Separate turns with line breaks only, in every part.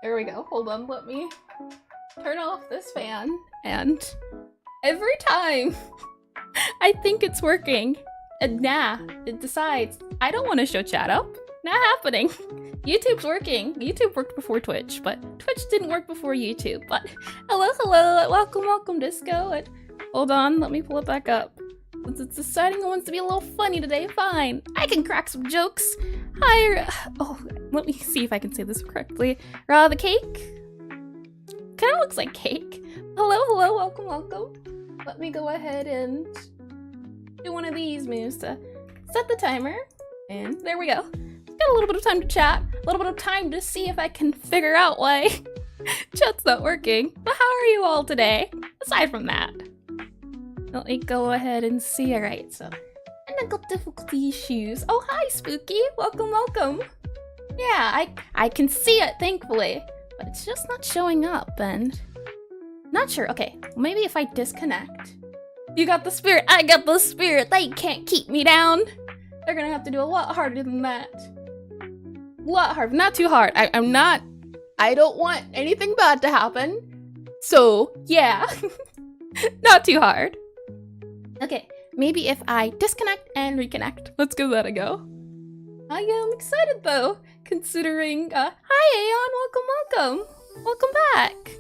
There we go. Hold on, let me turn off this fan. And every time I think it's working, and it decides I don't want to show chat up. Not happening. YouTube's working. YouTube worked before Twitch, but Twitch didn't work before YouTube. But hello, welcome, Disco. And hold on, let me pull it back up. Since it's deciding it wants to be a little funny today, fine. I can crack some jokes. Hi, oh, let me see if I can say this correctly. The cake? Kind of looks like cake. Hello, welcome. Let me go ahead and do one of these moves to set the timer. And there we go. Got a little bit of time to chat, a little bit of time to see if I can figure out why chat's not working. But how are you all today? Aside from that. Let me go ahead and see. Alright, so technical difficulty issues. Oh, hi, Spooky. Welcome. Yeah, I can see it, thankfully. But it's just not showing up, and not sure. Okay, maybe if I disconnect. You got the spirit, I got the spirit. They can't keep me down. They're gonna have to do a lot harder than that. A lot harder, not too hard. I don't want anything bad to happen. So, yeah. Not too hard. Okay, maybe if I disconnect and reconnect. Let's give that a go. I am excited though, considering, hi Aeon, welcome back.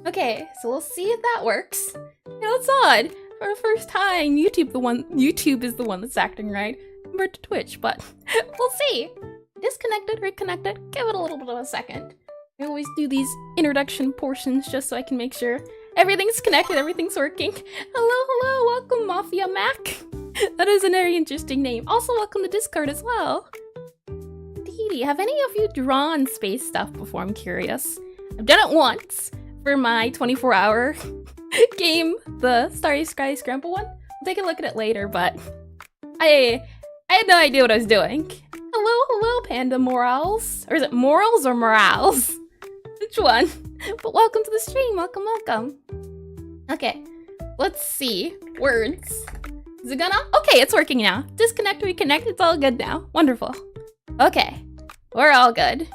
Okay, so we'll see if that works. You know, it's odd. For the first time, YouTube is the one that's acting right, compared to Twitch, but we'll see. Disconnected, reconnected, give it a little bit of a second. I always do these introduction portions just so I can make sure everything's connected, everything's working. Hello, welcome Mafia Mac. That is a very interesting name. Also, welcome to Discord as well. Dee, have any of you drawn space stuff before? I'm curious. I've done it once for my 24-hour game, the Starry Sky Scramble one. I'll take a look at it later, but I had no idea what I was doing. Hello, Panda Morals. Or is it Morals or Morals? Which one? But welcome to the stream, welcome. Okay, let's see. Words. Is it gonna? Okay, it's working now. Disconnect, reconnect, it's all good now. Wonderful. Okay, we're all good.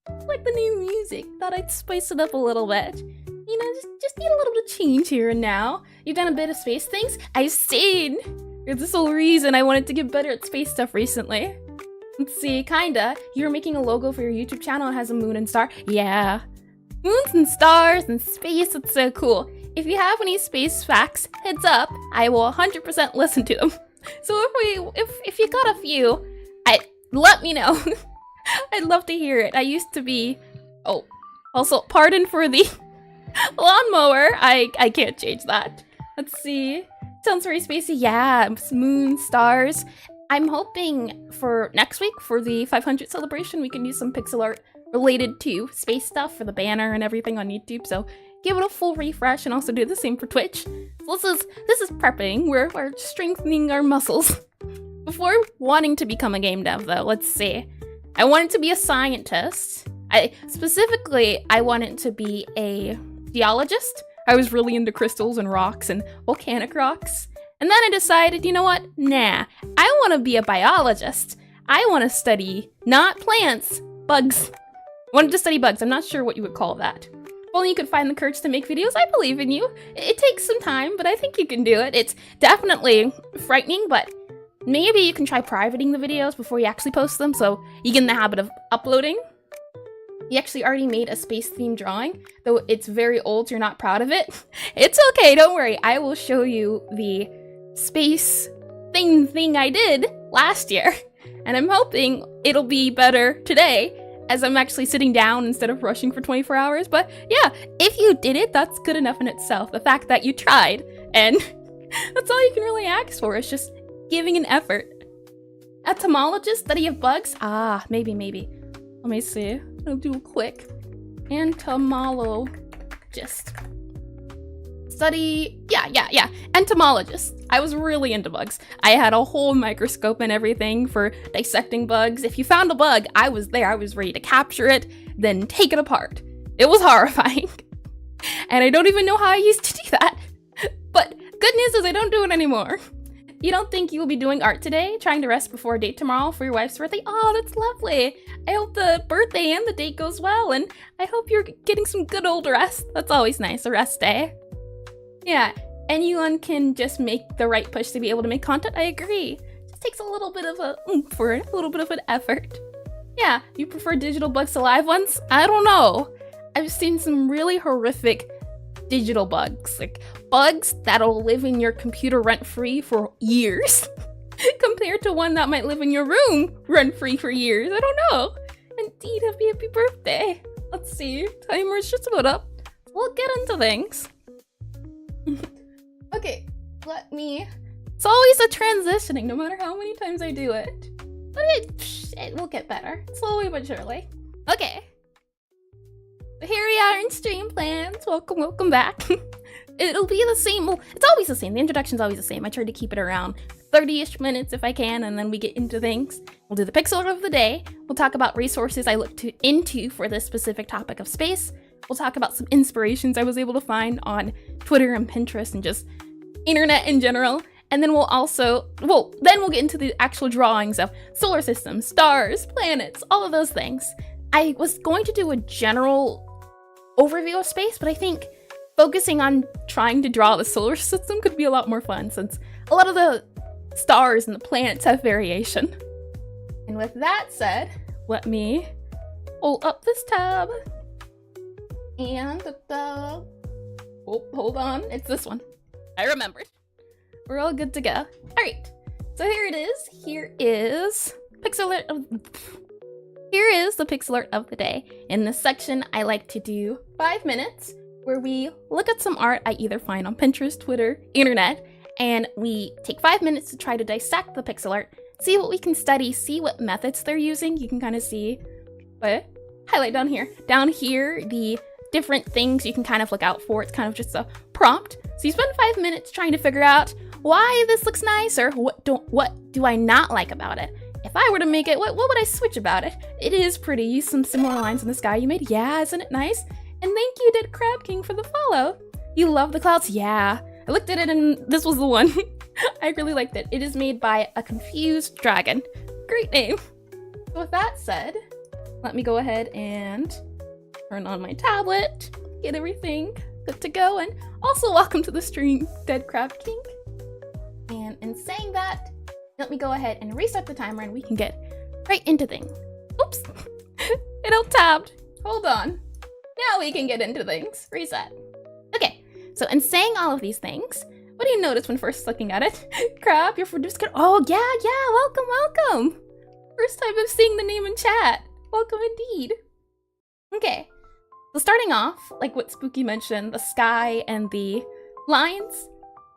I like the new music. Thought I'd spice it up a little bit. You know, just need a little bit of change here and now. You've done a bit of space things? I've seen! There's this whole reason I wanted to get better at space stuff recently. Let's see, kinda. You're making a logo for your YouTube channel. It has a moon and star. Yeah. Moons and stars and space, it's so cool. if you have any space facts, heads up, I will 100% listen to them. So if you got a few, let me know. I'd love to hear it. I used to be, oh, also pardon for the lawnmower. I can't change that. Let's see. Sounds very spacey. Yeah, moon, stars. I'm hoping for next week for the 500 celebration, we can do some pixel art related to space stuff for the banner and everything on YouTube. So give it a full refresh and also do the same for Twitch. So this is prepping. We're strengthening our muscles. Before wanting to become a game dev though, let's see. I wanted to be a scientist. I wanted to be a geologist. I was really into crystals and rocks and volcanic rocks. And then I decided, you know what? Nah, I want to be a biologist. I want to study not plants, bugs. I wanted to study bugs. I'm not sure what you would call that. If only you could find the courage to make videos. I believe in you. It takes some time, but I think you can do it. It's definitely frightening, but maybe you can try privating the videos before you actually post them so you get in the habit of uploading. He actually already made a space-themed drawing, though it's very old, so you're not proud of it. It's okay, don't worry. I will show you the space thing I did last year, and I'm hoping it'll be better today, as I'm actually sitting down instead of rushing for 24 hours. But yeah, if you did it, that's good enough in itself. The fact that you tried, and that's all you can really ask for, is just giving an effort. Entomologist, study of bugs? Ah, maybe. Let me see. I'll do a quick entomologist. Study, yeah, entomologist. I was really into bugs. I had a whole microscope and everything for dissecting bugs. If you found a bug, I was there. I was ready to capture it, then take it apart. It was horrifying. And I don't even know how I used to do that. But good news is I don't do it anymore. You don't think you will be doing art today? Trying to rest before a date tomorrow for your wife's birthday? Oh, that's lovely. I hope the birthday and the date goes well, and I hope you're getting some good old rest. That's always nice, a rest day. Yeah, anyone can just make the right push to be able to make content. I agree. It just takes a little bit of a oomph for it, a little bit of an effort. Yeah, you prefer digital bugs to live ones? I don't know. I've seen some really horrific digital bugs, like bugs that'll live in your computer rent-free for years compared to one that might live in your room rent-free for years. I don't know. Indeed, happy birthday. Let's see, timer's just about up. We'll get into things. Okay, it's always a transitioning no matter how many times I do it, but it will get better slowly but surely. Okay. Here we are in stream plans. Welcome back. It'll be the same. Well, it's always the same. The introduction's always the same. I try to keep it around 30-ish minutes if I can, and then we get into things. We'll do the pixel art of the day. We'll talk about resources I looked into for this specific topic of space. We'll talk about some inspirations I was able to find on Twitter and Pinterest and just internet in general. And then we'll get into the actual drawings of solar systems, stars, planets, all of those things. I was going to do a general overview of space, but I think focusing on trying to draw the solar system could be a lot more fun since a lot of the stars and the planets have variation. And with that said, let me pull up this tab and hold on, it's this one. I remembered. We're all good to go. All right, so here it is. Here is the pixel art of the day. In this section, I like to do 5 minutes where we look at some art I either find on Pinterest, Twitter, internet, and we take 5 minutes to try to dissect the pixel art, see what we can study, see what methods they're using. You can kind of see, highlight down here. Down here, the different things you can kind of look out for. It's kind of just a prompt. So you spend 5 minutes trying to figure out why this looks nice or what do I not like about it. If I were to make it, what would I switch about it? It is pretty. Use some similar lines in the sky you made. Yeah, isn't it nice? And thank you, Dead Crab King, for the follow. You love the clouds? Yeah. I looked at it and this was the one. I really liked it. It is made by a confused dragon. Great name. So with that said, let me go ahead and turn on my tablet, get everything good to go, and also welcome to the stream, Dead Crab King. And in saying that, let me go ahead and reset the timer and we can get right into things. Oops, it out-tabbed. Hold on. Now we can get into things. Reset. Okay, So in saying all of these things, what do you notice when first looking at it? Crap, your food is good. Oh yeah, welcome. First time I'm seeing the name in chat. Welcome indeed. Okay, so starting off, like what Spooky mentioned, the sky and the lines,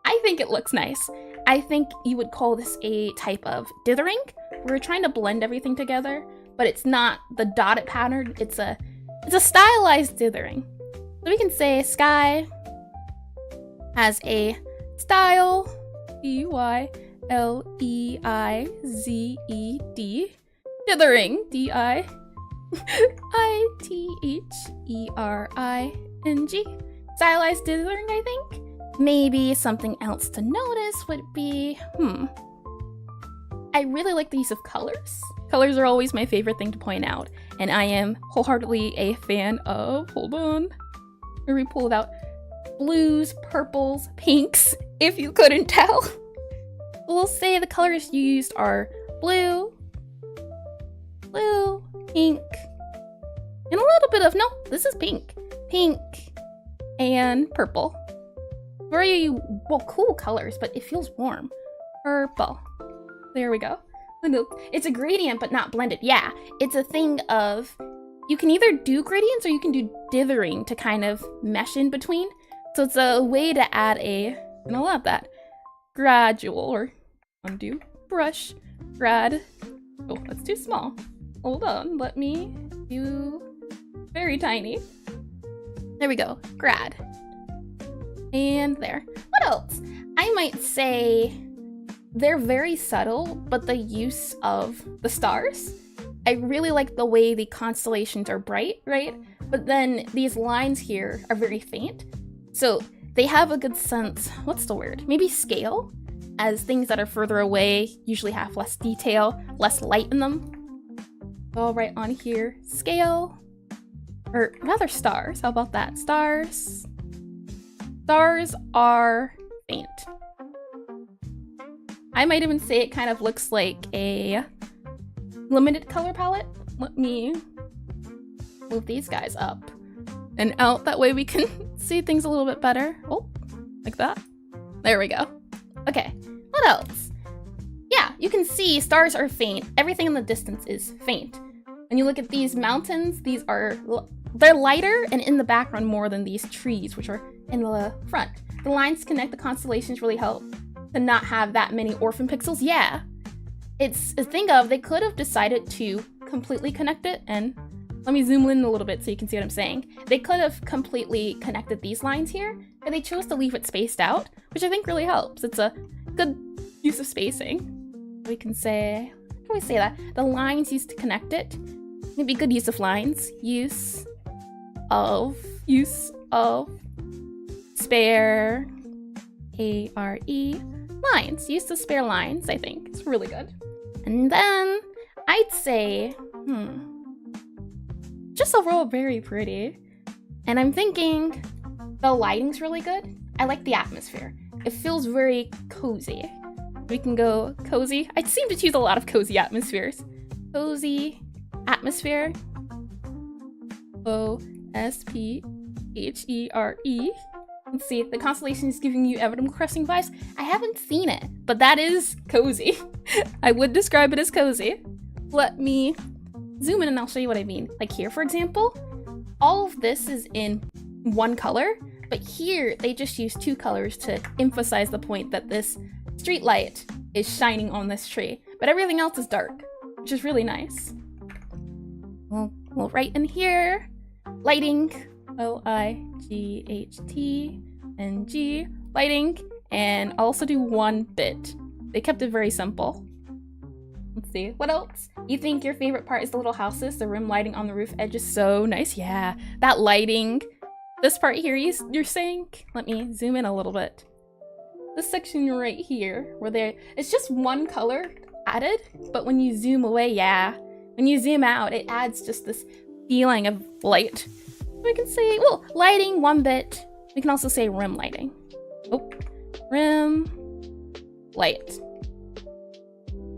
I think it looks nice. I think you would call this a type of dithering. We're trying to blend everything together, but it's not the dotted pattern. It's a stylized dithering. So we can say sky has a style, D-Y-L-E-I-Z-E-D, dithering, D-I-I-T-H-E-R-I-N-G, stylized dithering, I think. Maybe something else to notice would be, I really like the use of colors. Colors are always my favorite thing to point out, and I am wholeheartedly a fan of, hold on, let me pull it out, blues, purples, pinks, if you couldn't tell. We'll say the colors used are blue, pink, and a little bit of, no, this is pink, and purple. Very, well, cool colors, but it feels warm. Purple. There we go. It's a gradient, but not blended. Yeah, it's a thing of, you can either do gradients or you can do dithering to kind of mesh in between. So it's a way to add a, and I love that, gradual, or undo, brush, grad. Oh, that's too small. Hold on, let me do very tiny. There we go, grad. And there. What else? I might say they're very subtle, but the use of the stars. I really like the way the constellations are bright, right? But then these lines here are very faint. So they have a good sense, what's the word? Maybe scale, as things that are further away usually have less detail, less light in them. All right on here, scale, or rather stars, how about that? Stars. Stars are faint. I might even say it kind of looks like a limited color palette. Let me move these guys up and out. That way we can see things a little bit better. Oh, like that. There we go. Okay, what else? Yeah, you can see stars are faint. Everything in the distance is faint. When you look at these mountains, they're lighter and in the background more than these trees, which are in the front. The lines connect the constellations really help to not have that many orphan pixels. Yeah, it's a thing of, they could have decided to completely connect it, and let me zoom in a little bit so you can see what I'm saying. They could have completely connected these lines here, but they chose to leave it spaced out, which I think really helps. It's a good use of spacing. We can say, how do we say that? The lines used to connect it. Maybe good use of lines. Use of spare, A-R-E, lines. Use the spare lines, I think. It's really good. And then I'd say, just overall very pretty. And I'm thinking the lighting's really good. I like the atmosphere. It feels very cozy. We can go cozy. I seem to choose a lot of cozy atmospheres. Cozy atmosphere. O-S-P-H-E-R-E. Let's see, the constellation is giving you Everton Crossing vibes. I haven't seen it, but that is cozy. I would describe it as cozy. Let me zoom in and I'll show you what I mean. Like here, for example, all of this is in one color, but here they just use two colors to emphasize the point that this street light is shining on this tree, but everything else is dark, which is really nice. We'll write in here, lighting, L-I-G-H-T-N-G, lighting, and also do 1 bit. They kept it very simple. Let's see, what else? You think your favorite part is the little houses? The rim lighting on the roof edge is so nice. Yeah, that lighting. This part here, you're saying? Let me zoom in a little bit. This section right here, where it's just one color added, but when you zoom away, yeah. When you zoom out, it adds just this feeling of light. We can say, well, lighting, 1 bit. We can also say rim lighting. Oh, rim light.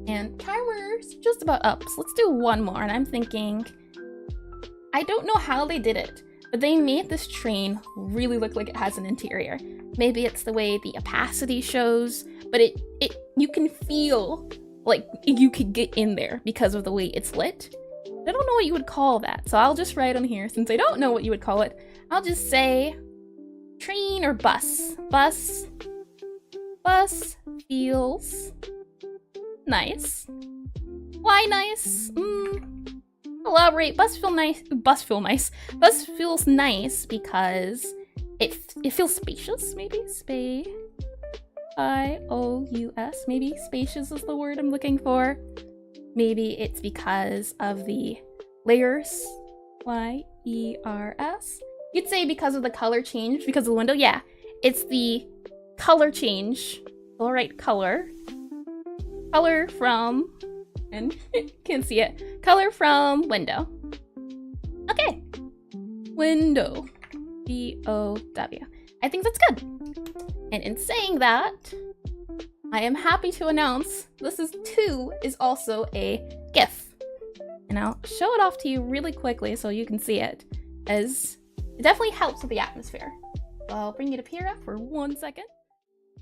And timer's just about up. So let's do 1 more. And I'm thinking, I don't know how they did it, but they made this train really look like it has an interior. Maybe it's the way the opacity shows, but you can feel like you could get in there because of the way it's lit. I don't know what you would call that, so I'll just write on here, since I don't know what you would call it. I'll just say train or bus. Bus feels nice. Why nice? Elaborate. Bus feels nice because it feels spacious, maybe? I-O-U-S. Maybe spacious is the word I'm looking for. Maybe it's because of the layers. Y-E-R-S. You'd say because of the color change, because of the window. Yeah, it's the color change. All right, color from, and can't see it. Color from window. Okay, window. B-O-W. I think that's good. And in saying that, I am happy to announce this is also a GIF. And I'll show it off to you really quickly so you can see it, as it definitely helps with the atmosphere. So I'll bring it up here for 1 second,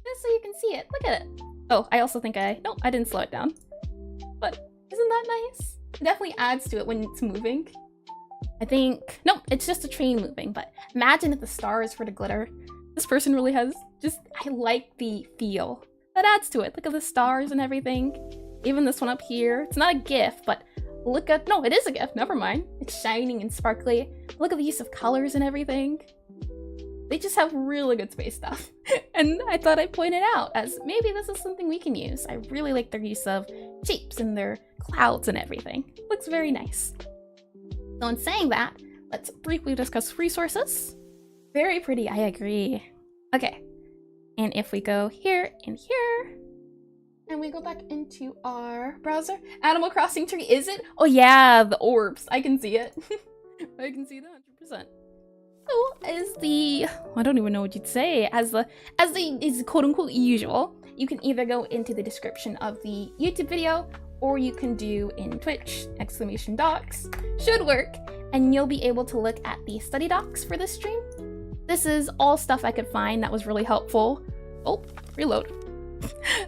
just so you can see it. Look at it. Oh, I also think I didn't slow it down. But isn't that nice? It definitely adds to it when it's moving. I think, no, it's just a train moving, but imagine if the stars were to glitter. This person really has I like the feel. That adds to it. Look at the stars and everything. Even this one up here. It's not a GIF, but look at, no, it is a GIF, never mind. It's shining and sparkly. Look at the use of colors and everything. They just have really good space stuff. And I thought I'd point it out, as maybe this is something we can use. I really like their use of shapes and their clouds and everything. Looks very nice. So in saying that, let's briefly discuss resources. Very pretty, I agree. Okay, and if we go here and here, and we go back into our browser, Animal Crossing tree, is it? Oh yeah, the orbs, I can see it. I can see that 100%. So as the, I don't even know what you'd say, as the is quote unquote usual, you can either go into the description of the YouTube video, or you can do in Twitch, !docs, should work, and you'll be able to look at the study docs for this stream. This is all stuff I could find that was really helpful. Oh, reload.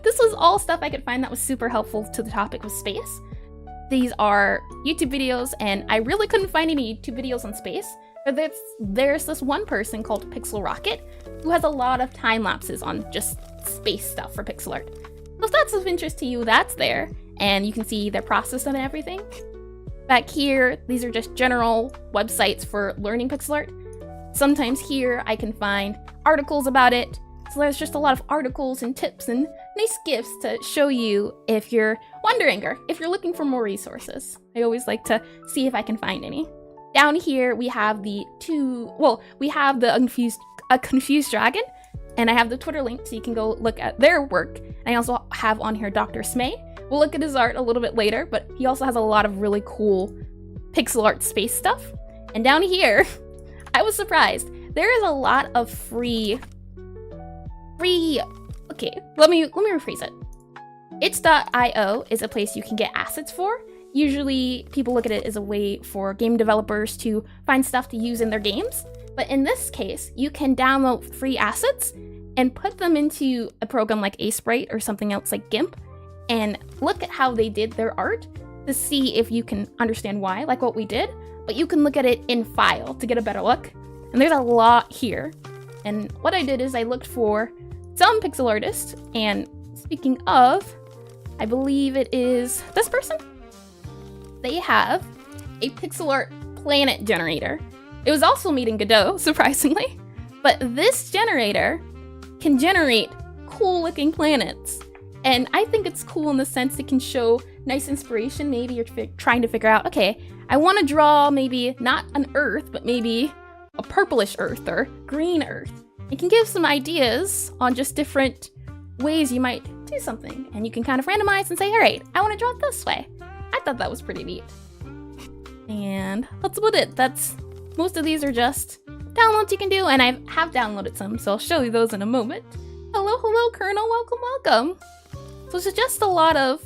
This was all stuff I could find that was super helpful to the topic of space. These are YouTube videos, and I really couldn't find any YouTube videos on space, but there's this one person called Pixelart who has a lot of time lapses on just space stuff for Pixelart. So if that's of interest to you, that's there, and you can see their process and everything. Back here, these are just general websites for learning Pixelart. Sometimes here I can find articles about it. So there's just a lot of articles and tips and nice GIFs to show you if you're wondering or if you're looking for more resources. I always like to see if I can find any. Down here we have the Confused Dragon, and I have the Twitter link so you can go look at their work. And I also have on here Dr. Smay. We'll look at his art a little bit later, but he also has a lot of really cool pixel art space stuff. And down here, I was surprised. There is a lot of free, okay, let me rephrase it. It's.io is a place you can get assets for. Usually people look at it as a way for game developers to find stuff to use in their games. But in this case, you can download free assets and put them into a program like Aseprite or something else like GIMP and look at how they did their art to see if you can understand why, like what we did. But you can look at it in file to get a better look. And there's a lot here. And what I did is I looked for some pixel artists, and speaking of, I believe it is this person. They have a pixel art planet generator. It was also made in Godot, surprisingly, but this generator can generate cool looking planets. And I think it's cool in the sense it can show nice inspiration. Maybe you're trying to figure out, okay, I want to draw maybe not an Earth, but maybe a purplish Earth or green Earth. It can give some ideas on just different ways you might do something. And you can kind of randomize and say, all right, I want to draw it this way. I thought that was pretty neat. And that's about it. Most of these are just downloads you can do, and I have downloaded some, so I'll show you those in a moment. Hello, Colonel, welcome. So it's just a lot of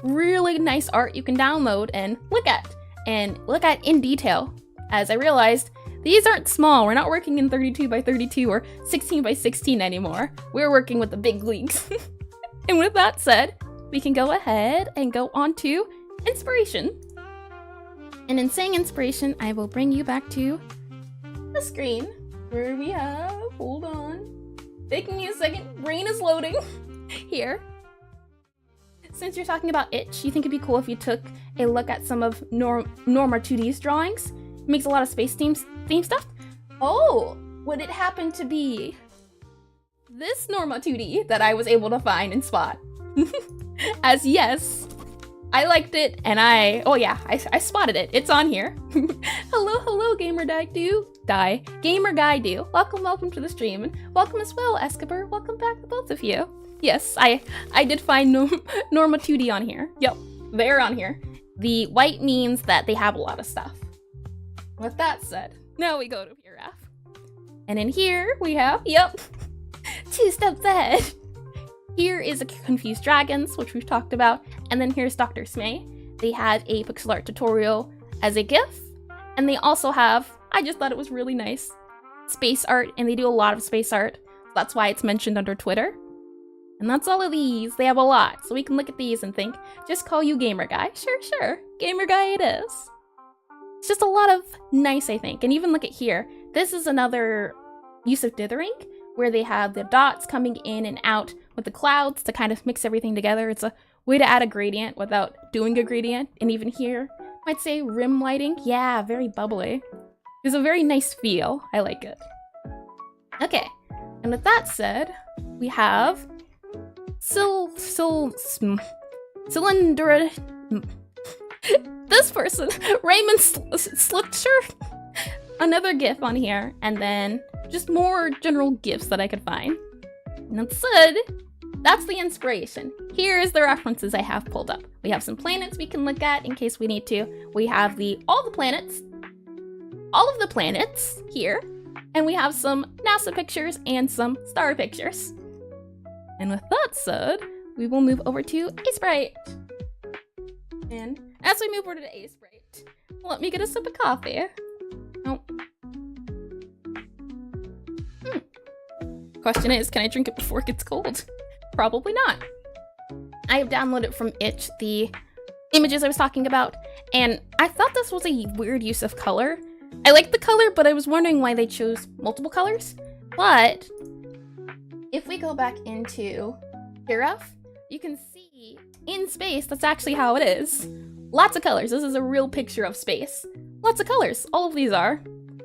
really nice art you can download and look at in detail. As I realized, These aren't small. We're not working in 32 by 32 or 16 by 16 anymore. We're working with the big leagues. And with that said, we can go ahead and go on to inspiration. And in saying inspiration, I will bring you back to the screen where we have, hold on, taking me a second, brain is loading here. Since you're talking about itch, you think it'd be cool if you took a look at some of Norma 2D's drawings? It makes a lot of space theme stuff. Oh, would it happen to be this Norma 2D that I was able to find and spot? As yes, I liked it, and I spotted it. It's on here. Hello, Gamer Guy Do. Gamer Guy Do. Welcome to the stream, and welcome as well, Escobar. Welcome back to both of you. Yes, I did find Norma 2D on here. Yep, they're on here. The white means that they have a lot of stuff. With that said, now we go to Giraffe. And in here we have, yep, 2 steps ahead. Here is a Confused Dragons, which we've talked about. And then here's Dr. Smay. They have a Pixelart tutorial as a GIF. And they also have, I just thought it was really nice, space art. And they do a lot of space art. So that's why it's mentioned under Twitter. And that's all of these. They have a lot. So we can look at these and think, just call you Gamer Guy. Sure. Gamer Guy it is. It's just a lot of nice, I think. And even look at here. This is another use of dithering, where they have the dots coming in and out with the clouds to kind of mix everything together. It's a way to add a gradient without doing a gradient. And even here, I might say rim lighting. Yeah, very bubbly. It's a very nice feel. I like it. Okay, and with that said, we have cylinder. This person, Raymond Slitcher. Another GIF on here, and then just more general GIFs that I could find. And that said, that's the inspiration. Here's the references I have pulled up. We have some planets we can look at in case we need to. We have all of the planets here, and we have some NASA pictures and some star pictures. And with that said, we will move over to Aseprite. And as we move over to Aseprite, let me get a sip of coffee. Oh. Question is, can I drink it before it gets cold? Probably not. I have downloaded from Itch the images I was talking about, and I thought this was a weird use of color. I liked the color, but I was wondering why they chose multiple colors. But if we go back into Giraffe, you can see in space, that's actually how it is. Lots of colors. This is a real picture of space. Lots of colors. All of these are.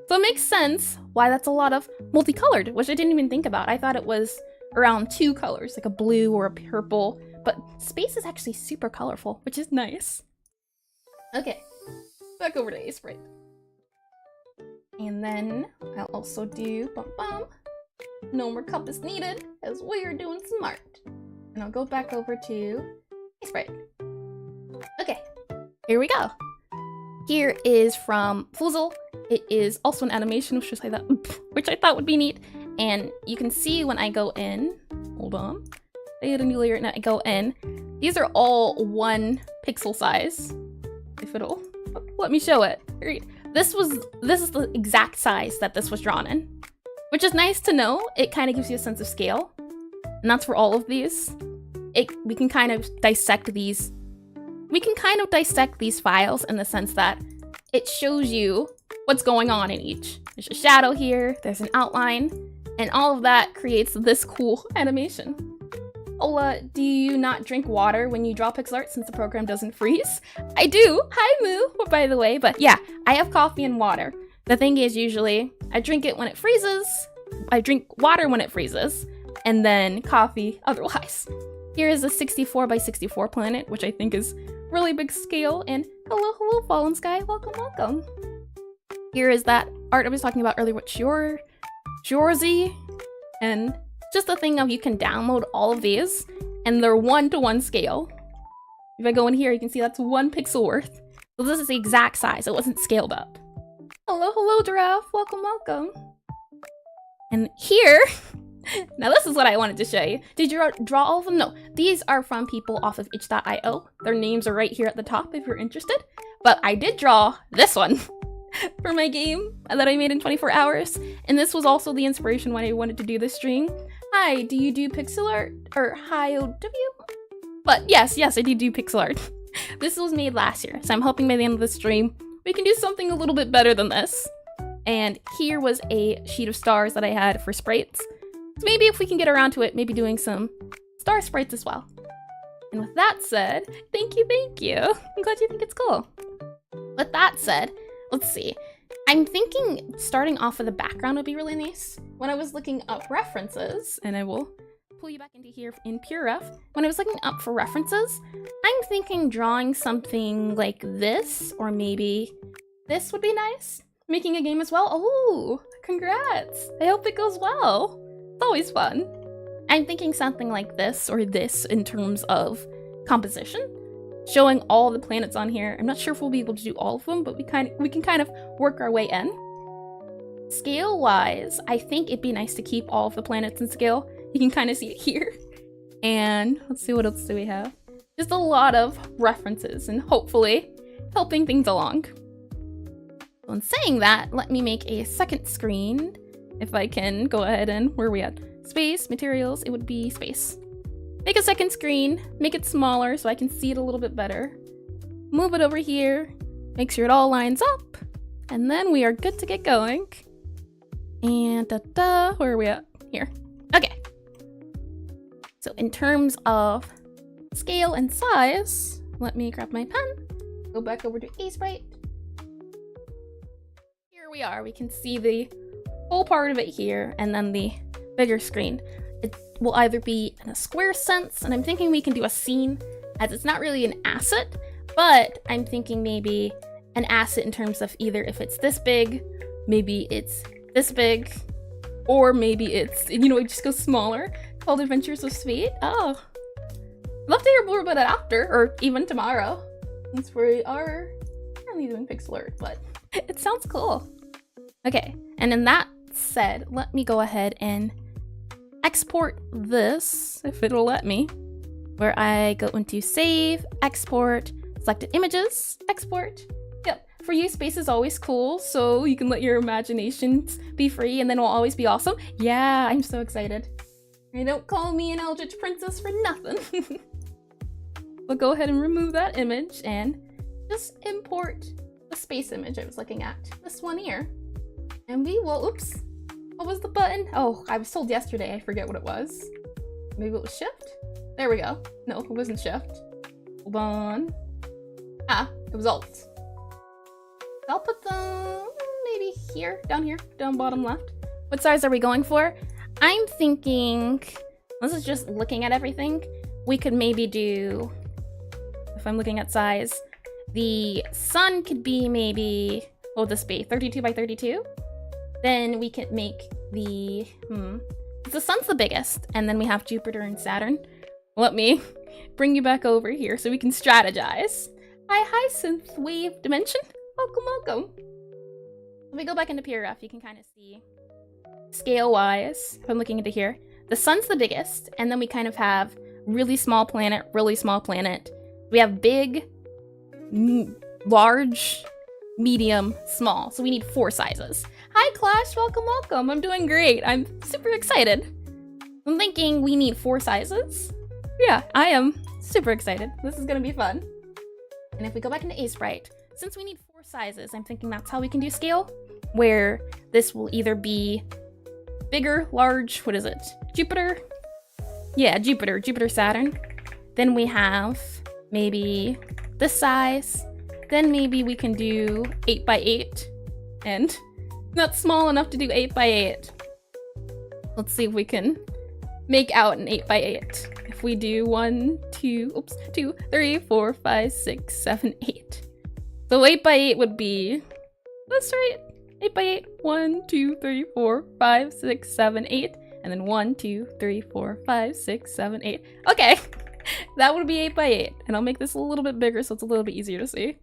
So it makes sense why that's a lot of multicolored, which I didn't even think about. I thought it was around 2 colors, like a blue or a purple, but space is actually super colorful, which is nice. Okay, back over to Aseprite. And then I'll also do no more cup is needed, as we are doing smart. And I'll go back over to Aseprite. Okay, here we go. Here is from Fuzzle. It is also an animation, which I thought would be neat. And you can see when I go in, hold on, I get a new layer and I go in. These are all 1 pixel size. If it'll let me show it. This is the exact size that this was drawn in, which is nice to know. It kind of gives you a sense of scale, and that's for all of these. We can kind of dissect these. We can kind of dissect these files in the sense that it shows you what's going on in each. There's a shadow here, there's an outline, and all of that creates this cool animation. Ola, do you not drink water when you draw pixel art since the program doesn't freeze? I do! Hi, Moo, by the way, but yeah, I have coffee and water. The thing is, usually, I drink it when it freezes, I drink water when it freezes, and then coffee otherwise. Here is a 64 by 64 planet, which I think is really big scale, and hello, Fallen Sky, welcome. Here is that art I was talking about earlier with Shorzy, and just the thing of you can download all of these, and they're 1-to-1 scale. If I go in here, you can see that's 1 pixel worth. So this is the exact size, it wasn't scaled up. Hello, Giraffe, welcome. And here, now this is what I wanted to show you. Did you draw all of them? No, these are from people off of itch.io. Their names are right here at the top if you're interested. But I did draw this one. for my game that I made in 24 hours. And this was also the inspiration why I wanted to do this stream. Hi, do you do pixel art? Or hi, OW? But yes, I do pixel art. This was made last year, so I'm hoping by the end of the stream, we can do something a little bit better than this. And here was a sheet of stars that I had for sprites. So maybe if we can get around to it, maybe doing some star sprites as well. And with that said, thank you. I'm glad you think it's cool. With that said, let's see. I'm thinking starting off with the background would be really nice. When I was looking up references, and I will pull you back into here in Pure Ref. When I was looking up for references, I'm thinking drawing something like this, or maybe this would be nice. Making a game as well. Oh, congrats. I hope it goes well. It's always fun. I'm thinking something like this or this in terms of composition. Showing all the planets on here. I'm not sure if we'll be able to do all of them, but we can kind of work our way in. Scale-wise, I think it'd be nice to keep all of the planets in scale. You can kind of see it here. And let's see, what else do we have? Just a lot of references and hopefully helping things along. So in saying that, let me make a second screen. If I can go ahead and, where are we at? Space, materials, it would be space. Make a second screen, make it smaller so I can see it a little bit better. Move it over here, make sure it all lines up, and then we are good to get going. And where are we at? Here. Okay. So in terms of scale and size, let me grab my pen, go back over to Aseprite. Here we are, we can see the whole part of it here, and then the bigger screen. It will either be in a square sense, and I'm thinking we can do a scene, as it's not really an asset, but I'm thinking maybe an asset in terms of either if it's this big, maybe it's this big, or maybe it's, you know, it just goes smaller, called Adventures of Sweet. Oh, love to hear more about it after, or even tomorrow, since we are currently doing pixel art, but it sounds cool. Okay, and in that said, let me go ahead and export this, if it'll let me, where I go into save, export, selected images, export. Yep, for you, space is always cool, so you can let your imaginations be free and then it'll always be awesome. Yeah, I'm so excited. And don't call me an Eldritch Princess for nothing. But go ahead and remove that image and just import the space image I was looking at, this one here. And we will, oops, what was the button? Oh, I was told yesterday, I forget what it was. Maybe it was shift? There we go. No, it wasn't shift. Hold on. Ah, it was alt. I'll put them maybe here, down bottom left. What size are we going for? I'm thinking, this is just looking at everything, we could maybe do, if I'm looking at size, the sun could be maybe, what would this be, 32 by 32? Then we could make the, the sun's the biggest, and then we have Jupiter and Saturn. Let me bring you back over here so we can strategize. Hi, Synth Wave Dimension. Welcome. When we go back into Pure Ref, you can kind of see, scale-wise, if I'm looking into here, the sun's the biggest, and then we kind of have really small planet. We have big, large, medium, small. So we need 4 sizes. Hi, Clash. Welcome. I'm doing great. I'm super excited. I'm thinking we need 4 sizes. Yeah, I am super excited. This is gonna be fun. And if we go back into Aseprite, since we need 4 sizes, I'm thinking that's how we can do scale, where this will either be bigger, large, what is it? Jupiter? Yeah, Jupiter, Saturn. Then we have maybe this size. Then maybe we can do 8 by 8, and not small enough to do 8 by 8. Let's see if we can make out an 8 by 8. If we do 1, 2, 3, 4, 5, 6, 7, 8. So 8 by 8 would be, that's right, 8 by 8, 1, 2, 3, 4, 5, 6, 7, 8, and then 1, 2, 3, 4, 5, 6, 7, 8. Okay, that would be 8 by 8, and I'll make this a little bit bigger so it's a little bit easier to see.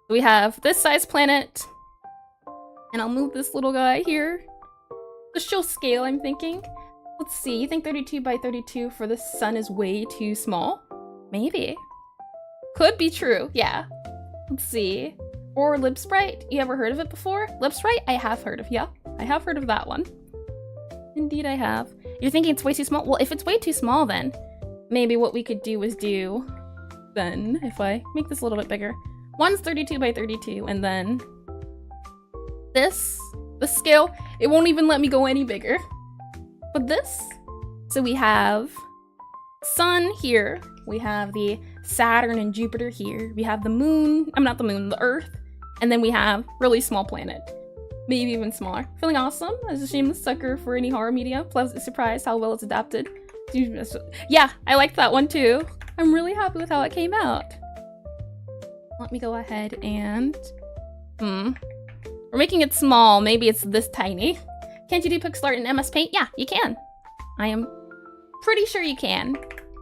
We have this size planet, and I'll move this little guy here. To show scale, I'm thinking. Let's see, you think 32 by 32 for the sun is way too small? Maybe. Could be true, yeah. Let's see. Or Lipsprite. You ever heard of it before? Lipsprite? I have heard of, yeah. I have heard of that one. Indeed I have. You're thinking it's way too small? Well, if it's way too small then, maybe what we could do is then, if I make this a little bit bigger, one's 32 by 32, and then the scale, it won't even let me go any bigger. But this, so we have Sun here, we have the Saturn and Jupiter here, we have the moon, not the moon, the Earth, and then we have really small planet. Maybe even smaller. Feeling awesome. I was a shameless sucker for any horror media. Pleasantly surprised how well it's adapted. Yeah, I liked that one too. I'm really happy with how it came out. Let me go ahead and... We're making it small. Maybe it's this tiny. Can't you do Pixelart in MS Paint? Yeah, you can. I am pretty sure you can.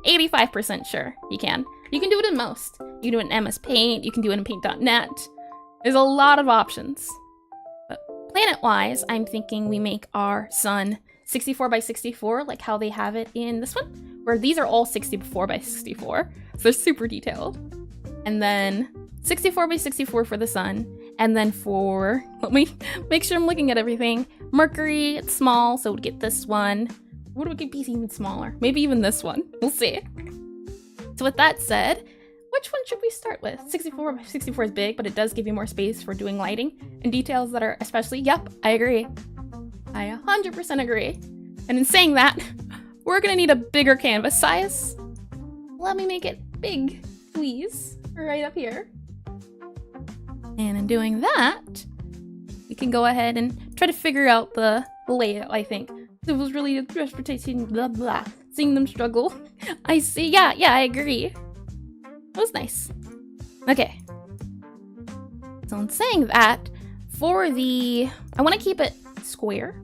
85% sure you can. You can do it in most. You can do it in MS Paint. You can do it in Paint.net. There's a lot of options. But planet-wise, I'm thinking we make our sun 64 by 64, like how they have it in this one, where these are all 64 by 64, so they're super detailed. And then 64 by 64 for the sun, and then for, let me make sure I'm looking at everything, Mercury, it's small, so we'd get this one. What would it be even smaller? Maybe even this one, we'll see. So with that said, which one should we start with? 64 by 64 is big, but it does give you more space for doing lighting and details that are especially, yep, I agree. I 100% agree. And in saying that, we're gonna need a bigger canvas size. Let me make it big, please, right up here. And in doing that, we can go ahead and try to figure out the layout, I think. It was really a transportation, blah, blah. Seeing them struggle. I see, yeah, I agree. It was nice. Okay. So in saying that, for the, I want to keep it square.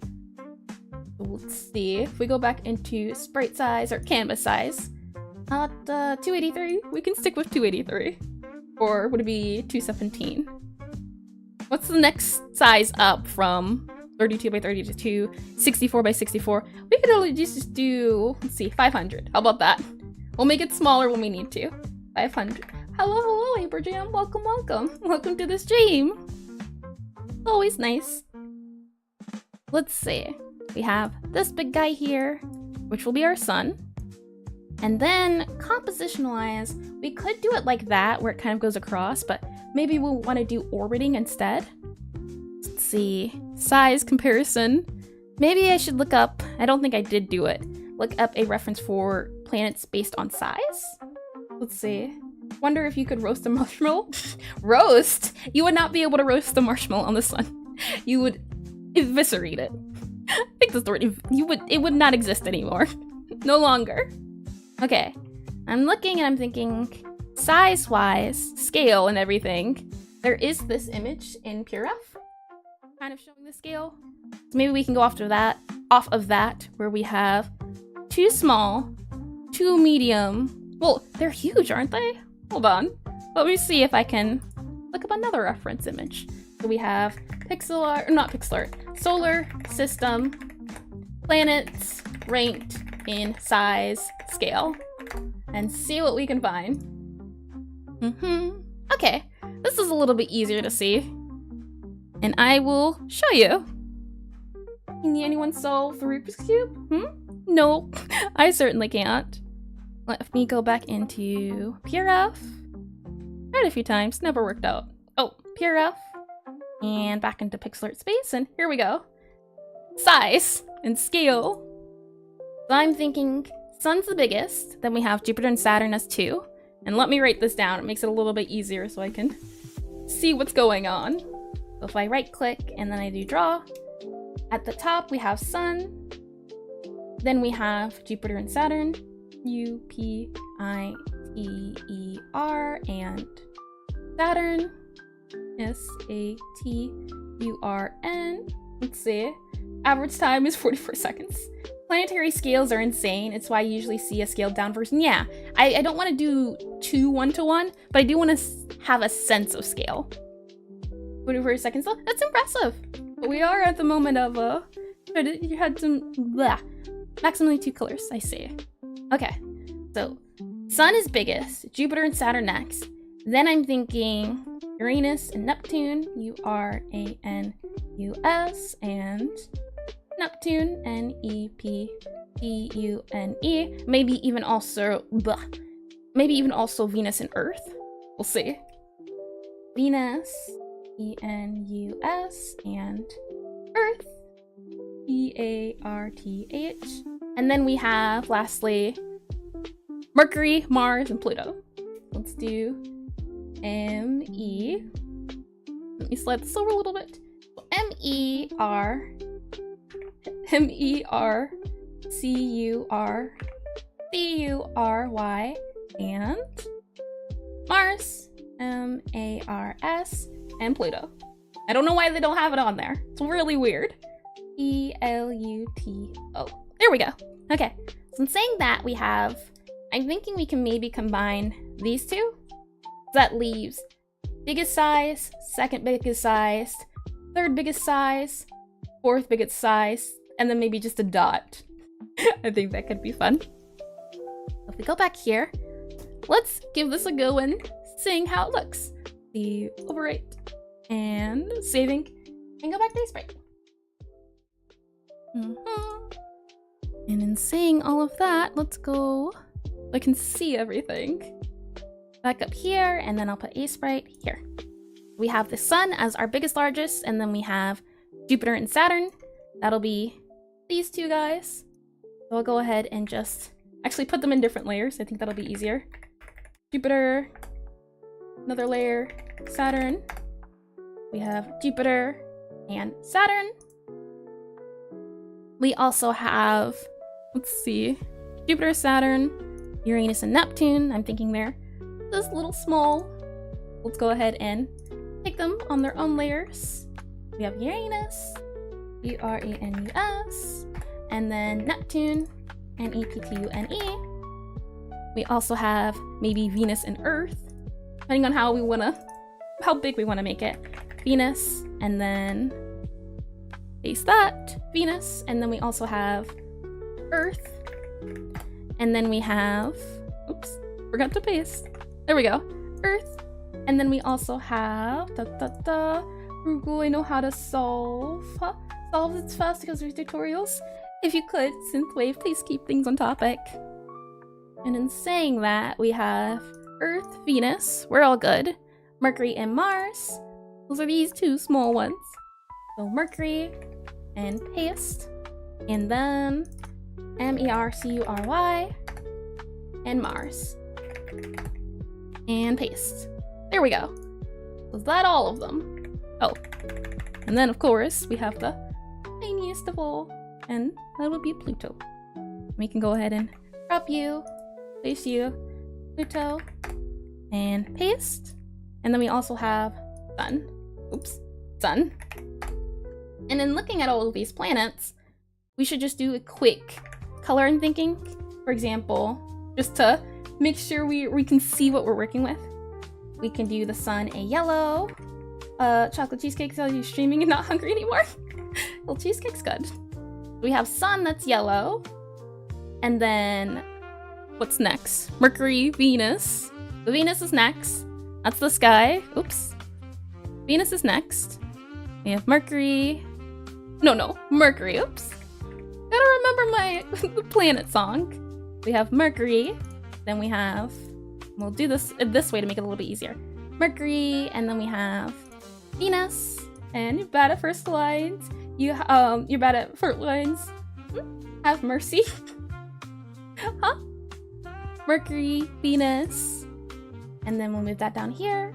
Let's see if we go back into sprite size or canvas size. At 283, we can stick with 283. Or would it be 217? What's the next size up from 32 by 32, 64 by 64? We could only just do, let's see, 500. How about that? We'll make it smaller when we need to. 500. Hello, Abraham. Welcome. Welcome to the stream. Always nice. Let's see. We have this big guy here, which will be our sun. And then composition-wise, we could do it like that, where it kind of goes across, but maybe we'll want to do orbiting instead. Let's see. Size comparison. Maybe I should look up, I don't think I did do it, look up a reference for planets based on size. Let's see. Wonder if you could roast a marshmallow? Roast? You would not be able to roast a marshmallow on the sun. You would eviscerate it. I think that's the word. It would not exist anymore. No longer. Okay. I'm looking and I'm thinking size-wise, scale and everything. There is this image in PureF kind of showing the scale. So maybe we can go off of that, where we have 2 small, 2 medium. Well, they're huge, aren't they? Hold on. Let me see if I can look up another reference image. So we have Pixelart, or not Pixelart, solar system, planets ranked in size, scale, and see what we can find. Okay, this is a little bit easier to see, and I will show you. Can anyone solve the Rubik's Cube? No, I certainly can't. Let me go back into PureF. Tried a few times, never worked out. Oh, PureF. And back into Pixelart space, and here we go. Size and scale. So I'm thinking Sun's the biggest, then we have Jupiter and Saturn as 2. And let me write this down, it makes it a little bit easier so I can see what's going on. So if I right click and then I do draw, at the top we have Sun, then we have Jupiter and Saturn, Upiter, and Saturn, Saturn. Let's see. Average time is 44 seconds. Planetary scales are insane. It's why I usually see a scaled down version. Yeah, I don't want to do 2 1-to-1, but I do want to have a sense of scale. 44 seconds though? That's impressive. But we are at the moment of, you had some, maximally 2 colors, I see. Okay, so Sun is biggest, Jupiter and Saturn next. Then I'm thinking Uranus and Neptune, Uranus, and Neptune, Neptune. Maybe even also Venus and Earth. We'll see. Venus, Venus, and Earth, Earth. And then we have, lastly, Mercury, Mars, and Pluto. Let's do M-E. Let me slide this over a little bit. M-E-R-C-U-R-C-U-R-Y, and Mars, M-A-R-S, and Pluto. I don't know why they don't have it on there. It's really weird. E-L-U-T-O. There we go. Okay, so in saying that, I'm thinking we can maybe combine these two. That leaves biggest size, second biggest size, third biggest size, fourth biggest size, and then maybe just a dot. I think that could be fun. If we go back here, let's give this a go and seeing how it looks. The overwrite and saving, and go back to Aseprite. And in saying all of that, let's go. I can see everything. Back up here, and then I'll put Aseprite here. We have the Sun as our biggest, largest, and then we have Jupiter and Saturn. That'll be these two guys. So I'll go ahead and just actually put them in different layers. I think that'll be easier. Jupiter, another layer, Saturn. We have Jupiter and Saturn. We also have, let's see, Jupiter, Saturn, Uranus, and Neptune. I'm thinking they're just a little small. Let's go ahead and take them on their own layers. We have Uranus, U-R-A-N-U-S, and then Neptune, N-E-P-T-U-N-E. We also have maybe Venus and Earth, depending on how big we wanna make it. Venus, and then paste that, Venus, and then we also have Earth, and then we have, oops, forgot to paste. There we go, Earth, and then we also have, Google, I know how to solve it fast because there's tutorials. If you could, Synthwave, please keep things on topic. And in saying that, we have Earth, Venus, we're all good. Mercury and Mars, those are these two small ones. So Mercury and paste, and then M-E-R-C-U-R-Y and Mars and paste. There we go. Was that all of them? Oh, and then of course we have the tiniest of all, and that would be Pluto. We can go ahead and crop you, place you, Pluto, and paste. And then we also have Sun. Oops, Sun. And in looking at all of these planets, we should just do a quick color and thinking. For example, just to make sure we can see what we're working with. We can do the Sun a yellow. Chocolate cheesecake tells you streaming and not hungry anymore. Well, cheesecake's good. We have Sun that's yellow. And then, what's next? Mercury, Venus. The Venus is next. That's the sky. Oops. Venus is next. We have Mercury. No, Mercury. Oops. Gotta remember my planet song. We have Mercury. Then we have, we'll do this way to make it a little bit easier. Mercury, and then we have Venus. And you're bad at first lines. You're bad at first lines. Have mercy. Huh? Mercury, Venus. And then we'll move that down here.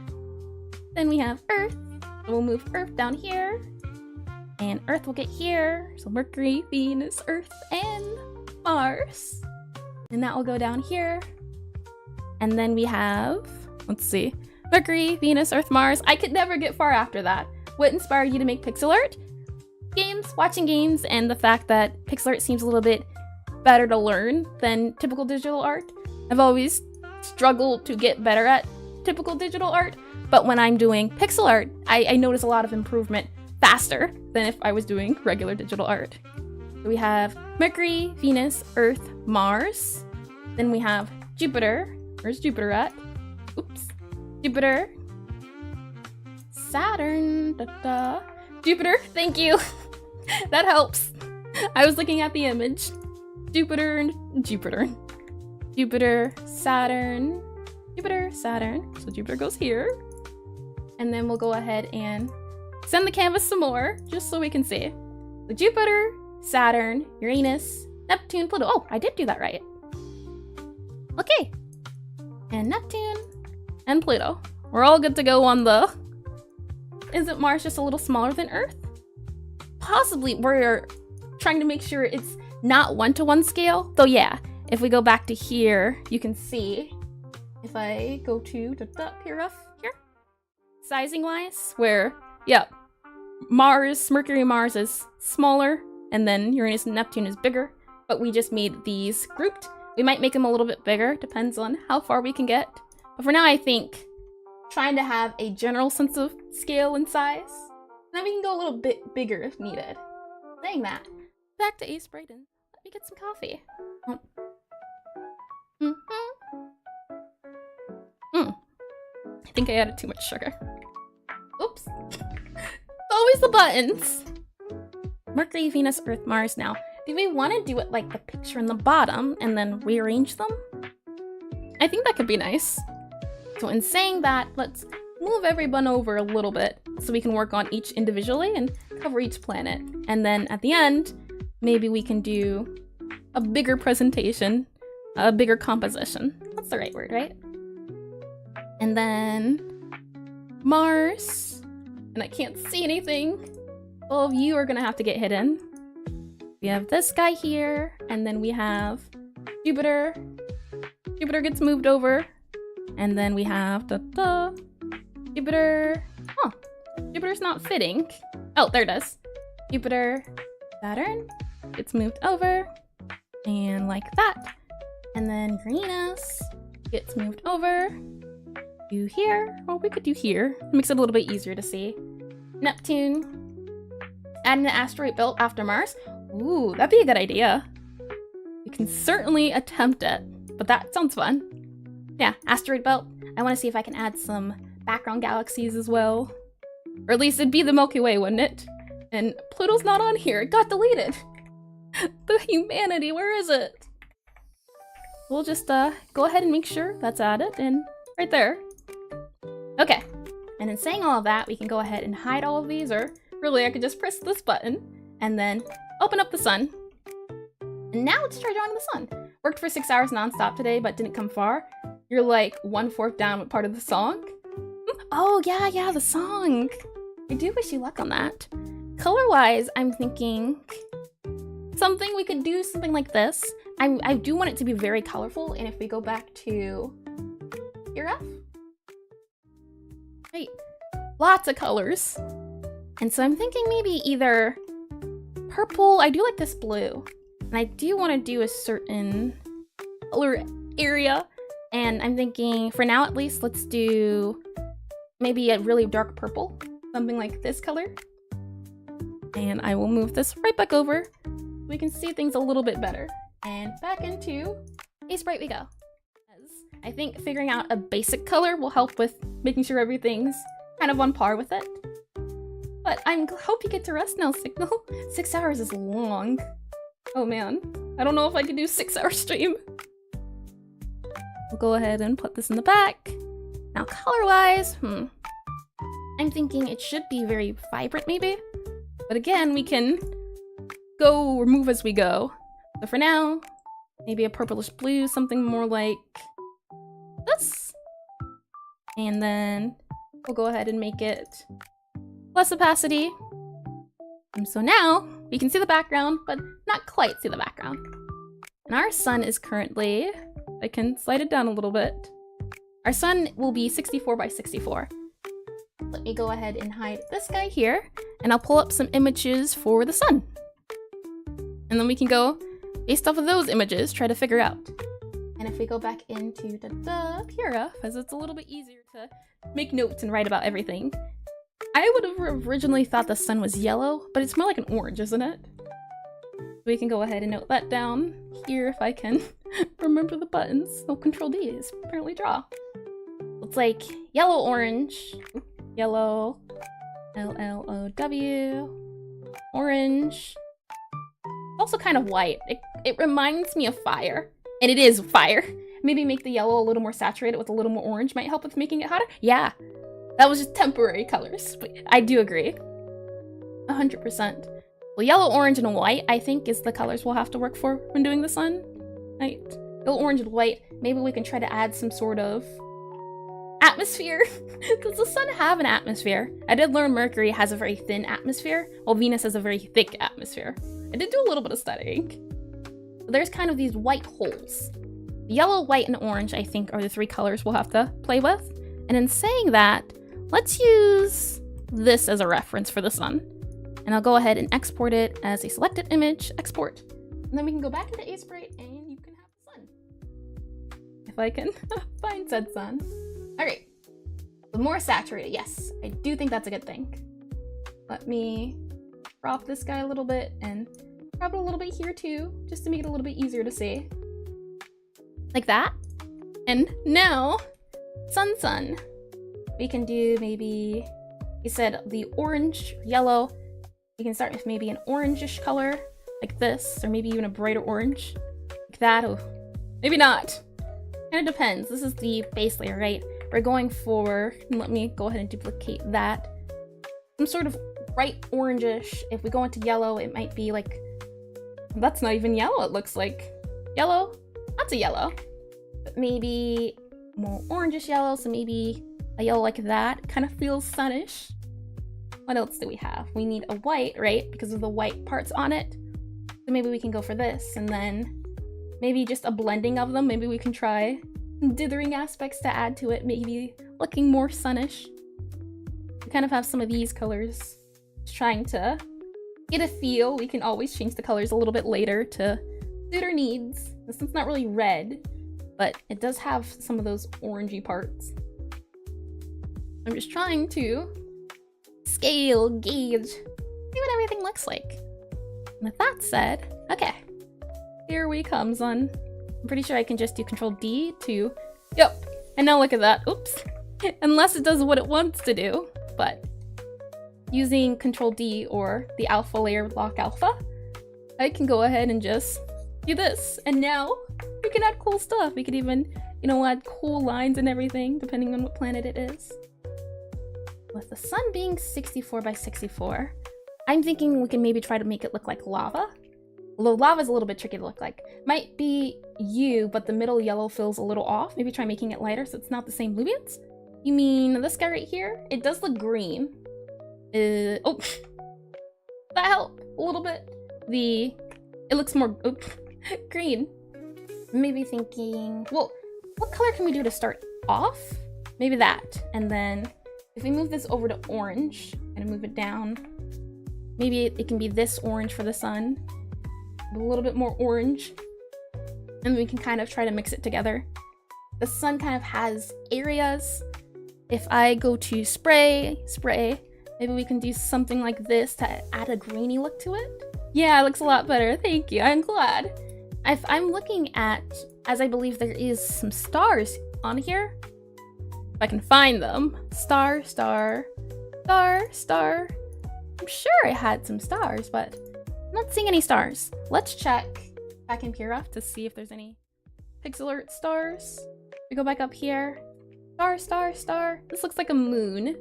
Then we have Earth. So we'll move Earth down here. And Earth will get here. So Mercury, Venus, Earth, and Mars. And that will go down here. And then we have, let's see, Mercury, Venus, Earth, Mars. I could never get far after that. What inspired you to make Pixelart? Games, watching games, and the fact that Pixelart seems a little bit better to learn than typical digital art. I've always struggled to get better at typical digital art, but when I'm doing pixel art, I notice a lot of improvement faster than if I was doing regular digital art. So we have Mercury, Venus, Earth, Mars. Then we have Jupiter. Where's Jupiter at? Oops. Jupiter. Saturn, Jupiter, thank you. That helps. I was looking at the image. Jupiter, Saturn. So Jupiter goes here. And then we'll go ahead and send the canvas some more, just so we can see. So Jupiter, Saturn, Uranus, Neptune, Pluto. Oh, I did do that right. Okay. And Neptune and Pluto. We're all good to go on the... Isn't Mars just a little smaller than Earth? Possibly. We're trying to make sure it's not 1-to-1 scale. Though yeah, if we go back to here, you can see. If I go to here, sizing wise, where, yeah, Mercury, Mars is smaller, and then Uranus and Neptune is bigger, but we just made these grouped. We might make them a little bit bigger, depends on how far we can get. But for now, I think trying to have a general sense of scale and size, then we can go a little bit bigger if needed. Saying that, back to Aseprite and let me get some coffee. I think I added too much sugar. Oops. Always the buttons. Mercury, Venus, Earth, Mars. Now, do we want to do it like the picture in the bottom and then rearrange them? I think that could be nice. So in saying that, let's move everyone over a little bit so we can work on each individually and cover each planet. And then at the end, maybe we can do a bigger presentation, a bigger composition. That's the right word, right? And then Mars, and I can't see anything. All of you are gonna have to get hidden. We have this guy here, and then we have Jupiter. Jupiter gets moved over, and then we have Jupiter. Huh, Jupiter's not fitting. Oh, there it is. Jupiter, Saturn gets moved over, and like that. And then Uranus gets moved over. Do here. Well, we could do here. It makes it a little bit easier to see. Neptune. Add an asteroid belt after Mars. Ooh, that'd be a good idea. We can certainly attempt it, but that sounds fun. Yeah, asteroid belt. I want to see if I can add some background galaxies as well. Or at least it'd be the Milky Way, wouldn't it? And Pluto's not on here. It got deleted. The humanity, where is it? We'll just go ahead and make sure that's added, and right there. Okay, and in saying all of that, we can go ahead and hide all of these, or really I could just press this button and then open up the sun. And now let's try drawing the sun. Worked for 6 hours nonstop today, but didn't come far. You're like 1/4 down with part of the song. Oh yeah, the song. I do wish you luck on that. Color-wise, I'm thinking something we could do something like this. I do want it to be very colorful, and if we go back to here, right, lots of colors. And so I'm thinking maybe either purple. I do like this blue, and I do want to do a certain color area. And I'm thinking, for now at least, let's do maybe a really dark purple, something like this color. And I will move this right back over so we can see things a little bit better. And back into Aseprite we go. I think figuring out a basic color will help with making sure everything's kind of on par with it. But I hope you get to rest now, Signal. 6 hours is long. Oh man, I don't know if I can do 6-hour stream. We'll go ahead and put this in the back. Now color-wise, I'm thinking it should be very vibrant maybe. But again, we can go or move as we go. So for now, maybe a purplish blue, something more like this. And then we'll go ahead and make it less opacity. And so now we can see the background, but not quite see the background. And our sun is currently, I can slide it down a little bit. Our sun will be 64 by 64. Let me go ahead and hide this guy here, and I'll pull up some images for the sun. And then we can go, based off of those images, try to figure out. And if we go back into the Pura, because it's a little bit easier to make notes and write about everything. I would have originally thought the sun was yellow, but it's more like an orange, isn't it? We can go ahead and note that down here if I can remember the buttons. Oh, Control D is apparently draw. It's like yellow-orange. yellow, LLOW, orange. Also kind of white. It reminds me of fire, and it is fire. Maybe make the yellow a little more saturated with a little more orange might help with making it hotter. Yeah, that was just temporary colors, but I do agree. 100%. Well, yellow, orange, and white, I think, is the colors we'll have to work for when doing the sun. Right? Yellow, orange, and white. Maybe we can try to add some sort of atmosphere. Does the sun have an atmosphere? I did learn Mercury has a very thin atmosphere, while Venus has a very thick atmosphere. I did do a little bit of studying. So there's kind of these white holes. Yellow, white, and orange, I think, are the three colors we'll have to play with. And in saying that, let's use this as a reference for the sun. And I'll go ahead and export it as a selected image, export. And then we can go back into Aseprite and you can have the sun. If I can find said sun. All right, the more saturated, yes, I do think that's a good thing. Let me crop this guy a little bit and crop it a little bit here too, just to make it a little bit easier to see. Like that. And now, sun. We can do maybe, you said the orange, yellow. We can start with maybe an orangish color, like this, or maybe even a brighter orange, like that. Oh, maybe not. Kind of depends. This is the base layer, right? We're going for, let me go ahead and duplicate that. Some sort of bright orangish. If we go into yellow, it might be like, that's not even yellow, it looks like. Yellow? That's a yellow. But maybe more orangish yellow, so maybe a yellow like that. Kind of feels sunnish. What else do we have? We need a white, right? Because of the white parts on it. So maybe we can go for this, and then maybe just a blending of them. Maybe we can try dithering aspects to add to it, maybe looking more sunnish. We kind of have some of these colors. Just trying to get a feel. We can always change the colors a little bit later to suit our needs. This one's not really red, but it does have some of those orangey parts. I'm just trying to scale, gauge, see what everything looks like. And with that said, okay, here we come, sun. I'm pretty sure I can just do Control D to, yep, and now look at that, oops. Unless it does what it wants to do, but using Control D or the alpha layer lock alpha, I can go ahead and just do this. And now we can add cool stuff. We could even, you know, add cool lines and everything, depending on what planet it is. With the sun being 64 by 64, I'm thinking we can maybe try to make it look like lava. Although lava is a little bit tricky to look like. Might be you, but the middle yellow feels a little off. Maybe try making it lighter so it's not the same lumiance. You mean this guy right here? It does look green. Oh, that helped a little bit. It looks more green. Maybe thinking, well, what color can we do to start off? Maybe that, and then if we move this over to orange and move it down, maybe it can be this orange for the sun, a little bit more orange, and we can kind of try to mix it together. The sun kind of has areas. If I go to spray, maybe we can do something like this to add a greeny look to it. Yeah, it looks a lot better. Thank you. I'm glad. If I'm looking at, as I believe there is some stars on here, if I can find them. Star. I'm sure I had some stars, but I'm not seeing any stars. Let's check back in PureRef to see if there's any Pixelart stars. We go back up here. Star. This looks like a moon.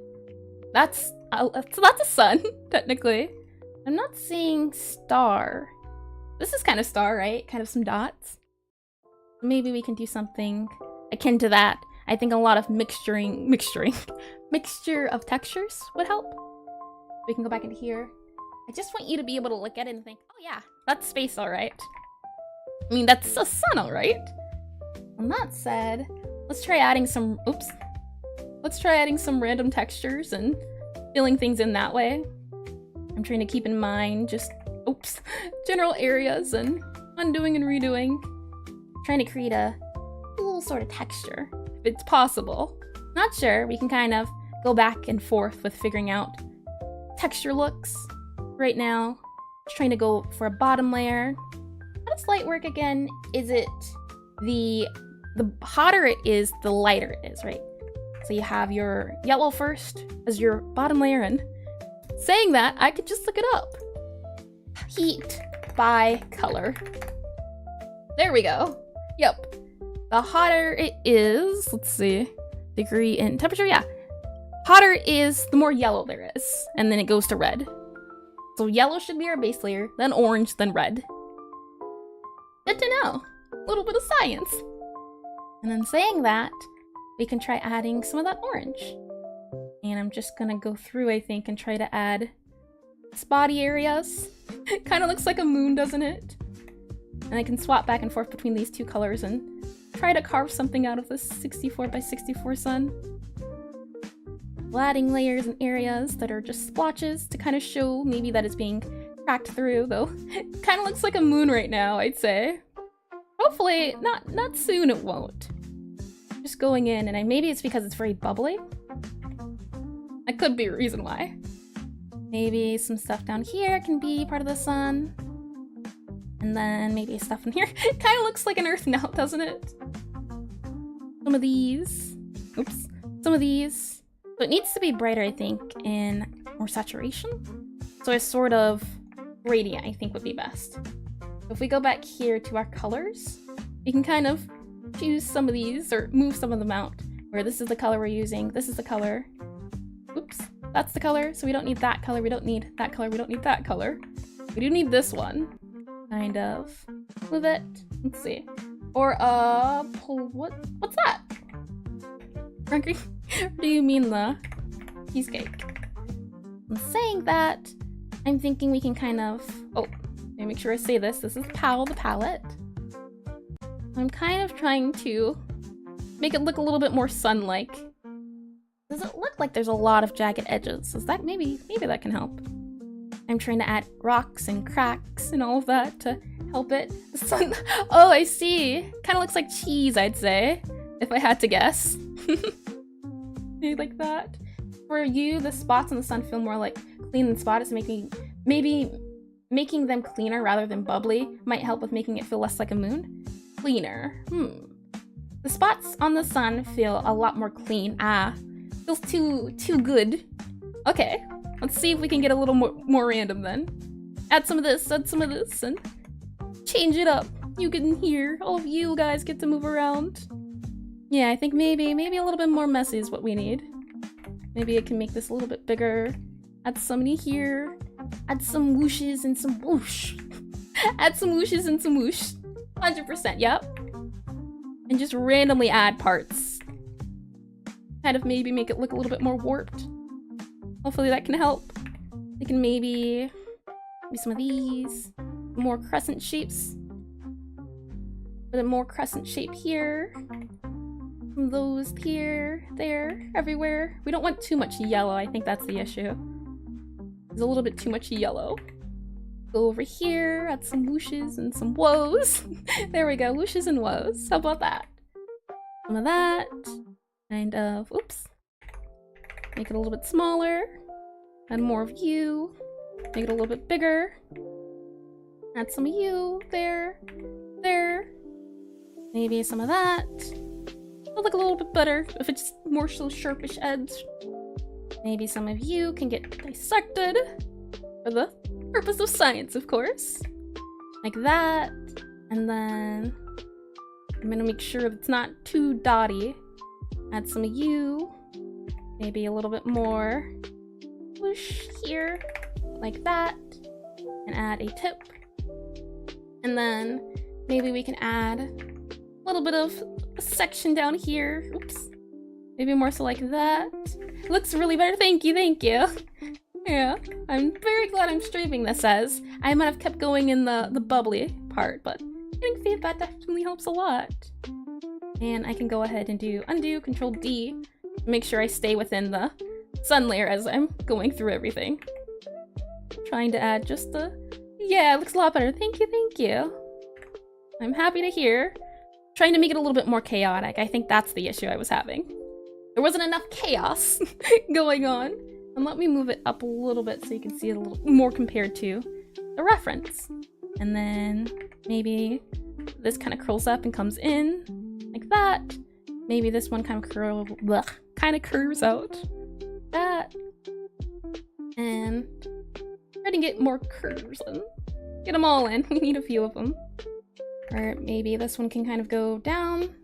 That's a sun, technically. I'm not seeing star. This is kind of star, right? Kind of some dots. Maybe we can do something akin to that. I think a lot of mixture of textures would help. We can go back into here. I just want you to be able to look at it and think, oh yeah, that's space, all right. I mean, that's a sun, all right. And that said, let's try adding some, let's try adding some random textures and filling things in that way. I'm trying to keep in mind just, general areas and undoing and redoing. Trying to create a little sort of texture, if it's possible. Not sure, we can kind of go back and forth with figuring out texture looks. Right now, just trying to go for a bottom layer. How does light work again? Is it the hotter it is, the lighter it is, right? So you have your yellow first as your bottom layer, and saying that, I could just look it up. Heat by color. There we go. Yep. The hotter it is, let's see, degree in temperature, yeah. Hotter is the more yellow there is, and then it goes to red. So yellow should be our base layer, then orange, then red. Good to know. A little bit of science. And then saying that, we can try adding some of that orange. And I'm just gonna go through, I think, and try to add spotty areas. Kind of looks like a moon, doesn't it? And I can swap back and forth between these two colors and try to carve something out of this 64 by 64 sun. Adding layers and areas that are just splotches to kind of show maybe that it's being cracked through, though it kind of looks like a moon right now, I'd say. Hopefully, not soon it won't. Just going in, and maybe it's because it's very bubbly. That could be a reason why. Maybe some stuff down here can be part of the sun. And then maybe stuff in here. It kind of looks like an earth now, doesn't it? Some of these. Oops. Some of these. So it needs to be brighter, I think, in more saturation. So a sort of gradient, I think, would be best. So if we go back here to our colors, we can kind of choose some of these or move some of them out. Where this is the color we're using, this is the color. Oops, that's the color, so we don't need that color, we don't need that color, we don't need that color. We do need this one. Kind of. Move it. Let's see. Or, what's that? Frankly, what do you mean the cheesecake? I'm saying that, I'm thinking we can kind of, let me make sure I say this. This is Pal the palette. I'm kind of trying to make it look a little bit more sun-like. Does it look like there's a lot of jagged edges? Is that maybe that can help? I'm trying to add rocks and cracks and all of that to help it. The sun, oh, I see. Kind of looks like cheese, I'd say, if I had to guess. Maybe like that. For you, the spots on the sun feel more like clean and spotted, so maybe making them cleaner rather than bubbly might help with making it feel less like a moon. Cleaner. The spots on the sun feel a lot more clean. Feels too good. Okay, let's see if we can get a little more random then. Add some of this, and change it up. You can hear, all of you guys get to move around. Yeah, I think maybe a little bit more messy is what we need. Maybe it can make this a little bit bigger. Add somebody here. Add some whooshes and some whoosh. Add some whooshes and some whoosh. 100%, yep. And just randomly add parts. Kind of maybe make it look a little bit more warped. Hopefully that can help. We can maybe some of these. More crescent shapes. With a more crescent shape here. Those here, there, everywhere. We don't want too much yellow, I think that's the issue. There's a little bit too much yellow. Go over here, add some whooshes and some woes. There we go, whooshes and woes. How about that? Some of that. Kind of, oops. Make it a little bit smaller. Add more of you. Make it a little bit bigger. Add some of you, there, there. Maybe some of that. It'll look a little bit better if it's more so sharpish edge. Maybe some of you can get dissected for the purpose of science, of course. Like that. And then I'm gonna make sure it's not too dotty. Add some of you. Maybe a little bit more. Whoosh here. Like that. And add a tip. And then maybe we can add a little bit of a section down here. Oops. Maybe more so like that. Looks really better. Thank you, thank you. Yeah, I'm very glad I'm streaming this as I might have kept going in the bubbly part, but getting feedback definitely helps a lot. And I can go ahead and do undo, Control D, make sure I stay within the sun layer as I'm going through everything. Trying to add just the, yeah, it looks a lot better. Thank you, thank you. I'm happy to hear. Trying to make it a little bit more chaotic. I think that's the issue I was having. There wasn't enough chaos going on. And let me move it up a little bit so you can see it a little more compared to the reference. And then maybe this kind of curls up and comes in like that. Maybe this one kind of kind of curves out. That. And try to get more curves in. Get them all in. We need a few of them. Or maybe this one can kind of go down.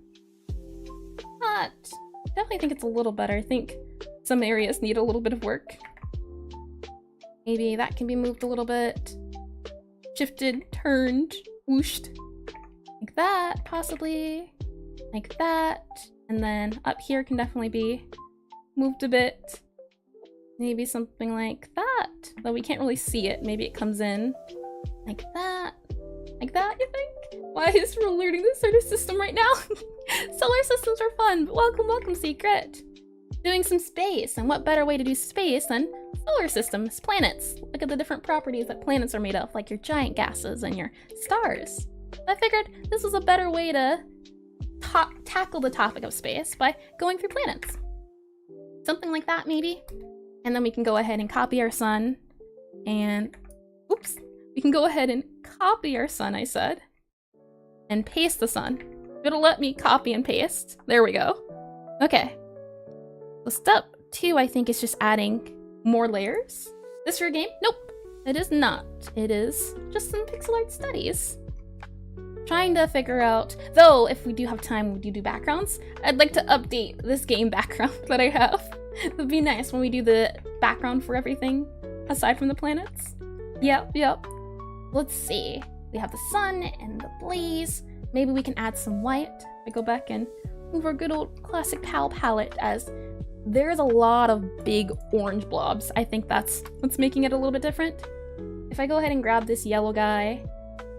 But definitely think it's a little better. I think some areas need a little bit of work. Maybe that can be moved a little bit. Shifted, turned, whooshed. Like that, possibly. Like that. And then up here can definitely be moved a bit. Maybe something like that. Though we can't really see it. Maybe it comes in like that. Like that, you think? Why is we're learning the solar system right now? Solar systems are fun, but welcome, Secret. Doing some space, and what better way to do space than solar systems, planets. Look at the different properties that planets are made of, like your giant gases and your stars. I figured this was a better way to tackle the topic of space by going through planets. Something like that, maybe? And then we can go ahead and copy our sun, and oops, we can go ahead and copy our sun, I said, and paste the sun. It'll let me copy and paste. There we go. Okay. So step 2, I think, is just adding more layers. This your game? Nope, it is not. It is just some pixel art studies. Trying to figure out, though, if we do have time, we do backgrounds. I'd like to update this game background that I have. It'd be nice when we do the background for everything, aside from the planets. Yep. Let's see. We have the sun and the blaze. Maybe we can add some white. I go back and move our good old classic PAL palette, as there's a lot of big orange blobs. I think that's what's making it a little bit different. If I go ahead and grab this yellow guy,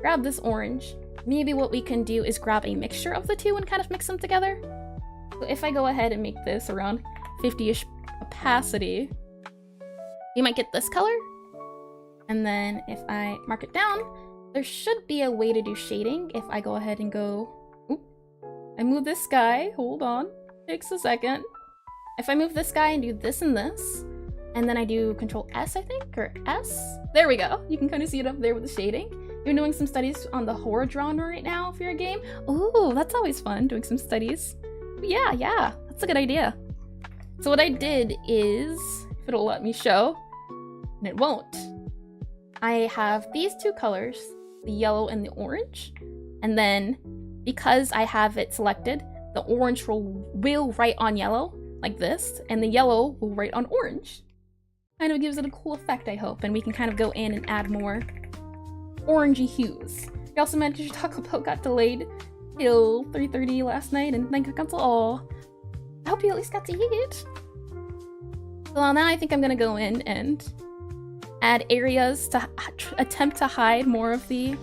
grab this orange, maybe what we can do is grab a mixture of the two and kind of mix them together. So if I go ahead and make this around 50-ish opacity, you might get this color. And then if I mark it down, there should be a way to do shading. If I go ahead and go, oop, I move this guy, hold on, takes a second. If I move this guy and do this and this, and then I do Control S, I think, or S, there we go. You can kind of see it up there with the shading. You're doing some studies on the horror genre right now for your game. Ooh, that's always fun, doing some studies. Yeah, that's a good idea. So what I did is, if it'll let me show, and it won't, I have these two colors, the yellow and the orange, and then because I have it selected, the orange will write on yellow, like this, and the yellow will write on orange. Kind of gives it a cool effect, I hope, and we can kind of go in and add more orangey hues. We also mentioned Taco Bell got delayed till 3:30 last night, and thank console. Oh, I hope you at least got to eat it. So now I think I'm gonna go in and add areas to attempt to hide more of these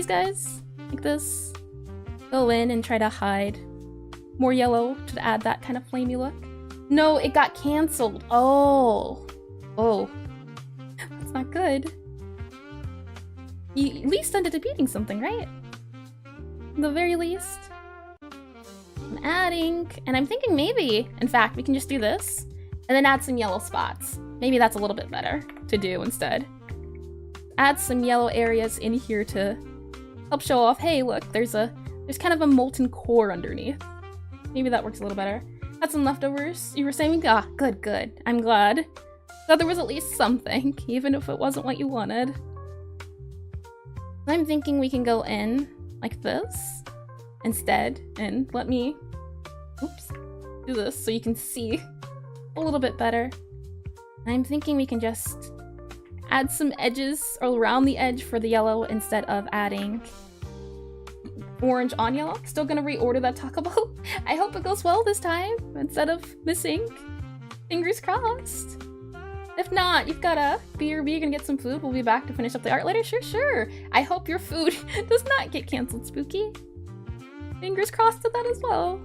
guys, like this. Go in and try to hide more yellow to add that kind of flamey look. No, it got canceled. Oh, that's not good. You at least ended up eating something, right? At the very least. I'm adding, and I'm thinking maybe, in fact, we can just do this, and then add some yellow spots. Maybe that's a little bit better to do instead. Add some yellow areas in here to help show off, hey, look, there's kind of a molten core underneath. Maybe that works a little better. Had some leftovers. You were saying, ah, good. I'm glad. Thought there was at least something, even if it wasn't what you wanted. I'm thinking we can go in like this instead, and let me, oops, do this so you can see a little bit better. I'm thinking we can just add some edges around the edge for the yellow instead of adding orange on yellow. Still gonna reorder that Taco Bell. I hope it goes well this time instead of missing. Fingers crossed. If not, you've got a BRB, gonna get some food. We'll be back to finish up the art later. Sure. I hope your food does not get canceled, Spooky. Fingers crossed to that as well.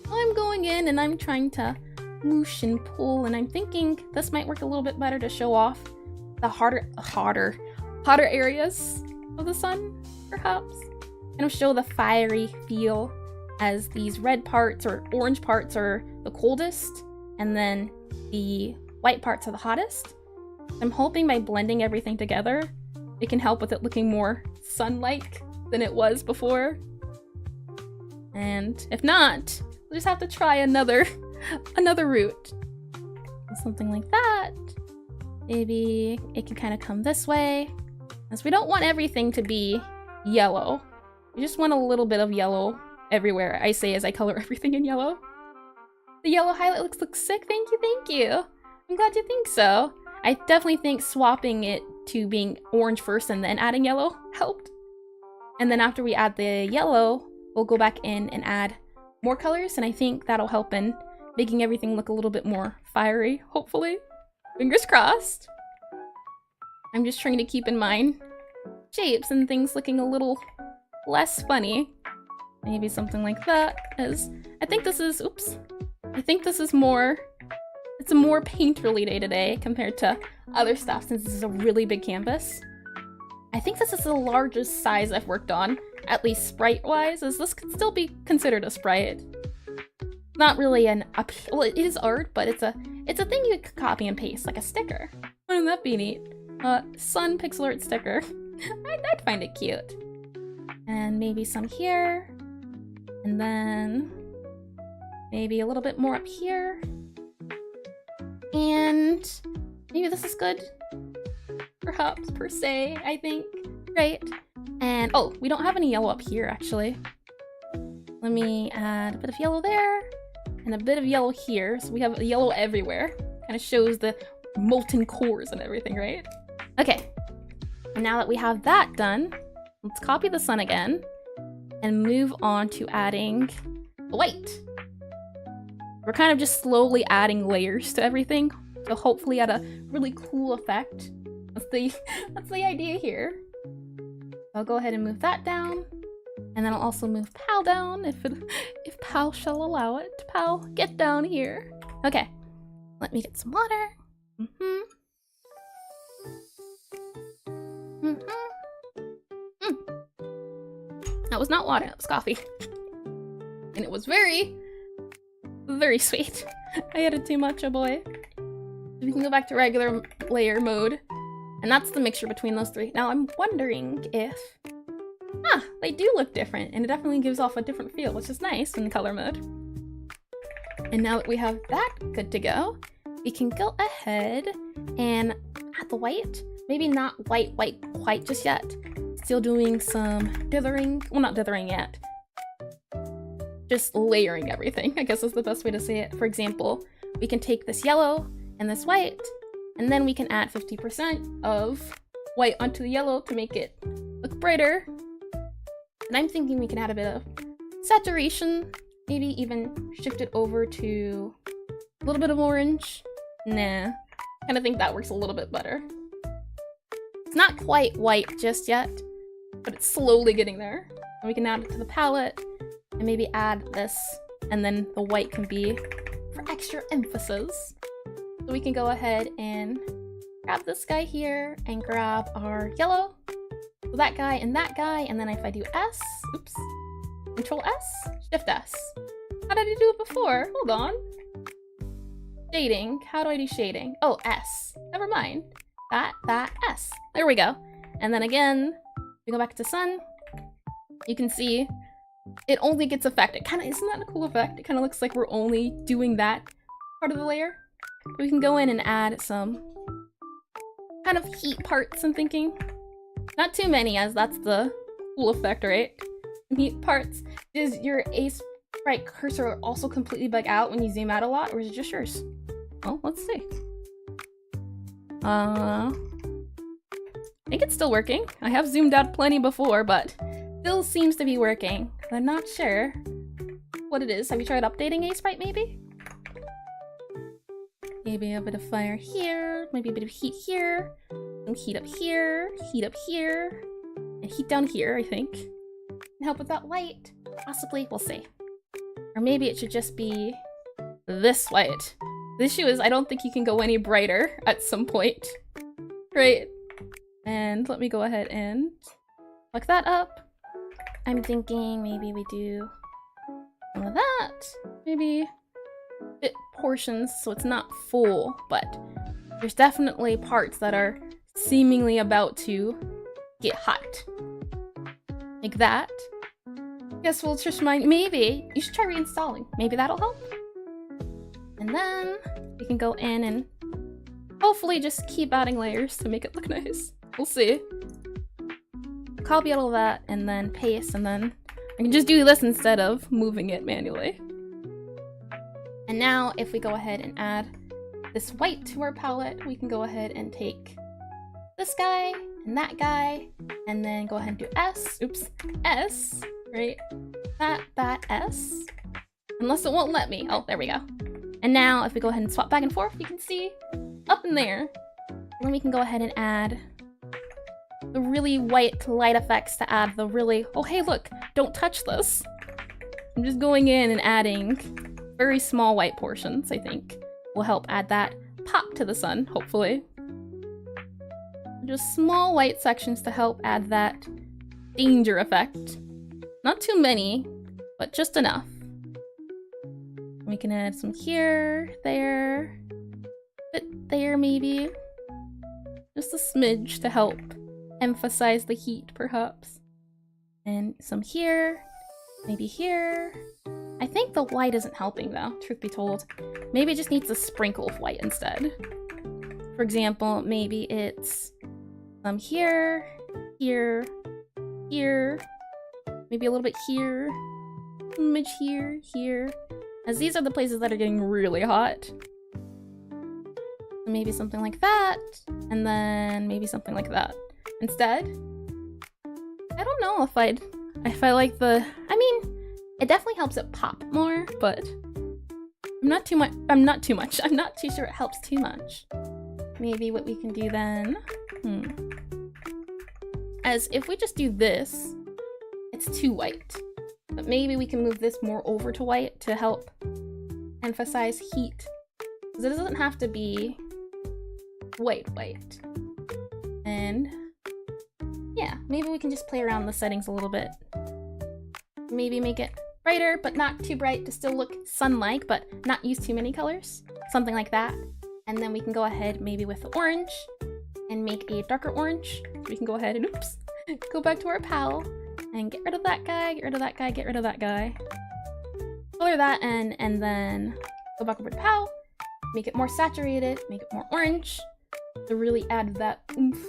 I'm going in and I'm trying to whoosh and pull, and I'm thinking this might work a little bit better to show off the hotter areas of the sun, perhaps. And it'll show the fiery feel, as these red parts or orange parts are the coldest, and then the white parts are the hottest. I'm hoping by blending everything together, it can help with it looking more sun-like than it was before. And if not, We'll just have to try another route. Something like that. Maybe it can kind of come this way. As we don't want everything to be yellow. We just want a little bit of yellow everywhere. I say as I color everything in yellow. The yellow highlight looks sick. Thank you, thank you. I'm glad you think so. I definitely think swapping it to being orange first and then adding yellow helped. And then after we add the yellow, we'll go back in and add more colors, and I think that'll help in making everything look a little bit more fiery, hopefully. Fingers crossed. I'm just trying to keep in mind shapes and things looking a little less funny. Maybe something like that, as I think this is, oops. I think this is more, it's a more painterly day today compared to other stuff since this is a really big canvas. I think this is the largest size I've worked on, at least sprite-wise, as this could still be considered a sprite. Not really an well, it is art, but it's a thing you could copy and paste, like a sticker. Wouldn't that be neat? Sun pixel art sticker. I'd find it cute. And maybe some here. And then maybe a little bit more up here. And maybe this is good. Perhaps, per se, I think. Right. And, oh, we don't have any yellow up here, actually. Let me add a bit of yellow there. And a bit of yellow here. So we have yellow everywhere. Kind of shows the molten cores and everything, right? Okay. And now that we have that done, let's copy the sun again. And move on to adding the white. We're kind of just slowly adding layers to everything to hopefully add a really cool effect. That's the idea here. I'll go ahead and move that down. And then I'll also move Pal down if Pal shall allow it. Pal, get down here. Okay. Let me get some water. That was not water, that was coffee. And it was very, very sweet. I added too much, oh boy. We can go back to regular layer mode. And that's the mixture between those three. Now I'm wondering if... they do look different, and it definitely gives off a different feel, which is nice in color mode. And now that we have that good to go, we can go ahead and add the white. Maybe not white quite just yet. Still doing some dithering. Well, not dithering yet. Just layering everything, I guess is the best way to say it. For example, we can take this yellow and this white, and then we can add 50% of white onto the yellow to make it look brighter. And I'm thinking we can add a bit of saturation, maybe even shift it over to a little bit of orange. Nah, I kind of think that works a little bit better. It's not quite white just yet, but it's slowly getting there. And we can add it to the palette and maybe add this, and then the white can be for extra emphasis. So we can go ahead and grab this guy here and grab our yellow. So that guy, and then if I do S, oops, Control S, Shift S. How did I do it before? Hold on. Shading, how do I do shading? Oh, S, never mind. That, S. There we go. And then again, we go back to sun. You can see it only gets effect. It kind of, isn't that a cool effect? It kind of looks like we're only doing that part of the layer. We can go in and add some kind of heat parts, I'm thinking. Not too many, as that's the cool effect, right? Heat parts. Does your Aseprite cursor also completely bug out when you zoom out a lot, or is it just yours? Well, let's see. I think it's still working. I have zoomed out plenty before, but still seems to be working. I'm not sure what it is. Have you tried updating Aseprite, maybe? Maybe a bit of fire here, maybe a bit of heat here, some heat up here, and heat down here, I think. And help with that light. Possibly, we'll see. Or maybe it should just be this white. The issue is I don't think you can go any brighter at some point. Right? And let me go ahead and look that up. I'm thinking maybe we do some of that. Maybe bit portions so it's not full, but there's definitely parts that are seemingly about to get hot. Like that. Guess we'll just maybe you should try reinstalling. Maybe that'll help. And then we can go in and hopefully just keep adding layers to make it look nice. We'll see. Copy all of that and then paste, and then I can just do this instead of moving it manually. And now if we go ahead and add this white to our palette, we can go ahead and take this guy and that guy, and then go ahead and do S, right? That S. Unless it won't let me. Oh, there we go. And now if we go ahead and swap back and forth, you can see up in there. And then we can go ahead and add the really white light effects to add the really, oh hey look, don't touch this. I'm just going in and adding very small white portions, I think will help add that pop to the sun, hopefully. Just small white sections to help add that danger effect. Not too many, but just enough. We can add some here, there, bit there maybe. Just a smidge to help emphasize the heat, perhaps. And some here, maybe here. I think the white isn't helping though, truth be told. Maybe it just needs a sprinkle of white instead. For example, maybe it's some here, here, here, maybe a little bit here, smidge here, here, as these are the places that are getting really hot. Maybe something like that, and then maybe something like that instead. I don't know if I like the, I mean, it definitely helps it pop more, but I'm not too sure it helps too much. Maybe what we can do then, as if we just do this, it's too white. But maybe we can move this more over to white to help emphasize heat. Because it doesn't have to be white. And yeah, maybe we can just play around the settings a little bit. Maybe make it brighter, but not too bright to still look sun-like, but not use too many colors. Something like that. And then we can go ahead maybe with the orange and make a darker orange. We can go ahead and go back to our pal and get rid of that guy, get rid of that guy, get rid of that guy. Color that in, and then go back over to pal, make it more saturated, make it more orange to really add that oomph.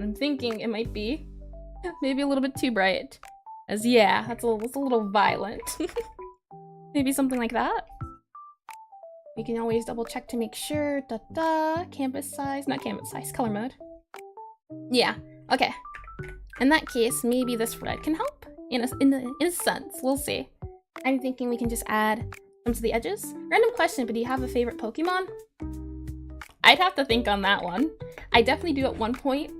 I'm thinking it might be maybe a little bit too bright. As yeah, that's a little violent. Maybe something like that. We can always double check to make sure. Canvas size, not canvas size, color mode. Yeah, okay. In that case, maybe this red can help in a sense. We'll see. I'm thinking we can just add some to the edges. Random question, but do you have a favorite Pokemon? I'd have to think on that one. I definitely do at one point.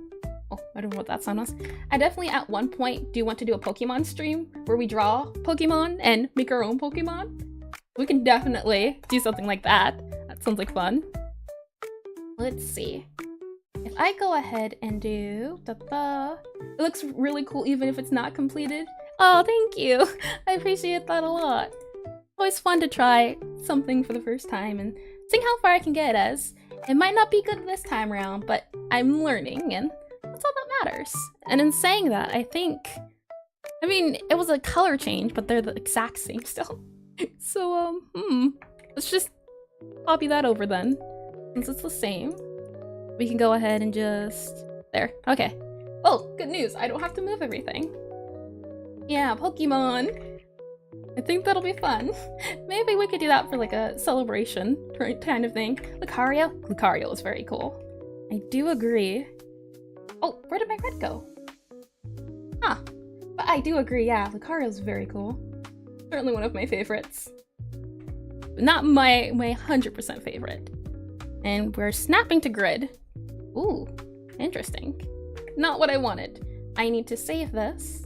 Oh, I don't know what that sound was. I definitely at one point do want to do a Pokemon stream where we draw Pokemon and make our own Pokemon. We can definitely do something like that. That sounds like fun. Let's see. If I go ahead and do it looks really cool even if it's not completed. Oh, thank you. I appreciate that a lot. Always fun to try something for the first time and seeing how far I can get as. It might not be good this time around, but I'm learning and that's all that matters. And in saying that, I mean, it was a color change, but they're the exact same still. So, let's just copy that over then. Since it's the same, we can go ahead and just, there, okay. Oh, good news, I don't have to move everything. Yeah, Pokemon. I think that'll be fun. Maybe we could do that for like a celebration kind of thing. Lucario is very cool. I do agree. Oh, where did my red go? Huh, but I do agree, yeah, Lucario's very cool. Certainly one of my favorites. But not my 100% favorite. And we're snapping to grid. Ooh, interesting. Not what I wanted. I need to save this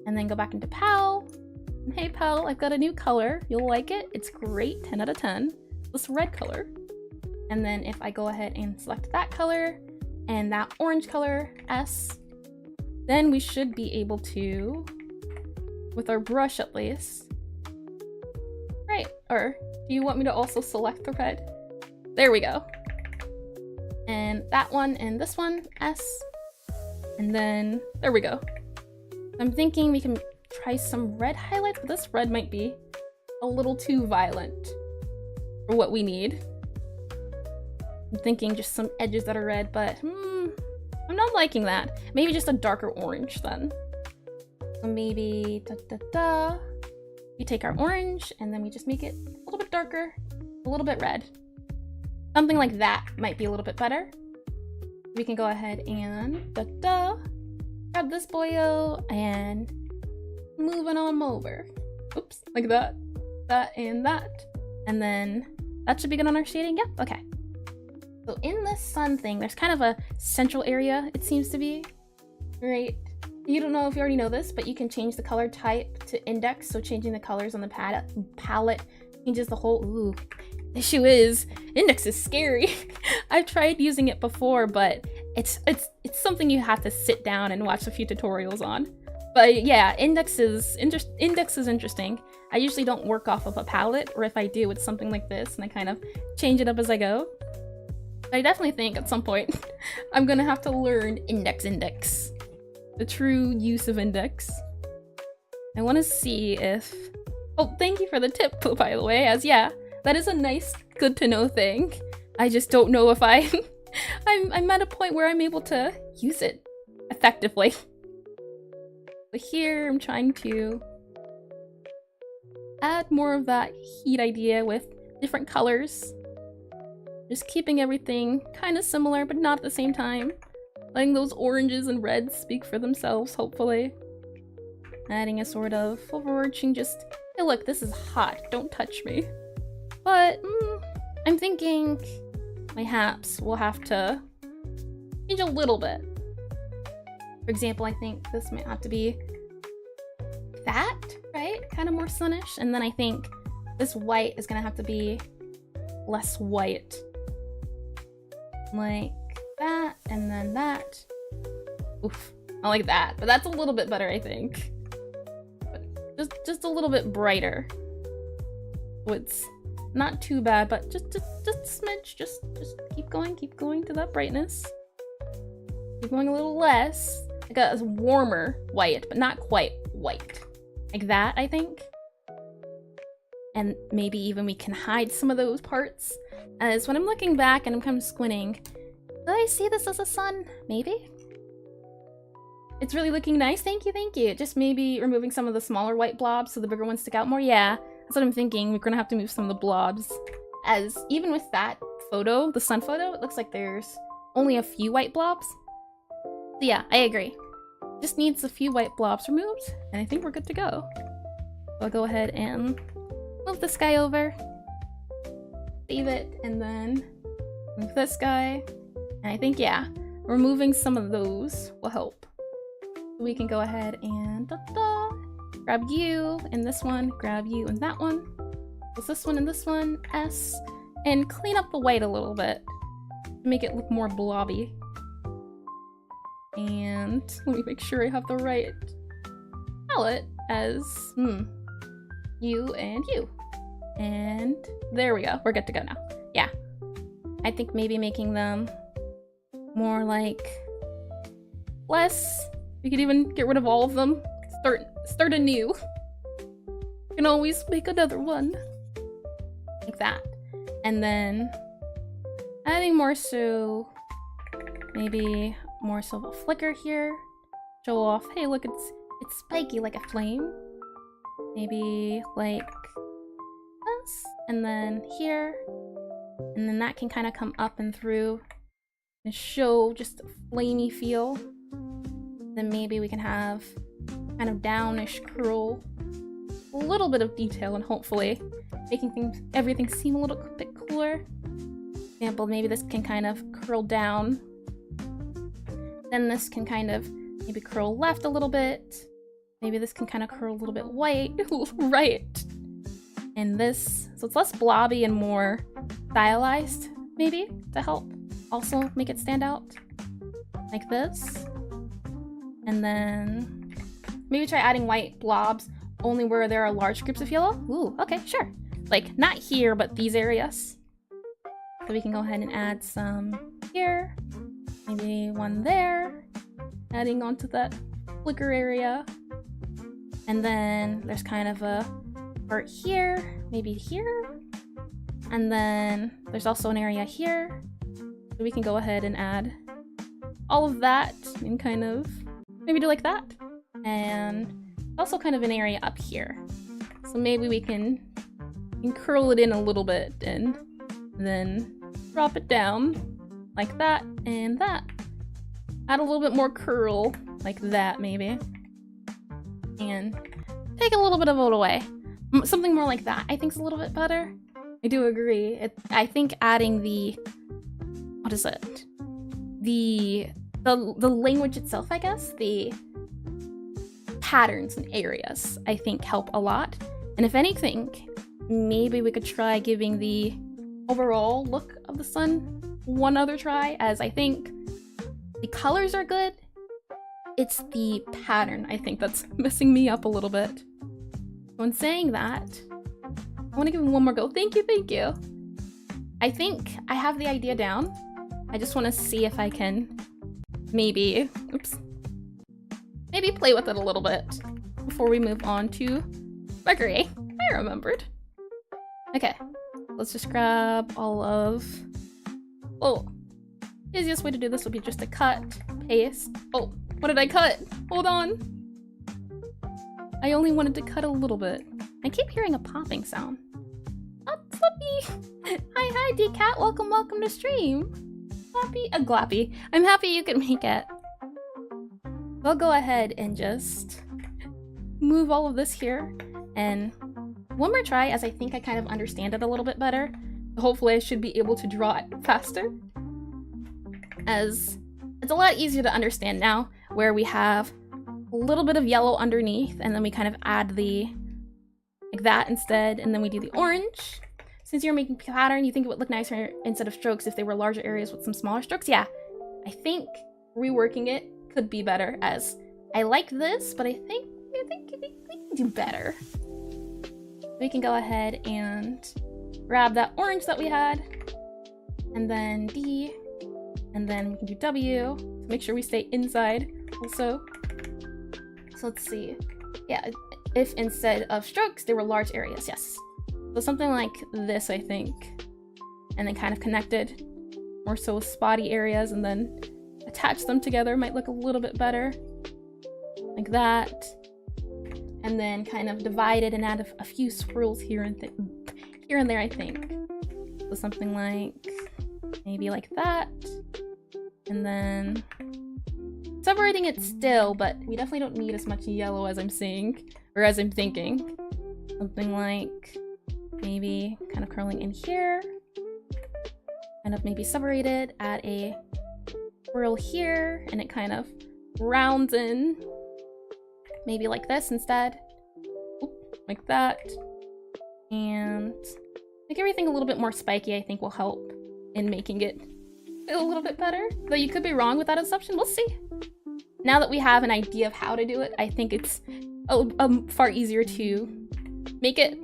and then go back into PAL. And hey PAL, I've got a new color. You'll like it. It's great, 10 out of 10. This red color. And then if I go ahead and select that color and that orange color, S, then we should be able to, with our brush at least, right, or do you want me to also select the red? There we go. And that one and this one, S. And then, there we go. I'm thinking we can try some red highlights, but this red might be a little too violent for what we need. I'm thinking just some edges that are red, but I'm not liking that. Maybe just a darker orange then. So maybe we take our orange and then we just make it a little bit darker, a little bit red. Something like that might be a little bit better. We can go ahead and grab this boyo and move it on over. Oops, like that, that, and that. And then that should be good on our shading. Yep, okay. So in this sun thing, there's kind of a central area, it seems to be, right? You don't know if you already know this, but you can change the color type to index. So changing the colors on the palette changes the whole, ooh. The issue is, index is scary. I've tried using it before, but it's something you have to sit down and watch a few tutorials on. But yeah, index is interesting. I usually don't work off of a palette, or if I do, it's something like this, and I kind of change it up as I go. I definitely think at some point I'm gonna have to learn index, the true use of index. I want to see if, oh, thank you for the tip, by the way, as yeah, that is a nice, good to know thing. I just don't know if I'm at a point where I'm able to use it effectively. But here I'm trying to add more of that heat idea with different colors. Just keeping everything kind of similar, but not at the same time. Letting those oranges and reds speak for themselves, hopefully. Adding a sort of overarching just, hey look, this is hot, don't touch me. But I'm thinking perhaps we'll have to change a little bit. For example, I think this might have to be that, right? Kind of more sunnish. And then I think this white is gonna have to be less white. Like that, and then that. Oof, I like that, but that's a little bit better, I think. But just a little bit brighter. So it's not too bad, but just a smidge. Just keep going to that brightness. Keep going a little less. Like a warmer white, but not quite white. Like that, I think. And maybe even we can hide some of those parts. As when I'm looking back and I'm kind of squinting, do I see this as a sun? Maybe? It's really looking nice, thank you. Just maybe removing some of the smaller white blobs so the bigger ones stick out more. Yeah, that's what I'm thinking. We're gonna have to move some of the blobs. As even with that photo, the sun photo, it looks like there's only a few white blobs. So yeah, I agree. Just needs a few white blobs removed, and I think we're good to go. So I'll go ahead and move this guy over. Save it, and then move this guy. And I think, yeah, removing some of those will help. So we can go ahead and grab you and this one, grab you and that one. Plus this one and this one, S. And clean up the white a little bit to make it look more blobby. And let me make sure I have the right palette as you and you. And there we go. We're good to go now. Yeah. I think maybe making them more like less. We could even get rid of all of them. Start anew. You can always make another one. Like that. And then adding more so, maybe more so of a flicker here. Show off, hey look, it's spiky like a flame. Maybe like this, and then here. And then that can kind of come up and through and show just a flamey feel. Then maybe we can have kind of downish curl, a little bit of detail, and hopefully making everything seem a little bit cooler. For example, maybe this can kind of curl down. Then this can kind of maybe curl left a little bit. Maybe this can kind of curl a little bit white, right? And this, so it's less blobby and more stylized, maybe, to help also make it stand out. Like this. And then maybe try adding white blobs only where there are large groups of yellow. Ooh, okay, sure. Like, not here, but these areas. So we can go ahead and add some here. Maybe one there. Adding onto that flicker area. And then there's kind of a part here, maybe here. And then there's also an area here. So we can go ahead and add all of that and kind of maybe do like that. And also kind of an area up here. So maybe we can curl it in a little bit and then drop it down like that and that. Add a little bit more curl like that maybe. And take a little bit of it away. Something more like that I think is a little bit better. I do agree. I think adding the, what is it? The language itself, I guess, the patterns and areas, I think help a lot. And if anything, maybe we could try giving the overall look of the sun one other try, as I think the colors are good. It's the pattern, I think, that's messing me up a little bit. So in saying that, I want to give him one more go. Thank you, thank you. I think I have the idea down. I just want to see if I can maybe, maybe play with it a little bit before we move on to Mercury. I remembered. Okay, let's just grab all of, oh, the easiest way to do this would be just to cut, paste. Oh, what did I cut? Hold on. I only wanted to cut a little bit. I keep hearing a popping sound. That's Lofi. Hi, D-Cat. Welcome to stream. Glappy. I'm happy you can make it. I'll go ahead and just move all of this here. And one more try, as I think I kind of understand it a little bit better. Hopefully I should be able to draw it faster, as it's a lot easier to understand now, where we have a little bit of yellow underneath, and then we kind of add the, like that instead, and then we do the orange. Since you're making pattern, you think it would look nicer instead of strokes if they were larger areas with some smaller strokes? Yeah, I think reworking it could be better, as I like this, but I think we can do better. We can go ahead and grab that orange that we had, and then D, and then we can do W to make sure we stay inside also. So let's see. Yeah, if instead of strokes, they were large areas, yes. So something like this, I think. And then kind of connected, more so with spotty areas, and then attach them together might look a little bit better. Like that. And then kind of divide it and add a few swirls here and there, I think. So something like, maybe like that. And then separating it still, but we definitely don't need as much yellow as I'm seeing, or as I'm thinking. Something like maybe kind of curling in here, kind of maybe separated, add a swirl here, and it kind of rounds in, maybe like this instead. Oop, like that. And make everything a little bit more spiky, I think will help in making it feel a little bit better. Though you could be wrong with that assumption, we'll see. Now that we have an idea of how to do it, I think it's far easier to make it.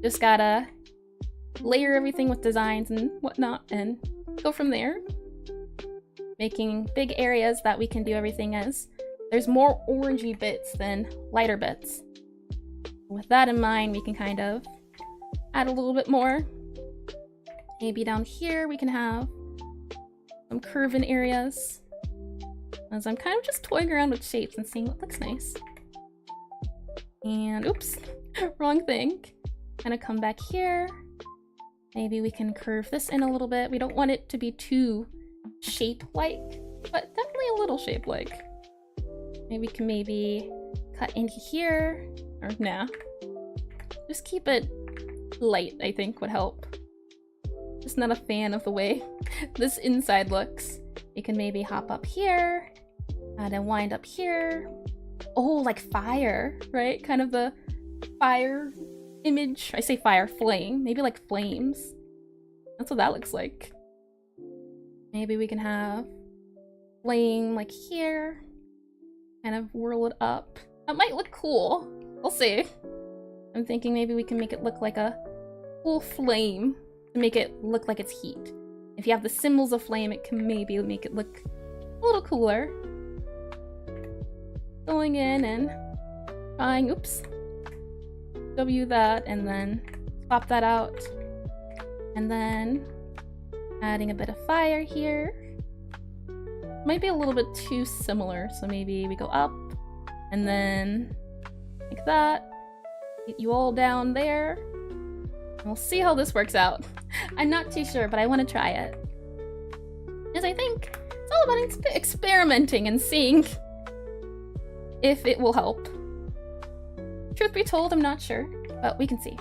Just gotta layer everything with designs and whatnot and go from there. Making big areas that we can do everything as. There's more orangey bits than lighter bits. With that in mind, we can kind of add a little bit more. Maybe down here we can have some curving areas, as I'm kind of just toying around with shapes and seeing what looks nice. And oops, wrong thing. Kind of come back here. Maybe we can curve this in a little bit. We don't want it to be too shape-like, but definitely a little shape-like. Maybe we can maybe cut into here, or nah. Just keep it light, I think would help. Just not a fan of the way this inside looks. You can maybe hop up here, add a wind up here. Oh, like fire, right? Kind of the fire image. I say fire, flame. Maybe like flames. That's what that looks like. Maybe we can have flame like here. Kind of whirl it up. That might look cool. We'll see. I'm thinking maybe we can make it look like a cool flame to make it look like it's heat. If you have the symbols of flame, it can maybe make it look a little cooler. Going in and trying, oops, W that, and then swap that out. And then adding a bit of fire here. Might be a little bit too similar, so maybe we go up, and then like that. Get you all down there. And we'll see how this works out. I'm not too sure, but I want to try it. Because I think it's all about experimenting and seeing if it will help. Truth be told, I'm not sure, but we can see.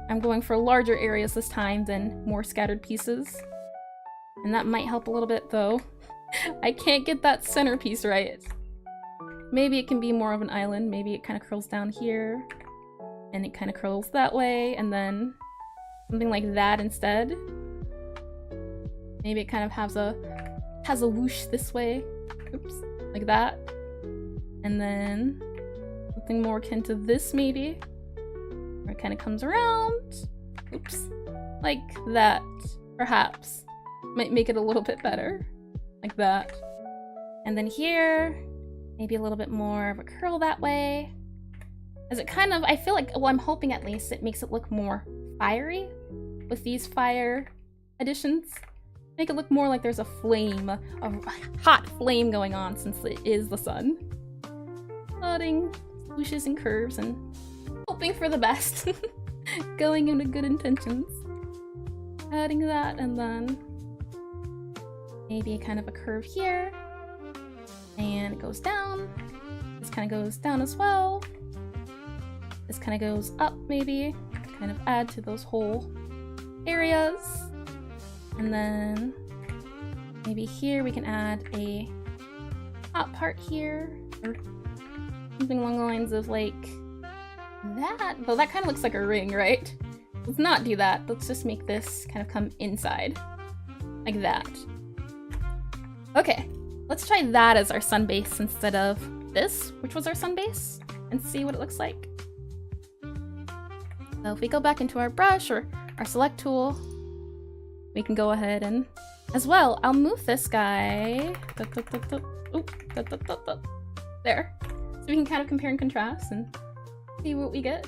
I'm going for larger areas this time than more scattered pieces. And that might help a little bit, though. I can't get that centerpiece right. Maybe it can be more of an island. Maybe it kind of curls down here. And it kind of curls that way, and then something like that instead. Maybe it kind of has a whoosh this way. Oops, like that. And then something more akin to this maybe. Where it kind of comes around. Oops. Like that, perhaps. Might make it a little bit better. Like that. And then here, maybe a little bit more of a curl that way. As it kind of, I feel like, well, I'm hoping at least it makes it look more fiery with these fire additions. Make it look more like there's a flame, a hot flame going on since it is the sun. Adding swooshes and curves and hoping for the best. Going into good intentions. Adding that, and then maybe kind of a curve here. And it goes down. This kind of goes down as well. This kind of goes up, maybe. Kind of add to those whole areas. And then maybe here we can add a top part here. Or something along the lines of like that. Though that kind of looks like a ring, right? Let's not do that. Let's just make this kind of come inside. Like that. Okay. Let's try that as our sun base instead of this, which was our sun base, and see what it looks like. So if we go back into our brush or our select tool, we can go ahead and, as well, I'll move this guy, there, so we can kind of compare and contrast and see what we get.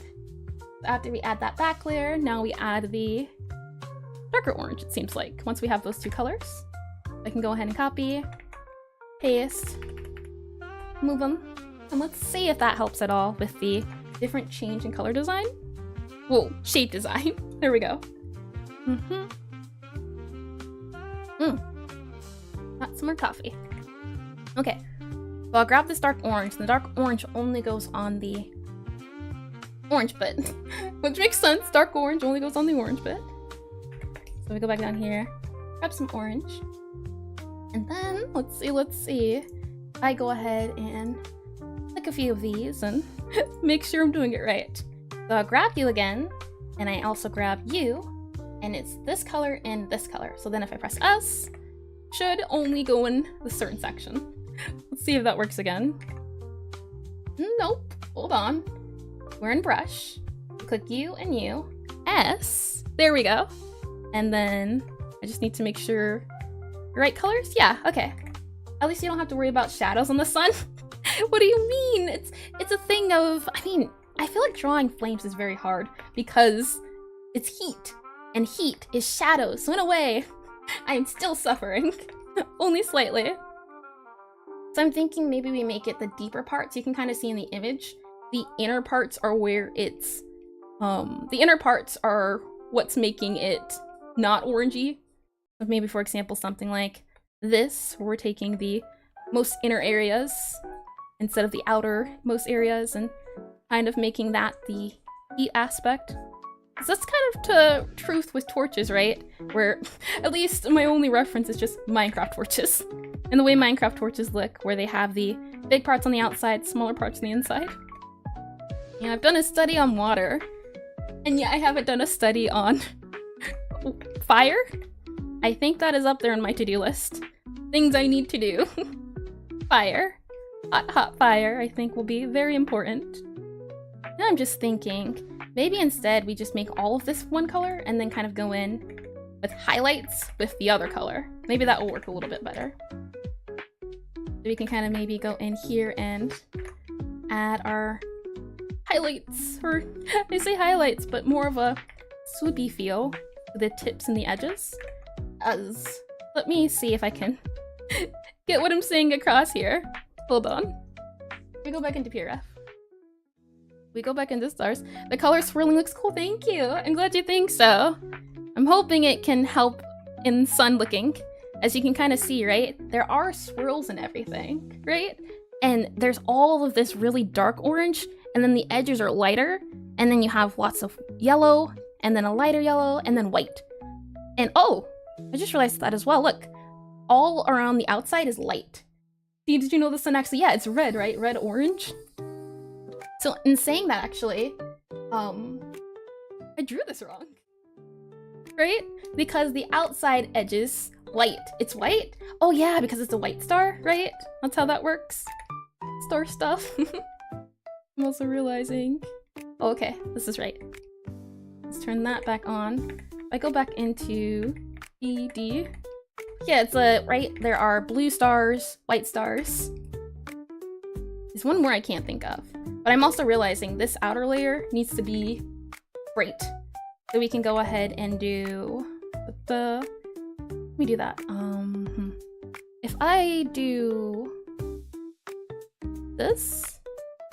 After we add that back layer, now we add the darker orange, it seems like, once we have those two colors. I can go ahead and copy, paste, move them, and let's see if that helps at all with the different change in color design. Whoa, shape design. There we go. Got some more coffee. Okay, so I'll grab this dark orange. The dark orange only goes on the orange bit, which makes sense. Dark orange only goes on the orange bit. So we go back down here, grab some orange, and then let's see. I go ahead and click a few of these and make sure I'm doing it right. So I'll grab you again, and I also grab you, and it's this color and this color. So then if I press S, should only go in the certain section. Let's see if that works again. Nope, hold on. We're in brush. Click U and U, S, there we go. And then I just need to make sure the right colors? Yeah, okay. At least you don't have to worry about shadows on the sun. What do you mean? It's a thing of, I mean, I feel like drawing flames is very hard because it's heat, and heat is shadows. So in a way, I am still suffering, only slightly. So I'm thinking maybe we make it the deeper parts. You can kind of see in the image, the inner parts are where it's, the inner parts are what's making it not orangey. Maybe, for example, something like this, where we're taking the most inner areas instead of the outermost areas and kind of making that the heat aspect. So that's kind of to truth with torches, right? Where at least my only reference is just Minecraft torches. And the way Minecraft torches look, where they have the big parts on the outside, smaller parts on the inside. Yeah, I've done a study on water. And yeah, I haven't done a study on fire. I think that is up there on my to-do list. Things I need to do. Fire. Hot fire, I think, will be very important. Now I'm just thinking, maybe instead we just make all of this one color and then kind of go in with highlights with the other color. Maybe that will work a little bit better. So we can kind of maybe go in here and add our highlights, or I say highlights, but more of a swoopy feel to the tips and the edges. Let me see if I can get what I'm saying across here. Hold on. We go back into PRF. We go back into stars. The color swirling looks cool, thank you. I'm glad you think so. I'm hoping it can help in sun looking. As you can kind of see, right? There are swirls and everything, right? And there's all of this really dark orange, and then the edges are lighter, and then you have lots of yellow, and then a lighter yellow, and then white. And oh, I just realized that as well. Look, all around the outside is light. See, did you know the sun actually, yeah, it's red, right? Red, orange. So in saying that, actually, I drew this wrong, right? Because the outside edges light. It's white? Oh yeah, because it's a white star, right? That's how that works. Star stuff. I'm also realizing. Oh, okay, this is right. Let's turn that back on. If I go back into ED. Yeah, it's right, there are blue stars, white stars. There's one more I can't think of. But I'm also realizing this outer layer needs to be bright. So we can go ahead and do the... Let me do that. If I do this,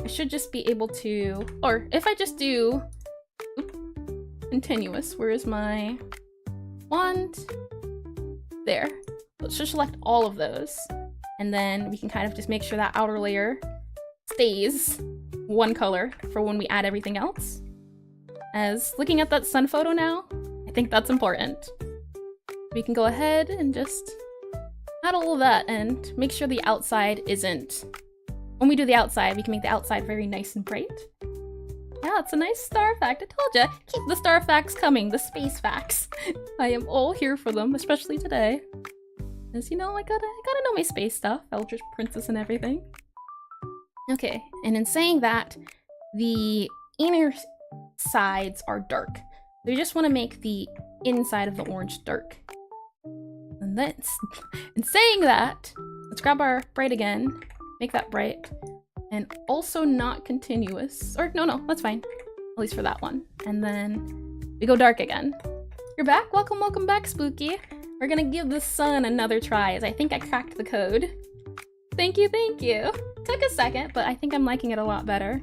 I should just be able to, or if I just do continuous, where is my wand? There. Let's just select all of those. And then we can kind of just make sure that outer layer stays one color for when we add everything else. As looking at that sun photo now, I think that's important. We can go ahead and just add all of that and make sure the outside isn't... When we do the outside, we can make the outside very nice and bright. Yeah, it's a nice star fact. I told ya, keep the star facts coming, the space facts. I am all here for them, especially today. As you know, I gotta know my space stuff, Eldritch Princess and everything. Okay, and in saying that, the inner sides are dark. So you just want to make the inside of the orange dark. And then, in saying that, let's grab our bright again, make that bright, and also not continuous. Or no, that's fine. At least for that one. And then we go dark again. You're back? Welcome back, Spooky. We're gonna give the sun another try, as I think I cracked the code. Thank you. Took a second, but I think I'm liking it a lot better.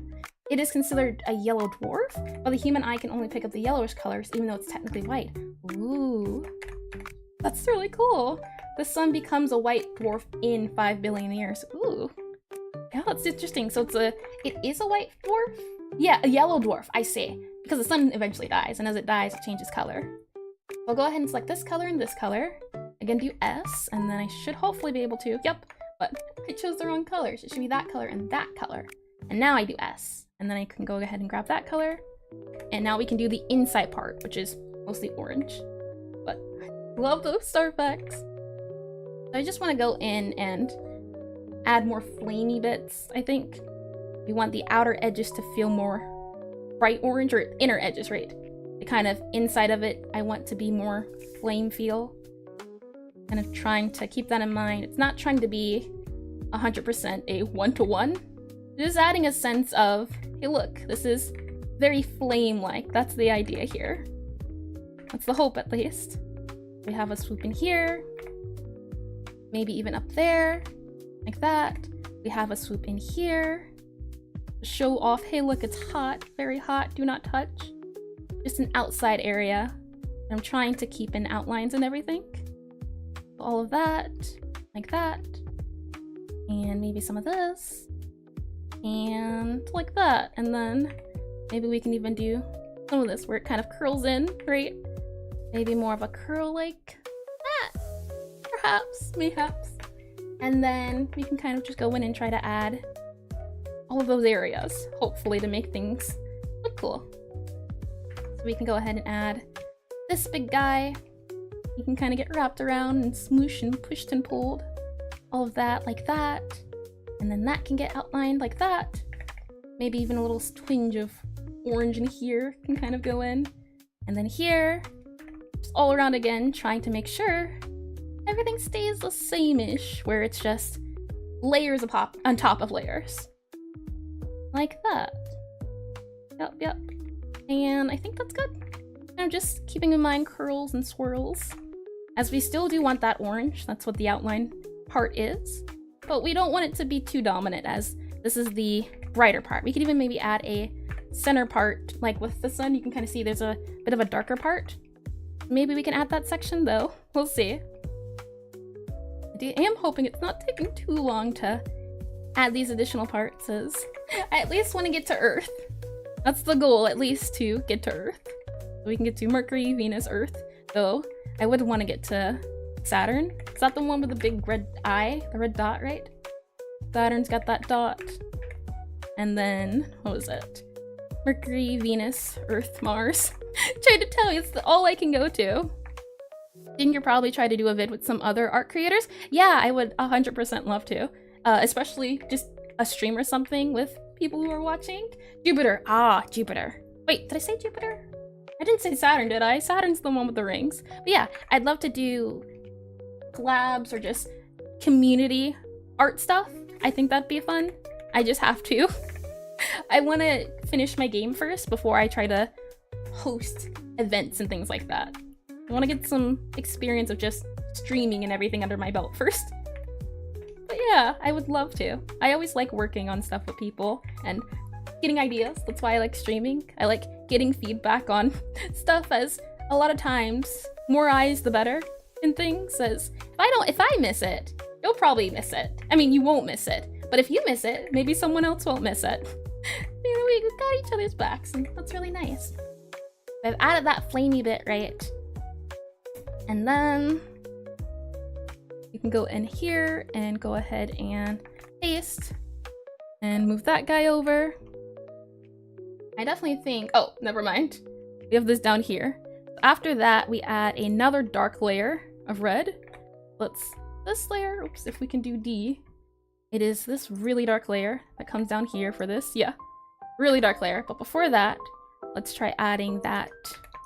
It is considered a yellow dwarf, but the human eye can only pick up the yellowish colors, even though it's technically white. Ooh. That's really cool. The sun becomes a white dwarf in 5 billion years. Ooh. Yeah, that's interesting. So it is a white dwarf? Yeah, a yellow dwarf, I see. Because the sun eventually dies, and as it dies, it changes color. I'll go ahead and select this color and this color. Again, do S, and then I should hopefully be able to, yep, but I chose the wrong colors. It should be that color and that color. And now I do S, and then I can go ahead and grab that color. And now we can do the inside part, which is mostly orange. But I love those star effects. So I just want to go in and add more flamey bits, I think. We want the outer edges to feel more bright orange, or inner edges, right? The kind of inside of it, I want to be more flame feel. Kind of trying to keep that in mind. It's not trying to be 100% a one-to-one. Just adding a sense of, hey look, this is very flame-like. That's the idea here. That's the hope, at least. We have a swoop in here. Maybe even up there, like that. We have a swoop in here. Show off, hey look, it's hot, very hot, do not touch. Just an outside area. I'm trying to keep in outlines and everything. All of that, like that. And maybe some of this. And like that. And then maybe we can even do some of this where it kind of curls in, right? Maybe more of a curl like that. Perhaps, mayhaps. And then we can kind of just go in and try to add all of those areas, hopefully, to make things look cool. So we can go ahead and add this big guy. You can kind of get wrapped around and smoosh and pushed and pulled. All of that like that. And then that can get outlined like that. Maybe even a little twinge of orange in here can kind of go in. And then here, just all around again, trying to make sure everything stays the same-ish, where it's just layers on top of layers. like that. Yep. And I think that's good. I'm just keeping in mind curls and swirls, as we still do want that orange. That's what the outline part is, but we don't want it to be too dominant, as this is the brighter part. We could even maybe add a center part, like with the sun. You can kind of see there's a bit of a darker part. Maybe we can add that section though. We'll see. I am hoping it's not taking too long to add these additional parts, as I at least want to get to Earth. That's the goal, at least, to get to Earth. So we can get to Mercury, Venus, Earth. Though, I would want to get to Saturn. Is that the one with the big red eye? The red dot, right? Saturn's got that dot. And then, what was it? Mercury, Venus, Earth, Mars. Tried to tell you, it's all I can go to. Didn't you probably try to do a vid with some other art creators? Yeah, I would 100% love to. Especially just a stream or something with people who are watching. Jupiter. Ah, Jupiter. Wait, did I say Jupiter? I didn't say Saturn, did I? Saturn's the one with the rings. But yeah, I'd love to do collabs or just community art stuff. I think that'd be fun. I just have to. I want to finish my game first before I try to host events and things like that. I want to get some experience of just streaming and everything under my belt first. But yeah, I would love to. I always like working on stuff with people and getting ideas. That's why I like streaming. I like getting feedback on stuff, as a lot of times, more eyes the better in things. As if I miss it, you'll probably miss it. I mean, you won't miss it. But if you miss it, maybe someone else won't miss it. We got each other's backs, and that's really nice. I've added that flamey bit, right? And then you can go in here and go ahead and paste and move that guy over. I definitely think, oh, never mind. We have this down here. After that, we add another dark layer of red. This layer, oops, if we can do D, it is this really dark layer that comes down here for this. Yeah, really dark layer. But before that, let's try adding that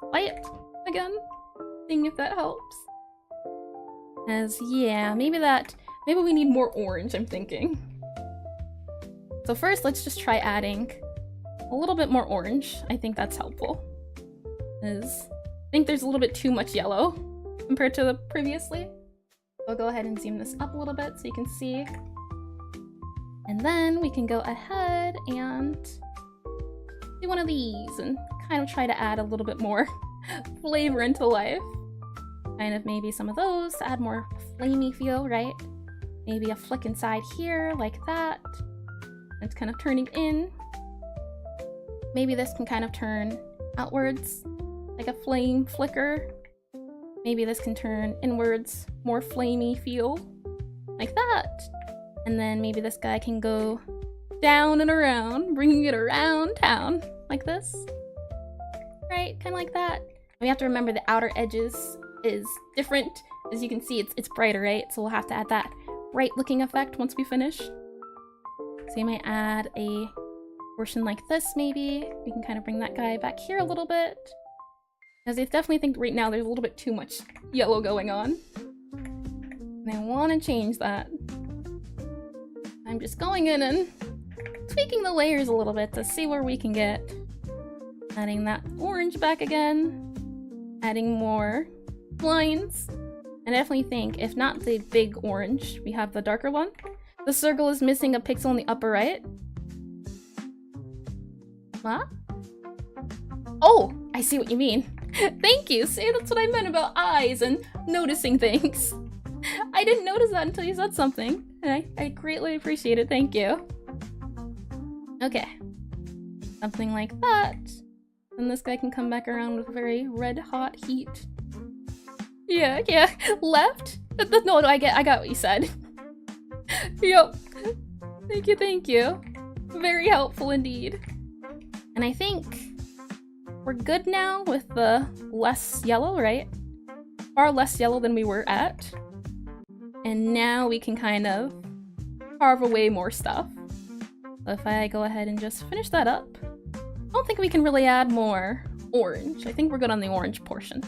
light again. Seeing if that helps. As, yeah, maybe we need more orange, I'm thinking. So first, let's just try adding a little bit more orange. I think that's helpful. I think there's a little bit too much yellow compared to the previously. I'll go ahead and zoom this up a little bit so you can see. And then we can go ahead and do one of these and kind of try to add a little bit more flavor into life. Kind of maybe some of those to add more flamey feel, right? Maybe a flick inside here like that. It's kind of turning in. Maybe this can kind of turn outwards like a flame flicker. Maybe this can turn inwards, more flamey feel like that. And then maybe this guy can go down and around, bringing it around town like this. Right, kind of like that. We have to remember the outer edges is different. As you can see, it's brighter, right? So we'll have to add that bright looking effect once we finish. So you might add a portion like this, maybe. We can kind of bring that guy back here a little bit. Because I definitely think right now there's a little bit too much yellow going on. And I want to change that. I'm just going in and tweaking the layers a little bit to see where we can get. Adding that orange back again. Adding more lines. And I definitely think, if not the big orange, we have the darker one. The circle is missing a pixel in the upper right. What? Oh, I see what you mean. Thank you. See, that's what I meant about eyes and noticing things. I didn't notice that until you said something. And I greatly appreciate it. Thank you. Okay. Something like that. And this guy can come back around with very red hot heat. Yeah. Left? No, I got what you said. Yup. Thank you. Very helpful indeed. And I think we're good now with the less yellow, right? Far less yellow than we were at. And now we can kind of carve away more stuff. So if I go ahead and just finish that up, I don't think we can really add more orange. I think we're good on the orange portion.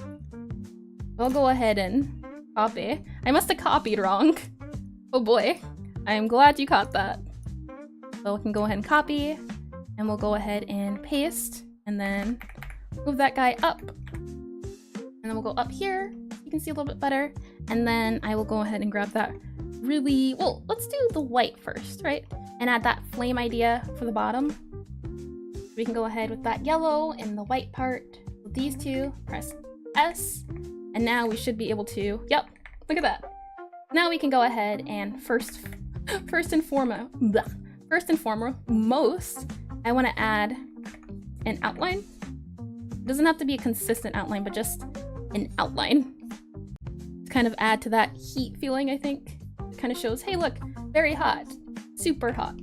I'll go ahead and copy. I must have copied wrong. Oh boy. I am glad you caught that. So we can go ahead and copy. and we'll go ahead and paste and then move that guy up. And then we'll go up here, so you can see a little bit better. And then I will go ahead and grab that really, well, let's do the white first, right? And add that flame idea for the bottom. We can go ahead with that yellow and the white part. With these two, press S, and now we should be able to, yep, look at that. Now we can go ahead and first and foremost, I want to add an outline. It doesn't have to be a consistent outline, but just an outline to kind of add to that heat feeling, I think. It kind of shows, hey, look, very hot, super hot,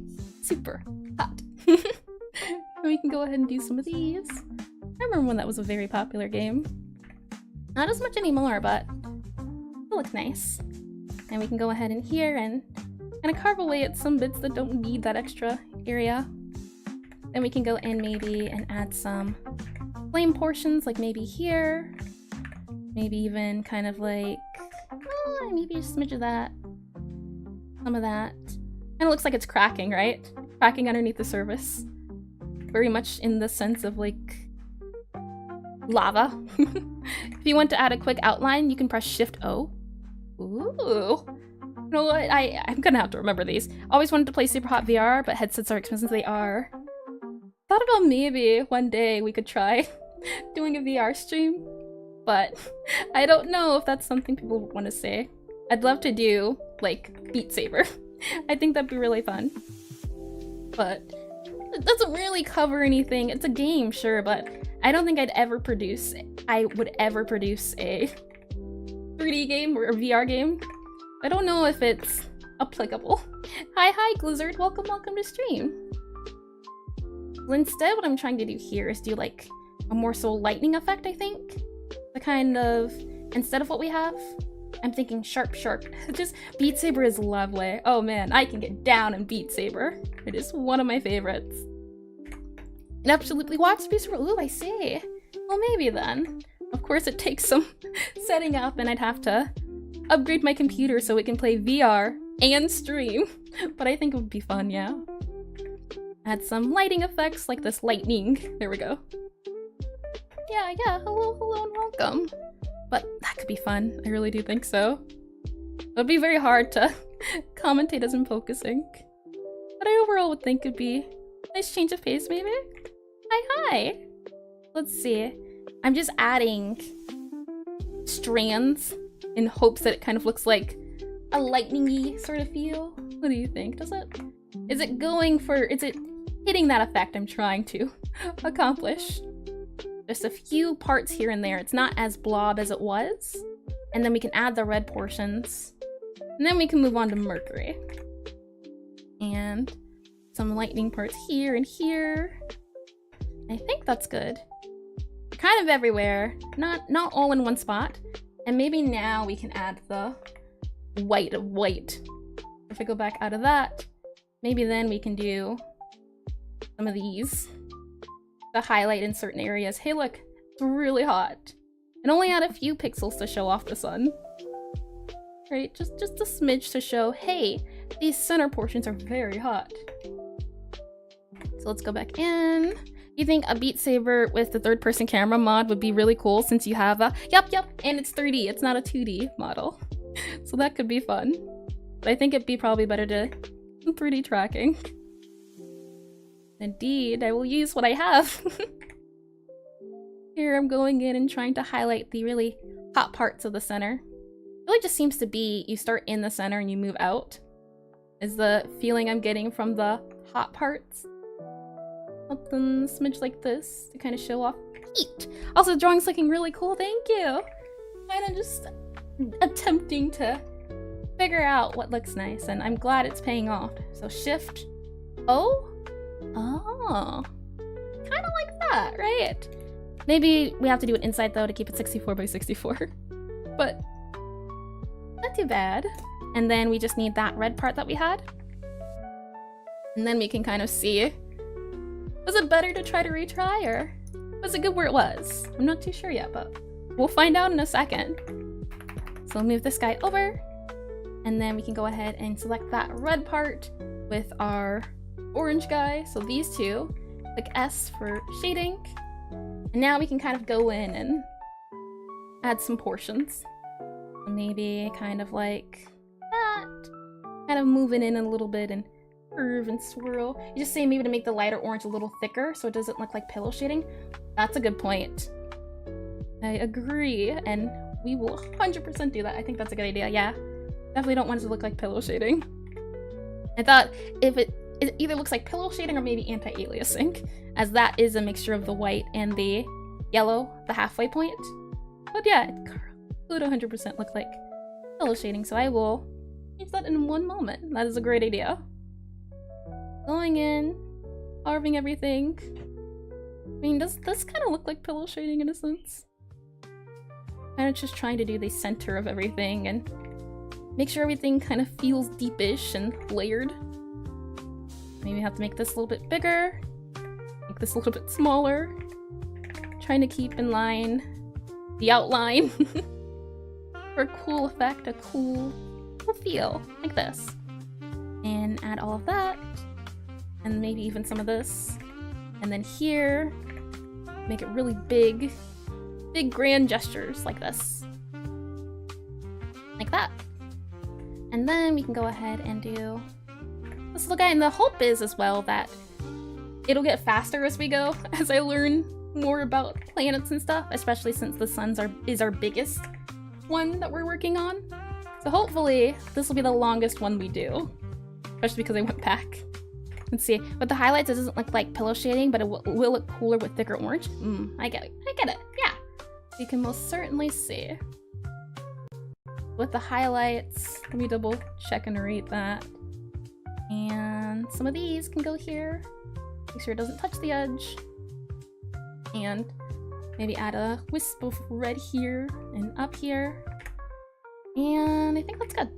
super hot. And we can go ahead and do some of these. I remember when that was a very popular game. Not as much anymore, but it looks nice. And we can go ahead in here and kind of carve away at some bits that don't need that extra area. Then we can go in maybe and add some flame portions, like maybe here. Maybe even kind of like, maybe just a smidge of that. Some of that. And it looks like it's cracking, right? Cracking underneath the surface. Very much in the sense of like lava. If you want to add a quick outline, you can press Shift-O. Ooh. You know what? I'm gonna have to remember these. Always wanted to play Super Hot VR, but headsets are expensive. They are. Thought about maybe one day we could try doing a VR stream, but I don't know if that's something people would want to say. I'd love to do like Beat Saber. I think that'd be really fun. But it doesn't really cover anything. It's a game, sure, but I don't think I would ever produce a 3D game or a VR game. I don't know if it's applicable. Hi, Glizzard. Welcome to stream. Well, instead, what I'm trying to do here is do like a more so lightning effect, I think. The kind of, instead of what we have, I'm thinking sharp. Just Beat Saber is lovely. Oh man, I can get down in Beat Saber. It is one of my favorites. And absolutely watch Beat Saber. Ooh, I see. Well, maybe then. Of course, it takes some setting up, and I'd have to upgrade my computer so it can play VR and stream. But I think it would be fun, yeah. Add some lighting effects like this lightning. There we go. Yeah. Hello, and welcome. But that could be fun. I really do think so. It would be very hard to commentate as I'm focusing. But I overall would think it'd be a nice change of pace, maybe? Hi. Let's see. I'm just adding strands in hopes that it kind of looks like a lightning-y sort of feel. What do you think? Is it hitting that effect I'm trying to accomplish? Just a few parts here and there. It's not as blob as it was. And then we can add the red portions. And then we can move on to Mercury. And some lightning parts here and here. I think that's good. Kind of everywhere. Not all in one spot. And maybe now we can add the white of white. If I go back out of that, maybe then we can do some of these to highlight in certain areas. Hey look, it's really hot. And only add a few pixels to show off the sun. Right, just a smidge to show, hey, these center portions are very hot. So let's go back in. You think a Beat Saber with the third-person camera mod would be really cool since you have a, yep, and it's 3D, it's not a 2D model. So that could be fun. But I think it'd be probably better to 3D tracking. Indeed, I will use what I have. Here I'm going in and trying to highlight the really hot parts of the center. It really just seems to be you start in the center and you move out. Is the feeling I'm getting from the hot parts. Something smidge like this to kind of show off heat. Also, the drawing's looking really cool, thank you. Kind of just attempting to figure out what looks nice, and I'm glad it's paying off. So Shift O. Oh, kind of like that, right? Maybe we have to do it inside though to keep it 64 by 64, but not too bad. And then we just need that red part that we had, and then we can kind of see. Was it better to try to retry, or was it good where it was? I'm not too sure yet, but we'll find out in a second. So we'll move this guy over, and then we can go ahead and select that red part with our orange guy. So these two, Click S for shading. And now we can kind of go in and add some portions. Maybe kind of like that. Kind of moving in a little bit and curve and swirl. You just say maybe to make the lighter orange a little thicker so it doesn't look like pillow shading. That's a good point. I agree, and we will 100% do that. I think that's a good idea, yeah. Definitely don't want it to look like pillow shading. I thought if it either looks like pillow shading or maybe anti-aliasing, as that is a mixture of the white and the yellow, the halfway point. But yeah, it could 100% look like pillow shading, so I will change that in one moment. That is a great idea. Going in, carving everything. I mean, does this kind of look like pillow shading in a sense? Kind of just trying to do the center of everything and make sure everything kind of feels deepish and layered. Maybe have to make this a little bit bigger, make this a little bit smaller. Trying to keep in line the outline for a cool effect, a cool feel, like this. And add all of that, and maybe even some of this. And then here, make it really big grand gestures like this. Like that. And then we can go ahead and do this little guy. And the hope is as well that it'll get faster as we go, as I learn more about planets and stuff, especially since the sun is our biggest one that we're working on. So hopefully this will be the longest one we do, especially because I went back. Let's see. With the highlights, it doesn't look like pillow shading, but it will look cooler with thicker orange. I get it. Yeah. You can most certainly see. With the highlights, let me double check and rate that. And some of these can go here. Make sure it doesn't touch the edge. And maybe add a wisp of red here and up here. And I think that's good.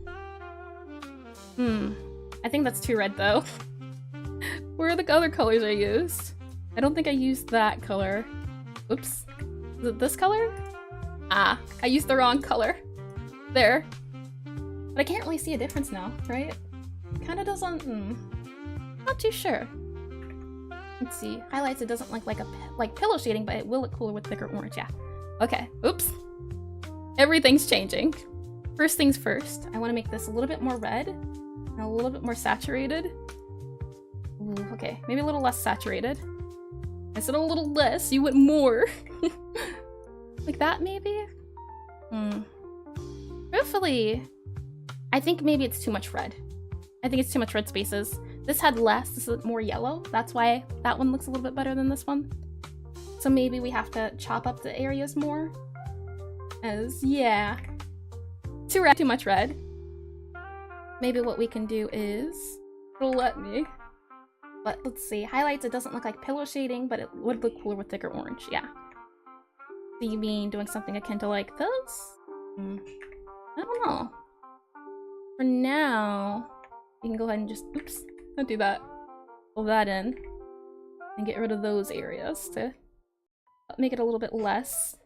I think that's too red though. Where are the other colors I used? I don't think I used that color. Oops. Is it this color? Ah, I used the wrong color. There. But I can't really see a difference now, right? Kinda doesn't, not too sure. Let's see. Highlights, it doesn't look like pillow shading, but it will look cooler with thicker orange, yeah. Okay, oops. Everything's changing. First things first, I want to make this a little bit more red and a little bit more saturated. Ooh, okay, maybe a little less saturated. I said a little less, you went more. Like that, maybe? Truthfully, I think maybe it's too much red. I think it's too much red spaces. This had less, this is more yellow. That's why that one looks a little bit better than this one. So maybe we have to chop up the areas more. As, yeah. Too red, too much red. Maybe what we can do is, it'll let me. But let's see, highlights, it doesn't look like pillow shading, but it would look cooler with thicker orange, yeah. Do you mean doing something akin to like this? I don't know. For now, we can go ahead and just, oops, don't do that. Pull that in and get rid of those areas to make it a little bit less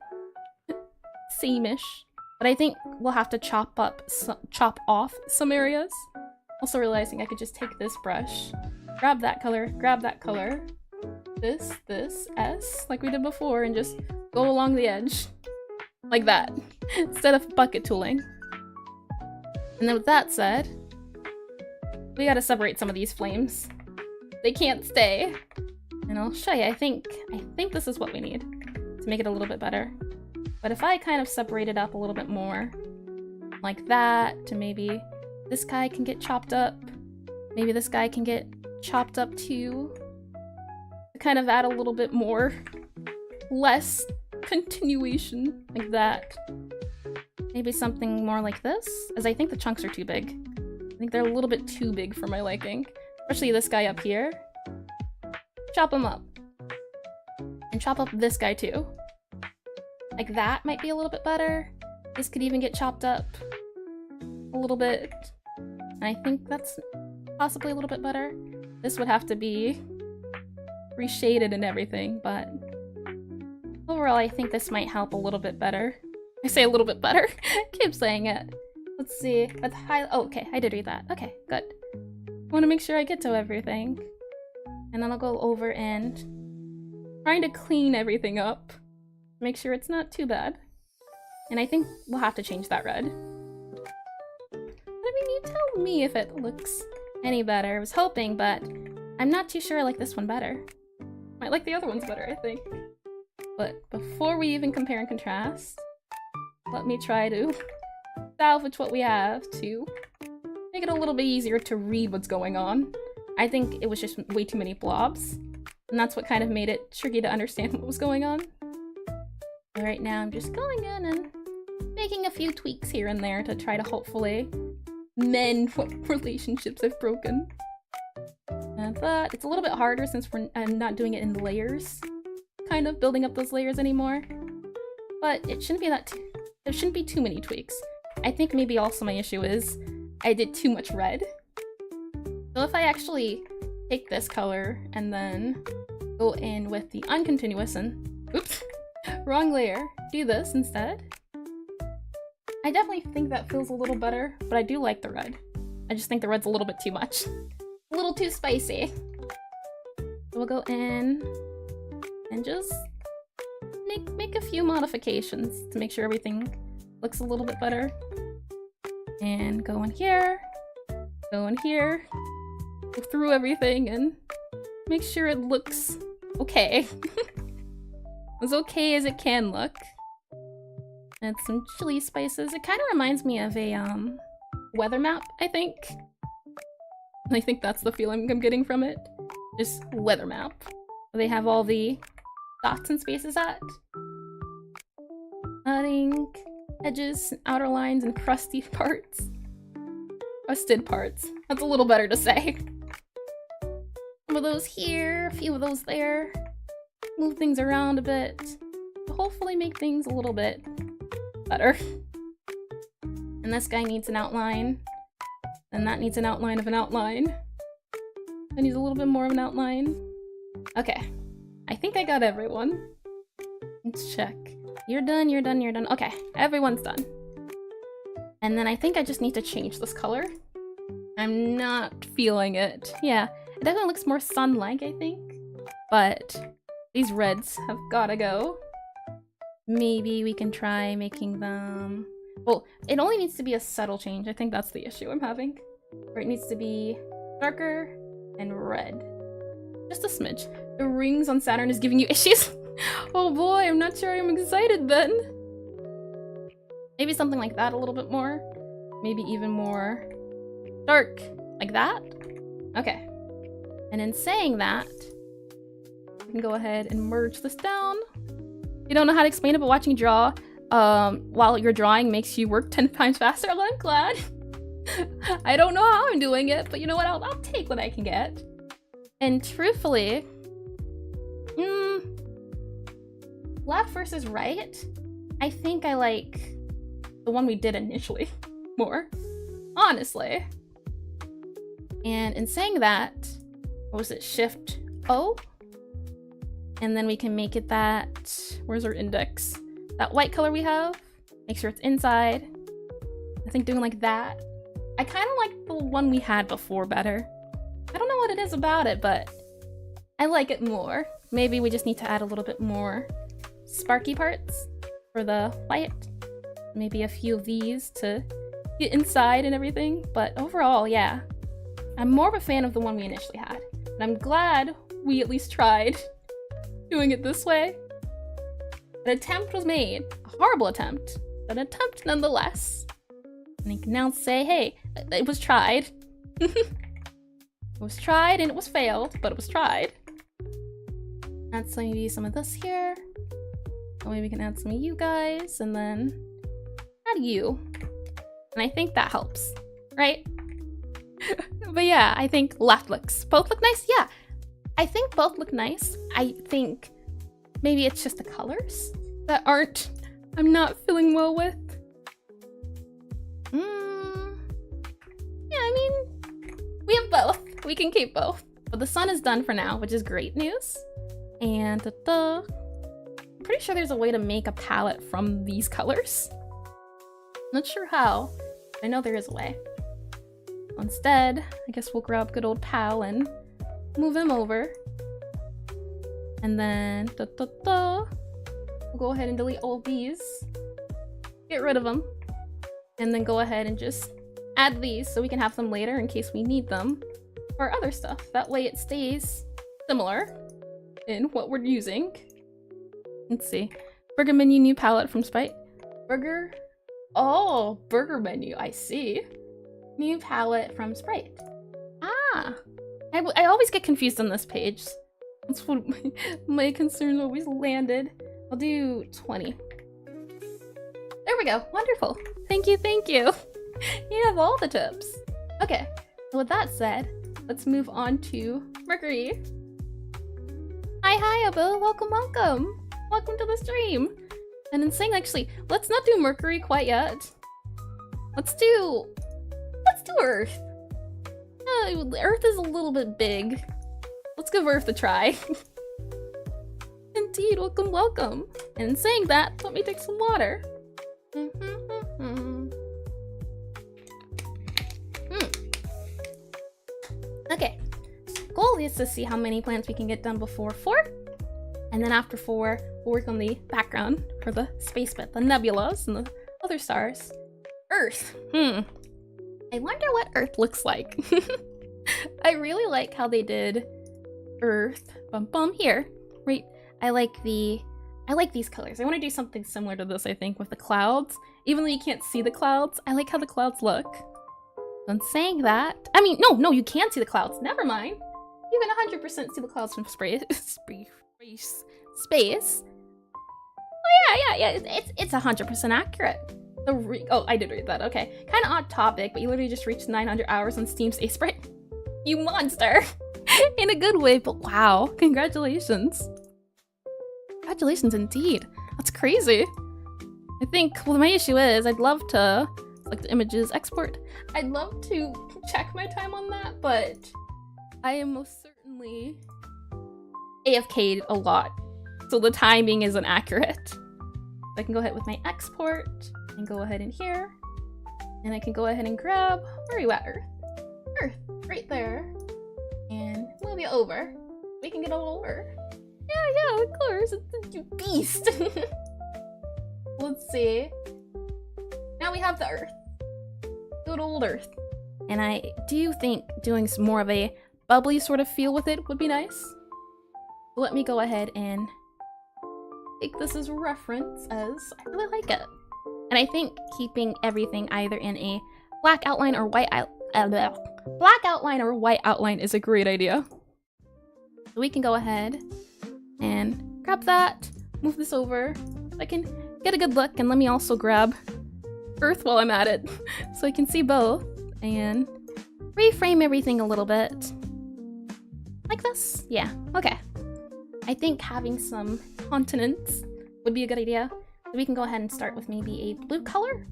same-ish. But I think we'll have to chop off some areas. Also realizing I could just take this brush, grab that color, this, S, like we did before, and just go along the edge. Like that. Instead of bucket tooling. And then with that said, we gotta separate some of these flames. They can't stay. And I'll show you, I think this is what we need to make it a little bit better. But if I kind of separate it up a little bit more, like that, to maybe this guy can get chopped up, maybe this guy can get chopped up too, to kind of add a little bit more, less continuation, like that. Maybe something more like this, as I think the chunks are too big. I think they're a little bit too big for my liking. Especially this guy up here. Chop him up. And chop up this guy too. Like that might be a little bit better. This could even get chopped up a little bit. And I think that's possibly a little bit better. This would have to be reshaded and everything, but overall I think this might help a little bit better. I say a little bit better. Keep saying it. Let's see. Let's oh, okay, I did read that. Okay, good. I want to make sure I get to everything. And then I'll go over and trying to clean everything up. Make sure it's not too bad. And I think we'll have to change that red. But I mean, you tell me if it looks any better. I was hoping, but I'm not too sure I like this one better. Might like the other ones better, I think. But before we even compare and contrast, let me try to salvage what we have to make it a little bit easier to read what's going on. I think it was just way too many blobs, and that's what kind of made it tricky to understand what was going on. But right now I'm just going in and making a few tweaks here and there to try to hopefully mend what relationships I've broken. But it's a little bit harder since I'm not doing it in layers, kind of building up those layers anymore. But it shouldn't be there shouldn't be too many tweaks. I think maybe also my issue is I did too much red. So if I actually take this color and then go in with the uncontinuous and, oops, wrong layer, do this instead. I definitely think that feels a little better, but I do like the red. I just think the red's a little bit too much. A little too spicy. So we'll go in and just make a few modifications to make sure everything looks a little bit better. And go in here, go through everything and make sure it looks okay. As okay as it can look. Add some chili spices. It kind of reminds me of a weather map, I think. I think that's the feeling I'm getting from it. Just weather map. They have all the dots and spaces at. Adding edges, outer lines, and crusty parts. Crusted parts. That's a little better to say. Some of those here, a few of those there. Move things around a bit. To hopefully make things a little bit better. And this guy needs an outline. And that needs an outline of an outline. That needs a little bit more of an outline. Okay. I think I got everyone. Let's check. You're done, you're done, you're done. Okay, everyone's done. And then I think I just need to change this color. I'm not feeling it. Yeah, it definitely looks more sun-like, I think. But these reds have gotta go. Maybe we can try making them... Well, it only needs to be a subtle change. I think that's the issue I'm having. Where it needs to be darker and red. Just a smidge. The rings on Saturn is giving you issues. Oh boy, I'm not sure I'm excited then. Maybe something like that a little bit more. Maybe even more dark. Like that? Okay. And in saying that, we can go ahead and merge this down. You don't know how to explain it, but watching you draw while you're drawing makes you work 10 times faster. Well, I'm glad. I don't know how I'm doing it, but you know what? I'll take what I can get. And truthfully, left versus right, I think I like the one we did initially more, honestly. And in saying that, what was it? Shift O? And then we can make it that, where's our index? That white color we have, make sure it's inside. I think doing like that. I kind of like the one we had before better. I don't know what it is about it, but I like it more. Maybe we just need to add a little bit more sparky parts for the white. Maybe a few of these to get inside and everything. But overall, yeah. I'm more of a fan of the one we initially had. And I'm glad we at least tried doing it this way. An attempt was made. A horrible attempt. But an attempt nonetheless. And you can now say, hey, it was tried. It was tried and it was failed, but it was tried. Add maybe some of this here. Or maybe we can add some of you guys, and then add you. And I think that helps, right? But yeah, I think left looks. Both look nice? Yeah. I think both look nice. I think maybe it's just the colors that I'm not feeling well with. Yeah, I mean, we have both. We can keep both. But the sun is done for now, which is great news. And I'm pretty sure there's a way to make a palette from these colors. Not sure how, but I know there is a way. Instead, I guess we'll grab good old Pal and move him over. And then we'll go ahead and delete all of these. Get rid of them. And then go ahead and just add these so we can have them later in case we need them for other stuff. That way it stays similar in what we're using. Let's see. Burger menu, new palette from Sprite. Burger. Oh, burger menu. I see. New palette from Sprite. Ah. I always get confused on this page. That's what my concern always landed. I'll do 20. There we go. Wonderful. Thank you, thank you. You have all the tips. Okay. So with that said, let's move on to Mercury. Hi, Abo. Welcome, welcome. Welcome to the stream. And in saying, actually, let's not do Mercury quite yet. Let's do Earth. Earth is a little bit big. Let's give Earth a try. Indeed, welcome, welcome. And in saying that, let me take some water. Okay, goal is to see how many plants we can get done before 4. And then after 4, we'll work on the background for the space bit, the nebulas and the other stars. Earth. I wonder what Earth looks like. I really like how they did Earth. Here. Right. I like these colors. I want to do something similar to this, I think, with the clouds. Even though you can't see the clouds, I like how the clouds look. And saying that, I mean, no, you can see the clouds. Never mind. You can 100% see the clouds from space. Oh yeah. It's 100% accurate. Oh, I did read that. Okay, kind of odd topic, but you literally just reached 900 hours on Steam's Aseprite. You monster! In a good way, but wow, congratulations. Congratulations indeed. That's crazy. I think, well, my issue is I'd love to select the images, export. I'd love to check my time on that, but I am most certainly AFK'd a lot, so the timing isn't accurate. I can go ahead with my export and go ahead in here, and I can go ahead and grab, where are you at, Earth? Earth, right there, and move you over. We can get a little over. Yeah, of course, it's a beast. Let's see. Now we have the Earth. Good old Earth. And I do think doing some more of a bubbly sort of feel with it would be nice. Let me go ahead and take this as reference, as I really like it. And I think keeping everything either in a black outline or white outline is a great idea. So we can go ahead and grab that, move this over, so I can get a good look, and let me also grab Earth while I'm at it, so I can see both, and reframe everything a little bit. Like this? Yeah, okay. I think having some continents would be a good idea. So we can go ahead and start with maybe a blue color.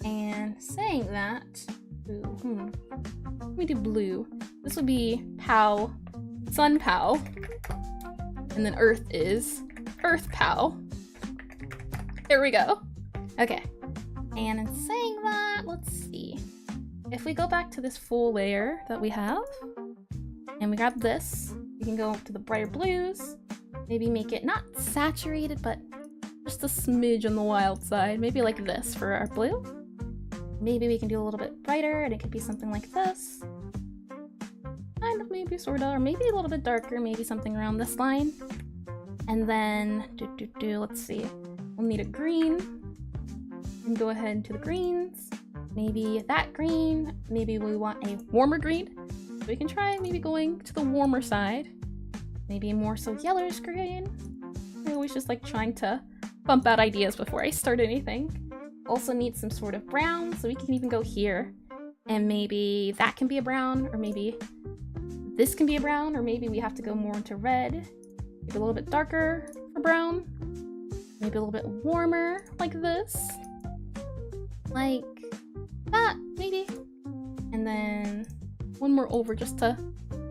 And saying that, let me do blue. This would be Pow, Sun Pow. And then Earth is Earth Pow. There we go. Okay. And in saying that, let's see. If we go back to this full layer that we have, and we grab this, we can go to the brighter blues, maybe make it not saturated, but just a smidge on the wild side. Maybe like this for our blue. Maybe we can do a little bit brighter, and it could be something like this. Kind of, maybe, sorta, or maybe a little bit darker, maybe something around this line. And then, let's see. We'll need a green. And go ahead to the greens. Maybe that green. Maybe we want a warmer green. So we can try maybe going to the warmer side. Maybe more so yellowish green. I always just like trying to bump out ideas before I start anything. Also need some sort of brown, so we can even go here. And maybe that can be a brown, or maybe this can be a brown, or maybe we have to go more into red. Maybe a little bit darker for brown. Maybe a little bit warmer, like this. Like that, maybe. And then one more over just to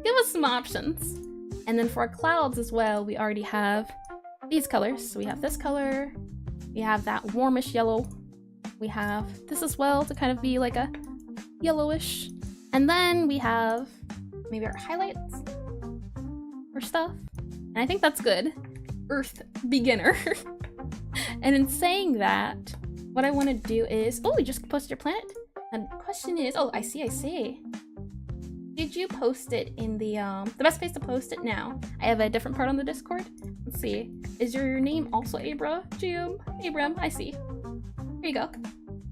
give us some options. And then for our clouds as well, we already have these colors. So we have this color, we have that warmish yellow, we have this as well to kind of be like a yellowish. And then we have maybe our highlights or stuff. And I think that's good. Earth beginner. And in saying that, what I want to do is, oh, we just posted your planet. And the question is, oh, I see. Did you post it in the best place to post it now? I have a different part on the Discord. Let's see. Is your name also Abram? I see. Here you go.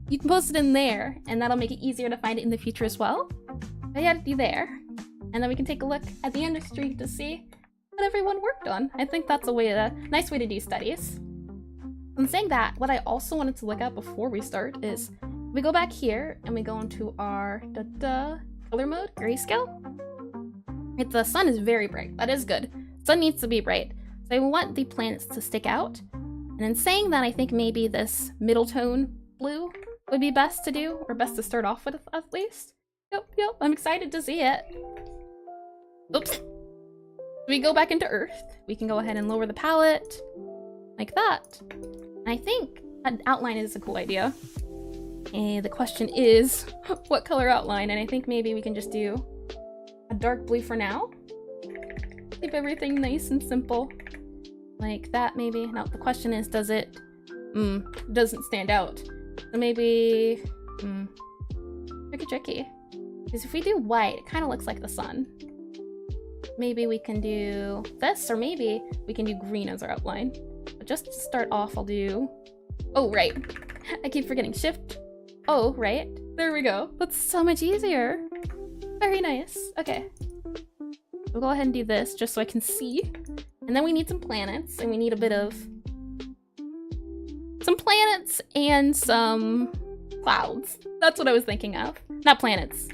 You can post it in there, and that'll make it easier to find it in the future as well. But yeah, it'd be there. And then we can take a look at the end of stream to see what everyone worked on. I think that's a nice way to do studies. In saying that, what I also wanted to look at before we start is we go back here and we go into our color mode, grayscale. The sun is very bright. That is good. Sun needs to be bright. So I want the planets to stick out. And in saying that, I think maybe this middle tone blue would be best to do, or best to start off with at least. Yep, I'm excited to see it. Oops. We go back into Earth. We can go ahead and lower the palette like that. And I think an outline is a cool idea. And the question is, what color outline? And I think maybe we can just do a dark blue for now. Keep everything nice and simple. Like that, maybe. Now, the question is, does it... doesn't stand out. So maybe... tricky. Because if we do white, it kind of looks like the sun. Maybe we can do this, or maybe we can do green as our outline. But just to start off, I'll do... Oh, right. I keep forgetting. Shift. Oh, right. There we go. That's so much easier. Very nice. Okay. We'll go ahead and do this just so I can see. And then we need some planets, and we need a bit of... some planets and some clouds. That's what I was thinking of. Not planets.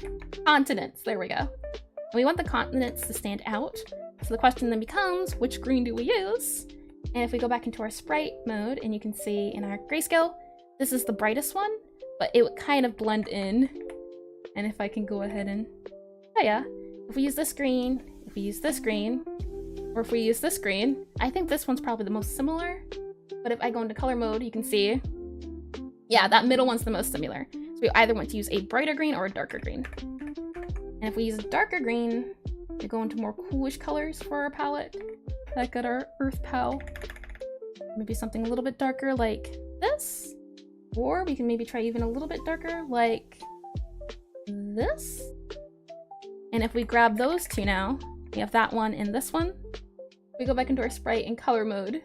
Continents. There we go. And we want the continents to stand out. So the question then becomes, which green do we use? And if we go back into our sprite mode, and you can see in our grayscale, this is the brightest one, but it would kind of blend in. And if I can go ahead and... oh yeah. If we use this green, if we use this green, or if we use this green, I think this one's probably the most similar. But if I go into color mode, you can see, yeah, that middle one's the most similar. So we either want to use a brighter green or a darker green. And if we use a darker green, we go into more coolish colors for our palette. Like at our Earth pal. Maybe something a little bit darker like this. Or we can maybe try even a little bit darker like this. And if we grab those two now, we have that one and this one. We go back into our sprite in color mode.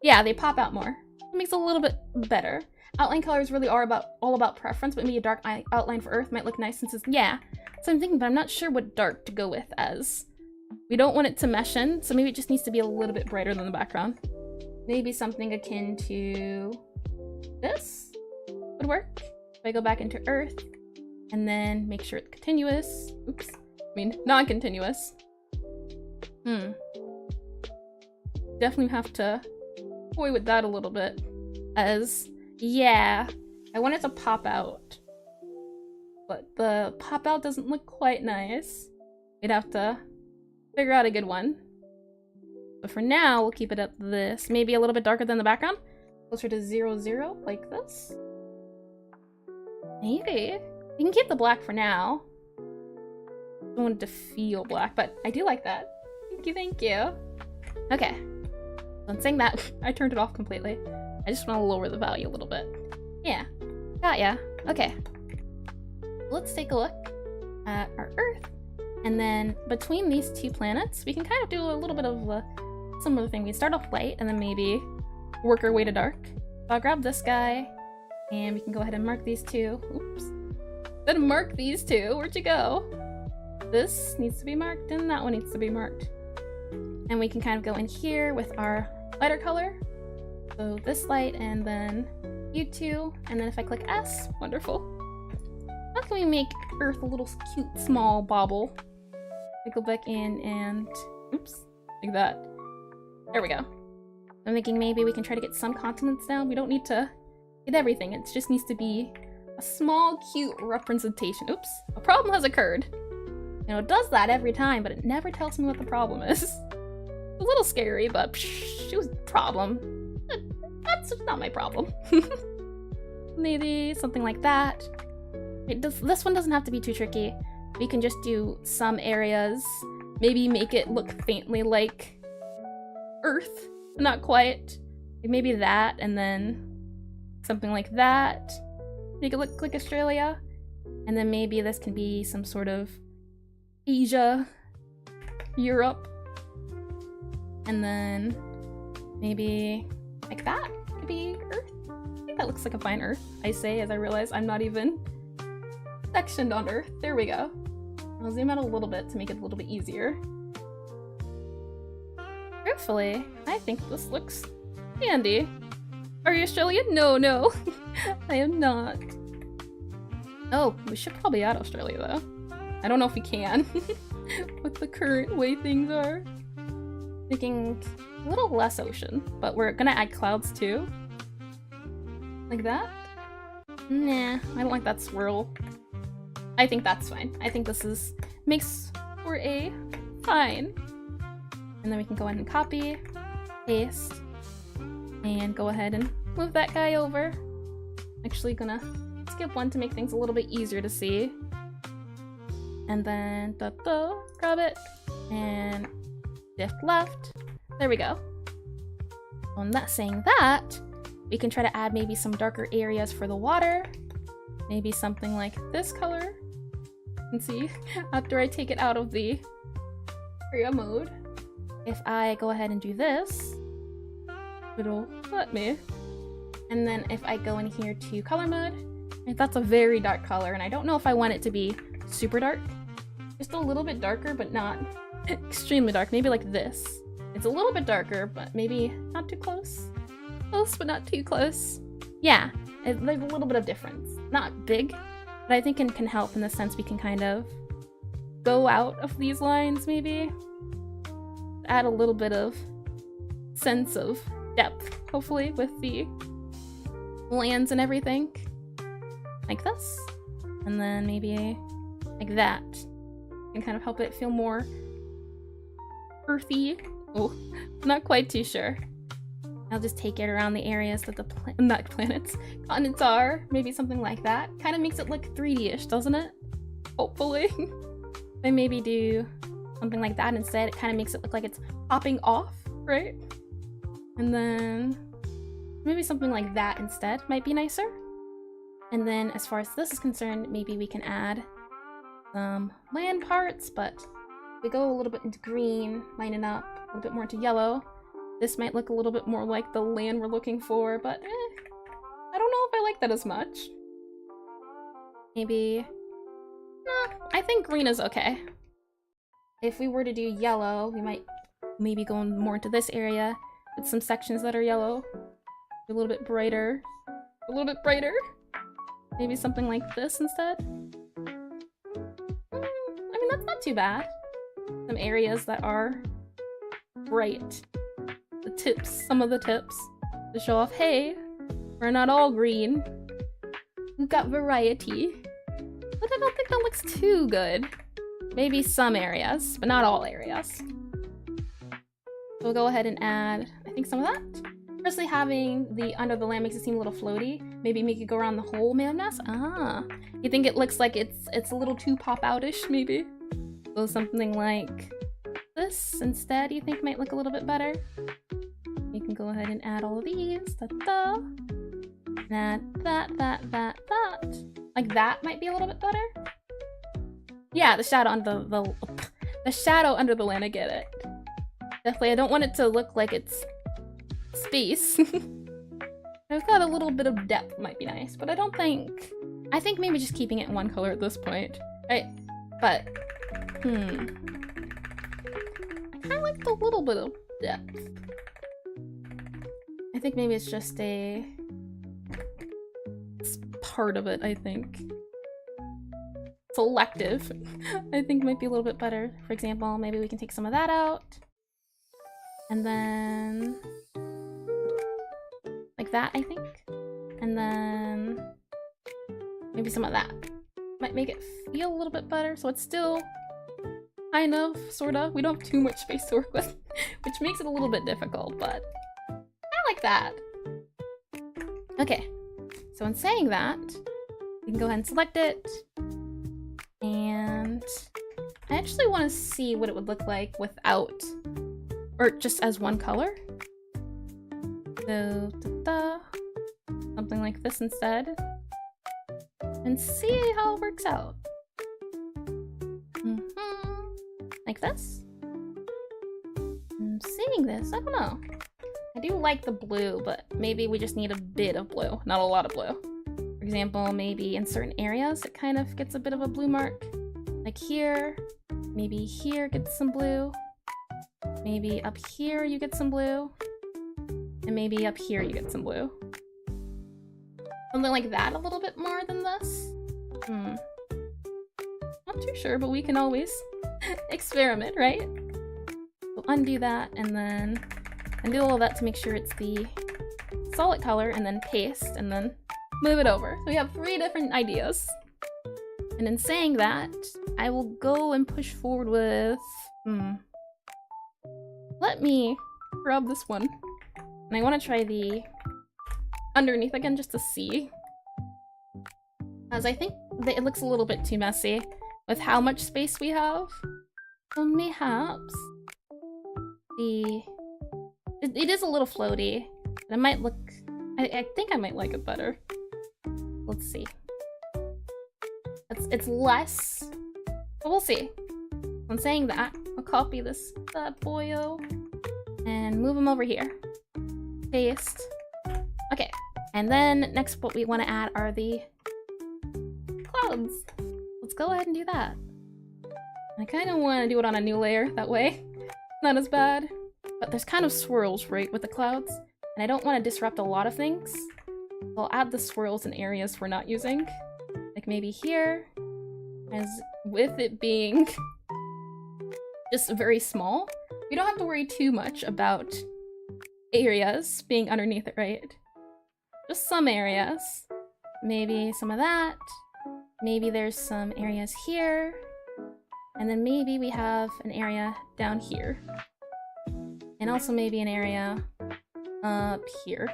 Yeah, they pop out more. It makes it a little bit better. Outline colors really are all about preference, but maybe a dark outline for Earth might look nice since it's, yeah. So I'm thinking, but I'm not sure what dark to go with, as we don't want it to mesh in, so maybe it just needs to be a little bit brighter than the background. Maybe something akin to this would work. If I go back into Earth and then make sure it's continuous. Oops. I mean, non-continuous. Definitely have to toy with that a little bit, as, yeah, I want it to pop out. But the pop out doesn't look quite nice. We'd have to figure out a good one. But for now, we'll keep it at this. Maybe a little bit darker than the background. Closer to 0, 0, like this. Maybe. We can keep the black for now. I don't want it to feel black, but I do like that. Thank you. Okay. So in saying that, I turned it off completely. I just want to lower the value a little bit. Yeah. Got ya. Okay. Let's take a look at our Earth. And then between these two planets, we can kind of do a little bit of a similar thing. We start off light and then maybe work our way to dark. So I'll grab this guy and we can go ahead and mark these two. Oops. Then mark these two. Where'd you go? This needs to be marked and that one needs to be marked. And we can kind of go in here with our lighter color. So this light and then you two. And then if I click S, wonderful. How can we make Earth a little cute, small bauble? I go back in and, oops, like that. There we go. I'm thinking maybe we can try to get some continents down. We don't need to get everything. It just needs to be a small, cute representation. Oops, a problem has occurred. You know, it does that every time, but it never tells me what the problem is. It's a little scary, but psh, it was a problem. That's not my problem. Maybe something like that. This one doesn't have to be too tricky. We can just do some areas, maybe make it look faintly like Earth, not quite. Maybe that, and then something like that. Make it look like Australia. And then maybe this can be some sort of Asia, Europe. And then maybe like that could be Earth. I think that looks like a fine Earth, I say, as I realize I'm not even sectioned on Earth. There we go. I'll zoom out a little bit to make it a little bit easier. Truthfully, I think this looks handy. Are you Australian? No, no. I am not. Oh, we should probably add Australia though. I don't know if we can with the current way things are. Thinking a little less ocean, but we're gonna add clouds too. Like that? Nah, I don't like that swirl. I think that's fine. I think this makes for a fine. And then we can go ahead and copy, paste, and go ahead and move that guy over. Actually gonna skip one to make things a little bit easier to see. And then grab it and shift left. There we go. On that saying that, we can try to add maybe some darker areas for the water. Maybe something like this color. You can see after I take it out of the area mode. If I go ahead and do this, it'll let me. And then if I go in here to color mode, that's a very dark color, and I don't know if I want it to be super dark. Just a little bit darker, but not extremely dark. Maybe like this. It's a little bit darker, but maybe not too close. Close, but not too close. Yeah, there's a little bit of difference. Not big, but I think it can help in the sense we can kind of go out of these lines, maybe. Add a little bit of sense of depth, hopefully, with the lands and everything. Like this. And then maybe like that. Can kind of help it feel more earthy. Oh, not quite too sure. I'll just take it around the areas that the continents are. Maybe something like that. Kind of makes it look 3D-ish, doesn't it? Hopefully. Then maybe do something like that instead. It kind of makes it look like it's popping off, right? And then maybe something like that instead might be nicer. And then as far as this is concerned, maybe we can add some land parts, but we go a little bit into green, line it up, a little bit more into yellow. This might look a little bit more like the land we're looking for, but I don't know if I like that as much. Maybe, I think green is okay. If we were to do yellow, we might maybe go more into this area with some sections that are yellow. A little bit brighter. A little bit brighter. Maybe something like this instead. I mean, that's not too bad. Some areas that are bright. The tips, some of the tips, to show off, hey, we're not all green. We've got variety. But I don't think that looks too good. Maybe some areas, but not all areas. So we'll go ahead and add, I think, some of that. Firstly, having the under the land makes it seem a little floaty. Maybe make it go around the whole landmass. Ah, you think it looks like it's a little too pop-out-ish, maybe? So something like this instead, you think might look a little bit better? You can go ahead and add all of these. Da-da. And add that. Like that might be a little bit better. Yeah, the shadow under the shadow under the land, I get it. Definitely, I don't want it to look like it's space. I've got a little bit of depth might be nice, but I think maybe just keeping it in one color at this point. Right? But, I kinda like the little bit of depth. I think maybe it's just it's part of it, I think. Selective, I think might be a little bit better. For example, maybe we can take some of that out. And then like that, I think. And then maybe some of that. Might make it feel a little bit better, so it's still kind of, sort of. We don't have too much space to work with, which makes it a little bit difficult, but I like that. Okay, so in saying that, we can go ahead and select it. And I actually want to see what it would look like without Or just as one color. So, something like this instead. And see how it works out. Like this. I'm seeing this, I don't know. I do like the blue, but maybe we just need a bit of blue, not a lot of blue. For example, maybe in certain areas it kind of gets a bit of a blue mark. Like here, maybe here gets some blue. Maybe up here you get some blue. And maybe up here you get some blue. Something like that a little bit more than this. Not too sure, but we can always experiment, right? So undo that and then undo all of that to make sure it's the solid color, and then paste and then move it over. So we have 3 different ideas. And in saying that, I will go and push forward with... Let me grab this one. And I want to try the underneath again just to see. As I think that it looks a little bit too messy with how much space we have. So mayhaps it is a little floaty. It might look... I think I might like it better. Let's see. It's less, but we'll see. I'm saying that. I'll copy this bad boyo and move them over here. Paste. Okay, and then next what we want to add are the clouds. Let's go ahead and do that. I kind of want to do it on a new layer, that way. Not as bad. But there's kind of swirls, right, with the clouds. And I don't want to disrupt a lot of things. So I'll add the swirls in areas we're not using. Like maybe here. As with it being just very small, we don't have to worry too much about areas being underneath it, right? Just some areas. Maybe some of that. Maybe there's some areas here. And then maybe we have an area down here. And also maybe an area up here.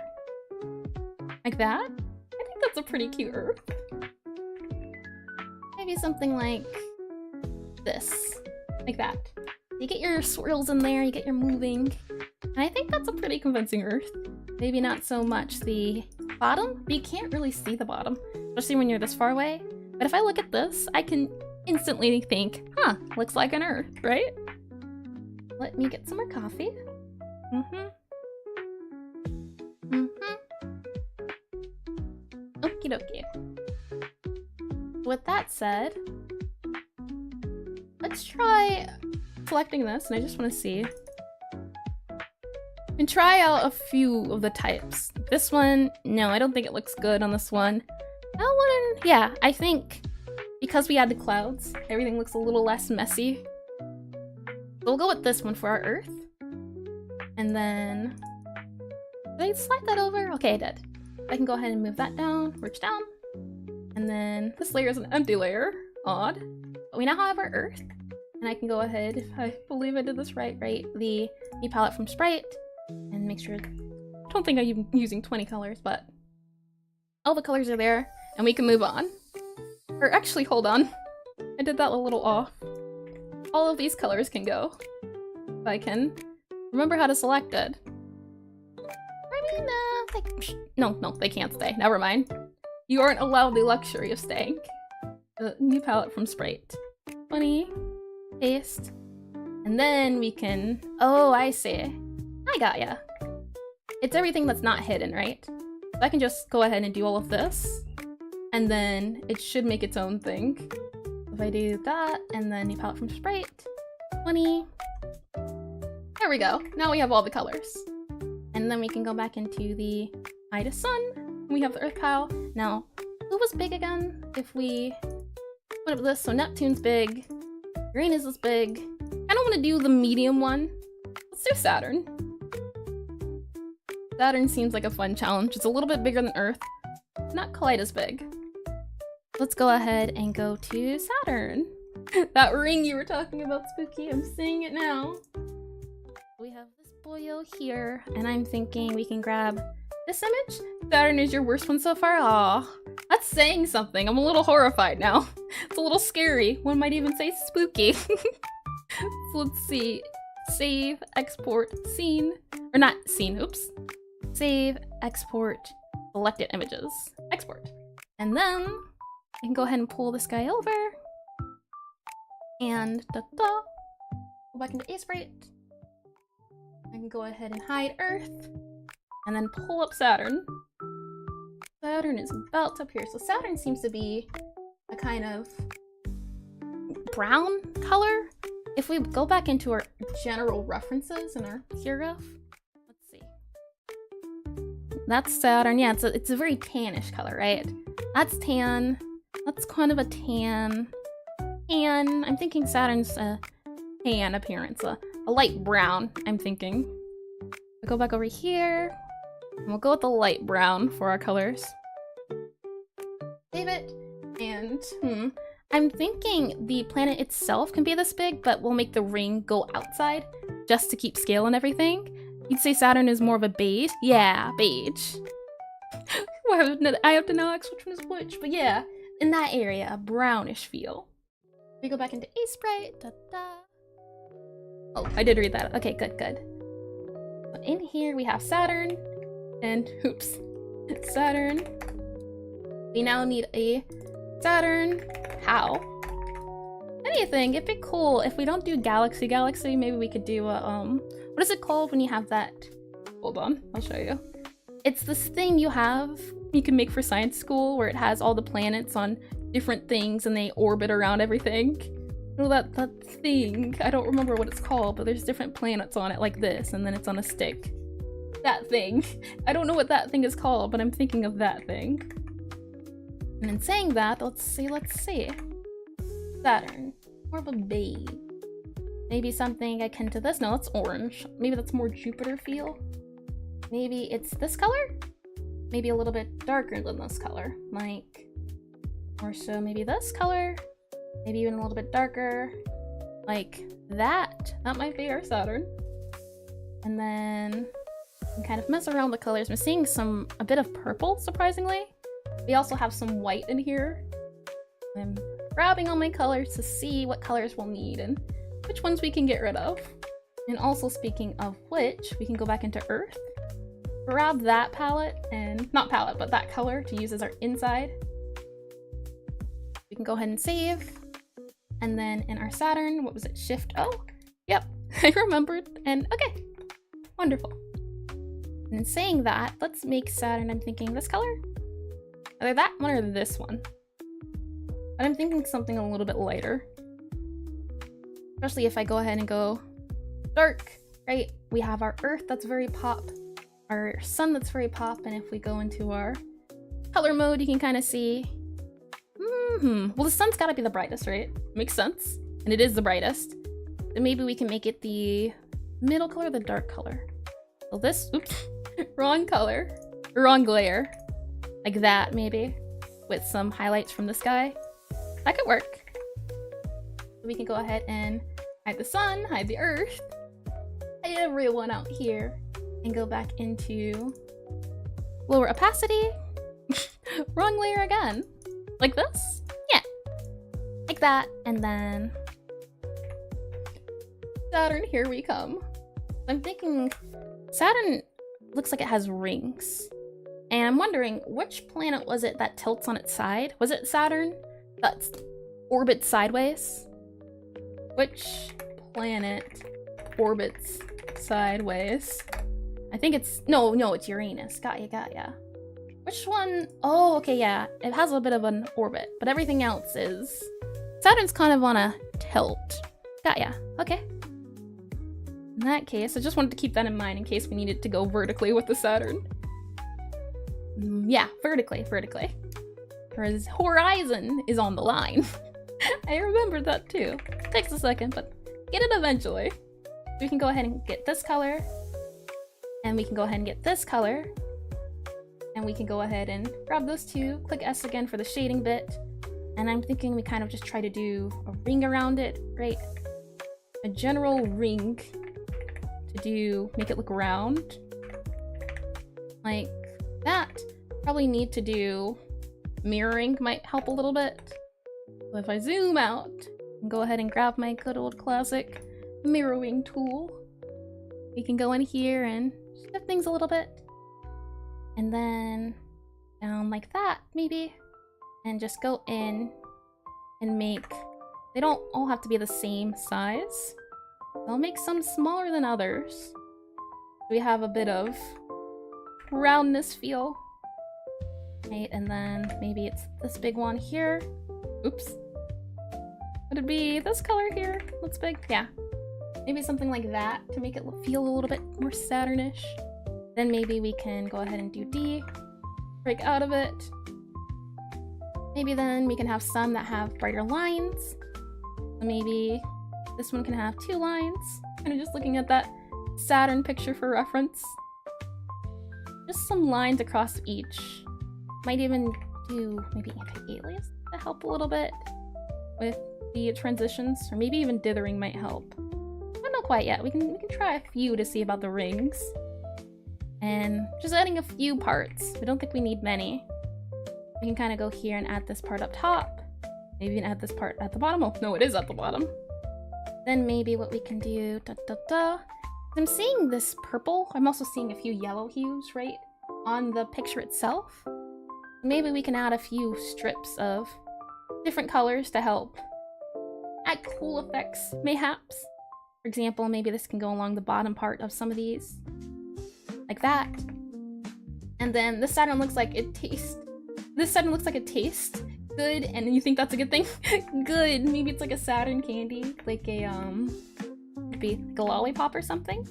Like that? I think that's a pretty cute Earth. Maybe something like this. Like that. You get your swirls in there, you get your moving. And I think that's a pretty convincing Earth. Maybe not so much the bottom, but you can't really see the bottom, especially when you're this far away. But if I look at this, I can instantly think, huh, looks like an Earth, right? Let me get some more coffee. Okie dokie. With that said, let's try selecting this, and I just want to see. And try out a few of the types. This one, no, I don't think it looks good on this one. That one, yeah, I think because we add the clouds, everything looks a little less messy. So we'll go with this one for our Earth. And then, did I slide that over? Okay, I did. I can go ahead and move that down, reach down. And then this layer is an empty layer. Odd. But we now have our Earth. And I can go ahead, if I believe I did this right, the new palette from Sprite. And make sure, I don't think I'm using 20 colors, but all the colors are there. And we can move on. Or actually, hold on. I did that a little off. All of these colors can go. If I can remember how to select it. I mean, no, they can't stay. Never mind. You aren't allowed the luxury of staying. The new palette from Sprite. 20. Paste. And then we can... Oh, I see. I got ya. It's everything that's not hidden, right? So I can just go ahead and do all of this. And then it should make its own thing. If I do that, and then new palette from Sprite. 20. There we go. Now we have all the colors. And then we can go back into the Eye to Sun. We have the Earth pile. Now, who was big again? If we put up this, so Neptune's big. Uranus is big. I don't want to do the medium one. Let's do Saturn. Saturn seems like a fun challenge. It's a little bit bigger than Earth. Not quite as big. Let's go ahead and go to Saturn. That ring you were talking about, Spooky. I'm seeing it now. We have this boyo here, and I'm thinking we can grab this image. Saturn is your worst one so far? Aw, that's saying something. I'm a little horrified now. It's a little scary. One might even say spooky. So let's see. save, export, scene, or not scene, oops. Save, export, selected images, export. And then I can go ahead and pull this guy over and go back into Aseprite. I can go ahead and hide Earth and then pull up Saturn. Saturn is about up here. So Saturn seems to be a kind of brown color. If we go back into our general references in our paragraph, let's see. That's Saturn. Yeah, it's a very tannish color, right? That's tan. That's kind of a tan. And I'm thinking Saturn's a tan appearance, a light brown, I'm thinking. We'll go back over here, and we'll go with the light brown for our colors. Save it, and I'm thinking the planet itself can be this big, but we'll make the ring go outside just to keep scale and everything. You'd say Saturn is more of a beige? Yeah, beige. I have to now ask which one is which, but yeah, in that area, a brownish feel. We go back into Aseprite. Oh, I did read that. Okay, good. But in here we have Saturn, and oops, Saturn. We now need a Saturn. How? Anything. It'd be cool if we don't do galaxy. Maybe we could do a what is it called when you have that? Hold on, I'll show you. It's this thing you can make for science school where it has all the planets on different things and they orbit around everything. You know that thing, I don't remember what it's called, but there's different planets on it like this, and then it's on a stick. That thing. I don't know what that thing is called, but I'm thinking of that thing. And in saying that, let's see. Saturn. More of a beige. Maybe something akin to this. No, that's orange. Maybe that's more Jupiter feel. Maybe it's this color? Maybe a little bit darker than this color. Like, or so maybe this color. Maybe even a little bit darker. Like that. That might be our Saturn. And then we can kind of mess around with the colors. I'm seeing a bit of purple, surprisingly. We also have some white in here. I'm grabbing all my colors to see what colors we'll need and which ones we can get rid of. And also speaking of which, we can go back into Earth, grab that palette, and not palette, but that color to use as our inside. We can go ahead and save. And then in our Saturn, what was it? Shift O? Yep, I remembered. And okay, wonderful. And in saying that, let's make Saturn, I'm thinking this color. Either that one or this one. But I'm thinking something a little bit lighter. Especially if I go ahead and go dark, right? We have our Earth that's very pop, our Sun that's very pop, and if we go into our color mode, you can kind of see, well, the Sun's gotta be the brightest, right? Makes sense. And it is the brightest. Then maybe we can make it the middle color, the dark color. So this, oops, wrong color, wrong glare. Like that, maybe, with some highlights from the sky. That could work. We can go ahead and hide the Sun, hide the Earth, hide everyone out here, and go back into lower opacity. Wrong layer again. Like this? Yeah. Like that, and then Saturn, here we come. I'm thinking Saturn looks like it has rings. And I'm wondering, which planet was it that tilts on its side? Was it Saturn? That orbits sideways? Which planet orbits sideways? I think it's... No, it's Uranus. Got ya. Which one? Oh, okay, yeah. It has a bit of an orbit, but everything else is... Saturn's kind of on a tilt. Got ya. Okay. In that case, I just wanted to keep that in mind in case we needed to go vertically with the Saturn. Yeah, vertically. Whereas horizon is on the line. I remembered that too. Takes a second, but get it eventually. We can go ahead and get this color. And we can go ahead and get this color. And we can go ahead and grab those two. Click S again for the shading bit. And I'm thinking we kind of just try to do a ring around it, right? A general ring to make it look round. Like that. Probably need to do mirroring, might help a little bit. So if I zoom out and go ahead and grab my good old classic mirroring tool. We can go in here and shift things a little bit. And then down like that, maybe. And just go in and make... They don't all have to be the same size. I'll make some smaller than others. We have a bit of roundness feel. Right, and then maybe it's this big one here. Oops. Would it be this color here? That's big? Yeah. Maybe something like that to make it feel a little bit more Saturnish. Then maybe we can go ahead and do D. Break out of it. Maybe then we can have some that have brighter lines. Maybe this one can have 2 lines. Kind of just looking at that Saturn picture for reference. Just some lines across each. Might even do maybe anti-alias to help a little bit with the transitions, or maybe even dithering might help. But not quite yet. We can try a few to see about the rings. And just adding a few parts. We don't think we need many. We can kind of go here and add this part up top. Maybe we can add this part at the bottom. Oh, no, it is at the bottom. Then maybe what we can do, I'm seeing this purple. I'm also seeing a few yellow hues, right, on the picture itself. Maybe we can add a few strips of different colors to help add cool effects, mayhaps. For example, maybe this can go along the bottom part of some of these. Like that. And then this Saturn looks like it tastes... This Saturn looks like it tastes good, and you think that's a good thing? Good! Maybe it's like a Saturn candy. Like a, maybe like a lollipop or something?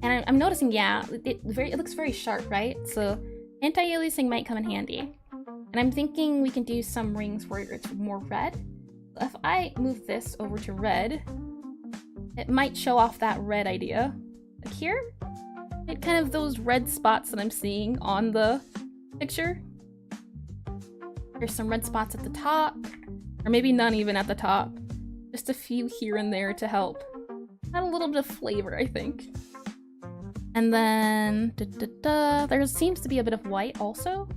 And I'm noticing, yeah, it looks very sharp, right? So anti-aliasing might come in handy. And I'm thinking we can do some rings where it's more red. So if I move this over to red, it might show off that red idea. Like here? It kind of those red spots that I'm seeing on the picture. There's some red spots at the top, or maybe none even at the top. Just a few here and there to help add a little bit of flavor, I think. And then there seems to be a bit of white also.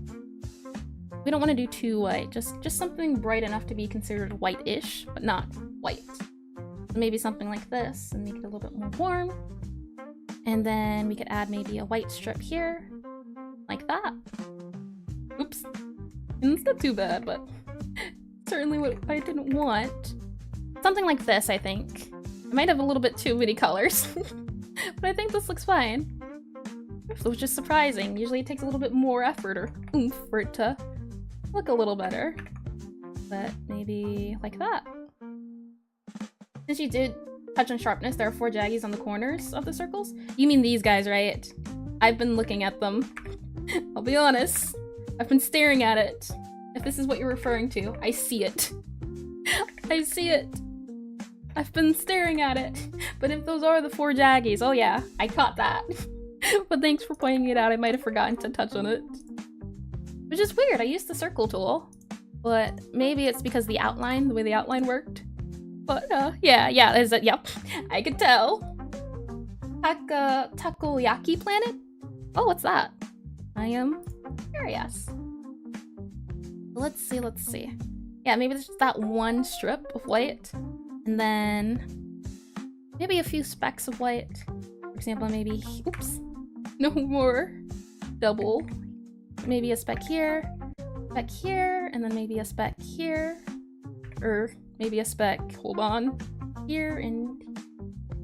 We don't want to do too white, just something bright enough to be considered white-ish, but not white. So maybe something like this and make it a little bit more warm. And then we could add maybe a white strip here, like that. Oops. And it's not too bad, but certainly what I didn't want. Something like this, I think. I might have a little bit too many colors, but I think this looks fine. Which is surprising. Usually it takes a little bit more effort or oomph for it to look a little better. But maybe like that. Since you did touch on sharpness, there are 4 jaggies on the corners of the circles. You mean these guys, right? I've been looking at them. I'll be honest. I've been staring at it. If this is what you're referring to, I see it. I see it. I've been staring at it. But if those are the 4 jaggies, oh yeah, I caught that. But thanks for pointing it out. I might have forgotten to touch on it. Which is weird. I used the circle tool, but maybe it's because the way the outline worked. But yeah, is it? Yep, I could tell. Takoyaki planet? Oh, what's that? I am curious. Let's see. Yeah, maybe there's just that one strip of white, and then maybe a few specks of white. For example, maybe, oops, no more double. Maybe a speck here, and then maybe a speck here, or maybe a speck, hold on, here and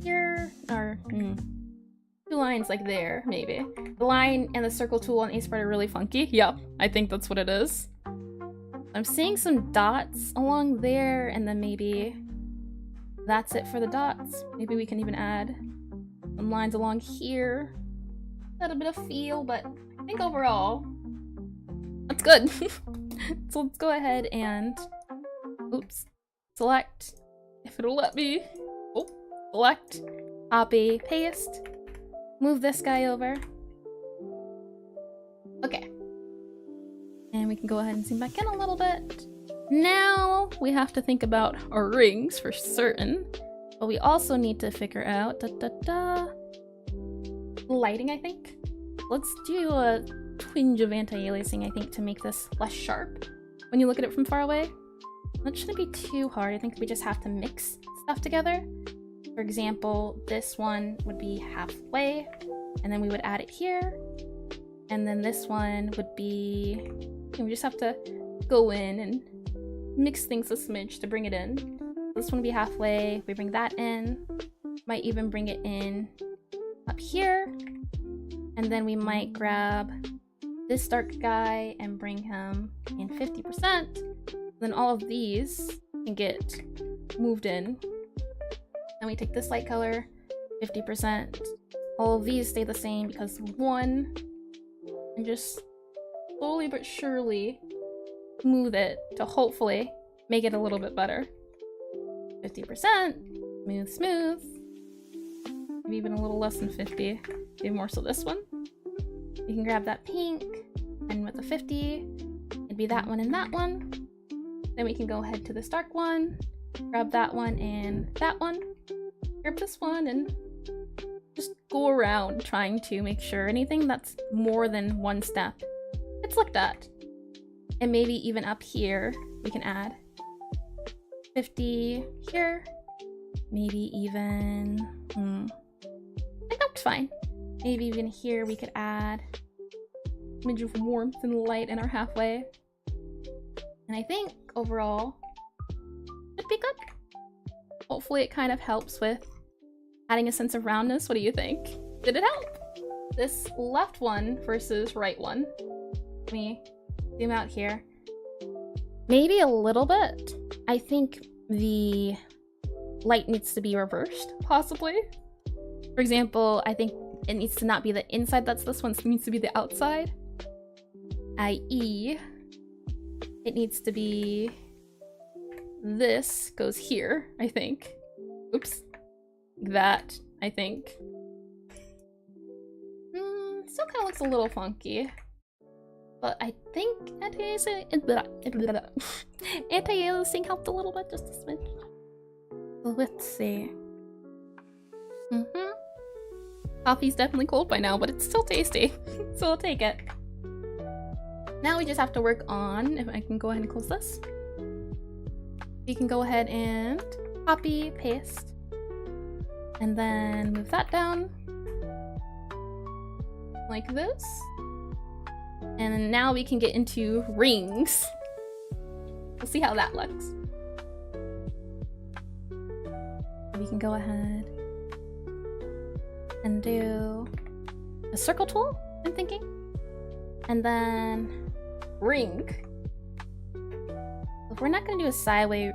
here, or 2 lines like there, maybe. The line and the circle tool on Aseprite are really funky. Yep, I think that's what it is. I'm seeing some dots along there, and then maybe that's it for the dots. Maybe we can even add some lines along here. Got a bit of feel, but I think overall, that's good. So let's go ahead and, oops, select, if it'll let me. Oh, select, copy, paste. Move this guy over. Okay. And we can go ahead and zoom back in a little bit. Now we have to think about our rings for certain. But we also need to figure out lighting, I think. Let's do a twinge of anti-aliasing, I think, to make this less sharp when you look at it from far away. That shouldn't be too hard. I think we just have to mix stuff together. For example, this one would be halfway, and then we would add it here. And then this one would be, we just have to go in and mix things a smidge to bring it in. This one would be halfway, we bring that in, might even bring it in up here, and then we might grab this dark guy and bring him in 50%. Then all of these can get moved in. Then we take this light color, 50%. All of these stay the same because 1, and just slowly but surely smooth it to hopefully make it a little bit better. 50%, smooth, smooth. Maybe even a little less than 50. Maybe more so this one. We can grab that pink, and with the 50, it'd be that one and that one. Then we can go ahead to this dark one, grab that one and that one, grab this one, and just go around trying to make sure anything that's more than one step, it's looked at. And maybe even up here, we can add 50 here, maybe even, I think that's fine. Maybe even here we could add a smidge of warmth and light in our halfway. And I think overall, it'd be good. Hopefully it kind of helps with adding a sense of roundness. What do you think? Did it help? This left one versus right one. Let me zoom out here. Maybe a little bit. I think the light needs to be reversed, possibly. For example, I think it needs to not be the inside that's this one, it needs to be the outside. i.e., it needs to be this goes here, I think. Oops. That, I think. Still kind of looks a little funky. But I think anti-aliasing helped a little bit, just a smidge. So let's see. Coffee's definitely cold by now, but it's still tasty. So I'll take it. Now we just have to work on, if I can go ahead and close this. We can go ahead and copy, paste, and then move that down like this. And then now we can get into rings. We'll see how that looks. We can go ahead and do a circle tool, I'm thinking. And then ring. If we're not gonna do a sideways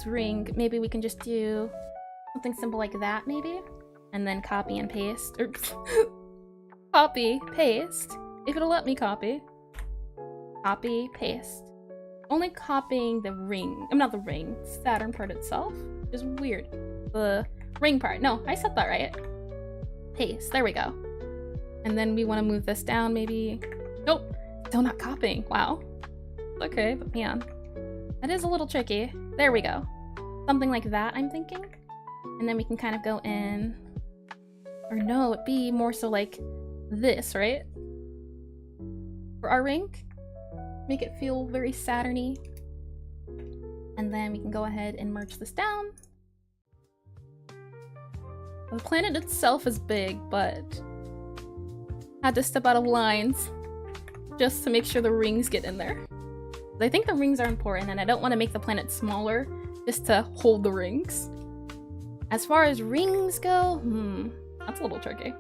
ring, maybe we can just do something simple like that, maybe. And then copy and paste. Or copy, paste. If it'll let me copy. Copy, paste. Only copying the ring. I'm not the ring. Saturn part itself is weird. The ring part. No, I said that right. Paste. There we go. And then we want to move this down, maybe. Nope. Still not copying. Wow. Okay, but man. That is a little tricky. There we go. Something like that, I'm thinking. And then we can kind of go in. Or no, it'd be more so like this, right? For our ring. Make it feel very Saturn-y. And then we can go ahead and merge this down. The planet itself is big, but had to step out of lines just to make sure the rings get in there. I think the rings are important, and I don't want to make the planet smaller just to hold the rings. As far as rings go, that's a little tricky.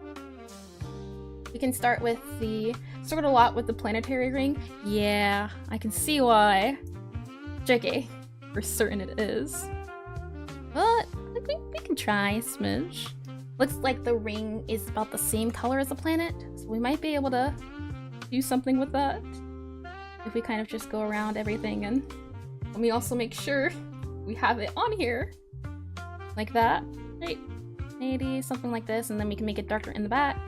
We can start with the sort a lot with the planetary ring. Yeah, I can see why. Tricky. For certain it is. But we can try a smidge. Looks like the ring is about the same color as the planet, so we might be able to do something with that. If we kind of just go around everything, and we also make sure we have it on here. Like that. Right. Maybe something like this, and then we can make it darker in the back.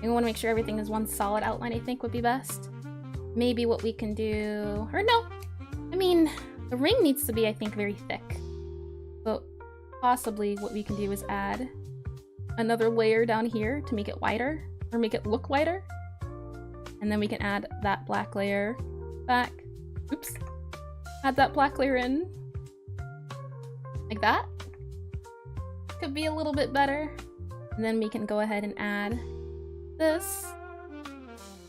We want to make sure everything is one solid outline, I think would be best. Maybe what we can do... Or no! I mean, the ring needs to be, I think, very thick. So possibly what we can do is add another layer down here to make it wider, or make it look wider. And then we can add that black layer back. Oops. Add that black layer in. Like that. could be a little bit better. And then we can go ahead and add this.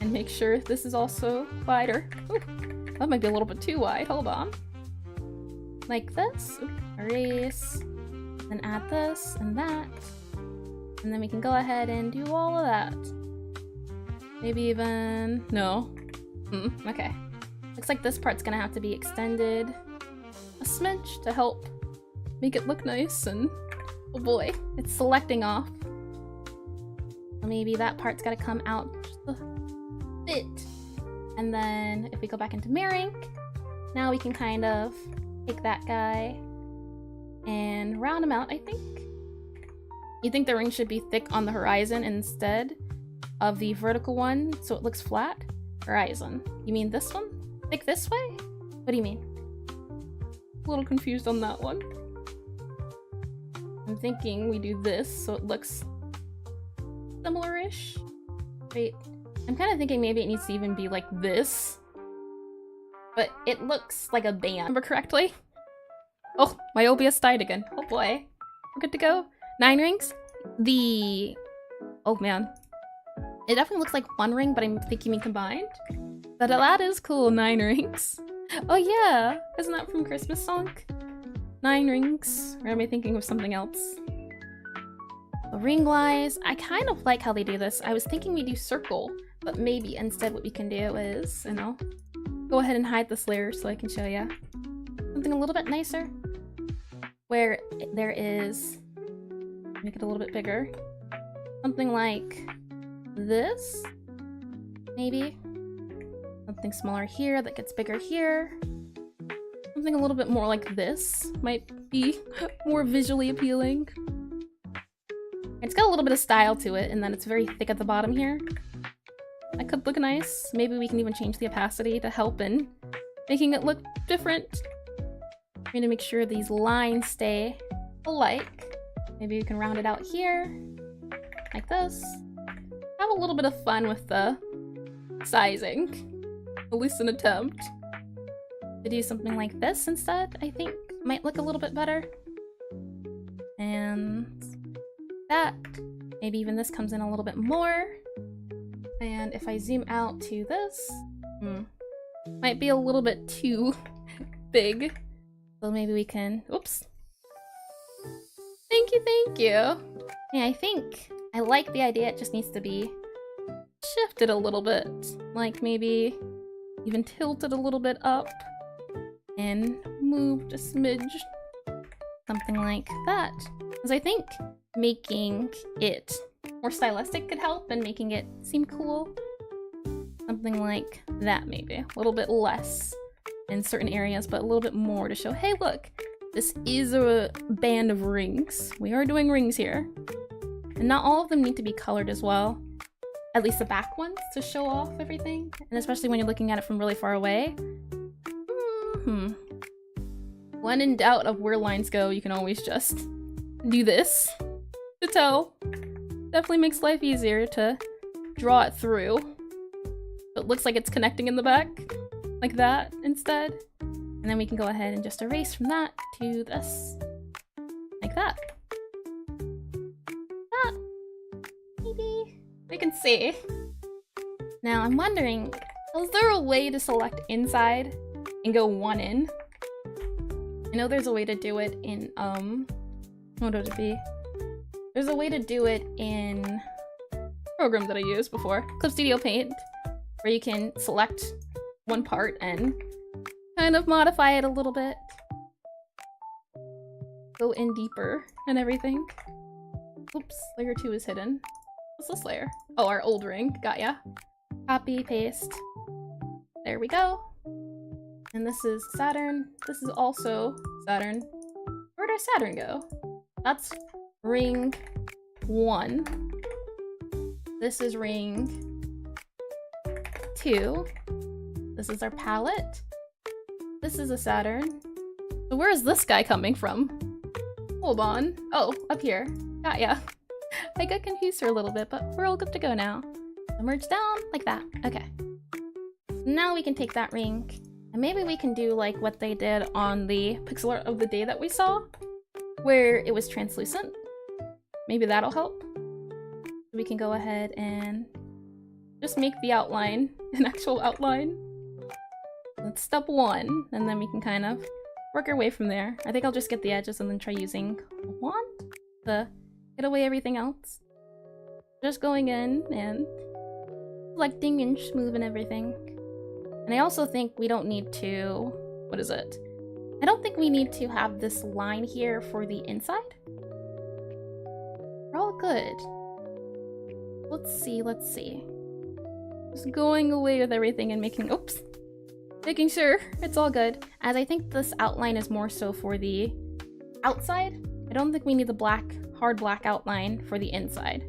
And make sure this is also wider. Ooh, that might be a little bit too wide. Hold on. Like this. Ooh, erase. Then add this and that. And then we can go ahead and do all of that. Maybe even... no. Okay. Looks like this part's gonna have to be extended a smidge to help make it look nice, and oh boy, it's selecting off. Maybe that part's gotta come out just a bit. And then if we go back into mirroring, now we can kind of take that guy and round him out, I think. You think the ring should be thick on the horizon instead of the vertical one so it looks flat? Horizon. You mean this one? Thick this way? What do you mean? A little confused on that one. I'm thinking we do this so it looks similar-ish. Wait, I'm kind of thinking maybe it needs to even be like this. But it looks like a band. Remember correctly? Oh, my OBS died again. Oh boy. We're good to go. 9 rings? Oh man. It definitely looks like one ring, but I think you mean combined. But that is cool, 9 rings. Oh yeah, isn't that from Christmas song? 9 rings. Or am I thinking of something else? Ring-wise, I kind of like how they do this. I was thinking we do circle, but maybe instead what we can do is, you know, go ahead and hide this layer so I can show you something a little bit nicer. Where there is, make it a little bit bigger. Something like this, maybe. Something smaller here that gets bigger here. Something a little bit more like this might be more visually appealing. It's got a little bit of style to it, and then it's very thick at the bottom here. That could look nice. Maybe we can even change the opacity to help in making it look different. I'm going to make sure these lines stay alike. Maybe we can round it out here, like this. Have a little bit of fun with the sizing. At least an attempt. To do something like this instead, I think might look a little bit better. And that. Maybe even this comes in a little bit more. And if I zoom out to this, might be a little bit too big. So maybe we can, oops. Thank you. Yeah, I think I like the idea. It just needs to be shifted a little bit. Like maybe even tilted a little bit up and moved a smidge. Something like that. Because I think making it more stylistic could help and making it seem cool. Something like that maybe. A little bit less in certain areas, but a little bit more to show, hey look, this is a band of rings. We are doing rings here. And not all of them need to be colored as well. At least the back ones to show off everything. And especially when you're looking at it from really far away. When in doubt of where lines go, you can always just do this to tell. Definitely makes life easier to draw it through. So it looks like it's connecting in the back, like that instead. And then we can go ahead and just erase from that to this, like that. That, maybe we can see. Now I'm wondering, is there a way to select inside and go one in? I know there's a way to do it in, what would it be? There's a way to do it in a program that I used before, Clip Studio Paint, where you can select one part and kind of modify it a little bit. Go in deeper and everything. Oops, layer 2 is hidden. What's this layer? Oh, our old ring, got ya. Copy, paste. There we go. And this is Saturn. This is also Saturn. Where'd our Saturn go? That's ring 1. This is ring 2. This is our palette. This is a Saturn. So where is this guy coming from? Hold on. Oh, up here. Got ya. I got confused for a little bit, but we're all good to go now. So merge down like that. Okay. Now we can take that ring. And maybe we can do like what they did on the pixel art of the day that we saw, where it was translucent. maybe that'll help. We can go ahead and just make the outline an actual outline. That's step 1, and then we can kind of work our way from there. I think I'll just get the edges and then try using a wand to get away everything else. Just going in and selecting and smoothing everything. And I also think we don't need to... what is it? I don't think we need to have this line here for the inside. We're all good. Let's see. Just going away with everything and making... oops. Making sure it's all good. As I think this outline is more so for the outside. I don't think we need the hard black outline for the inside.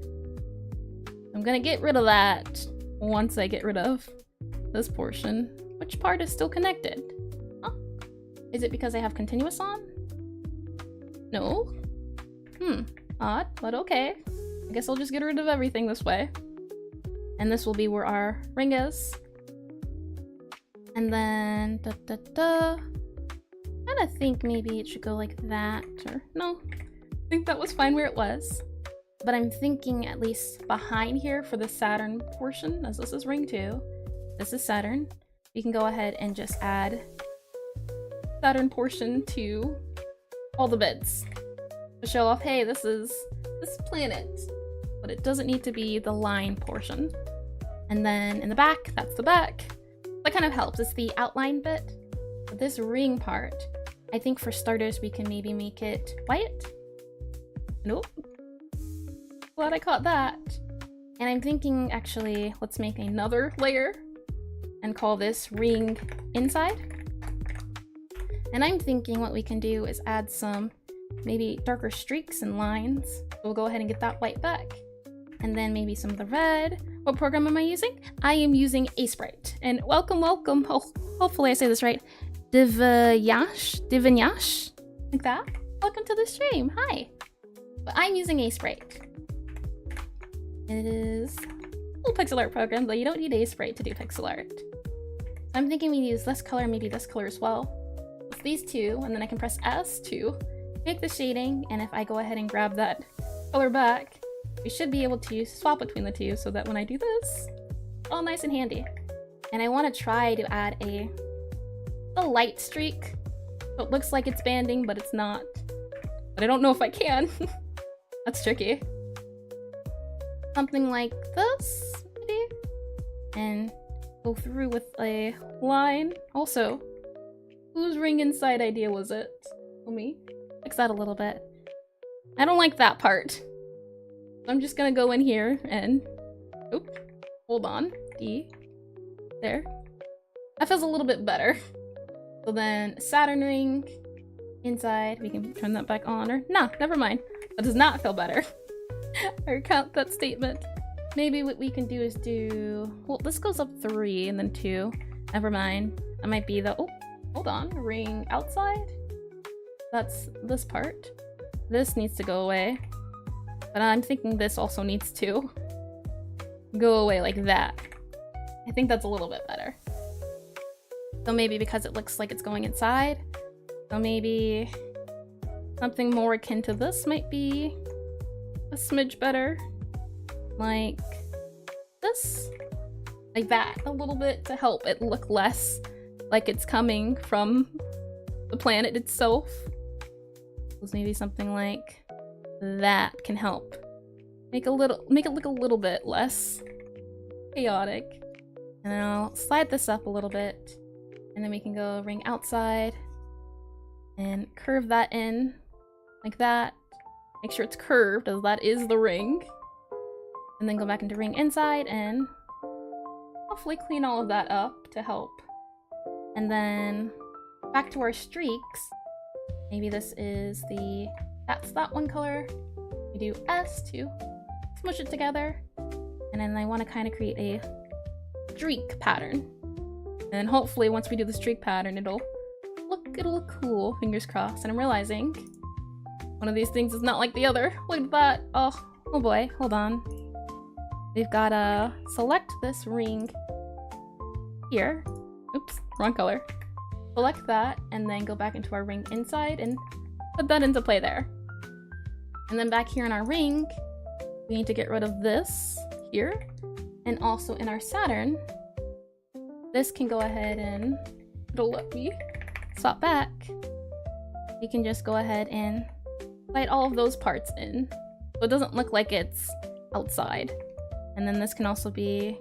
I'm gonna get rid of that once I get rid of this portion. Which part is still connected? Huh? Is it because I have continuous on? No? Odd, but okay. I guess I'll just get rid of everything this way. And this will be where our ring is. And then, I kinda think maybe it should go like that, or no. I think that was fine where it was. But I'm thinking at least behind here for the Saturn portion, as this is ring 2. This is Saturn. We can go ahead and just add Saturn portion to all the bits. To show off, hey, this is this planet. But it doesn't need to be the line portion. And then in the back, that's the back. That kind of helps. It's the outline bit. But this ring part, I think for starters, we can maybe make it white. Nope. Glad I caught that. And I'm thinking, actually, let's make another layer and call this ring inside. And I'm thinking what we can do is add some maybe darker streaks and lines. So we'll go ahead and get that white back. And then maybe some of the red. What program am I using? I am using Aseprite. And welcome. Oh, hopefully I say this right. Divanyash? Like that? Welcome to the stream. Hi. But I'm using Aseprite. It is a little pixel art program, but you don't need Aseprite to do pixel art. So I'm thinking we use this color, maybe this color as well. It's these two, and then I can press S to make the shading, and if I go ahead and grab that color back, we should be able to swap between the two so that when I do this, it's all nice and handy. And I want to try to add a light streak. So it looks like it's banding, but it's not. But I don't know if I can. That's tricky. Something like this, maybe? And go through with a line. Also, whose ring inside idea was it? Me? Fix that a little bit. I don't like that part. I'm just gonna go in here and... oop. Hold on. D. There. That feels a little bit better. So then, Saturn ring inside. We can turn that back on, or... nah, never mind. That does not feel better. I recount that statement. Maybe what we can do is do... well, this goes up 3 and then 2. Never mind. That might be the... oh, hold on. Ring outside? That's this part. This needs to go away. But I'm thinking this also needs to go away like that. I think that's a little bit better. So maybe because it looks like it's going inside. So maybe something more akin to this might be a smidge better. Like this. Like that. A little bit to help it look less like it's coming from the planet itself. So maybe something like that can help. Make it look a little bit less chaotic. And then I'll slide this up a little bit. And then we can go ring outside and curve that in like that. Make sure it's curved as that is the ring. And then go back into ring inside and hopefully clean all of that up to help. And then back to our streaks. Maybe this is that's that one color. We do S to smush it together. And then I want to kind of create a streak pattern. And hopefully once we do the streak pattern, it'll look cool, fingers crossed. And I'm realizing one of these things is not like the other. Look at that. Oh boy, hold on. We've gotta select this ring here. Oops, wrong color. Select that and then go back into our ring inside and put that into play there. And then back here in our ring, we need to get rid of this here. And also in our Saturn, this can go ahead and it'll let me swap back. You can just go ahead and slide all of those parts in, so it doesn't look like it's outside. And then this can also be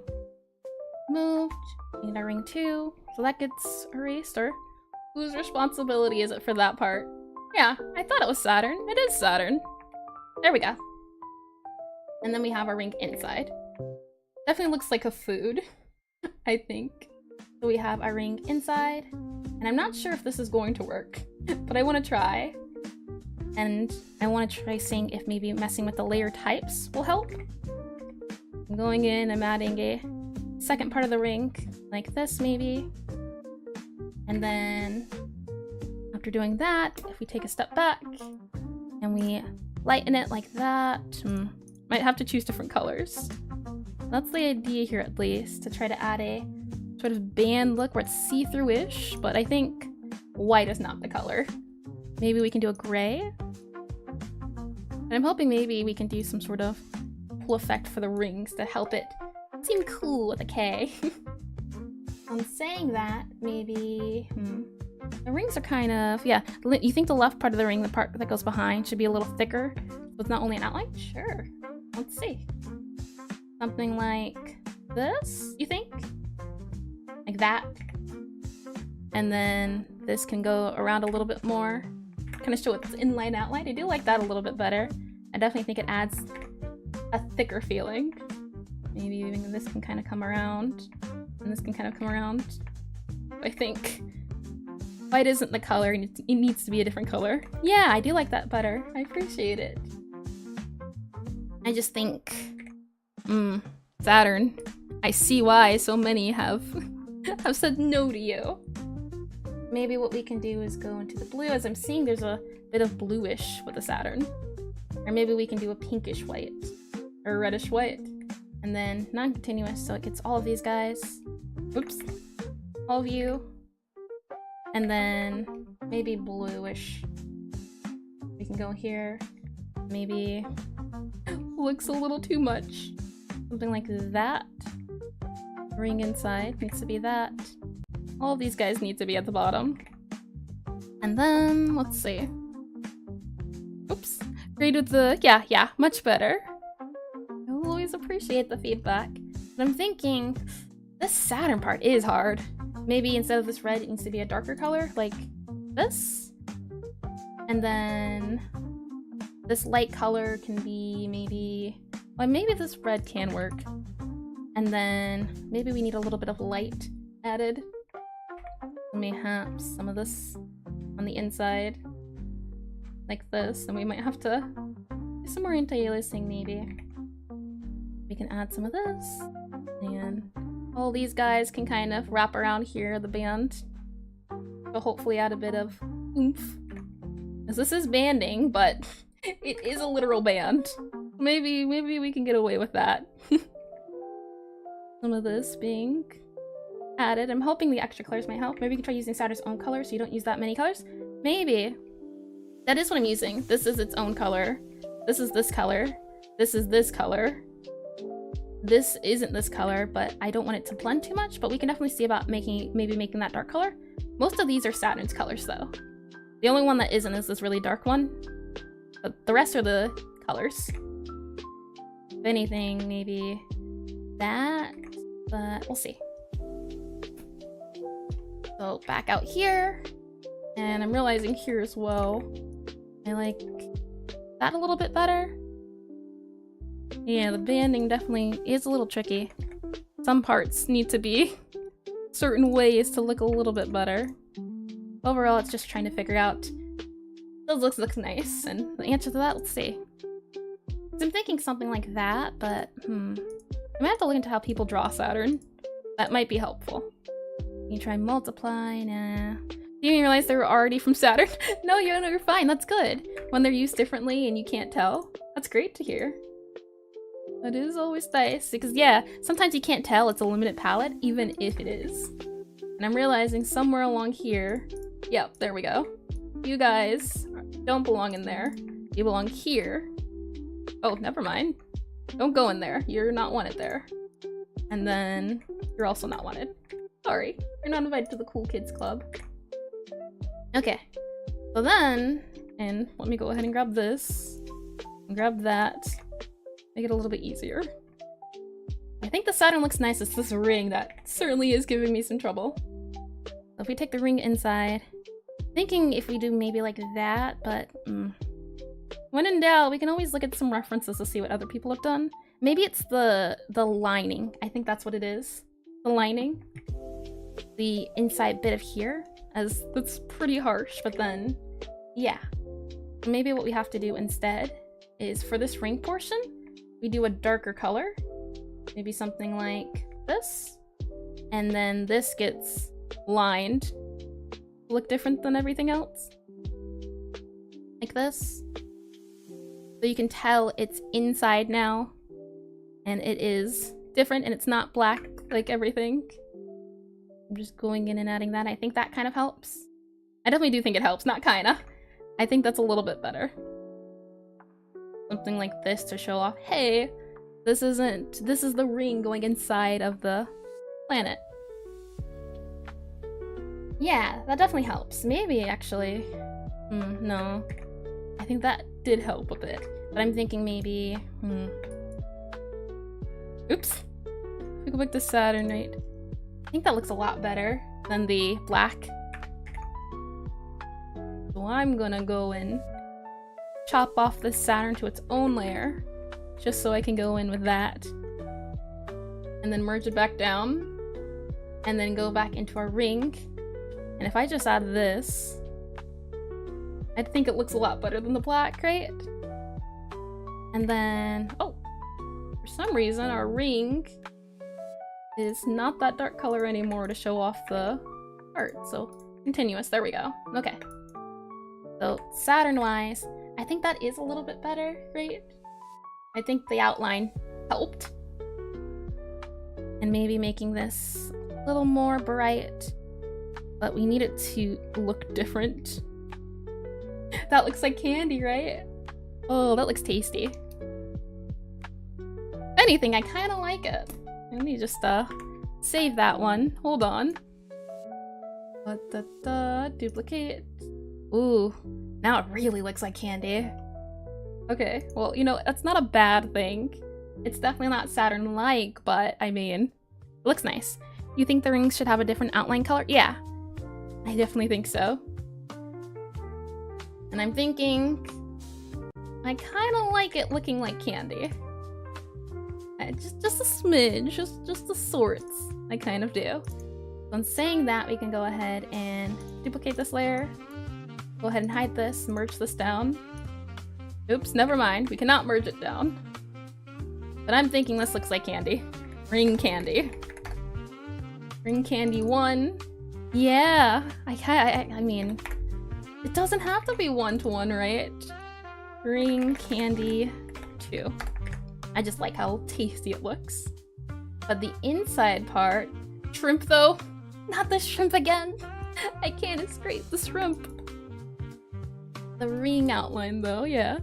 moved. We need our ring too, so that gets erased. Or whose responsibility is it for that part? Yeah, I thought it was Saturn. It is Saturn. There we go. And then we have our ring inside. Definitely looks like a food, I think. So we have our ring inside, and I'm not sure if this is going to work, but I want to try. And I want to try seeing if maybe messing with the layer types will help. I'm going in, I'm adding a second part of the ring, like this maybe. And then after doing that, if we take a step back and we lighten it like that, might have to choose different colors. That's the idea here, at least, to try to add a sort of band look where it's see-through-ish, but I think white is not the color. Maybe we can do a gray. And I'm hoping maybe we can do some sort of cool effect for the rings to help it seem cool with a K. On saying that, maybe... The rings are kind of... Yeah, you think the left part of the ring, the part that goes behind, should be a little thicker, so it's not only an outline? Sure. Let's see. Something like this, you think? Like that. And then this can go around a little bit more. Kind of show its inline outline. I do like that a little bit better. I definitely think it adds a thicker feeling. Maybe even this can kind of come around. And this can kind of come around. I think white isn't the color, and it needs to be a different color. Yeah, I do like that better. I appreciate it. I just think... Saturn. I see why so many have said no to you. Maybe what we can do is go into the blue. As I'm seeing, there's a bit of bluish with the Saturn. Or maybe we can do a pinkish white. Or a reddish white. And then non-continuous, so it gets all of these guys. Oops. All of you. And then maybe bluish. We can go here. Maybe... looks a little too much. Something like that. Ring inside needs to be that. All of these guys need to be at the bottom. And then, let's see. Oops. Agreed with the... Yeah, much better. I will always appreciate the feedback. But I'm thinking, this Saturn part is hard. Maybe instead of this red, it needs to be a darker color, like this. And then this light color can be maybe... Well, maybe this red can work. And then maybe we need a little bit of light added. Mayhaps some of this on the inside. Like this. And we might have to do some more anti-aliasing maybe. We can add some of this. And all these guys can kind of wrap around here, the band. So hopefully add a bit of oomph. Because this is banding, but it is a literal band. Maybe we can get away with that. Some of this being added. I'm hoping the extra colors might help. Maybe we can try using Saturn's own color so you don't use that many colors. Maybe. That is what I'm using. This is its own color. This is this color. This is this color. This isn't this color, but I don't want it to blend too much, but we can definitely see about maybe making that dark color. Most of these are Saturn's colors though. The only one that isn't is this really dark one. But the rest are the colors. If anything, maybe that, but we'll see. So back out here, and I'm realizing here as well, I like that a little bit better. Yeah, the banding definitely is a little tricky. Some parts need to be certain ways to look a little bit better. Overall, it's just trying to figure out. Those looks nice, and the answer to that, let's see. I'm thinking something like that, but I might have to look into how people draw Saturn. That might be helpful. You try multiply, nah. You didn't realize they were already from Saturn? No, you're fine, that's good. When they're used differently and you can't tell. That's great to hear. That is always nice, because yeah, sometimes you can't tell it's a limited palette, even if it is. And I'm realizing somewhere along here, yep, there we go. You guys don't belong in there. You belong here. Oh, never mind. Don't go in there. You're not wanted there. And then you're also not wanted. Sorry, you're not invited to the cool kids club. Okay, so then, and let me go ahead and grab this, and grab that, make it a little bit easier. I think the Saturn looks nice. It's this ring that certainly is giving me some trouble. So if we take the ring inside, thinking if we do maybe like that, but when in doubt, we can always look at some references to see what other people have done. Maybe it's the lining. I think that's what it is. The lining. The inside bit of here, as that's pretty harsh, but then, yeah. Maybe what we have to do instead is for this ring portion, we do a darker color. Maybe something like this. And then this gets lined. Look different than everything else. Like this. So you can tell it's inside now. And it is different and it's not black like everything. I'm just going in and adding that. I think that kind of helps. I definitely do think it helps, not kinda. I think that's a little bit better. Something like this to show off, hey, this is the ring going inside of the planet. Yeah, that definitely helps. Maybe, actually. No. I think that did help a bit. But I'm thinking maybe, oops. We go back to Saturn, right? I think that looks a lot better than the black. So I'm gonna go and chop off this Saturn to its own layer, just so I can go in with that. And then merge it back down. And then go back into our ring. And if I just add this, I think it looks a lot better than the black, right? And then, oh, for some reason our ring is not that dark color anymore to show off the art. So continuous, there we go. Okay. So Saturn-wise, I think that is a little bit better, right? I think the outline helped. And maybe making this a little more bright, but we need it to look different. That looks like candy, right? Oh, that looks tasty. If anything, I kind of like it. Let me just save that one. Hold on. Duplicate. Ooh, now it really looks like candy. Okay, well, you know, that's not a bad thing. It's definitely not Saturn-like, but I mean, it looks nice. You think the rings should have a different outline color? Yeah, I definitely think so. And I'm thinking, I kind of like it looking like candy. Just a smidge, just the sorts, I kind of do. So in saying that, we can go ahead and duplicate this layer. Go ahead and hide this, merge this down. Oops, never mind, we cannot merge it down. But I'm thinking this looks like candy. Ring candy. Ring candy 1. Yeah, I mean, it doesn't have to be 1-to-1, right? Ring candy 2. I just like how tasty it looks. But the inside part, shrimp though, not the shrimp again. I can't escape the shrimp. The ring outline though, yeah.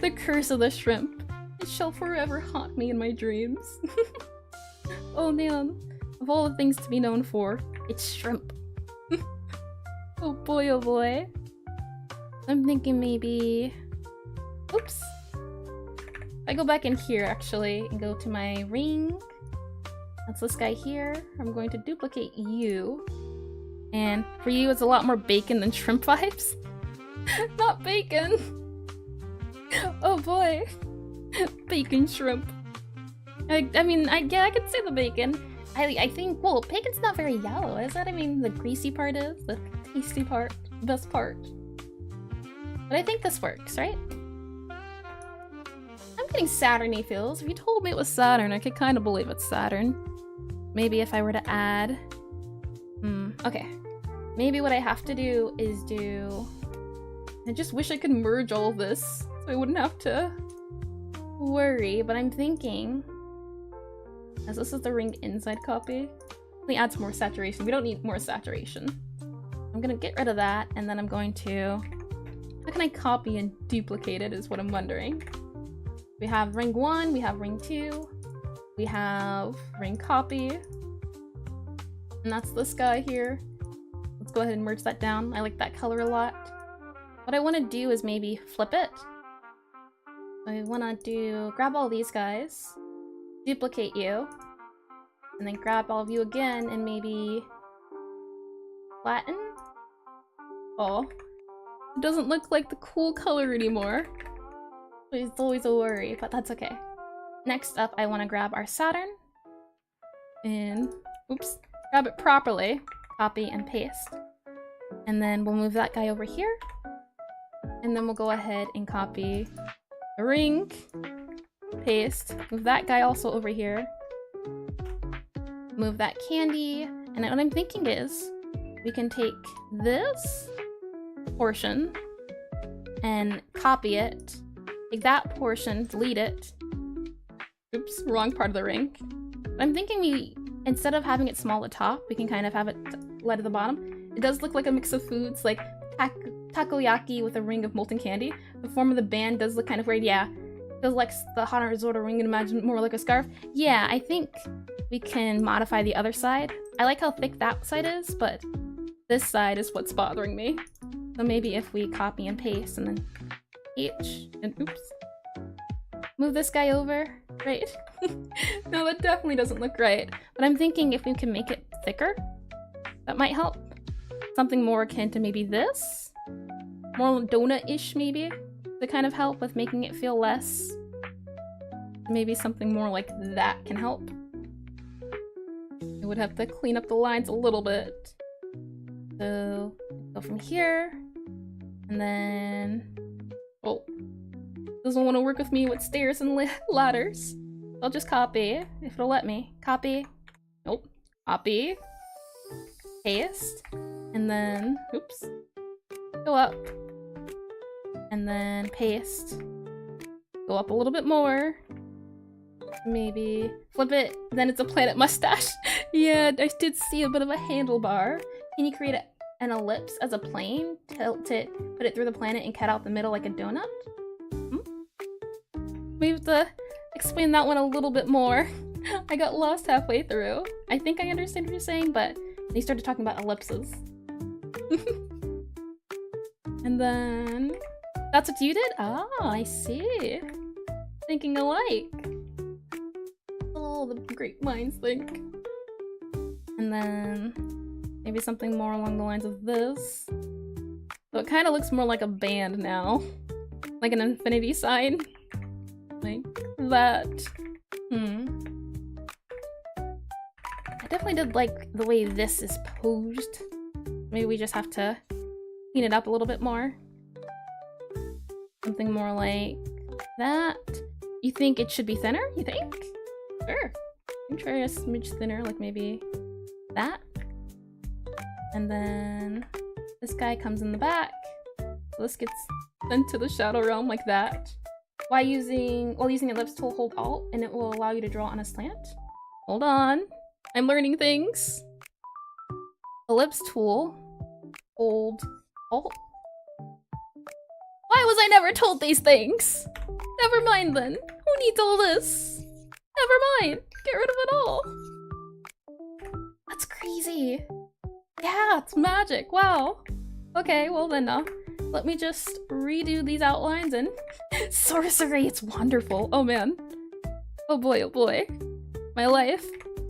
The curse of the shrimp. It shall forever haunt me in my dreams. Oh man, of all the things to be known for, it's shrimp. Oh boy, oh boy. I'm thinking maybe, oops. If I go back in here actually and go to my ring, that's this guy here. I'm going to duplicate you. And for you, it's a lot more bacon than shrimp vibes. Not bacon. Oh boy. Bacon shrimp. I mean, yeah, I could say the bacon. I think, well, bacon's not very yellow, is it? I mean, the greasy part is, the tasty part, the best part. But I think this works, right? I'm getting Saturn-y feels. If you told me it was Saturn, I could kind of believe it's Saturn. Maybe if I were to add... okay. Maybe what I have to do is I just wish I could merge all of this so I wouldn't have to worry, but I'm thinking... As this is the ring inside copy, let me add some more saturation. We don't need more saturation. I'm gonna get rid of that, and then I'm going to How can I copy and duplicate it is what I'm wondering. We have ring 1, we have ring 2, we have ring copy, and that's this guy here. Let's go ahead and merge that down. I like that color a lot. What I want to do is maybe flip it. I want to grab all these guys, duplicate you, and then grab all of you again and maybe flatten? Oh, it doesn't look like the cool color anymore. It's always a worry, but that's okay. Next up, I want to grab our Saturn and, oops, grab it properly, copy and paste. And then we'll move that guy over here. And then we'll go ahead and copy a ring, paste, move that guy also over here. Move that candy. And what I'm thinking is we can take this portion and copy it. Take that portion, delete it. Oops, wrong part of the ring. I'm thinking we, instead of having it small at the top, we can kind of have it light at the bottom. It does look like a mix of foods, like takoyaki with a ring of molten candy. The form of the band does look kind of weird, yeah. Feels like the hot resort ring and imagine more like a scarf. Yeah, I think we can modify the other side. I like how thick that side is, but this side is what's bothering me. So maybe if we copy and paste and then H and oops. Move this guy over, right? No, that definitely doesn't look right. But I'm thinking if we can make it thicker, that might help. Something more akin to maybe this? More donut-ish maybe? To kind of help with making it feel less. Maybe something more like that can help. I would have to clean up the lines a little bit. So, go from here. And then... oh. Doesn't want to work with me with stairs and ladders. I'll just copy, if it'll let me. Copy. Nope. Copy. Paste. And then, oops. Go up. And then paste. Go up a little bit more. Maybe flip it, then it's a planet mustache. Yeah, I did see a bit of a handlebar. Can you create an ellipse as a plane? Tilt it, put it through the planet and cut out the middle like a donut? We have to explain that one a little bit more. I got lost halfway through. I think I understand what you're saying, but they started talking about ellipses. And then... that's what you did? Ah, I see. Thinking alike. Oh, the great minds think. And then maybe something more along the lines of this. So it kind of looks more like a band now. Like an infinity sign. Like that. I definitely did like the way this is posed. Maybe we just have to clean it up a little bit more. Something more like that. You think it should be thinner? You think? Sure. You can try a smidge thinner, like maybe that. And then this guy comes in the back. So this gets sent to the shadow realm like that. While using ellipse tool, hold Alt, and it will allow you to draw on a slant. Hold on. I'm learning things. Ellipse tool, hold Alt. Why was I never told these things? Never mind then. Who needs all this? Never mind. Get rid of it all. That's crazy. Yeah, it's magic. Wow. Okay, well then let me just redo these outlines and sorcery, it's wonderful. Oh man. Oh boy, oh boy. My life.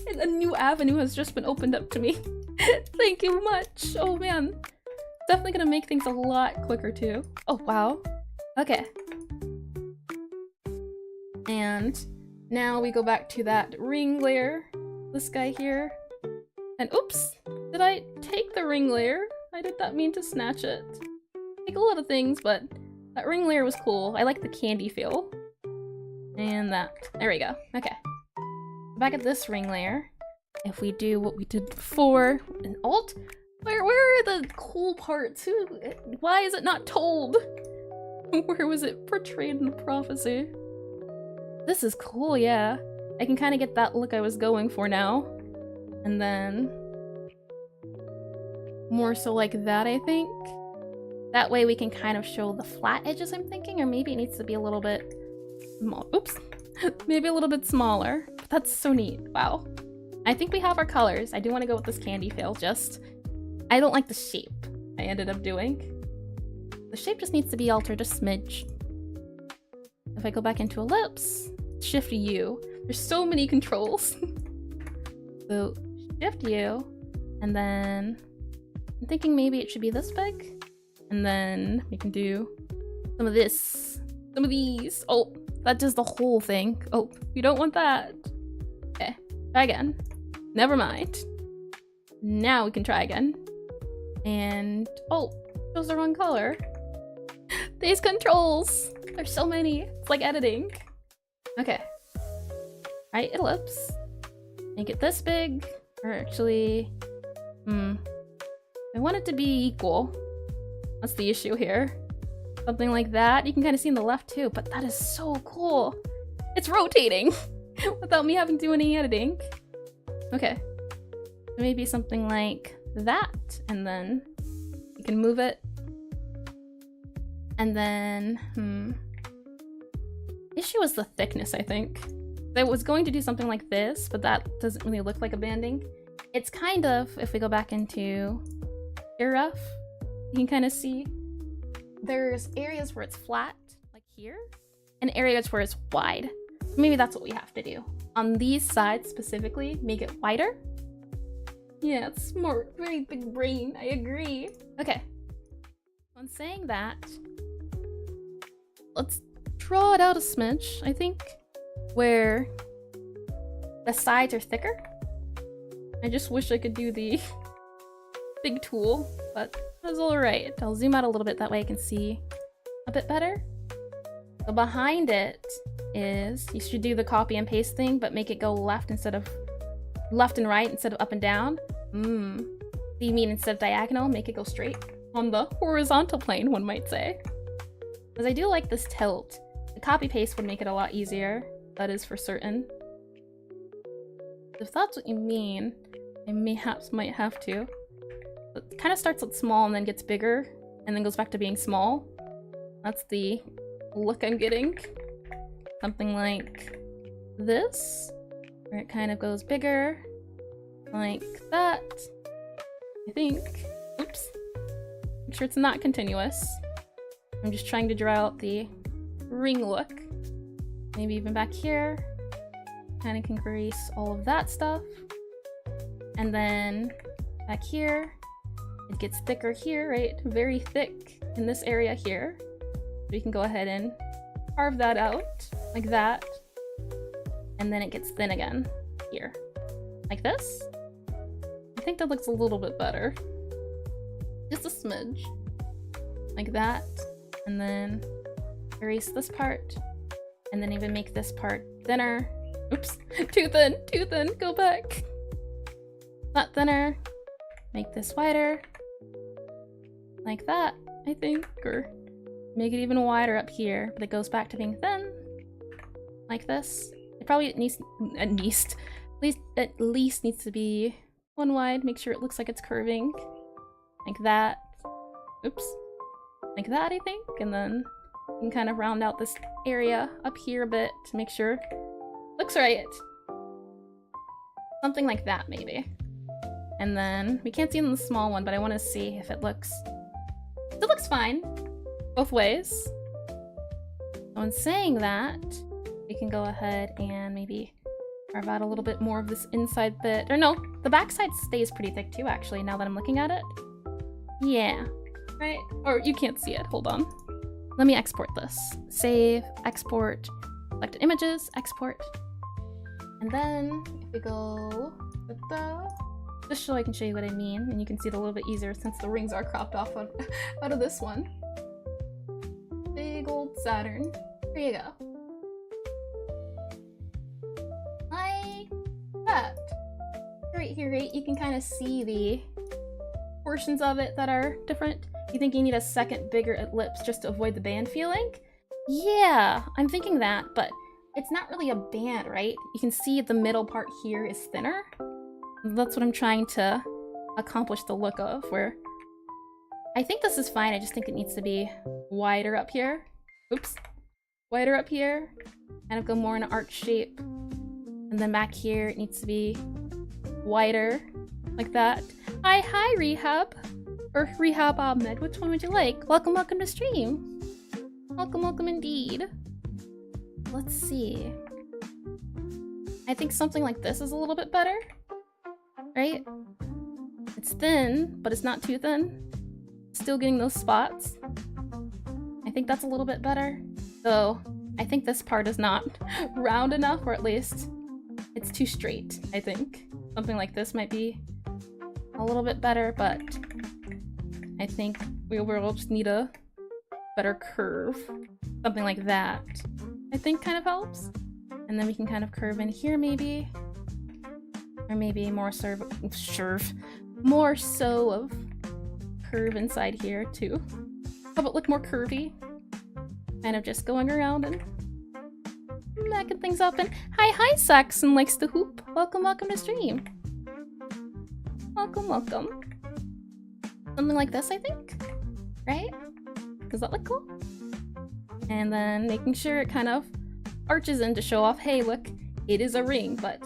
A new avenue has just been opened up to me. Thank you much. Oh man. Definitely gonna make things a lot quicker too. Oh wow. Okay. And now we go back to that ring layer. This guy here. And oops! Did I take the ring layer? I did not mean to snatch it. Take a lot of things, but that ring layer was cool. I like the candy feel. And that. There we go. Okay. Back at this ring layer. If we do what we did before, an Alt? Where are the cool parts? Why is it not told? Where was it portrayed in the prophecy? This is cool, yeah. I can kind of get that look I was going for now. And then... more so like that, I think. That way we can kind of show the flat edges, I'm thinking, or maybe it needs to be a little bit small. Oops. Maybe a little bit smaller. But that's so neat. Wow. I think we have our colors. I do want to go with this candy fail, I don't like the shape I ended up doing. The shape just needs to be altered a smidge. If I go back into ellipse, shift U. There's so many controls. So shift U, and then I'm thinking maybe it should be this big. And then we can do some of this, some of these. Oh, that does the whole thing. Oh, we don't want that. Okay, try again. Never mind. Now we can try again. And, oh, chose the wrong color. These controls, there's so many. It's like editing. Okay. Right, ellipse. Make it this big, or actually, I want it to be equal. That's the issue here. Something like that. You can kind of see in the left too, but that is so cool. It's rotating without me having to do any editing. Okay. Maybe something like that, and then you can move it. And then, issue is the thickness, I think. I was going to do something like this, but that doesn't really look like a banding. It's kind of, if we go back into ref, you can kind of see there's areas where it's flat, like here, and areas where it's wide. Maybe that's what we have to do. On these sides specifically, make it wider. Yeah, it's smart. Very big brain. I agree. Okay. On saying that, let's draw it out a smidge, I think, where the sides are thicker. I just wish I could do the big tool, but that's alright. I'll zoom out a little bit, that way I can see a bit better. So behind it is, you should do the copy and paste thing, but make it go left and right instead of up and down. So you mean instead of diagonal, make it go straight on the horizontal plane, one might say. Because I do like this tilt. The copy paste would make it a lot easier. That is for certain. If that's what you mean, I might have to. It kind of starts out small and then gets bigger, and then goes back to being small. That's the look I'm getting. Something like this, where it kind of goes bigger, like that. I think. Oops. Make sure it's not continuous. I'm just trying to draw out the ring look. Maybe even back here. Kind of can grease all of that stuff. And then back here, it gets thicker here, right? Very thick in this area here. We can go ahead and carve that out like that. And then it gets thin again here. Like this. I think that looks a little bit better. Just a smidge. Like that. And then erase this part. And then even make this part thinner. Oops, too thin, go back. Not thinner. Make this wider. Like that, I think. Or make it even wider up here, but it goes back to being thin. Like this. It probably at least needs to be one wide. Make sure it looks like it's curving. Like that. Oops. Like that, I think. And then you can kind of round out this area up here a bit to make sure it looks right. Something like that, maybe. And then we can't see in the small one, but I want to see if it looks... It looks fine. Both ways. So in saying that, we can go ahead and maybe carve out a little bit more of this inside bit. Or no, the back side stays pretty thick too, actually, now that I'm looking at it. Yeah. Right? Or you can't see it. Hold on. Let me export this. Save, export, select images, export. And then if we go with just so I can show you what I mean, and you can see it a little bit easier since the rings are cropped off out of this one. Big old Saturn. Here you go. Like that. Right here, right? You can kind of see the portions of it that are different. You think you need a second bigger ellipse just to avoid the band feeling? Yeah, I'm thinking that, but it's not really a band, right? You can see the middle part here is thinner. That's what I'm trying to accomplish the look of, where I think this is fine. I just think it needs to be wider up here. Oops. Wider up here. Kind of go more in an arch shape. And then back here, it needs to be wider. Like that. Hi, Rehab. Or Rehab Ahmed. Which one would you like? Welcome to stream. Welcome indeed. Let's see. I think something like this is a little bit better. Right? It's thin, but it's not too thin. Still getting those spots. I think that's a little bit better. Though, I think this part is not round enough, or at least it's too straight, I think. Something like this might be a little bit better, but I think we overall just need a better curve. Something like that, I think kind of helps. And then we can kind of curve in here maybe. Or maybe more so of curve inside here too. How about look more curvy? Kind of just going around and macking things up. And hi Saxon likes to hoop. Welcome to stream. Welcome. Something like this, I think. Right? Does that look cool? And then making sure it kind of arches in to show off, hey look, it is a ring, but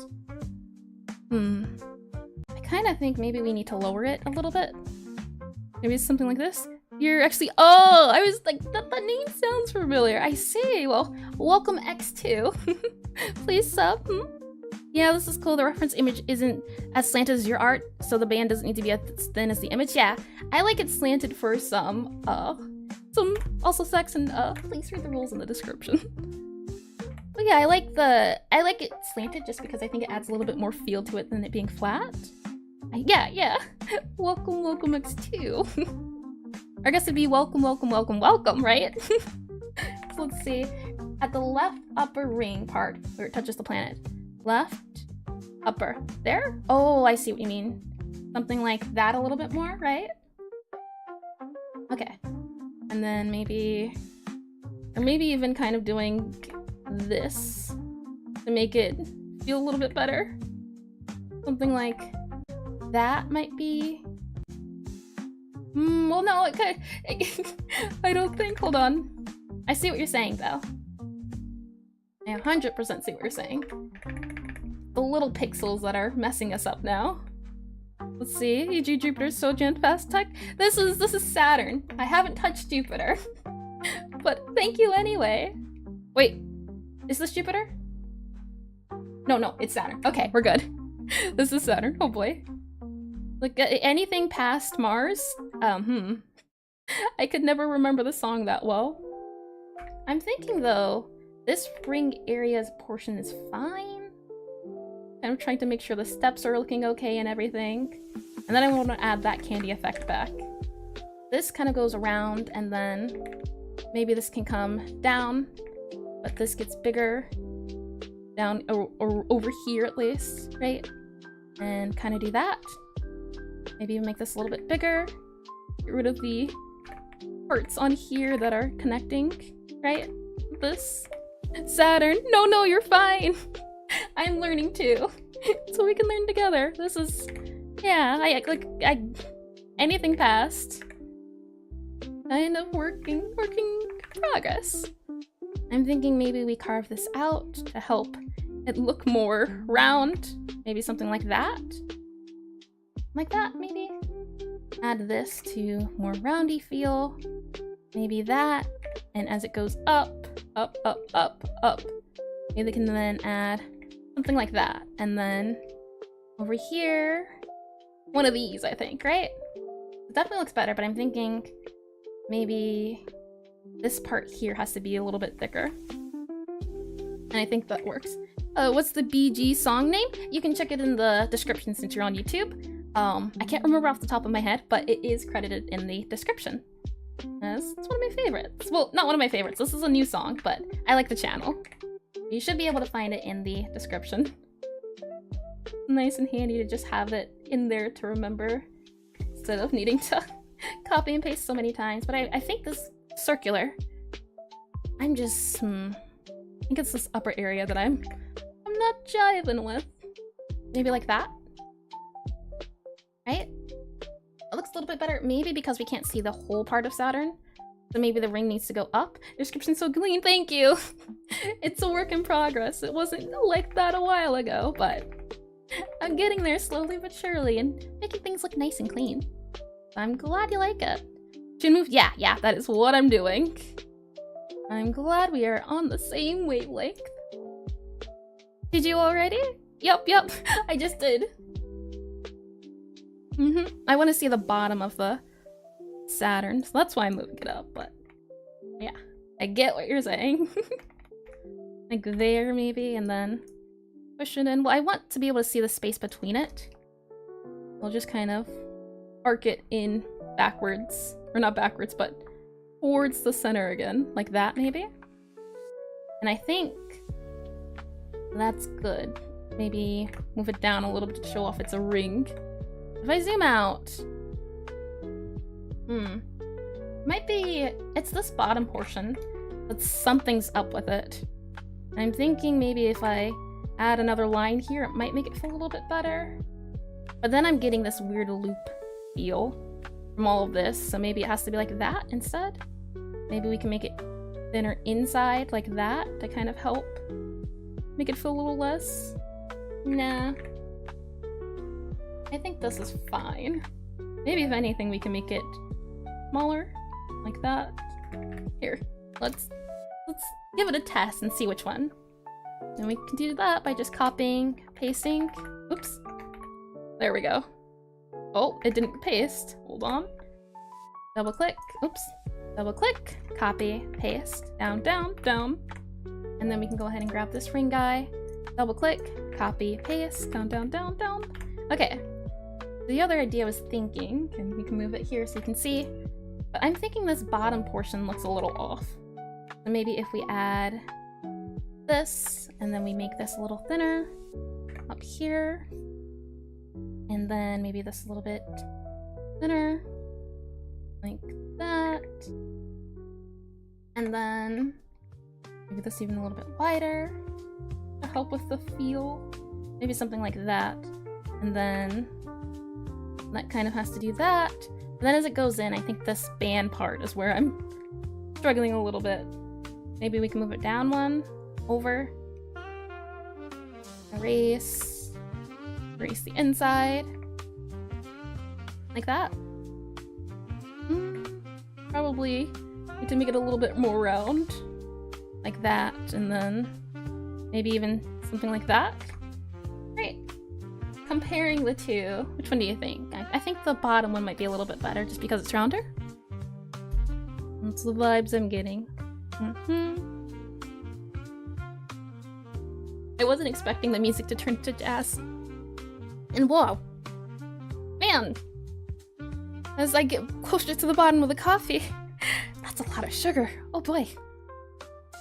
I kind of think maybe we need to lower it a little bit. Maybe it's something like this. You're actually, oh, I was like, that name sounds familiar. I see. Well, welcome X2. Please sub. Yeah, this is cool. The reference image isn't as slanted as your art, so the band doesn't need to be as thin as the image. Yeah, I like it slanted for some also sex, and please read the rules in the description. But yeah, I like it slanted just because I think it adds a little bit more feel to it than it being flat. Yeah. welcome X2. I guess it'd be welcome, right? So let's see. At the left upper ring part, where it touches the planet. Left upper. There? Oh, I see what you mean. Something like that a little bit more, right? Okay. And then maybe even kind of doing this to make it feel a little bit better. Something like that might be. Well, no, it could. I don't think. Hold on. I see what you're saying, though. I 100% see what you're saying. The little pixels that are messing us up now. Let's see. E.g. Jupiter's so gen fast tech. This is Saturn. I haven't touched Jupiter. But thank you anyway. Wait. Is this Jupiter? No, it's Saturn. Okay, we're good. This is Saturn. Oh boy. Like, anything past Mars? I could never remember the song that well. I'm thinking, though, this ring area's portion is fine. I'm trying to make sure the steps are looking okay and everything. And then I want to add that candy effect back. This kind of goes around, and then maybe this can come down, but this gets bigger. Down, or over here at least, right? And kind of do that. Maybe even make this a little bit bigger. Get rid of the parts on here that are connecting, right? This. Saturn. No, you're fine. I'm learning too. So we can learn together. This is, yeah, I anything past. Kind of working progress. I'm thinking maybe we carve this out to help it look more round. Maybe something like that. Like that, maybe. Add this to more roundy feel. Maybe that. And as it goes up, maybe they can then add something like that. And then over here, one of these, I think, right? It definitely looks better, but I'm thinking maybe this part here has to be a little bit thicker. And I think that works. What's the BG song name? You can check it in the description since you're on YouTube. I can't remember off the top of my head, but it is credited in the description. It's one of my favorites. Well, not one of my favorites. This is a new song, but I like the channel. You should be able to find it in the description. Nice and handy to just have it in there to remember instead of needing to copy and paste so many times. But I think this circular, I think it's this upper area that I'm not jiving with. Maybe like that. Right? It looks little bit better. Maybe because we can't see the whole part of Saturn. So maybe the ring needs to go up. Description's so clean, thank you! It's a work in progress. It wasn't like that a while ago, but I'm getting there slowly but surely and making things look nice and clean. I'm glad you like it. Should move? Yeah, that is what I'm doing. I'm glad we are on the same wavelength. Did you already? Yep, I just did. I want to see the bottom of the Saturn, so that's why I'm moving it up, but yeah, I get what you're saying. Like there maybe, and then push it in. Well, I want to be able to see the space between it. I'll just kind of arc it in backwards, or not backwards, but towards the center again, like that maybe. And I think that's good. Maybe move it down a little bit to show off it's a ring. If I zoom out, might be, it's this bottom portion, but something's up with it. I'm thinking maybe if I add another line here, it might make it feel a little bit better. But then I'm getting this weird loop feel from all of this, so maybe it has to be like that instead. Maybe we can make it thinner inside like that to kind of help make it feel a little less. Nah. I think this is fine. Maybe if anything we can make it smaller, like that. Here, let's give it a test and see which one. And we can do that by just copying, pasting. Oops. There we go. Oh, it didn't paste. Hold on. Double click. Oops. Double click. Copy, paste. Down, down, down. And then we can go ahead and grab this ring guy. Double click. Copy, paste. Down, down, down, down. Okay. The other idea I was thinking, and we can move it here so you can see, but I'm thinking this bottom portion looks a little off. So maybe if we add this, and then we make this a little thinner up here, and then maybe this a little bit thinner, like that, and then maybe this even a little bit wider to help with the feel, maybe something like that, and then that kind of has to do that. And then as it goes in, I think this band part is where I'm struggling a little bit. Maybe we can move it down one, over, erase the inside, like that. Probably need to make it a little bit more round, like that, and then maybe even something like that. Great. Comparing the two, which one do you think? I think the bottom one might be a little bit better just because it's rounder. That's the vibes I'm getting. I wasn't expecting the music to turn to jazz. And whoa, man, as I get closer to the bottom of the coffee, that's a lot of sugar. Oh boy.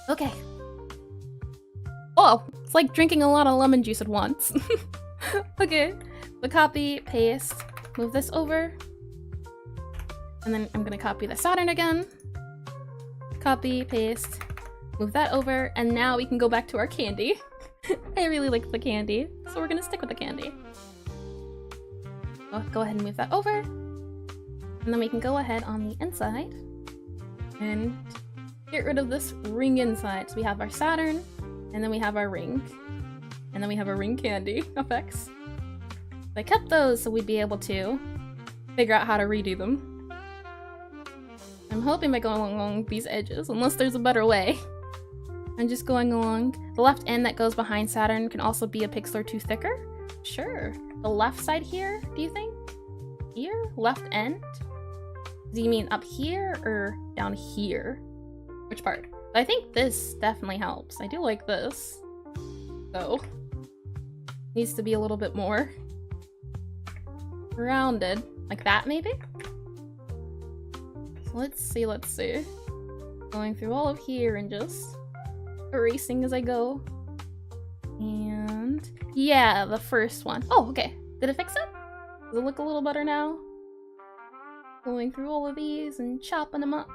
Okay. Oh, it's like drinking a lot of lemon juice at once. Okay, so copy, paste, move this over, and then I'm gonna copy the Saturn again, copy, paste, move that over, and now we can go back to our candy. I really like the candy, so we're gonna stick with the candy. I'll go ahead and move that over, and then we can go ahead on the inside and get rid of this ring inside. So we have our Saturn, and then we have our ring. And then we have a ring candy effects. I kept those so we'd be able to figure out how to redo them. I'm hoping by going along these edges, unless there's a better way. I'm just going along. The left end that goes behind Saturn can also be a pixel or two thicker. Sure. The left side here, do you think? Here? Left end? Do you mean up here or down here? Which part? I think this definitely helps. I do like this. So needs to be a little bit more rounded, like that maybe? So let's see. Going through all of here and just erasing as I go. And yeah, the first one. Oh, okay. Did it fix it? Does it look a little better now? Going through all of these and chopping them up.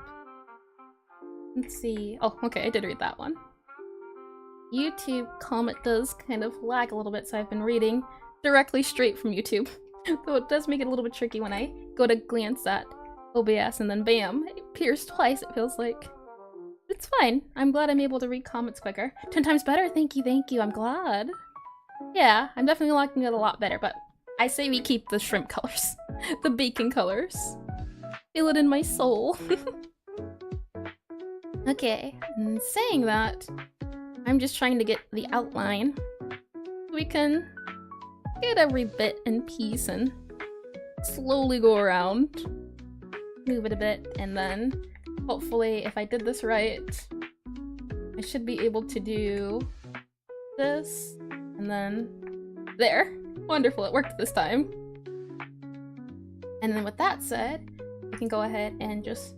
Let's see. Oh, okay, I did read that one. YouTube comment does kind of lag a little bit, so I've been reading directly straight from YouTube. Though it does make it a little bit tricky when I go to glance at OBS and then bam, it appears twice, it feels like. It's fine. I'm glad I'm able to read comments quicker. 10 times better? Thank you, I'm glad. Yeah, I'm definitely liking it a lot better, but I say we keep the shrimp colors. The bacon colors. Feel it in my soul. Okay, and saying that, I'm just trying to get the outline. We can get every bit and piece and slowly go around. Move it a bit, and then hopefully if I did this right, I should be able to do this, and then there. Wonderful, it worked this time. And then with that said, we can go ahead and just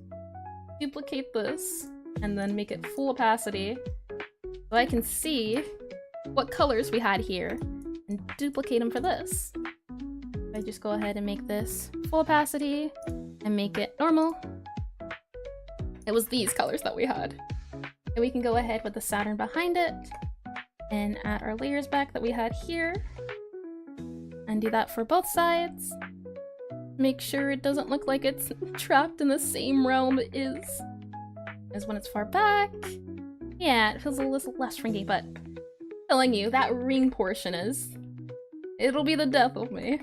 duplicate this and then make it full opacity so I can see what colors we had here and duplicate them for this. I just go ahead and make this full opacity and make it normal. It was these colors that we had. And we can go ahead with the Saturn behind it and add our layers back that we had here and do that for both sides. Make sure it doesn't look like it's trapped in the same realm it is as when it's far back. Yeah, it feels a little less ringy, but I'm telling you, that ring portion it'll be the death of me.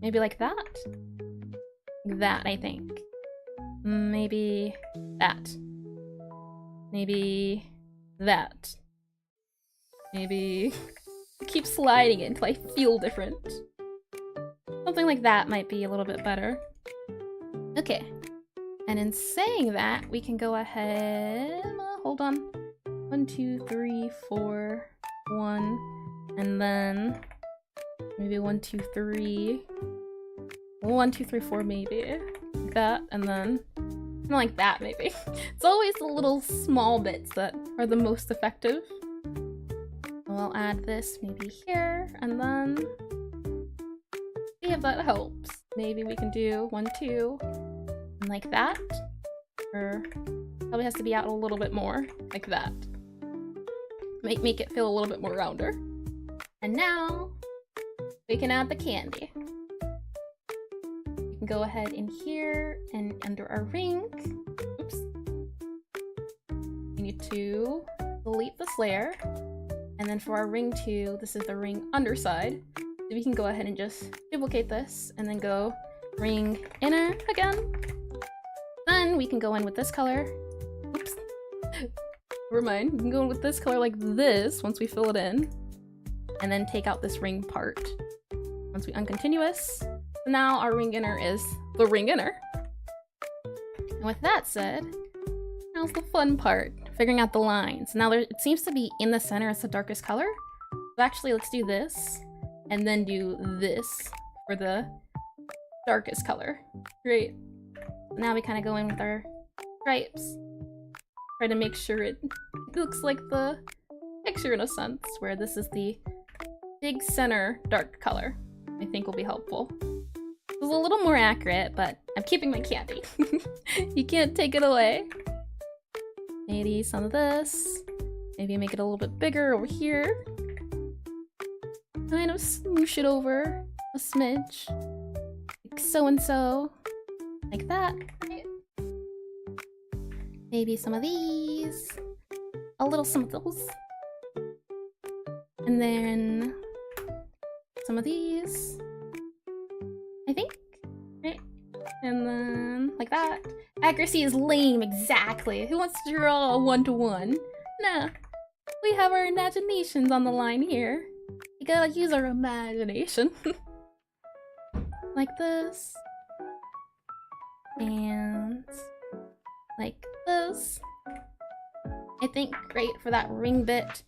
Maybe like that? That, I think. Maybe that. Maybe that. Maybe keep sliding it until I feel different. Something like that might be a little bit better. Okay. And in saying that, we can go ahead, hold on. 1, 2, 3, 4, 1, and then maybe 1, 2, 3. 1, 2, 3, 4 maybe. Like that, and then something like that maybe. It's always the little small bits that are the most effective. So I'll add this maybe here, and then see if that helps. Maybe we can do 1, 2, and like that. Or probably has to be out a little bit more, like that. Make it feel a little bit more rounder. And now we can add the candy. We can go ahead in here and under our ring. Oops. We need to delete this layer. And then for our ring 2, this is the ring underside. So we can go ahead and just duplicate this and then go ring inner again. Then we can go in with this color. Oops. Never mind. We can go in with this color like this once we fill it in. And then take out this ring part. Once we uncontinuous. So now our ring inner is the ring inner. And with that said, now's the fun part. Figuring out the lines. Now it seems to be in the center, it's the darkest color. So actually let's do this. And then do this for the darkest color. Great. Now we kind of go in with our stripes. Try to make sure it looks like the picture in a sense, where this is the big center dark color. I think will be helpful. It's a little more accurate, but I'm keeping my candy. You can't take it away. Maybe some of this. Maybe make it a little bit bigger over here. Kind of smoosh it over a smidge. Like so and so. Like that. Maybe some of these. A little some of those. And then some of these. I think. Right? And then like that. Accuracy is lame, exactly. Who wants to draw a 1-to-1? Nah. We have our imaginations on the line here. You gotta use our imagination. Like this. And like this. I think great for that ring bit.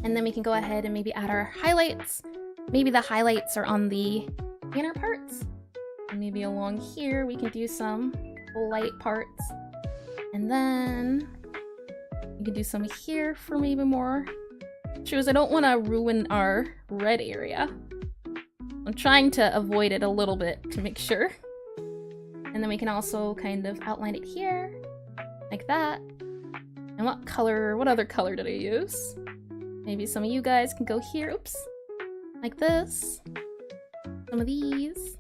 And then we can go ahead and maybe add our highlights. Maybe the highlights are on the inner parts. And maybe along here we can do some light parts. And then we can do some here for maybe more. Choose, I don't want to ruin our red area. I'm trying to avoid it a little bit to make sure. And then we can also kind of outline it here, like that. And what other color did I use? Maybe some of you guys can go here, oops, like this. Some of these.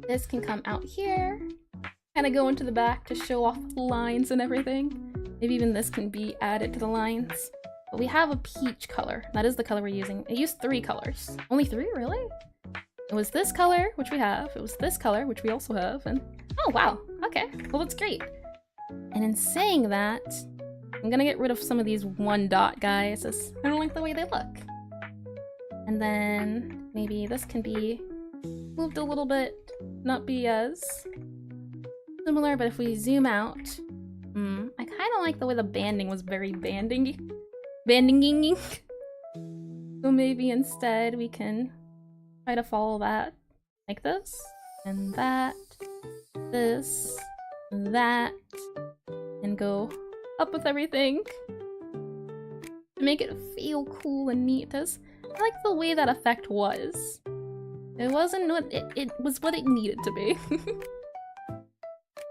This can come out here, kind of go into the back to show off lines and everything. Maybe even this can be added to the lines. But we have a peach color. That is the color we're using. I used 3 colors. Only 3, really? It was this color, which we have. It was this color, which we also have. And oh, wow. Okay. Well, that's great. And in saying that, I'm gonna get rid of some of these 1 dot guys, as I don't like the way they look. And then maybe this can be moved a little bit, not be as similar, but if we zoom out, I kind of like the way the banding was very banding. So maybe instead we can try to follow that like this, and that, this, that, and go up with everything to make it feel cool and neat. As I like the way that effect was. It wasn't what it was what it needed to be.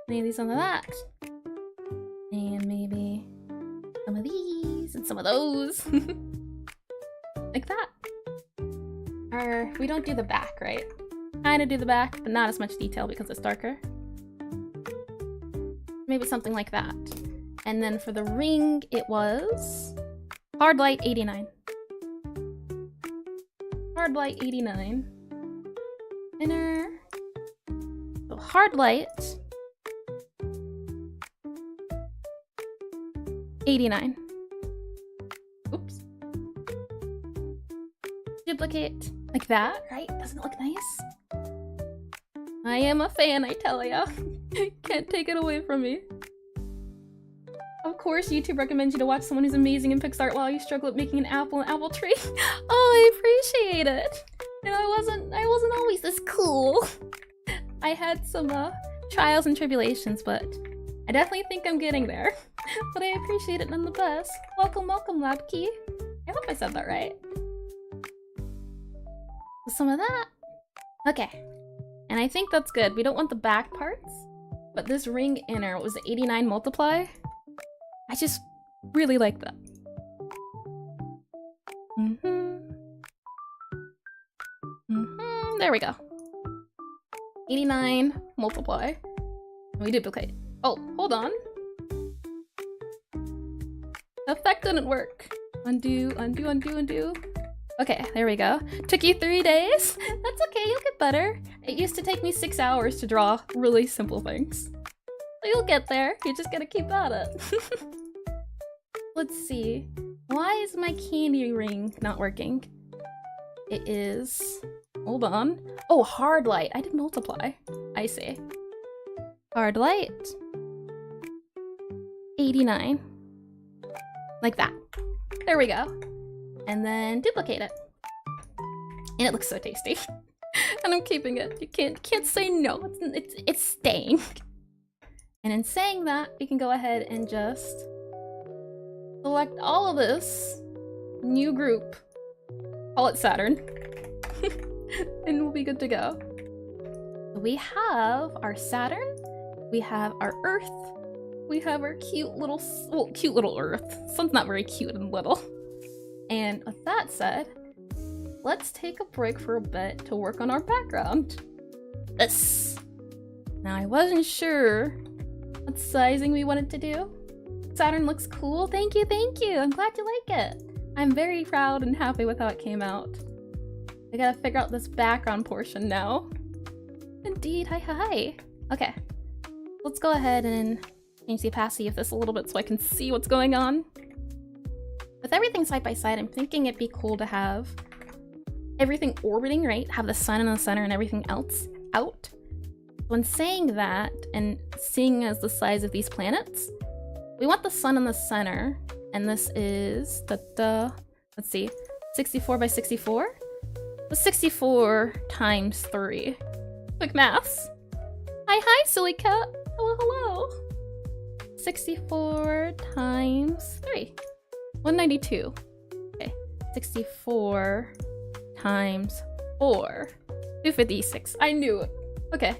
Maybe some of that. And maybe some of these and some of those. Like that. Or we don't do the back, right? Kinda do the back, but not as much detail because it's darker. Maybe something like that. And then for the ring, it was hard light 89. Hard light 89. Inner. So hard light 89. Oops. Duplicate like that, right? Doesn't it look nice? I am a fan, I tell ya. Can't take it away from me. Of course, YouTube recommends you to watch someone who's amazing in Pixelart while you struggle at making an apple tree. Oh, I appreciate it. You know, I wasn't always this cool. I had some trials and tribulations, but I definitely think I'm getting there. But I appreciate it nonetheless. Welcome, welcome, Labkey. I hope I said that right. Some of that. Okay. And I think that's good. We don't want the back parts, but this ring inner was the 89 multiply. I just really like that. There we go. 89 multiply. We duplicate. Oh, hold on. The effect didn't work. Undo, undo, undo, undo. Okay, there we go. Took you 3 days? That's okay, you'll get better. It used to take me 6 hours to draw really simple things. So you'll get there, you just gotta keep at it. Let's see. Why is my candy ring not working? It is... Hold on. Oh, hard light. I did multiply. I see. Hard light. 89. Like that. There we go. And then duplicate it. And it looks so tasty. And I'm keeping it. You can't say no. It's staying. And in saying that, we can go ahead and just select all of this. New group. Call it Saturn. And we'll be good to go. We have our Saturn. We have our Earth. We have our cute little Earth. Sun's not very cute and little. And with that said, let's take a break for a bit to work on our background. This. Now I wasn't sure what sizing we wanted to do. Saturn looks cool. Thank you, thank you. I'm glad you like it. I'm very proud and happy with how it came out. I gotta figure out this background portion now. Indeed, hi. Okay, let's go ahead and change the opacity of this a little bit so I can see what's going on. With everything side by side, I'm thinking it'd be cool to have everything orbiting, right? Have the sun in the center and everything else out. When saying that, and seeing as the size of these planets, we want the sun in the center, and this is, let's see, 64 by 64? What's 64 times 3? Quick maths. Hi, silly cat. Hello. 64 times 3. 192. Okay. 64 times 4. 256. I knew it. Okay.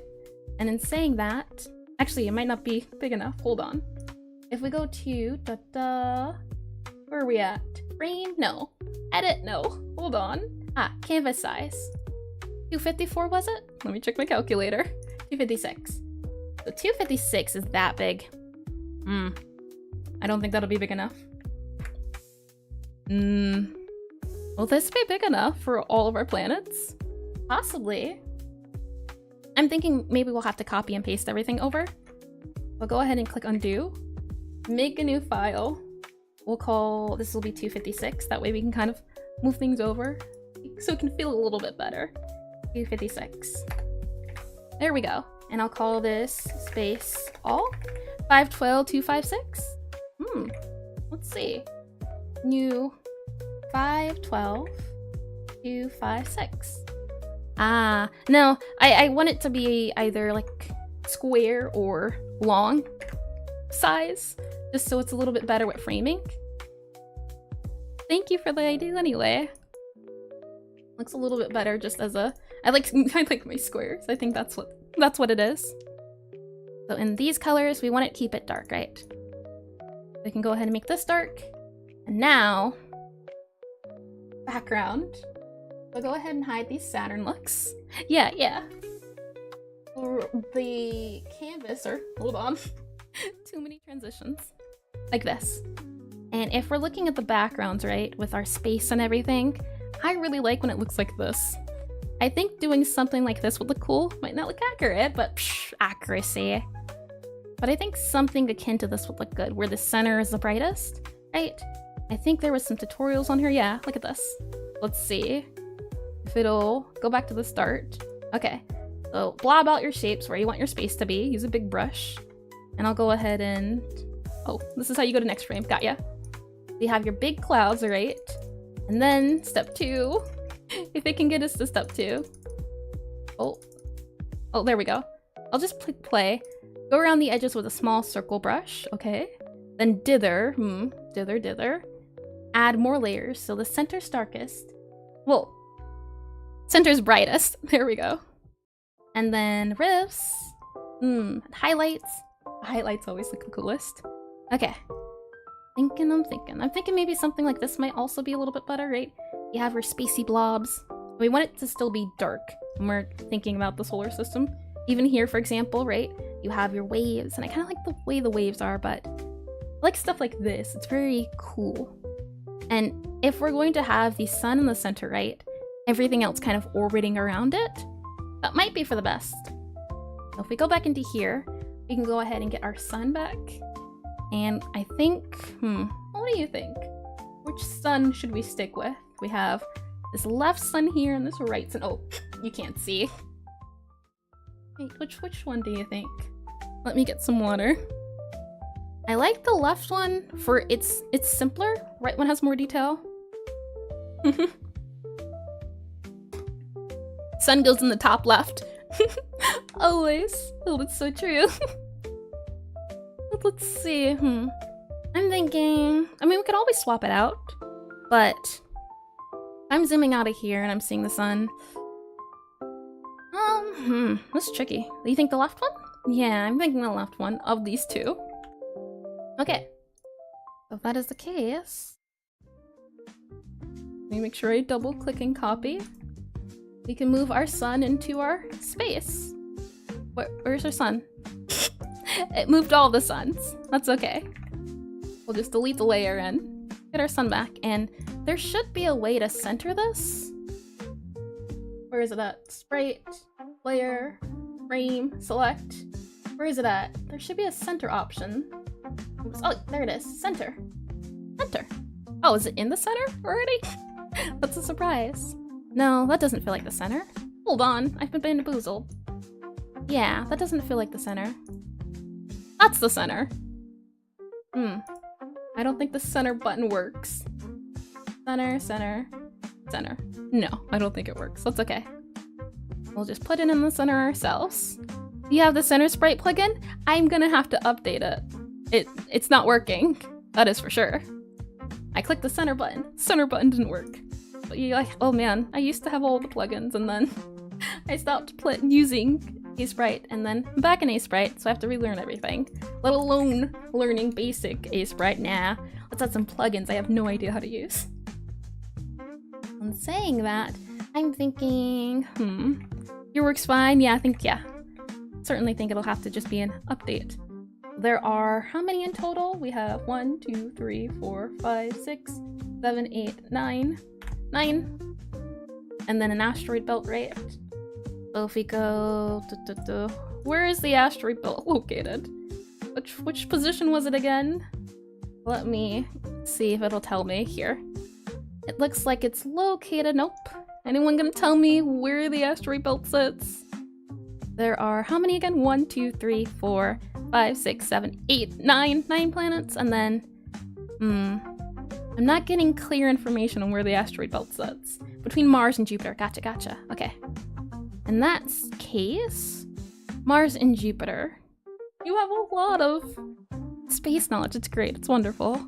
And in saying that, actually, it might not be big enough. Hold on. If we go to where are we at? Frame? No. Edit? No. Hold on. Ah, canvas size. 254 was it? Let me check my calculator. 256. So 256 is that big. I don't think that'll be big enough. Will this be big enough for all of our planets? Possibly. I'm thinking maybe we'll have to copy and paste everything over. We'll go ahead and click undo. Make a new file. We'll call, this will be 256. That way we can kind of move things over so it can feel a little bit better. 256. There we go. And I'll call this space all. 512256. Let's see. New 512256. No, I want it to be either like square or long size, just so it's a little bit better with framing. Thank you for the idea anyway. Looks a little bit better just as a, I like my squares. I think that's what it is. So in these colors, we want to keep it dark, right? We can go ahead and make this dark. And now, background. We'll go ahead and hide these Saturn looks. Yeah. The canvas, or hold on, too many transitions. Like this. And if we're looking at the backgrounds, right, with our space and everything, I really like when it looks like this. I think doing something like this would look cool. Might not look accurate, but psh, accuracy. But I think something akin to this would look good, where the center is the brightest, right? I think there was some tutorials on here. Yeah, look at this. Let's see if it'll go back to the start. Okay, so blob out your shapes where you want your space to be. Use a big brush. And I'll go ahead and... Oh, this is how you go to next frame. Got ya. You have your big clouds, right? And then step 2. If it can get us to step 2. Oh, there we go. I'll just click play. Go around the edges with a small circle brush, okay? Then dither, dither. Add more layers, so the center's darkest. Well, center's brightest. There we go. And then rifts. Highlights. Highlights always look the coolest. Okay. I'm thinking maybe something like this might also be a little bit better, right? You have your spacey blobs. We want it to still be dark when we're thinking about the solar system. Even here, for example, right? You have your waves, and I kind of like the way the waves are, but I like stuff like this. It's very cool. And if we're going to have the sun in the center, right? Everything else kind of orbiting around it, that might be for the best. So if we go back into here, we can go ahead and get our sun back. And I think, what do you think? Which sun should we stick with? We have this left sun here and this right sun. Oh, you can't see. Wait, which one do you think? Let me get some water. I like the left one for it's simpler. Right one has more detail. Sun goes in the top left. Always. Oh, that's so true. Let's see. I'm thinking, I mean, we could always swap it out, but I'm zooming out of here and I'm seeing the sun. That's tricky. Do you think the left one? Yeah, I'm thinking the left one of these two. Okay. So if that is the case, let me make sure I double click and copy. We can move our sun into our space. Where's our sun? It moved all the suns. That's okay. We'll just delete the layer and get our sun back. And there should be a way to center this. Where is it at? Sprite, layer, frame, select. Where is it at? There should be a center option. Oops. Oh, there it is. Center. Center. Oh, is it in the center already? That's a surprise. No, that doesn't feel like the center. Hold on, I've been bamboozled. Yeah, that doesn't feel like the center. That's the center. I don't think the center button works. Center, center, center. No, I don't think it works. That's okay. We'll just put it in the center ourselves. You have the center sprite plugin? I'm gonna have to update it. It's not working. That is for sure. I clicked the center button. Center button didn't work. But you're like, oh man, I used to have all the plugins and then I stopped using Aseprite and then I'm back in Aseprite, so I have to relearn everything. Let alone learning basic Aseprite. Nah, let's add some plugins I have no idea how to use. And saying that, I'm thinking, your work's fine. Yeah, I think, yeah. certainly think it'll have to just be an update. There are how many in total? We have 1, 2, 3, 4, 5, 6, 7, 8, 9. 9. And then an asteroid belt, right? So if we go... Where is the asteroid belt located? Which position was it again? Let me see if it'll tell me here. It looks like it's located... Nope. Anyone gonna tell me where the asteroid belt sits? There are how many again? 1, 2, 3, 4, 5, 6, 7, 8, 9. 9 planets, and then... I'm not getting clear information on where the asteroid belt sits. Between Mars and Jupiter. Gotcha. Okay. In that case, Mars and Jupiter. You have a lot of space knowledge. It's great. It's wonderful.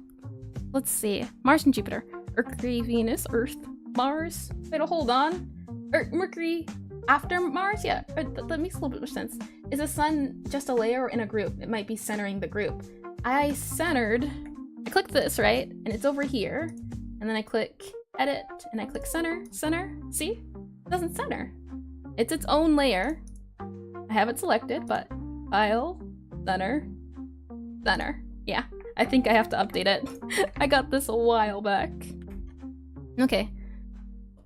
Let's see. Mars and Jupiter. Mercury, Venus, Earth, Mars. Wait, hold on. Mercury after Mars? Yeah, that makes a little bit of sense. Is the sun just a layer or in a group? It might be centering the group. I click this, right? And it's over here. And then I click edit and I click center. See? It doesn't center. It's its own layer. I have it selected, but file, center. Yeah, I think I have to update it. I got this a while back. Okay.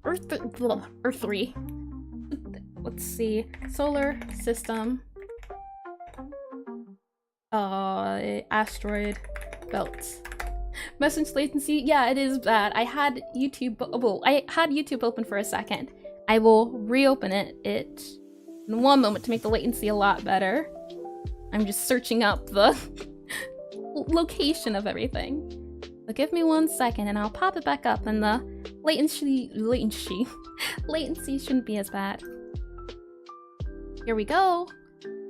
Earth 3. Let's see. Solar system. Asteroid belt. Message latency. Yeah, it is bad. I had YouTube open for a second. I will reopen it in one moment to make the latency a lot better. I'm just searching up the location of everything. So give me 1 second and I'll pop it back up, and the latency shouldn't be as bad. Here we go.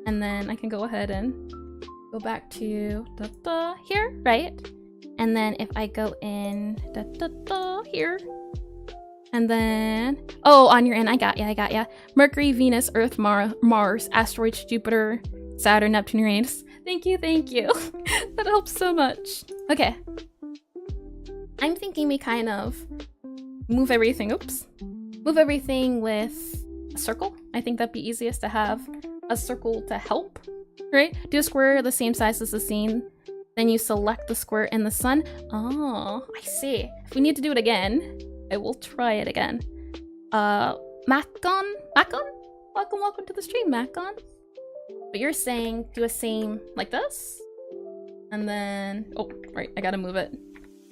And then I can go ahead and go back to here, right? And then if I go in here, and then on your end, I got ya. Mercury, Venus, Earth, Mars, asteroids, Jupiter, Saturn, Neptune, Uranus. Thank you. That helps so much. Okay. I'm thinking we kind of move everything with a circle. I think that'd be easiest to have a circle to help, right? Do a square the same size as the scene. Then you select the square in the sun. Oh, I see. If we need to do it again, I will try it again. Macon? Welcome to the stream, Macon. But you're saying do a same like this? And then, oh, right, I gotta move it.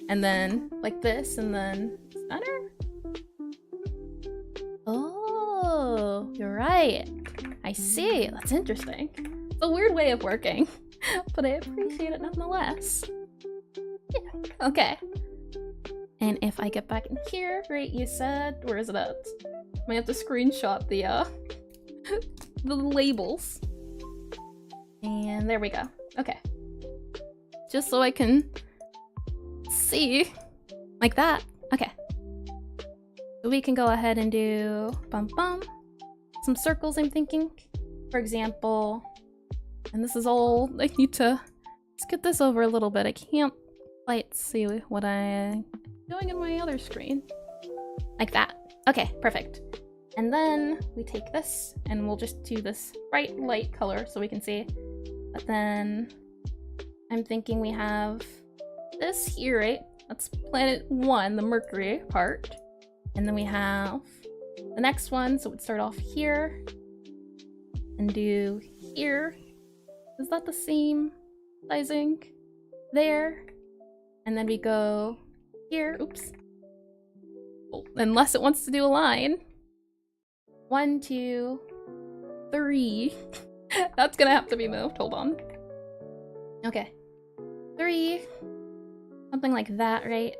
And then like this, and then center? Oh, you're right. I see, that's interesting. It's a weird way of working, but I appreciate it nonetheless. Yeah, okay. And if I get back in here, right, you said, where is it at? I might have to screenshot the the labels. And there we go. Okay. Just so I can see like that. Okay. So we can go ahead and do some circles, I'm thinking. For example, and this is all, I need to just get this over a little bit. I can't quite see what I'm doing in my other screen. Like that. Okay, perfect. And then we take this and we'll just do this bright light color so we can see. But then I'm thinking we have this here, right? That's planet 1, the Mercury part. And then we have the next one, so we'd start off here and do here. Is that the same sizing? There. And then we go here. Oops. Oh, unless it wants to do a line. 1, 2, 3. That's gonna have to be moved. Hold on. Okay. 3. Something like that, right?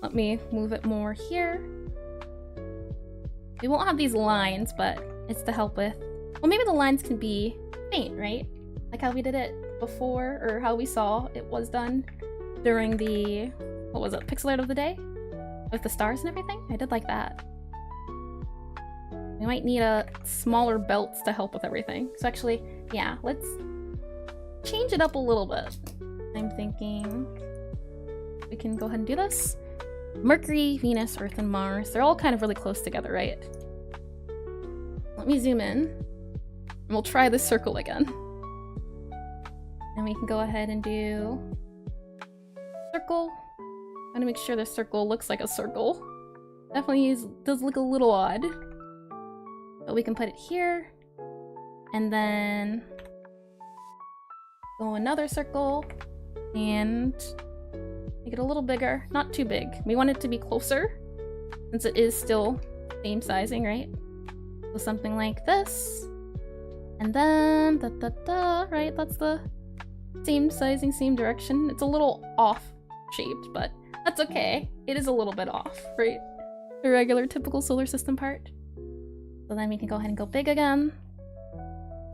Let me move it more here. We won't have these lines, but it's to help with... Well, maybe the lines can be faint, right? Like how we did it before, or how we saw it was done during the... What was it? Pixelart of the day? With the stars and everything? I did like that. We might need a smaller belts to help with everything. So actually, yeah, let's change it up a little bit. I'm thinking we can go ahead and do this. Mercury, Venus, Earth, and Mars. They're all kind of really close together, right? Let me zoom in. And we'll try this circle again. And we can go ahead and do circle. I'm gonna make sure this circle looks like a circle. Definitely does look a little odd. But we can put it here. And then go another circle and make it a little bigger. Not too big. We want it to be closer since it is still same sizing, right? So something like this. And then right? That's the same sizing, same direction. It's a little off shaped, but that's okay. It is a little bit off, right? The regular typical solar system part. So then we can go ahead and go big again.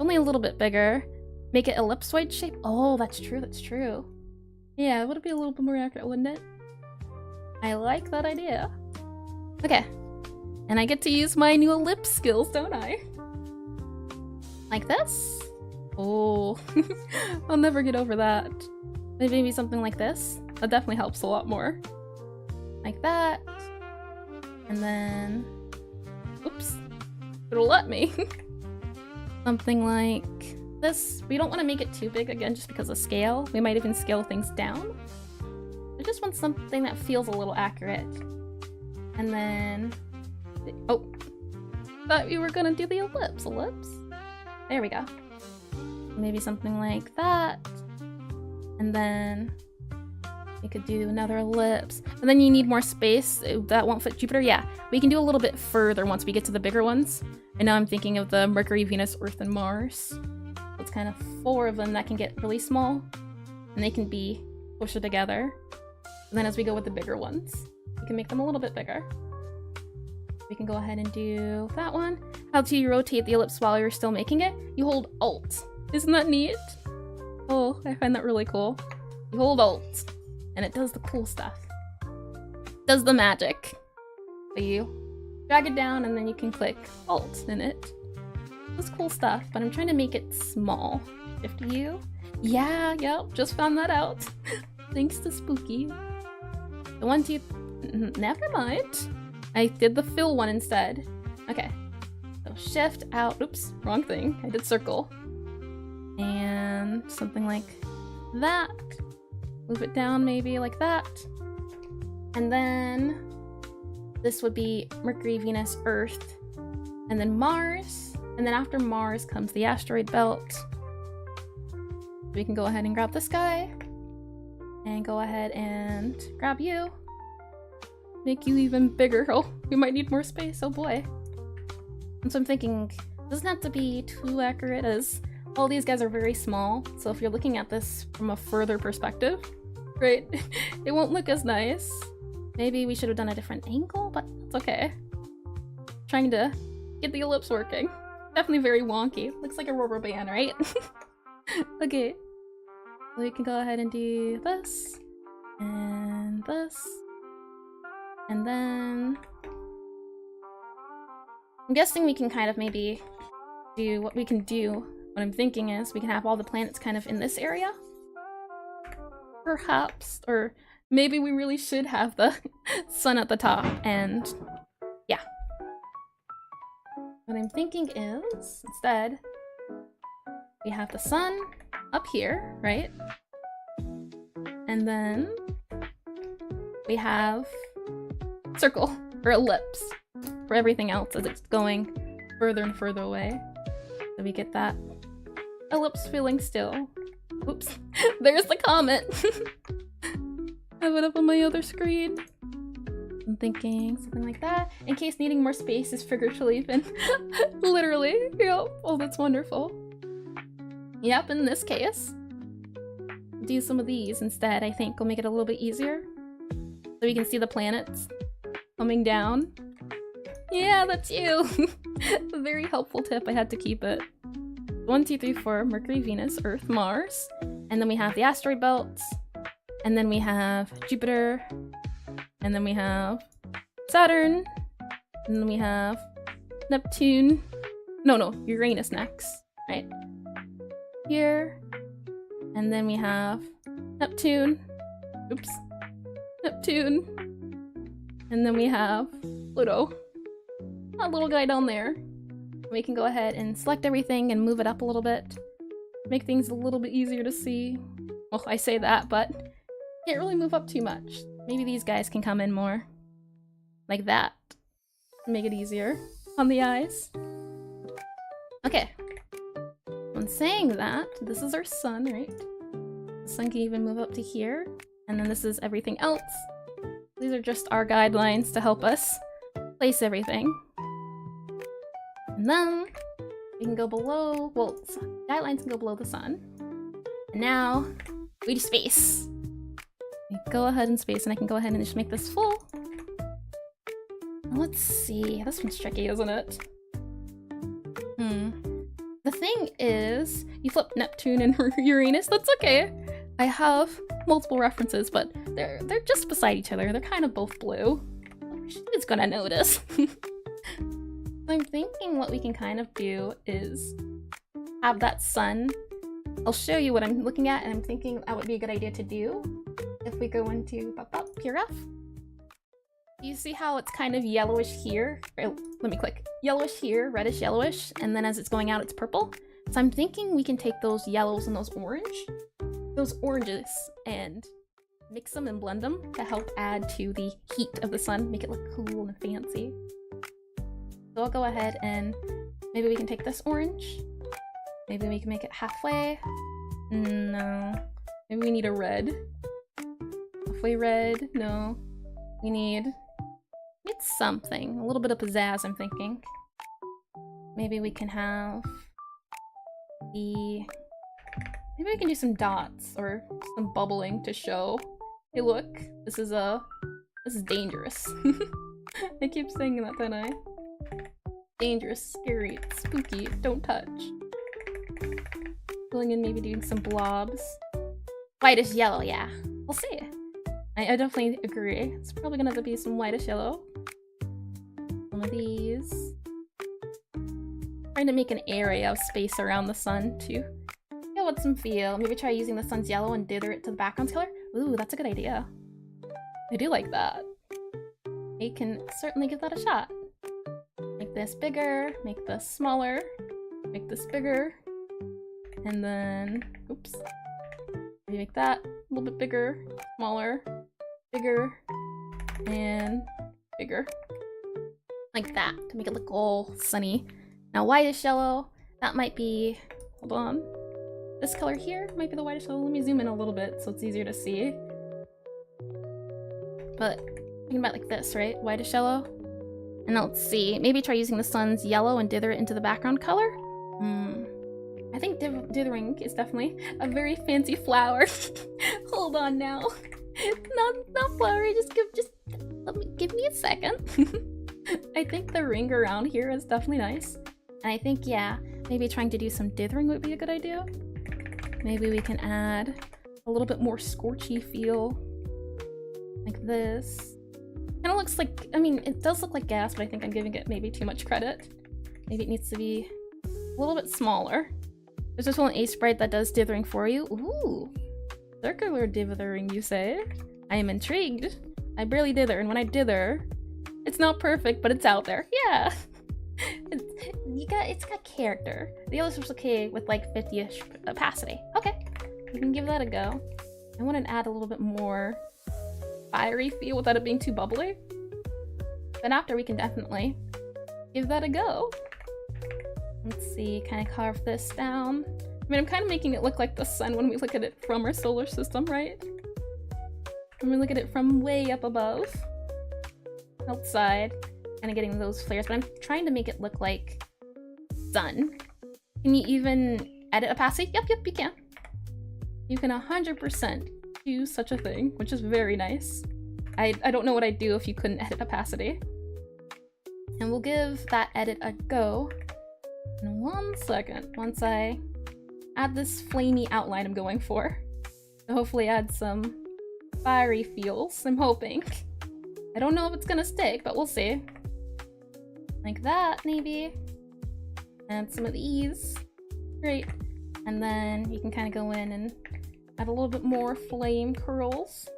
Only a little bit bigger. Make it ellipsoid shape. Oh, that's true, that's true. Yeah, would it be a little bit more accurate, wouldn't it? I like that idea. Okay. And I get to use my new ellipse skills, don't I? Like this. Oh, I'll never get over that. Maybe something like this. That definitely helps a lot more. Like that. And then, oops, it'll let me. Something like this. We don't want to make it too big again just because of scale. We might even scale things down. I just want something that feels a little accurate. And then, oh, thought we were gonna do the ellipse. There we go. Maybe something like that. And then we could do another ellipse. And then you need more space. That won't fit Jupiter. Yeah, we can do a little bit further once we get to the bigger ones. And now I'm thinking of the Mercury, Venus, Earth, and Mars. It's kind of 4 of them that can get really small. And they can be closer together. And then as we go with the bigger ones, we can make them a little bit bigger. We can go ahead and do that one. How do you rotate the ellipse while you're still making it? You hold Alt. Isn't that neat? Oh, I find that really cool. You hold Alt, and it does the cool stuff. It does the magic. So you drag it down, and then you can click Alt in it. It's cool stuff, but I'm trying to make it small. Shift U. Yeah, yep, just found that out. Thanks to Spooky. The 1, 2, never mind. I did the fill one instead. Okay. So shift out. Oops, wrong thing. I did circle. And something like that. Move it down maybe like that. And then this would be Mercury, Venus, Earth, and then Mars. And then after Mars comes the asteroid belt. We can go ahead and grab this guy. And go ahead and grab you. Make you even bigger. Oh, we might need more space. Oh boy. And so I'm thinking, it doesn't have to be too accurate as all these guys are very small. So if you're looking at this from a further perspective, right, it won't look as nice. Maybe we should have done a different angle, but it's okay. Trying to get the ellipse working. Definitely very wonky. Looks like a rubber band, right? Okay. So we can go ahead and do this. And this. And then I'm guessing we can kind of maybe do what we can do. What I'm thinking is we can have all the planets kind of in this area. Perhaps. Or maybe we really should have the sun at the top. And yeah. What I'm thinking is instead we have the sun up here, right? And then we have circle or ellipse for everything else as it's going further and further away. So we get that ellipse feeling still. Oops, there's the comet. I have it up on my other screen. I'm thinking something like that. In case needing more space is figuratively even literally. Yep. Oh, that's wonderful. Yep, in this case, do some of these instead. I think will make it a little bit easier. So we can see the planets coming down. Yeah, that's you. A very helpful tip. I had to keep it. 1, 2, 3, 4, Mercury, Venus, Earth, Mars. And then we have the asteroid belts. And then we have Jupiter. And then we have Saturn. And then we have Neptune. No, Uranus next, right? Here. And then we have Neptune. Oops. Neptune. And then we have Pluto. That little guy down there. We can go ahead and select everything and move it up a little bit. Make things a little bit easier to see. Well, I say that, but can't really move up too much. Maybe these guys can come in more. Like that. Make it easier on the eyes. Okay. When saying that, this is our sun, right? The sun can even move up to here. And then this is everything else. These are just our guidelines to help us place everything. And then we can go below, well, guidelines can go below the sun. And now we do space. We go ahead and space, and I can go ahead and just make this full. Let's see, this one's tricky, isn't it? The thing is, you flip Neptune and Uranus, that's okay. I have multiple references, but they're just beside each other. They're kind of both blue. She's gonna notice. I'm thinking what we can kind of do is have that sun. I'll show you what I'm looking at, and I'm thinking that would be a good idea to do if we go into Pure F. You see how it's kind of yellowish here? Let me click. Yellowish here, reddish yellowish, and then as it's going out, it's purple. So I'm thinking we can take those yellows and those oranges, and mix them and blend them to help add to the heat of the sun, make it look cool and fancy. So I'll go ahead and maybe we can take this orange. Maybe we can make it halfway. No. Maybe we need a red. Halfway red. No. We need something. A little bit of pizzazz, I'm thinking. Maybe we can have the... Maybe we can do some dots or some bubbling to show. Hey look, this is dangerous. I keep saying that, don't I? Dangerous, scary, spooky, don't touch. Going in, maybe doing some blobs. Whitish yellow, yeah. We'll see. I definitely agree. It's probably gonna have to be some whitish yellow. Some of these. Trying to make an area of space around the sun to give it some feel. Maybe try using the sun's yellow and dither it to the background's color. Ooh, that's a good idea. I do like that. We can certainly give that a shot. Make this bigger, make this smaller, make this bigger, and then, oops. Maybe make that a little bit bigger, smaller, bigger, and bigger. Like that, to make it look all sunny. Now whitish yellow, that might be, hold on. This color here might be the whitish yellow. Let me zoom in a little bit so it's easier to see. But thinking about like this, right? Whitish yellow. And now let's see, maybe try using the sun's yellow and dither it into the background color. I think dithering is definitely a very fancy flower. Hold on now. Not flowery, give me a second. I think the ring around here is definitely nice. And I think, yeah, maybe trying to do some dithering would be a good idea. Maybe we can add a little bit more scorchy feel. Like this. Kinda looks like, I mean, it does look like gas, but I think I'm giving it maybe too much credit. Maybe it needs to be a little bit smaller. There's this one Aseprite that does dithering for you. Ooh, circular dithering, you say? I am intrigued. I barely dither, and when I dither, it's not perfect, but it's out there. Yeah! It's got character. The other stuff's okay with like 50-ish opacity. Okay, we can give that a go. I want to add a little bit more fiery feel without it being too bubbly. Then after, we can definitely give that a go. Let's see, kind of carve this down. I mean, I'm kind of making it look like the sun when we look at it from our solar system, right? When we look at it from way up above, outside, kind of getting those flares, but I'm trying to make it look like sun. Can you even edit opacity? Yep, you can. You can 100% do such a thing, which is very nice. I don't know what I'd do if you couldn't edit opacity. And we'll give that edit a go in 1 second, once I add this flamey outline I'm going for. So hopefully add some fiery feels, I'm hoping. I don't know if it's gonna stick, but we'll see. Like that, maybe. And some of these. Great. And then you can kind of go in and add a little bit more flame curls.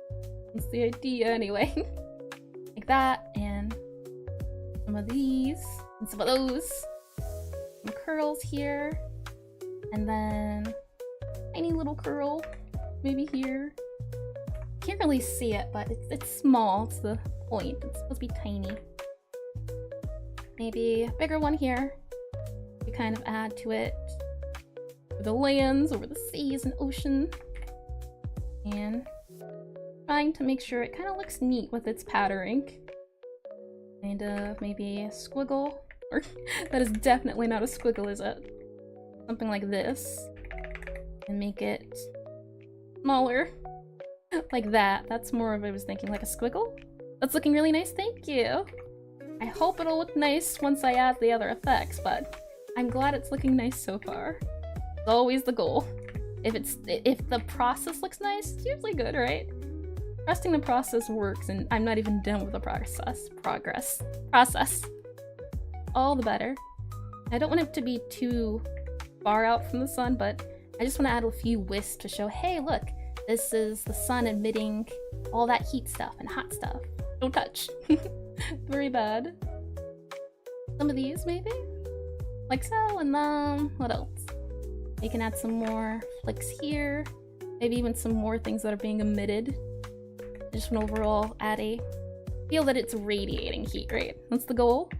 That's the idea anyway. Like that, and some of these, and some of those. some curls here, and then tiny little curl, maybe here. Can't really see it, but it's small. It's the point. It's supposed to be tiny. Maybe a bigger one here. You kind of add to it the lands over the seas and ocean, and trying to make sure it kind of looks neat with its patterning. Kind of maybe a squiggle, or that is definitely not a squiggle, is it? Something like this, and make it smaller, like that. That's more of what I was thinking, like a squiggle. That's looking really nice, thank you. I hope it'll look nice once I add the other effects, but I'm glad it's looking nice so far. It's always the goal. If the process looks nice, it's usually good, right? Trusting the process works, and I'm not even done with the process. All the better. I don't want it to be too far out from the sun, but I just want to add a few wisps to show, hey, look, this is the sun emitting all that heat stuff and hot stuff. Don't touch. Very bad. Some of these, maybe? Like so, and then what else? You can add some more flicks here. Maybe even some more things that are being emitted. I just want to overall add a feel that it's radiating heat, right? That's the goal.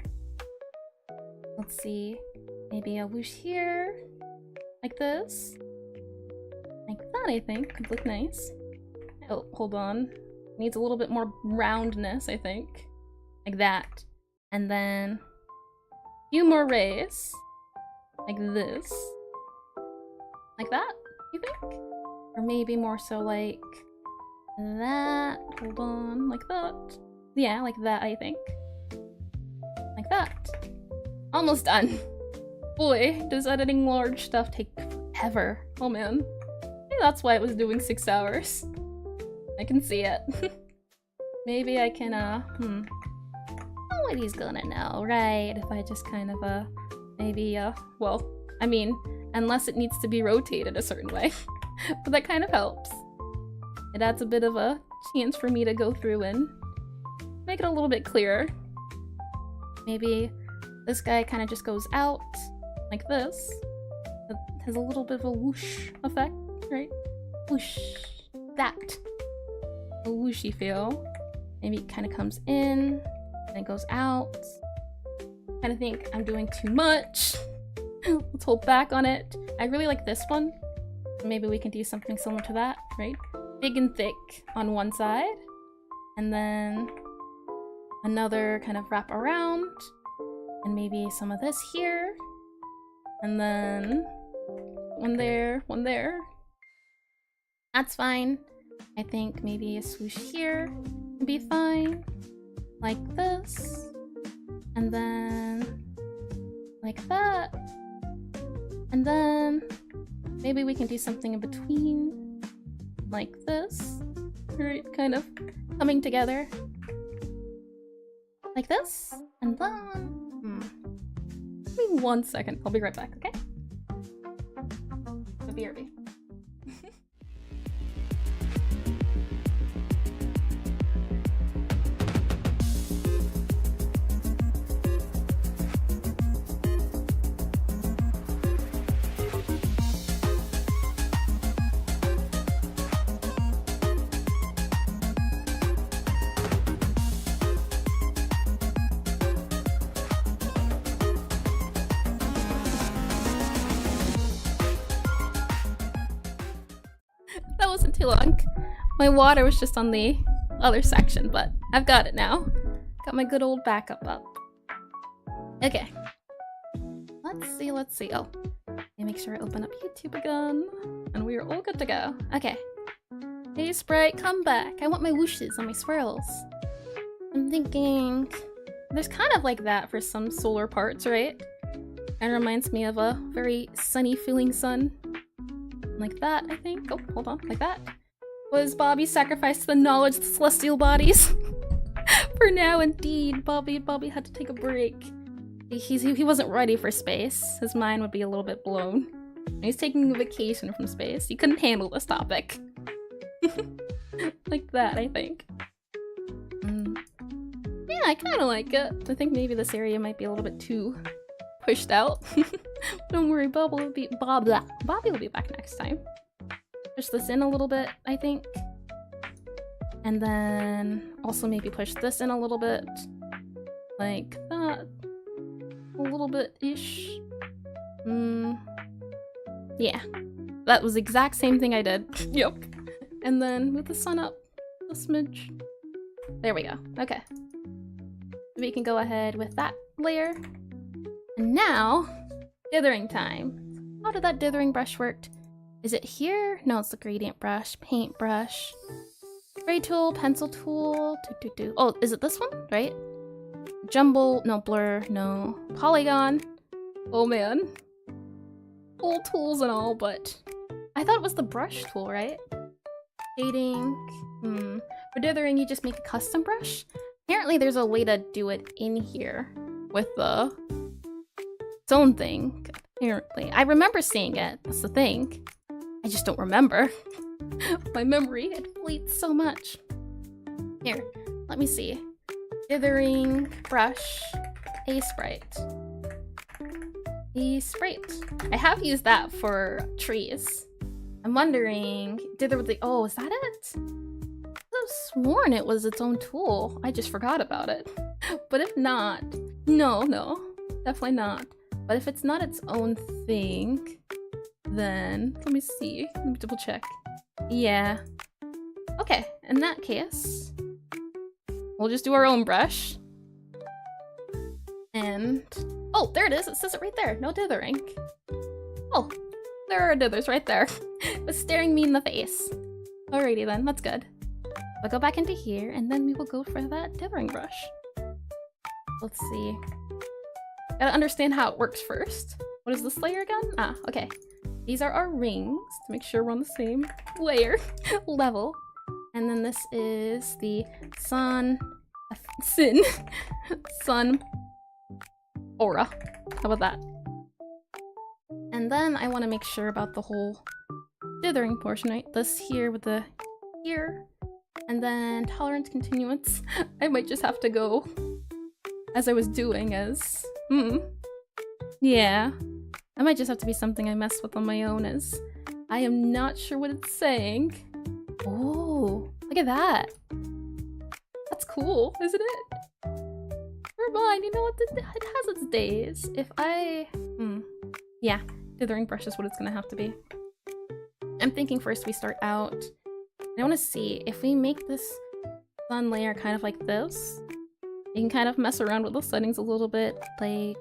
Let's see. Maybe a whoosh here. Like this. Like that, I think. Could look nice. Oh, hold on. Needs a little bit more roundness, I think. Like that. And then a few more rays. Like this. Like that, you think? Or maybe more so like that. Hold on, like that. Yeah, like that, I think. Like that. Almost done. Boy, does editing large stuff take forever. Oh man. Maybe that's why it was doing 6 hours. I can see it. Maybe I can, nobody's gonna know, right? If I just kind of, maybe, well, I mean, unless it needs to be rotated a certain way. But that kind of helps. It adds a bit of a chance for me to go through and make it a little bit clearer. Maybe this guy kind of just goes out like this. It has a little bit of a whoosh effect, right? Whoosh. That. A whooshy feel. Maybe it kind of comes in, and it goes out. I kind of think I'm doing too much. Let's hold back on it. I really like this one. Maybe we can do something similar to that, right? Big and thick on one side, and then another kind of wrap around, and maybe some of this here, and then one there, one there. That's fine. I think maybe a swoosh here would be fine, like this, and then like that. And then maybe we can do something in between, like this, right? Kind of coming together, like this, and then, Give me 1 second, I'll be right back, okay? BRB. That wasn't too long. My water was just on the other section, but I've got it now. Got my good old backup up. Okay. Let's see. Oh, let me make sure I open up YouTube again. And we are all good to go. Okay. Hey Sprite, come back. I want my whooshes on my swirls. I'm thinking there's kind of like that for some solar parts, right? Kind of reminds me of a very sunny feeling sun. Like that, I think. Oh, hold on. Like that. Was Bobby sacrificed to the knowledge of the celestial bodies? For now, indeed. Bobby had to take a break. He wasn't ready for space. His mind would be a little bit blown. And he's taking a vacation from space. He couldn't handle this topic. Like that, I think. Yeah, I kind of like it. I think maybe this area might be a little bit too pushed out. Don't worry, Bobby will be Bobby will be back next time. Push this in a little bit, I think. And then also maybe push this in a little bit. Like that. A little bit-ish. Yeah. That was the exact same thing I did. Yep. And then move the sun up a smidge. There we go. Okay. We can go ahead with that layer. And now, dithering time. How did that dithering brush work? Is it here? No, it's the gradient brush, paint brush, spray tool, pencil tool. Oh, is it this one? Right? Jumble, no, blur, no. Polygon. Oh man. Full tools and all, but I thought it was the brush tool, right? Shading. For dithering, you just make a custom brush. Apparently there's a way to do it in here with its own thing, apparently. I remember seeing it, that's the thing. I just don't remember. My memory, it bleeds so much. Here, let me see. Dithering brush, Aseprite. Aseprite. I have used that for trees. I'm wondering, oh, is that it? I've sworn it was its own tool. I just forgot about it. But if not, no, definitely not. But if it's not its own thing, then let me see. Let me double check. Yeah. Okay, in that case, we'll just do our own brush. And oh, there it is. It says it right there. No dithering. Oh, there are dithers right there. It was staring me in the face. Alrighty then, that's good. We'll go back into here, and then we will go for that dithering brush. Let's see. Gotta understand how it works first. What is this layer again? Ah, okay. These are our rings to make sure we're on the same layer level. And then this is the sun aura. How about that? And then I want to make sure about the whole dithering portion, right? This here with the here. And then tolerance continuance. I might just have to go as I was doing as yeah. I might just have to be something I mess with on my own as I am not sure what it's saying. Oh, look at that. That's cool, isn't it? Never mind, you know what? It has its days. If I... yeah, dithering brush is what it's gonna have to be. I'm thinking first we start out. I want to see if we make this sun layer kind of like this. You can kind of mess around with the settings a little bit, like...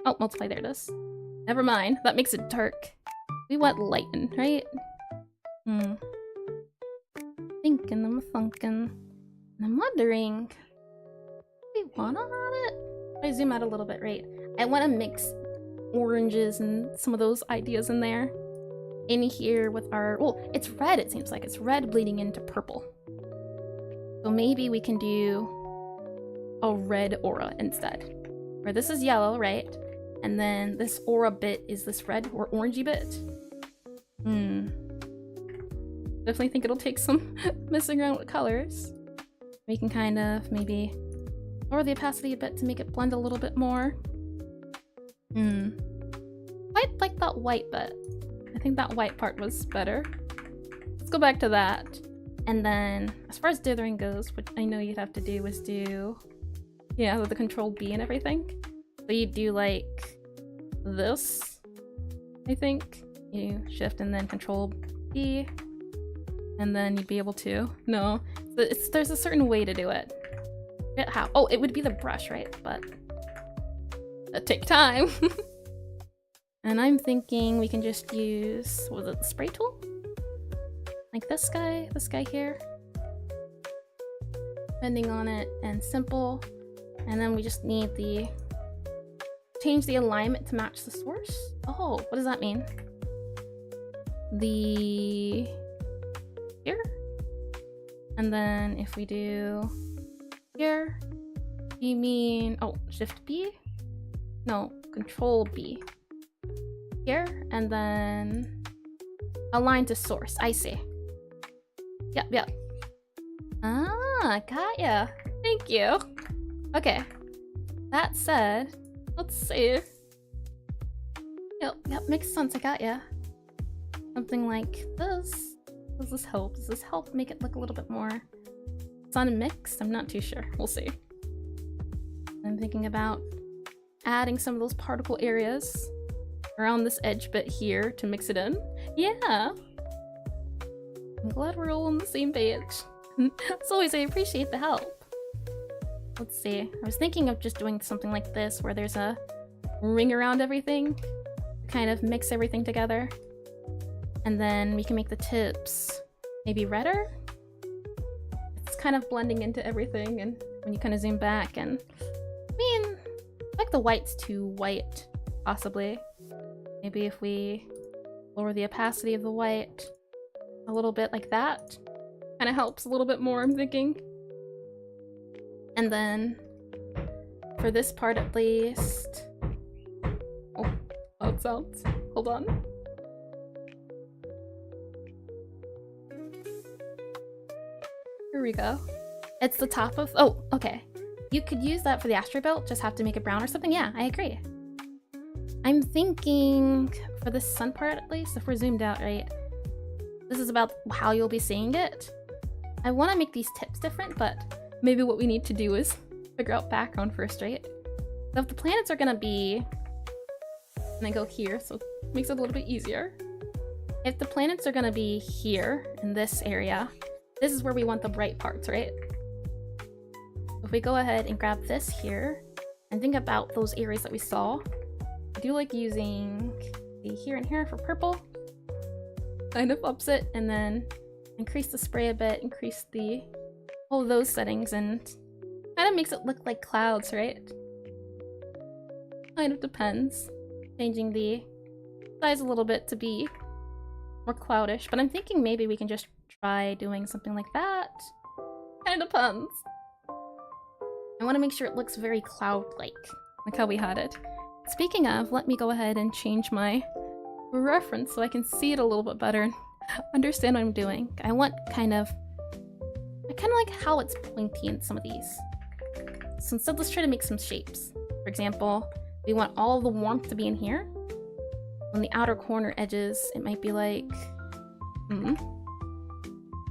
Oh, multiply, there it is. Never mind, that makes it dark. We want lighten, right? Thinking, I'm funkin'. And I'm wondering... do we wanna add it? I zoom out a little bit, right? I want to mix oranges and some of those ideas in there. In here with our... well, it's red, it seems like. It's red bleeding into purple. So maybe we can do a red aura instead. Where this is yellow, right? And then this aura bit is this red or orangey bit. Definitely think it'll take some messing around with colors. We can kind of maybe lower the opacity a bit to make it blend a little bit more. I like that white bit. I think that white part was better. Let's go back to that. And then as far as dithering goes, what I know you'd have to do is do, yeah, with the control B and everything. So you do like this, I think. You shift and then control B, and then you'd be able to, no, there's a certain way to do it. How? Oh, it would be the brush, right? But that'd take time. And I'm thinking we can just use, what was it, the spray tool? Like this guy here. Depending on it, and simple. And then we just need the, change the alignment to match the source. Oh, what does that mean? The, here. And then if we do here, you mean, oh, shift B? No, control B. Here, and then align to source. I see. Yep. Ah, got ya. Thank you. Okay. That said, let's see. Yep, makes sense, I got ya. Something like this. Does this help? Does this help make it look a little bit more sun mixed? I'm not too sure. We'll see. I'm thinking about adding some of those particle areas around this edge bit here to mix it in. Yeah! I'm glad we're all on the same page. As always, I appreciate the help. Let's see. I was thinking of just doing something like this where there's a ring around everything to kind of mix everything together. And then we can make the tips maybe redder. It's kind of blending into everything, and when you kind of zoom back, and I mean, I like the white's too white, possibly. Maybe if we lower the opacity of the white a little bit like that, kind of helps a little bit more, I'm thinking. And then for this part at least, oh, loud sounds. Hold on. Here we go. It's the top of, oh, okay. You could use that for the asteroid belt, just have to make it brown or something. Yeah, I agree. I'm thinking for the sun part at least, if we're zoomed out, right? This is about how you'll be seeing it. I want to make these tips different, but maybe what we need to do is figure out background first, right? So if the planets are gonna be, and I go here, so it makes it a little bit easier. If the planets are gonna be here in this area, this is where we want the bright parts, right? If we go ahead and grab this here and think about those areas that we saw, I do like using the here and here for purple. Kind of ups it, and then increase the spray a bit, increase the all of those settings, and kind of makes it look like clouds, right? Kind of depends. Changing the size a little bit to be more cloudish, but I'm thinking maybe we can just try doing something like that. Kind of depends. I want to make sure it looks very cloud-like how we had it. Speaking of, let me go ahead and change my reference so I can see it a little bit better and understand what I'm doing. I kind of like how it's pointy in some of these. So instead, let's try to make some shapes. For example, we want all of the warmth to be in here. On the outer corner edges, it might be like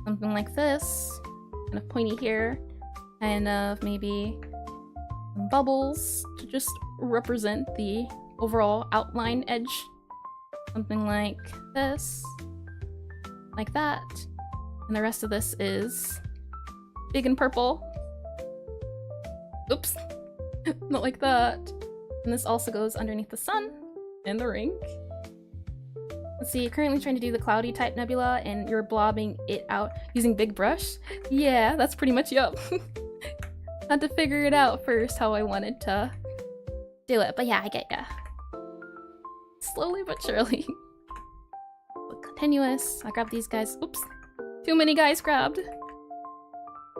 something like this, kind of pointy here, kind of maybe some bubbles to just represent the overall outline edge. Something like this, like that, and the rest of this is big and purple. Oops, not like that. And this also goes underneath the sun and the ring. Let's see, you're currently trying to do the cloudy type nebula and you're blobbing it out using big brush. Yeah, that's pretty much yup. Had to figure it out first how I wanted to do it, but yeah, I get ya. Slowly but surely. Continuous. I'll grab these guys. Oops. Too many guys grabbed.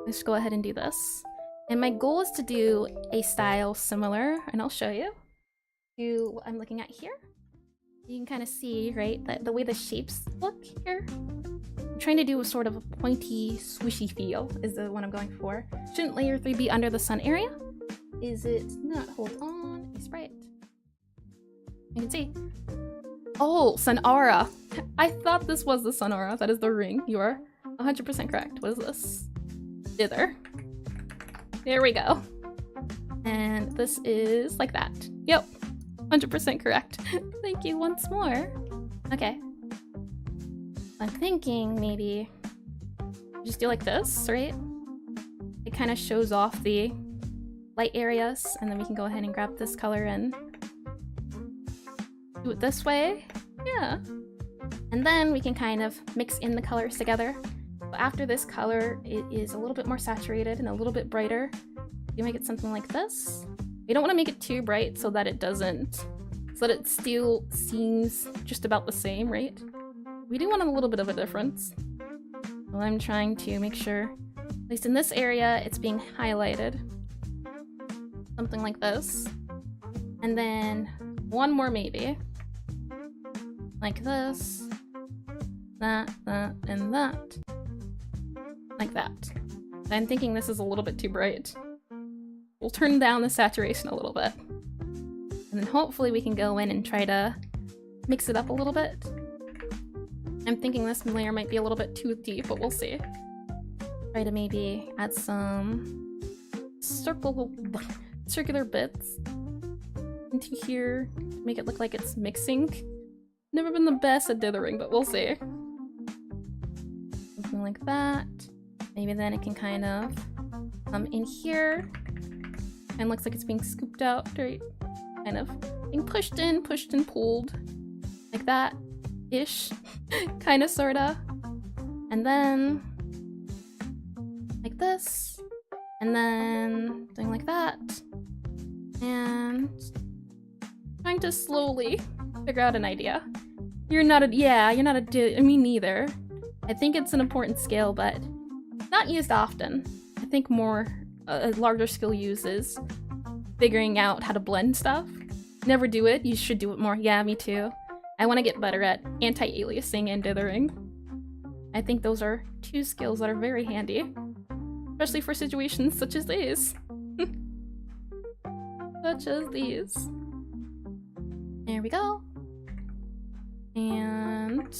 Let's go ahead and do this. And my goal is to do a style similar, and I'll show you, to what I'm looking at here. You can kind of see, right, the way the shapes look here. I'm trying to do a sort of a pointy, swishy feel is the one I'm going for. Shouldn't layer 3 be under the sun area? Is it not? Hold on. Aseprite. You can see. Oh, sun aura. I thought this was the sun aura. That is the ring. You are 100% correct. What is this? Dither. There we go. And this is like that. Yep. 100% correct. Thank you once more. Okay. I'm thinking maybe just do like this, right? It kind of shows off the light areas, and then we can go ahead and grab this color and do it this way. Yeah. And then we can kind of mix in the colors together. So after this color, it is a little bit more saturated and a little bit brighter. You make it something like this. You don't want to make it too bright so that it doesn't, so that it still seems just about the same, right? We do want a little bit of a difference. Well, I'm trying to make sure, at least in this area, it's being highlighted. Something like this. And then one more maybe. Like this. That, and that. Like that. I'm thinking this is a little bit too bright. We'll turn down the saturation a little bit. And then hopefully we can go in and try to mix it up a little bit. I'm thinking this layer might be a little bit too deep, but we'll see. Try to maybe add some circular bits into here, make it look like it's mixing. Never been the best at dithering, but we'll see. Something like that. Maybe then it can kind of come in here and looks like it's being scooped out, right? Kind of being pushed in, pulled. Like that ish. Kinda sorta. And then like this. And then doing like that. And trying to slowly figure out an idea. You're not a me neither. I think it's an important skill, but not used often. I think more a larger skill uses figuring out how to blend stuff. Never do it. You should do it more. Yeah, me too. I want to get better at anti-aliasing and dithering. I think those are two skills that are very handy, especially for situations such as these. Such as these. There we go. And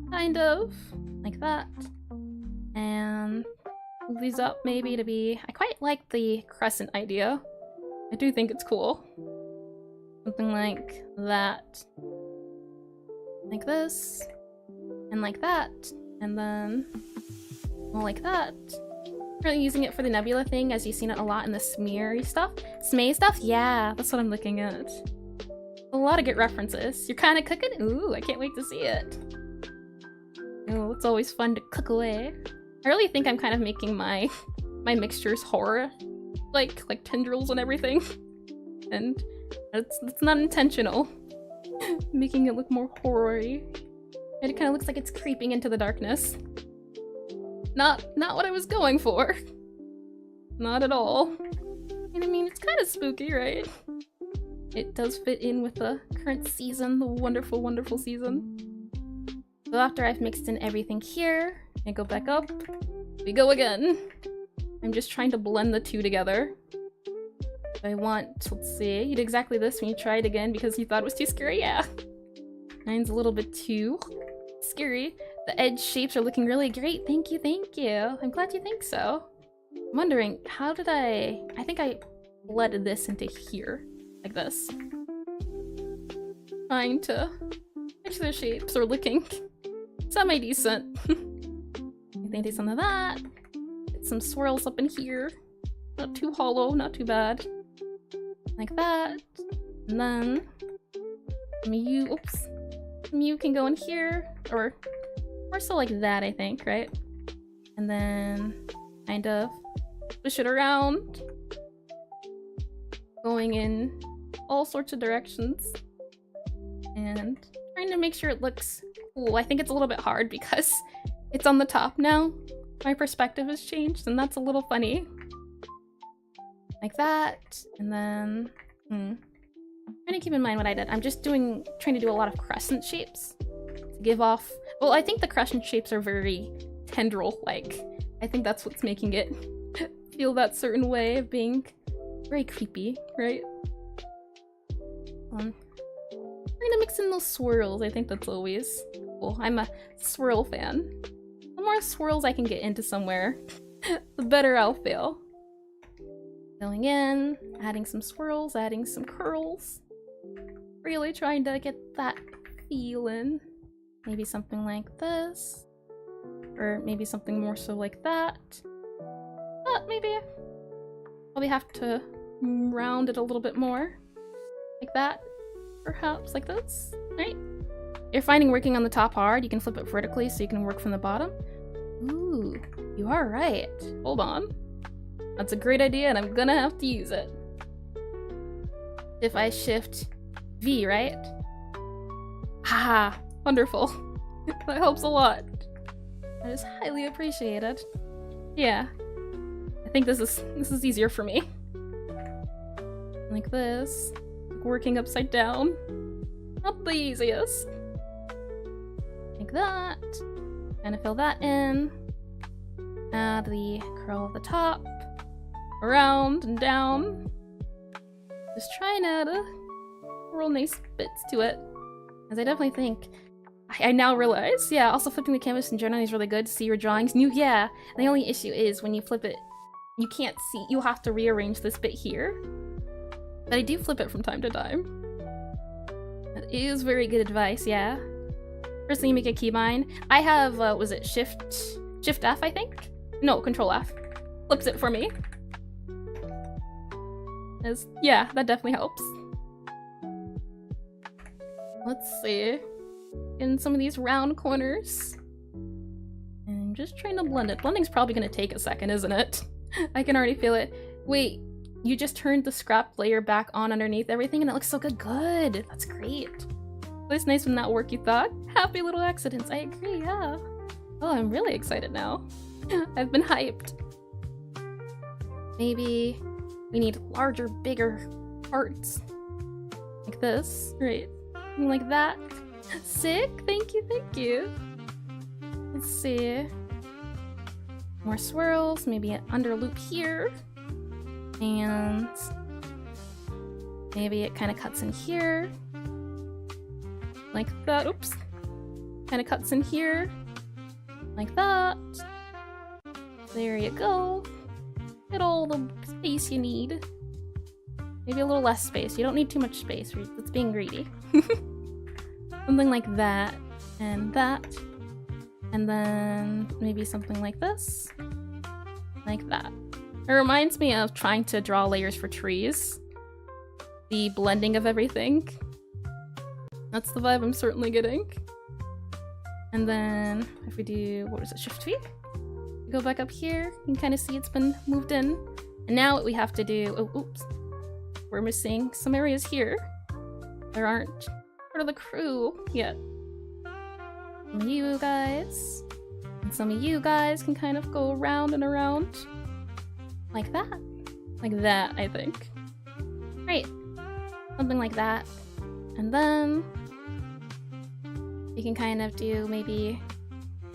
kind of like that. And move these up maybe to be... I quite like the crescent idea. I do think it's cool. Something like that. Like this. And like that. And then... well, like that. Really using it for the nebula thing, as you've seen it a lot in the smeary stuff. Smay stuff? Yeah, that's what I'm looking at. A lot of good references. You're kind of cooking? Ooh, I can't wait to see it. Oh, it's always fun to cook away. I really think I'm kind of making my mixtures horror, like tendrils and everything, and it's not intentional. Making it look more horror-y, and it kind of looks like it's creeping into the darkness. Not what I was going for. Not at all. And I mean, it's kind of spooky, right? It does fit in with the current season, the wonderful, wonderful season. So after I've mixed in everything here, I go back up, we go again. I'm just trying to blend the two together. I want, let's see, you did exactly this when you tried again because you thought it was too scary, yeah. Mine's a little bit too scary. The edge shapes are looking really great, thank you, thank you. I'm glad you think so. I'm wondering, how did I think I blended this into here, like this. Trying to match their shapes are looking semi-decent. I think do some of that. Get some swirls up in here. Not too hollow, not too bad. Like that. And then you can go in here, or more so like that, I think, right? And then kind of push it around, going in all sorts of directions, and trying to make sure it looks cool. I think it's a little bit hard because it's on the top now. My perspective has changed, and that's a little funny. Like that, and then trying to keep in mind what I did. I'm just trying to do a lot of crescent shapes to give off. Well, I think the crescent shapes are very tendril-like. I think that's what's making it feel that certain way of being very creepy, right? Trying to mix in those swirls. I think that's always cool. I'm a swirl fan. The more swirls I can get into somewhere, the better I'll feel. Going in, adding some swirls, adding some curls. Really trying to get that feel in. Maybe something like this. Or maybe something more so like that. But maybe probably have to round it a little bit more. Like that. Perhaps like this, right? You're finding working on the top hard, you can flip it vertically so you can work from the bottom. Ooh, you are right. Hold on. That's a great idea and I'm gonna have to use it. If I shift V, right? Haha, wonderful. That helps a lot. That is highly appreciated. Yeah. I think this is easier for me. Like this. Working upside down. Not the easiest. Like that. Gonna fill that in. Add the curl at the top. Around and down. Just trying to add a real nice bits to it. Because I definitely think... I now realize, yeah, also flipping the canvas in general is really good to see your drawings. Yeah, the only issue is when you flip it, you can't see, you'll have to rearrange this bit here. But I do flip it from time to time. That is very good advice, yeah. First thing you make a keybind. I have, was it Shift F, I think? No, Control F. Flips it for me. Yeah, that definitely helps. Let's see. In some of these round corners. And I'm just trying to blend it. Blending's probably gonna take a second, isn't it? I can already feel it. Wait, you just turned the scrap layer back on underneath everything and it looks so good. Good. That's great. It's nice when that work, you thought. Happy little accidents. I agree, yeah. Oh, I'm really excited now. I've been hyped. Maybe we need larger, bigger parts. Like this, right? Like that. Sick! Thank you, thank you. Let's see. More swirls, maybe an under loop here. And maybe it kind of cuts in here. Like that. Oops. Kind of cuts in here. Like that. There you go. Get all the space you need. Maybe a little less space. You don't need too much space. That's being greedy. Something like that. And that. And then maybe something like this. Like that. It reminds me of trying to draw layers for trees. The blending of everything. That's the vibe I'm certainly getting. And then if we do, what was it, Shift V? Go back up here, you can kind of see it's been moved in. And now what we have to do, oh, oops. We're missing some areas here. There aren't part of the crew yet. Some of you guys. And some of you guys can kind of go around and around. Like that. Like that, I think. Right. Something like that. And then you can kind of do maybe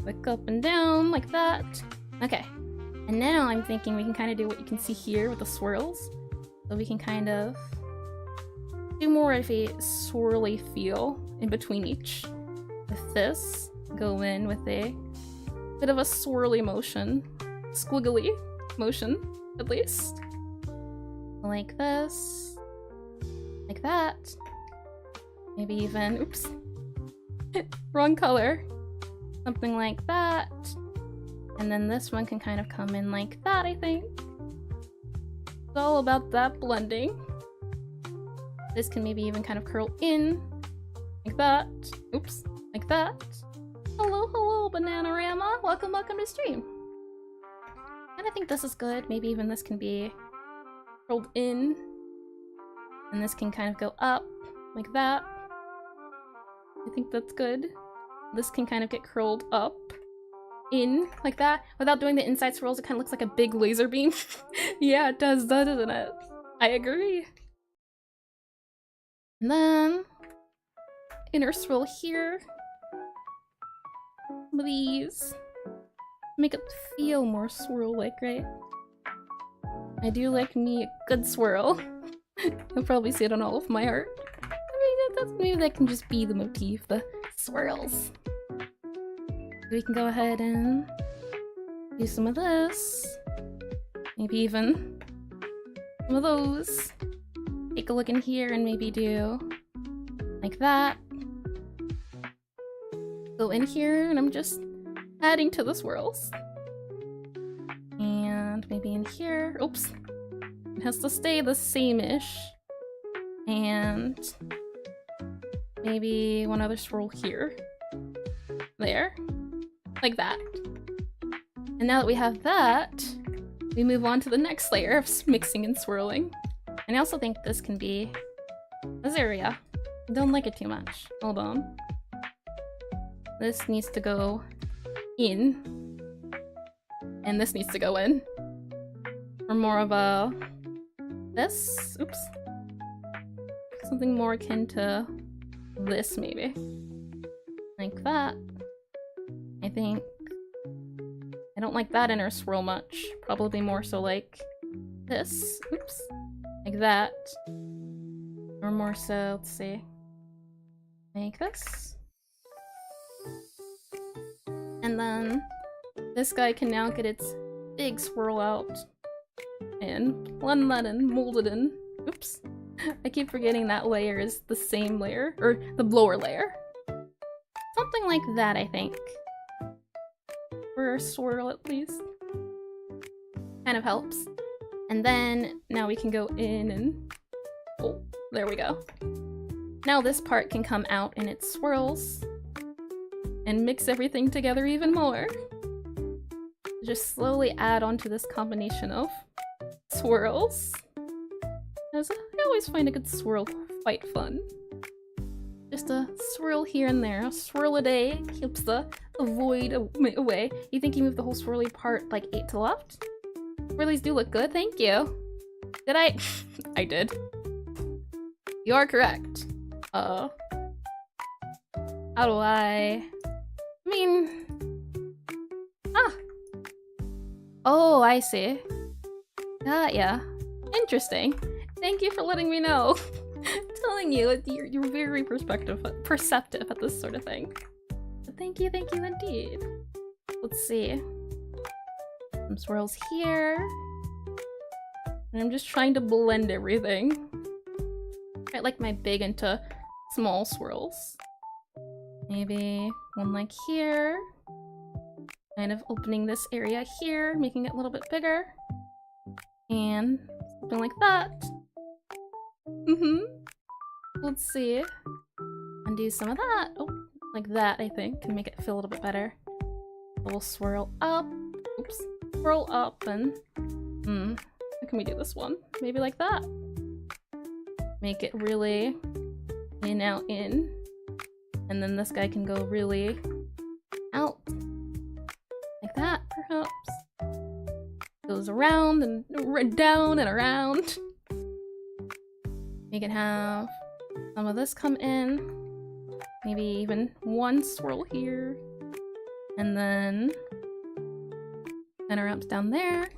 click up and down like that. Okay. And now I'm thinking we can kind of do what you can see here with the swirls. So we can kind of do more of a swirly feel in between each. With this, go in with a bit of a swirly motion. Squiggly motion, at least. Like this. Like that. Maybe even, oops. Wrong color. Something like that. And then this one can kind of come in like that, I think. It's all about that blending. This can maybe even kind of curl in. Like that. Oops. Like that. Hello, hello, Bananarama. Welcome, welcome to stream. And I think this is good. Maybe even this can be curled in. And this can kind of go up. Like that. I think that's good. This can kind of get curled up. In, like that. Without doing the inside swirls, it kind of looks like a big laser beam. Yeah, it does, doesn't it? I agree. And then, inner swirl here. Some of these. Make it feel more swirl-like, right? I do like me a good swirl. You'll probably see it on all of my art. I mean, maybe that can just be the motif, the swirls. We can go ahead and do some of this. Maybe even some of those. Take a look in here and maybe do like that. Go in here and I'm just adding to the swirls. And maybe in here. Oops. It has to stay the same-ish. And maybe one other swirl here. There. Like that. And now that we have that, we move on to the next layer of mixing and swirling. And I also think this can be this area. I don't like it too much. Hold on. This needs to go in. And this needs to go in. Or more of a this. Oops. Something more akin to this, maybe. Like that. I think I don't like that inner swirl much. Probably more so like this. Oops. Like that. Or more so, let's see. Make this. And then this guy can now get its big swirl out and blend that in, mold it in. Oops. I keep forgetting that layer is the same layer, or the blower layer. Something like that, I think. For a swirl at least. Kind of helps. And then now we can go in and... oh, there we go. Now this part can come out in its swirls and mix everything together even more. Just slowly add onto this combination of swirls. As I always find a good swirl quite fun. Just a swirl here and there, a swirl a day keeps the void away. You think you moved the whole swirly part like 8 to the left? Swirlies do look good, thank you. Did I? I did. You are correct. How do I mean... ah! Oh, I see. Got ya. Interesting. Thank you for letting me know. Telling you, you're very perceptive at this sort of thing. But thank you indeed. Let's see. Some swirls here. And I'm just trying to blend everything. I like my big into small swirls. Maybe one like here. Kind of opening this area here, making it a little bit bigger. And something like that. Let's see. Undo some of that. Oh, like that, I think, can make it feel a little bit better. We'll swirl up. Oops. Swirl up and... how can we do this one? Maybe like that. Make it really in, out, in. And then this guy can go really out. Like that, perhaps. Goes around and down and around. You can have some of this come in. Maybe even one swirl here. And then center ups down there.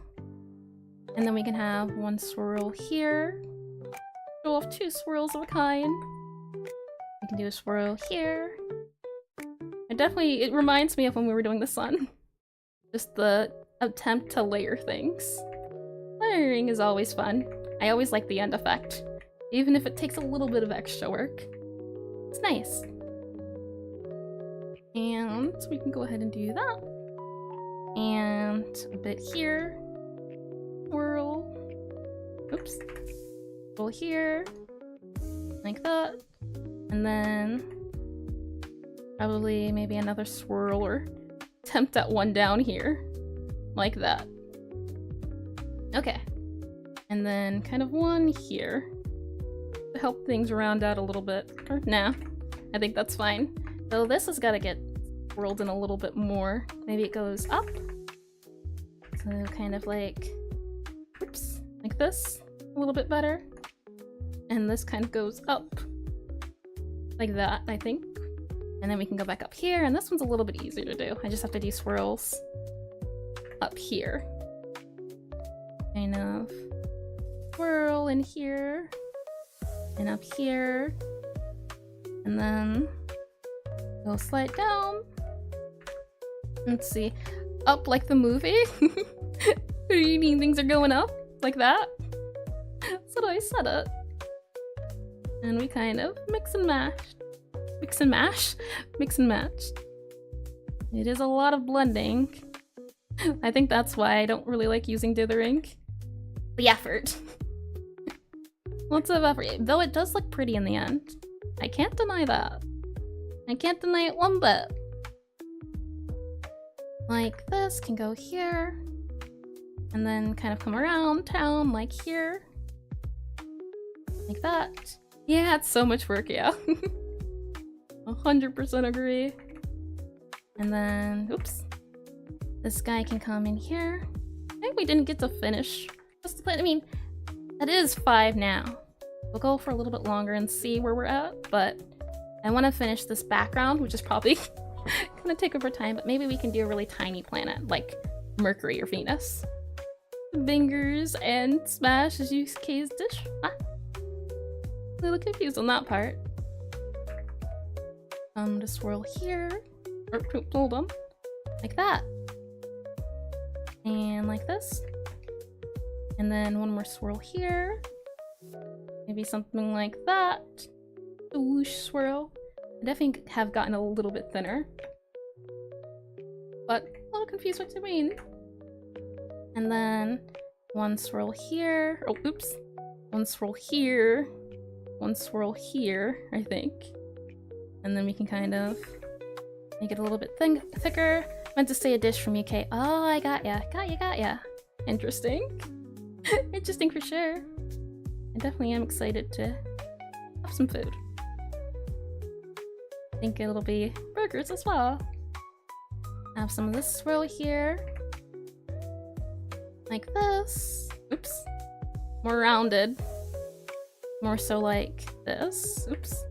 And then we can have one swirl here. Show off 2 swirls of a kind. We can do a swirl here. It reminds me of when we were doing the sun. Just the attempt to layer things. Layering is always fun. I always like the end effect. Even if it takes a little bit of extra work. It's nice. And we can go ahead and do that. And a bit here. Swirl. Oops. Swirl here. Like that. And then probably maybe another swirl or attempt at one down here. Like that. Okay. And then kind of one here. To help things round out a little bit. Or nah. I think that's fine. So this has got to get swirled in a little bit more. Maybe it goes up. So kind of like, oops, like this. A little bit better. And this kind of goes up. Like that, I think. And then we can go back up here, and this one's a little bit easier to do. I just have to do swirls up here. Kind of swirl in here. And up here. And then go slide down. Let's see. Up like the movie? You mean things are going up? Like that? That's what I said it. And we kind of mix and match. Mix and mash? Mix and match. It is a lot of blending. I think that's why I don't really like using dithering. The effort. Lots of effort. Though it does look pretty in the end. I can't deny that. I can't deny it one bit. Like this can go here. And then kind of come around town like here. Like that. Yeah, it's so much work, yeah. 100% agree. And then, oops. This guy can come in here. I think we didn't get to finish. I mean, that is 5 now. We'll go for a little bit longer and see where we're at, but I want to finish this background, which is probably gonna take over time, but maybe we can do a really tiny planet, like Mercury or Venus. Fingers and smash as use case dish. Ah. A little confused on that part. To swirl here. Or, hold on. Like that. And like this. And then one more swirl here. Maybe something like that. A whoosh swirl. I definitely have gotten a little bit thinner. But a little confused what to mean. And then one swirl here. Oh, oops. One swirl here. One swirl here, I think. And then we can kind of make it a little bit thicker. Meant to say a dish from UK. Oh, I got ya. Got ya. Interesting. Interesting for sure. I definitely am excited to have some food. I think it'll be burgers as well. Have some of this swirl here. Like this. Oops. More rounded. More so like this. Oops.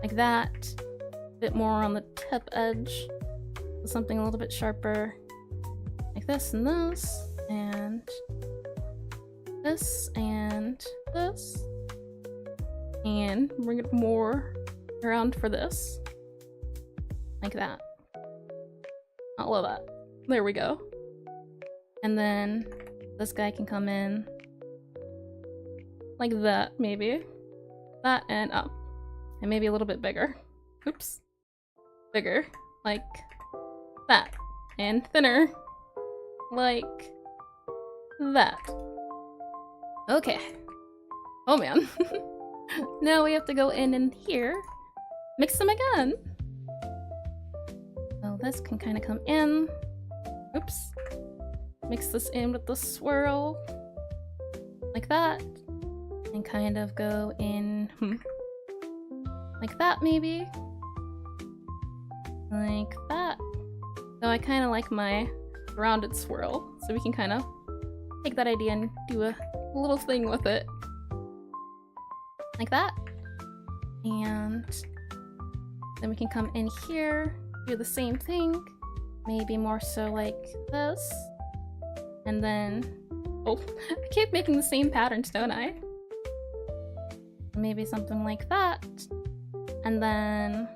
Like that. A bit more on the tip edge. Something a little bit sharper. Like this and this. And this and this. And bring it more around for this. Like that. I love that. There we go. And then this guy can come in like that, maybe. That and up. And maybe a little bit bigger. Oops. Bigger. Like that. And thinner. Like that. Okay. Oh man. Now we have to go in and here. Mix them again. So this can kind of come in. Oops. Mix this in with the swirl. Like that. And kind of go in like that maybe. Like that. So I kind of like my rounded swirl. So we can kind of take that idea and do a little thing with it. Like that. And then we can come in here, do the same thing. Maybe more so like this. And then, oh, I keep making the same patterns, don't I? Maybe something like that. And then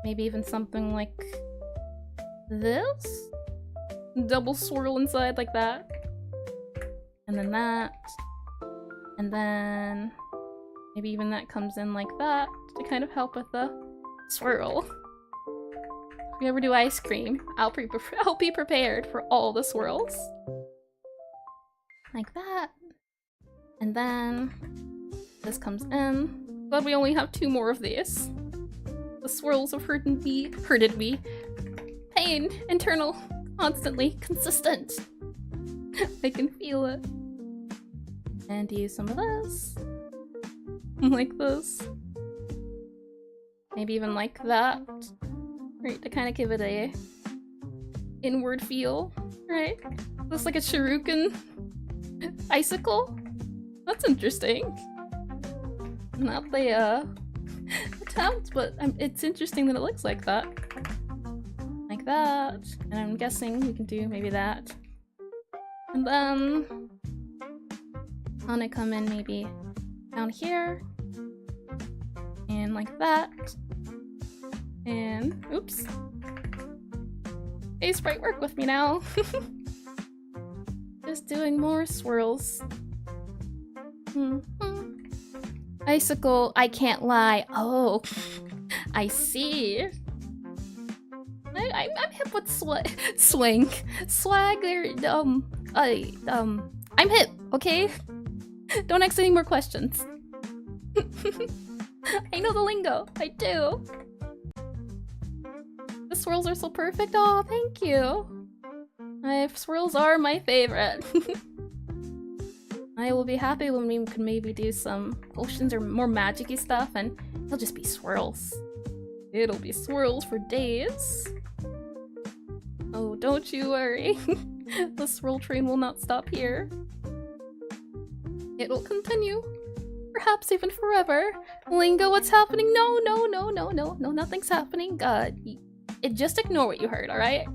maybe even something like this. Double swirl inside like that. And then that. And then maybe even that comes in like that to kind of help with the swirl. If we ever do ice cream, I'll be prepared for all the swirls. Like that. And then this comes in. Glad we only have 2 more of these. The swirls have hurted me. Pain, internal, constantly, consistent. I can feel it. And use some of this. Like this. Maybe even like that. Right, to kind of give it a inward feel, right? Looks like a shuriken icicle. That's interesting. Not the attempt, but it's interesting that it looks like that. Like that. And I'm guessing we can do maybe that. And then I'm gonna come in maybe down here. And like that. And oops. Aseprite, work with me now. Just doing more swirls. Icicle, I can't lie. Oh, I see. I'm hip with swing. Swagger, I'm hip, okay? Don't ask any more questions. I know the lingo, I do. The swirls are so perfect. Oh, thank you. Swirls are my favorite. I will be happy when we can maybe do some potions or more magic-y stuff, and it'll just be swirls. It'll be swirls for days. Oh, don't you worry. The swirl train will not stop here. It will continue. Perhaps even forever. Lingo, what's happening? No, nothing's happening. Just ignore what you heard, alright?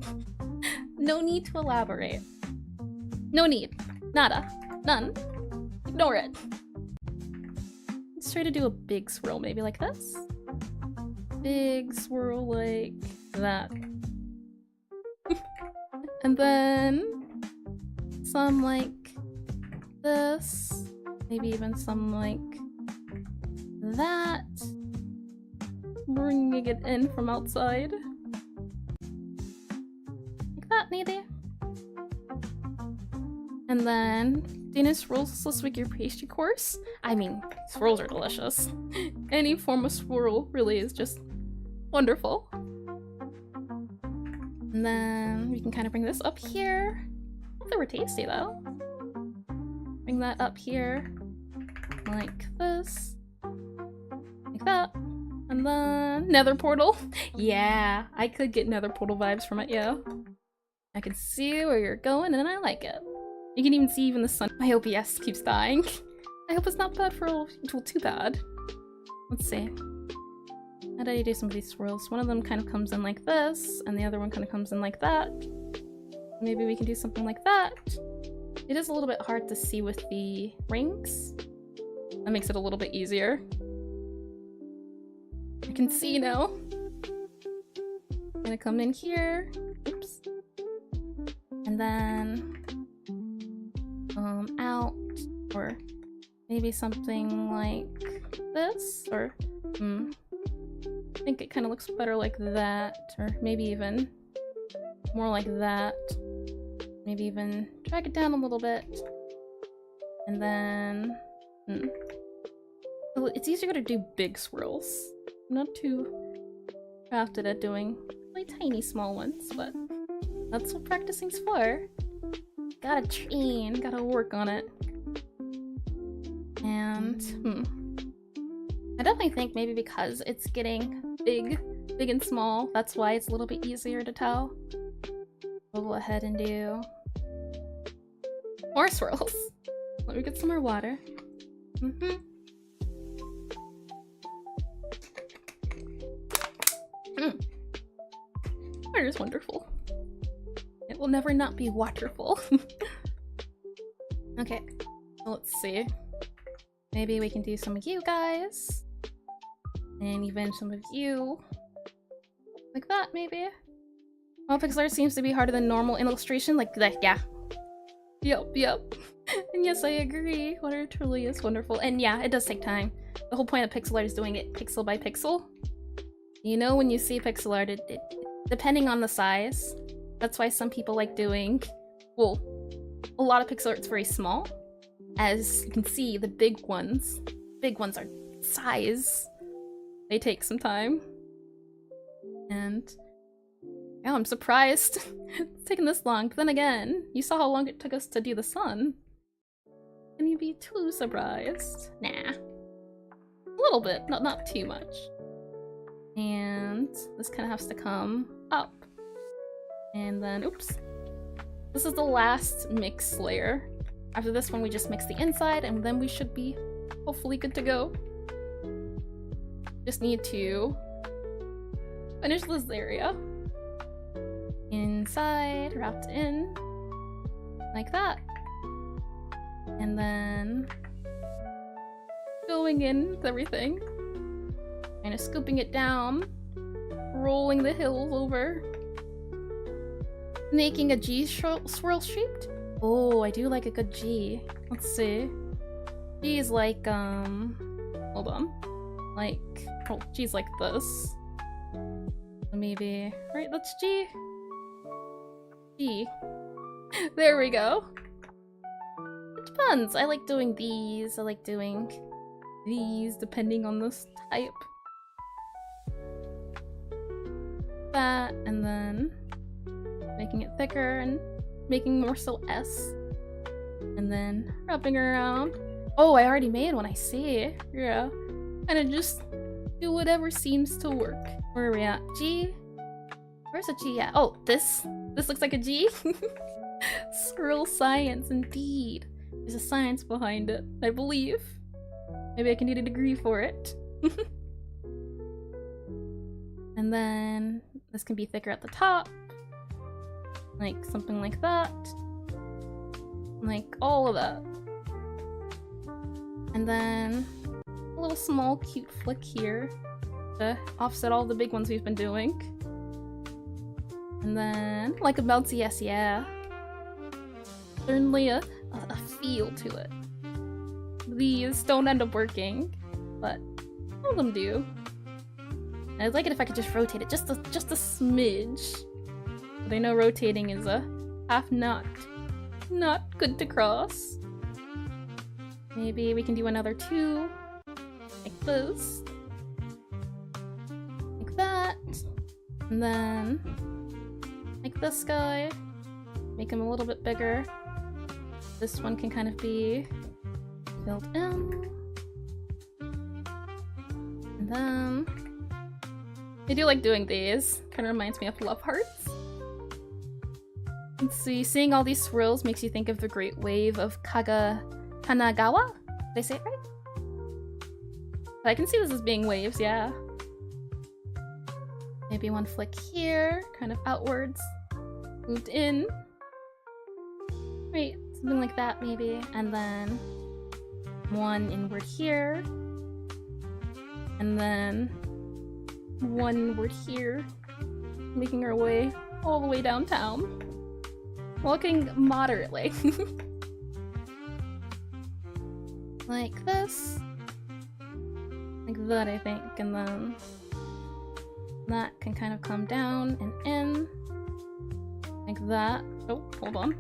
No need to elaborate. No need. Nada. None. Ignore it. Let's try to do a big swirl, maybe like this. big swirl like that. And then some like this, maybe even some like that, bringing it in from outside like that maybe. And then Dana swirls this week your pastry course. I mean, swirls are delicious. Any form of swirl really is just wonderful. And then we can kind of bring this up here. I thought they were tasty though. Bring that up here like this, like that, and then nether portal. Yeah, I could get nether portal vibes from it. Yeah, I can see where you're going and I like it. You can even see even the sun. My OBS keeps dying. I hope it's not bad for all people. Too bad. Let's see. How do you do some of these swirls? One of them kind of comes in like this, and the other one kind of comes in like that. Maybe we can do something like that. It is a little bit hard to see with the rings. That makes it a little bit easier. I can see now. I'm gonna come in here. Oops. And then out, or maybe something like this, or I think it kind of looks better like that, or maybe even more like that. Maybe even drag it down a little bit, and then it's easier to do big swirls. I'm not too crafted at doing really tiny small ones, but that's what practicing's for. Gotta train, gotta work on it. And I definitely think maybe because it's getting big and small, that's why it's a little bit easier to tell. We'll go ahead and do more swirls. Let me get some more water. Water is wonderful. It will never not be waterful. Okay, well, let's see. Maybe we can do some of you guys. And even some of you. Like that, maybe? Well, Pixelart seems to be harder than normal in illustration. Like that, yeah. Yep. And yes, I agree. Water truly is wonderful. And yeah, it does take time. The whole point of Pixelart is doing it pixel by pixel. You know, when you see pixel art, it depending on the size, that's why some people like doing, well, a lot of pixel art's very small. As you can see, the big ones are size. They take some time. And yeah, I'm surprised it's taken this long. But then again, you saw how long it took us to do the sun. Can you be too surprised? Nah. A little bit, not too much. And this kind of has to come up. And then, oops. This is the last mix layer. After this one, we just mix the inside, and then we should be hopefully good to go. Just need to finish this area. Inside, wrapped in, like that. And then going in with everything. Kind of scooping it down, rolling the hills over, making a G swirl shaped. Oh, I do like a good G. Let's see. G is like, hold on. Like, oh, G's like this. Maybe, right, that's G. G. There we go. It depends. I like doing these. I like doing these, depending on this type. That, and then making it thicker and making more so S, and then wrapping around. Oh, I already made one, I see. Yeah, and it just do whatever seems to work. Where are we at? G? Where's a G at? Oh, this looks like a G. Swirl science, indeed. There's a science behind it, I believe. Maybe I can get a degree for it. And then this can be thicker at the top. Like something like that. Like all of that. And then a little small cute flick here. to offset all the big ones we've been doing. And then, like a bouncy yes, yeah. Certainly a feel to it. These don't end up working, but all of them do. And I'd like it if I could just rotate it just a smidge. But I know rotating is a half not good to cross. Maybe we can do another 2, like this, like that, and then like this guy, make him a little bit bigger. This one can kind of be filled in, and then I do like doing these. Kind of reminds me of love hearts. Let's see, seeing all these swirls makes you think of the Great Wave of Kanagawa? Did I say it right? But I can see this as being waves, yeah. Maybe one flick here, kind of outwards, moved in. Right, something like that maybe. And then one inward here. And then one inward here. Making our way all the way downtown. Walking moderately. Like this. Like that, I think. And then that can kind of come down and in. Like that. Oh, hold on.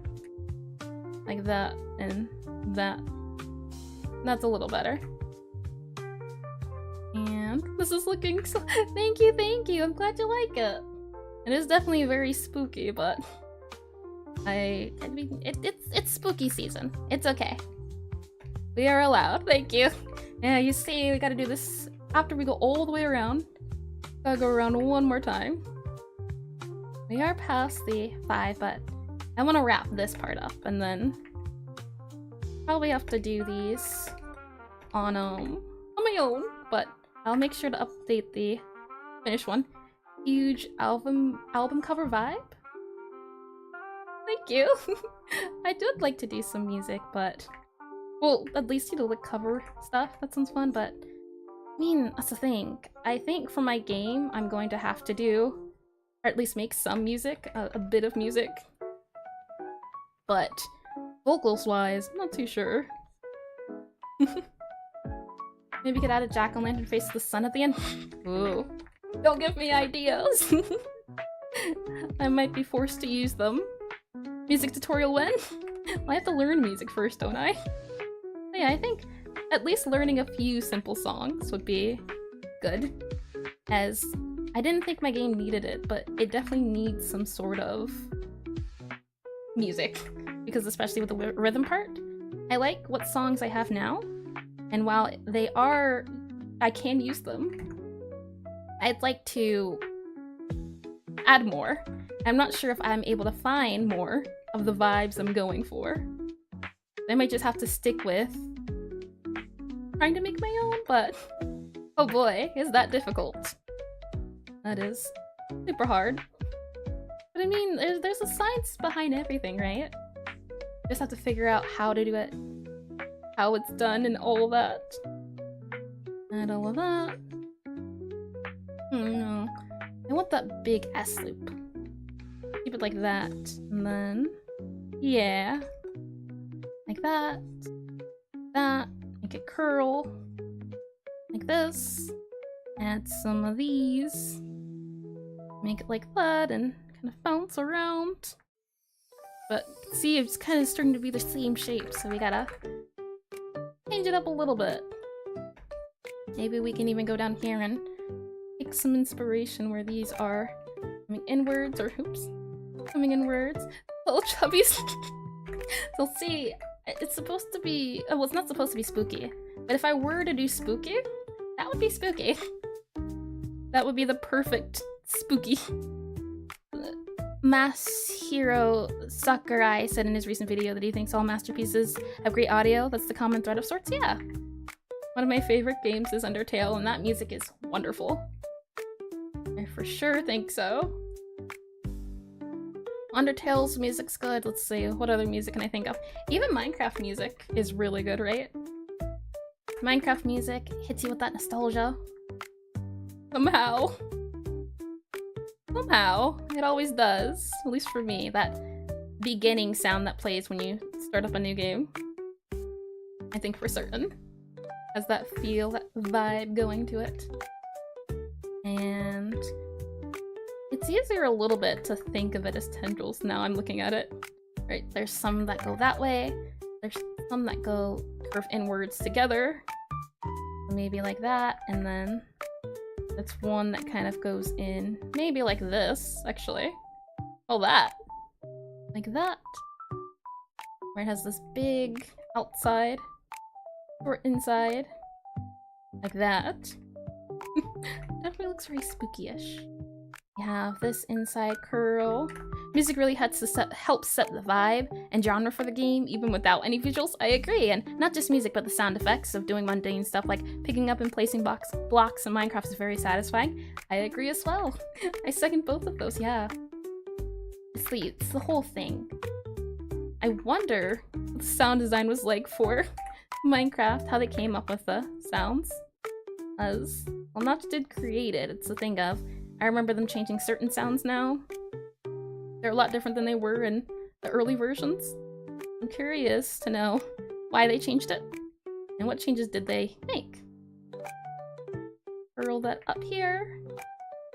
Like that and that. That's a little better. And this is looking so— thank you! I'm glad you like it! It is definitely very spooky, but I mean, it's spooky season. It's okay. We are allowed. Thank you. Yeah, you see, we gotta do this after we go all the way around. Gotta go around one more time. We are past the 5, but I want to wrap this part up, and then probably have to do these on my own, but I'll make sure to update the finished one. Huge album cover vibe. Thank you. I would like to do some music, but well, at least like cover stuff. That sounds fun, but I mean, that's the thing. I think for my game, I'm going to have to do, or at least make some music, a bit of music. But vocals-wise, I'm not too sure. Maybe we could add a jack-o'-lantern face to the sun at the end. Ooh. Don't give me ideas! I might be forced to use them. Music tutorial when? Well, I have to learn music first, don't I? Yeah, I think at least learning a few simple songs would be good. As I didn't think my game needed it, but it definitely needs some sort of music. Because especially with the rhythm part, I like what songs I have now. And while I can use them, I'd like to add more. I'm not sure if I'm able to find more of the vibes I'm going for. I might just have to stick with trying to make my own, but oh boy, is that difficult. That is super hard. But I mean, there's a science behind everything, right? Just have to figure out how to do it, how it's done, and all that. And all of that. No. I want that big S loop. Keep it like that. And then, yeah. Like that. That. Make it curl. Like this. Add some of these. Make it like that and kind of bounce around. But see, it's kind of starting to be the same shape, so we gotta change it up a little bit. Maybe we can even go down here and take some inspiration where these are coming inwards, or oops, coming inwards. Little chubbies. So see, it's supposed to be, well, it's not supposed to be spooky, but if I were to do spooky, that would be spooky. That would be the perfect spooky. Masahiro Sakurai said in his recent video that he thinks all masterpieces have great audio. That's the common thread of sorts. Yeah. One of my favorite games is Undertale, and that music is wonderful. I for sure think so. Undertale's music's good. Let's see, what other music can I think of? Even Minecraft music is really good, right? Minecraft music hits you with that nostalgia. Somehow. Somehow. It always does. At least for me. That beginning sound that plays when you start up a new game. I think for certain. Has that feel, that vibe going to it. And it's easier a little bit to think of it as tendrils now I'm looking at it. Right, there's some that go that way. There's some that go curve inwards together. Maybe like that, and then that's one that kind of goes in, maybe like this, actually. Oh, that. Like that. Where it has this big outside, or inside. Like that. Definitely looks very spooky-ish. You have this inside curl. Music really helps set the vibe and genre for the game, even without any visuals. I agree, and not just music, but the sound effects of doing mundane stuff like picking up and placing blocks in Minecraft is very satisfying. I agree as well. I second both of those, yeah. It's the whole thing. I wonder what the sound design was like for Minecraft, how they came up with the sounds. As, well, not just did create it, it's the thing of, I remember them changing certain sounds now. They're a lot different than they were in the early versions. I'm curious to know why they changed it and what changes did they make. Curl that up here.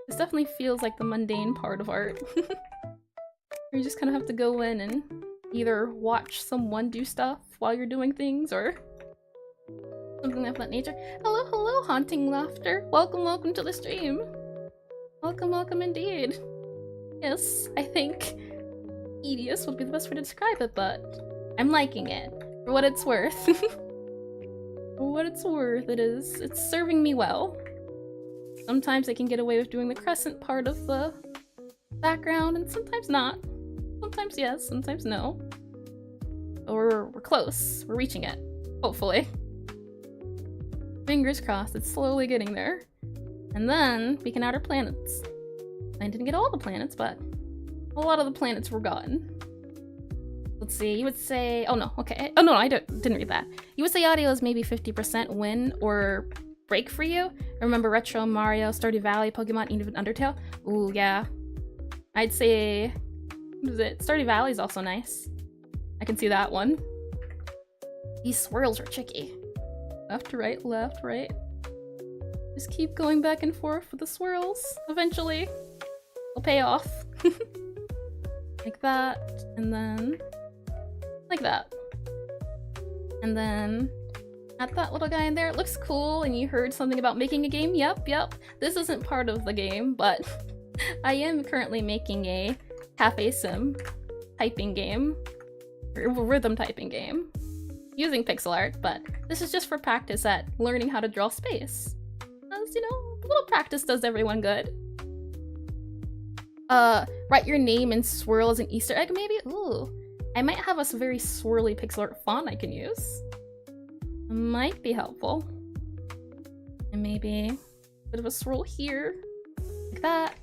This definitely feels like the mundane part of art. You just kind of have to go in and either watch someone do stuff while you're doing things or something of that nature. Hello, hello, Haunting Laughter. Welcome, welcome to the stream. Welcome, welcome indeed. Yes, I think tedious would be the best way to describe it, but I'm liking it. For what it's worth. For what it's worth, it's serving me well. Sometimes I can get away with doing the crescent part of the background, and sometimes not. Sometimes yes, sometimes no. Or we're close. We're reaching it. Hopefully. Fingers crossed, it's slowly getting there. And then we can add our planets. I didn't get all the planets, but a lot of the planets were gone. Let's see, you would say, oh no, okay. Oh no, I didn't read that. You would say audio is maybe 50% win or break for you. I remember Retro, Mario, Stardew Valley, Pokemon, even Undertale. Ooh, yeah. I'd say, what is it? Stardew Valley is also nice. I can see that one. These swirls are tricky. Left to right, left, right. Just keep going back and forth with the swirls. Eventually, they'll pay off. Like that, and then like that. And then add that little guy in there. It looks cool, and you heard something about making a game? Yep. This isn't part of the game, but I am currently making a cafe sim typing game, or rhythm typing game, using Pixelart, but this is just for practice at learning how to draw space. As you know, a little practice does everyone good. Write your name and swirl as an Easter egg, maybe? Ooh. I might have a very swirly Pixelart font I can use. It might be helpful. And maybe a bit of a swirl here. Like that.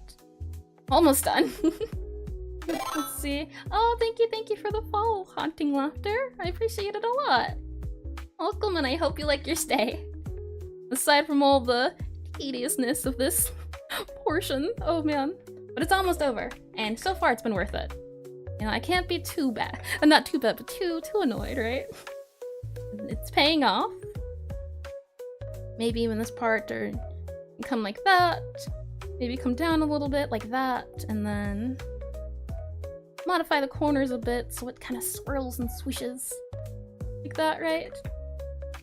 Almost done. Let's see. Oh, thank you for the follow, Haunting Laughter. I appreciate it a lot. Welcome, and I hope you like your stay. Aside from all the tediousness of this portion. Oh man. But it's almost over, and so far it's been worth it. You know, I can't be too bad. Not too bad, but too annoyed, right? It's paying off. Maybe even this part, or come like that. Maybe come down a little bit like that, and then modify the corners a bit so it kind of swirls and swishes. Like that, right?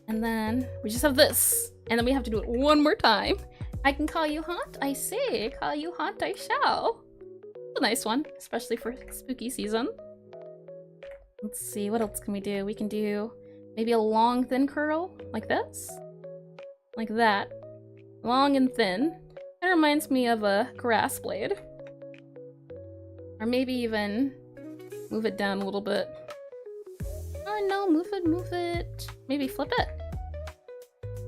And then we just have this. And then we have to do it one more time. I can call you Haunt, I say. Call you Haunt, I shall. It's a nice one, especially for spooky season. Let's see, what else can we do? We can do maybe a long, thin curl, like this. Like that. Long and thin. That reminds me of a grass blade. Or maybe even move it down a little bit. Or no, move it. Maybe flip it.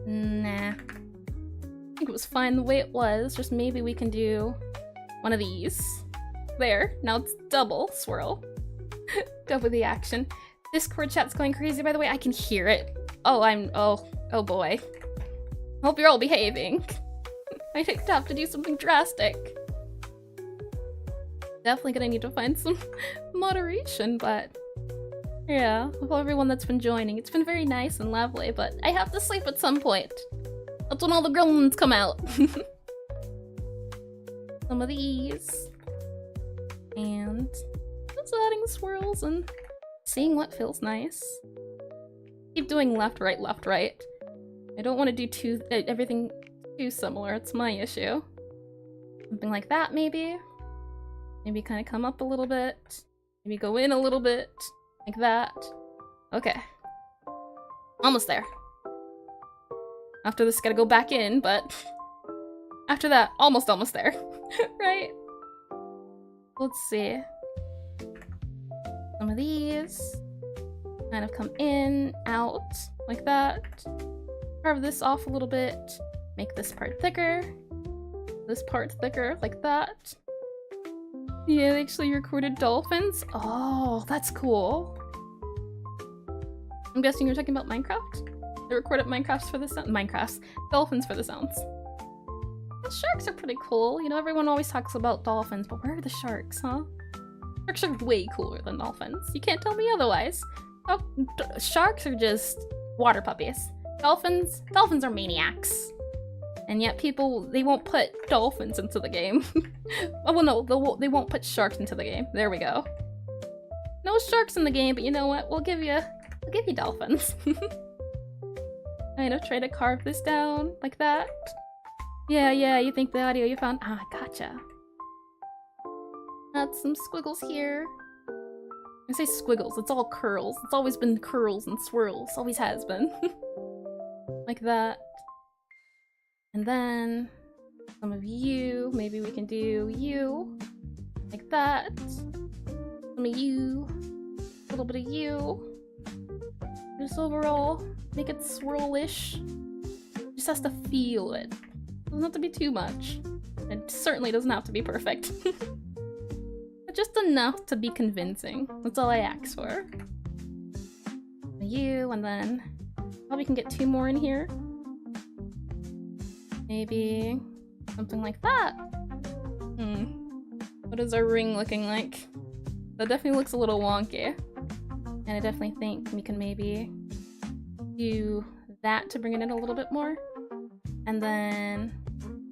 Nah. I think it was fine the way it was, just maybe we can do one of these. There, now it's double swirl. Double the action. Discord chat's going crazy, by the way. I can hear it. Oh boy. Hope you're all behaving. Might have to do something drastic. Definitely gonna need to find some moderation, but yeah, with everyone that's been joining, it's been very nice and lovely, but I have to sleep at some point. That's when all the gremlins come out. Some of these. And just adding swirls and seeing what feels nice. Keep doing left, right, left, right. I don't want to do everything too similar, it's my issue. Something like that, maybe? Maybe kind of come up a little bit. Maybe go in a little bit. Like that. Okay. Almost there. After this, gotta go back in, but after that, almost there. Right? Let's see. Some of these kind of come in, out, like that. Carve this off a little bit. Make this part thicker. This part thicker, like that. Yeah, they actually recorded dolphins. Oh, that's cool. I'm guessing you're talking about Minecraft? They recorded Minecrafts for the sound. Dolphins for the sounds. The sharks are pretty cool. You know, everyone always talks about dolphins, but where are the sharks, huh? Sharks are way cooler than dolphins. You can't tell me otherwise. Oh, sharks are just water puppies. Dolphins are maniacs. And yet people, they won't put dolphins into the game. Oh, well, no, they won't put sharks into the game. There we go. No sharks in the game, but you know what? We'll give you dolphins. Kind of try to carve this down like that. Yeah, you think the audio you found? Ah, gotcha. Add some squiggles here. I say squiggles, it's all curls. It's always been curls and swirls. Always has been. Like that. And then some of you. Maybe we can do you. Like that. Some of you. A little bit of you. Just overall, make it swirlish. Just has to feel it. Doesn't have to be too much. It certainly doesn't have to be perfect. But just enough to be convincing. That's all I ask for. You, and then probably can get 2 more in here. Maybe something like that. What is our ring looking like? That definitely looks a little wonky. And I definitely think we can maybe do that to bring it in a little bit more. And then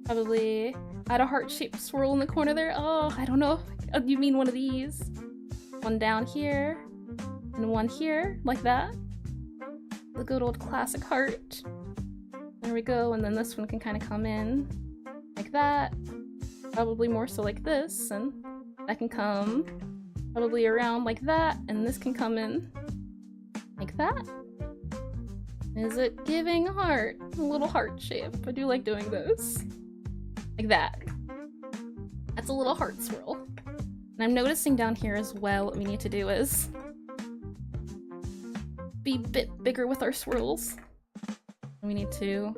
probably add a heart-shaped swirl in the corner there. Oh, I don't know. You mean one of these? One down here, and one here, like that. The good old classic heart. There we go, and then this one can kind of come in like that. Probably more so like this, and that can come probably around like that, and this can come in like that. Is it giving a heart? A little heart shape. I do like doing those. Like that. That's a little heart swirl. And I'm noticing down here as well what we need to do is be a bit bigger with our swirls. We need to...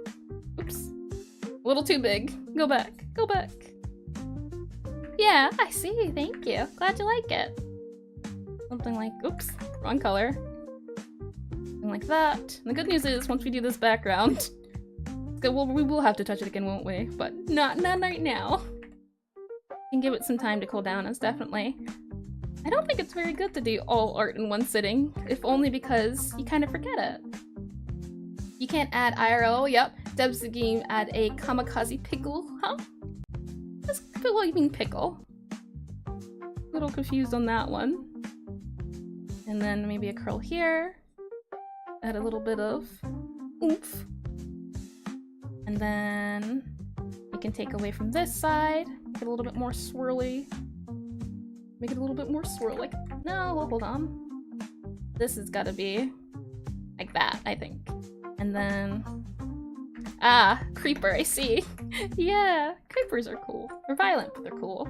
Oops. A little too big. Go back. Go back. Yeah, I see. Thank you. Glad you like it. Something like... Oops. Wrong color. Something like that. And the good news is, once we do this background... Well, we will have to touch it again, won't we? But not right now. Can give it some time to cool down, as definitely. I don't think it's very good to do all art in one sitting, if only because you kind of forget it. You can't add IRL, yep. Deb's the game add a kamikaze pickle, huh? What do you mean pickle? A little confused on that one. And then maybe a curl here. Add a little bit of oomph. And then we can take away from this side, make it a little bit more swirly. Make it a little bit more swirly. No, hold on. This has got to be like that, I think. And then... Ah, creeper, I see. Yeah, creepers are cool. They're violent, but they're cool.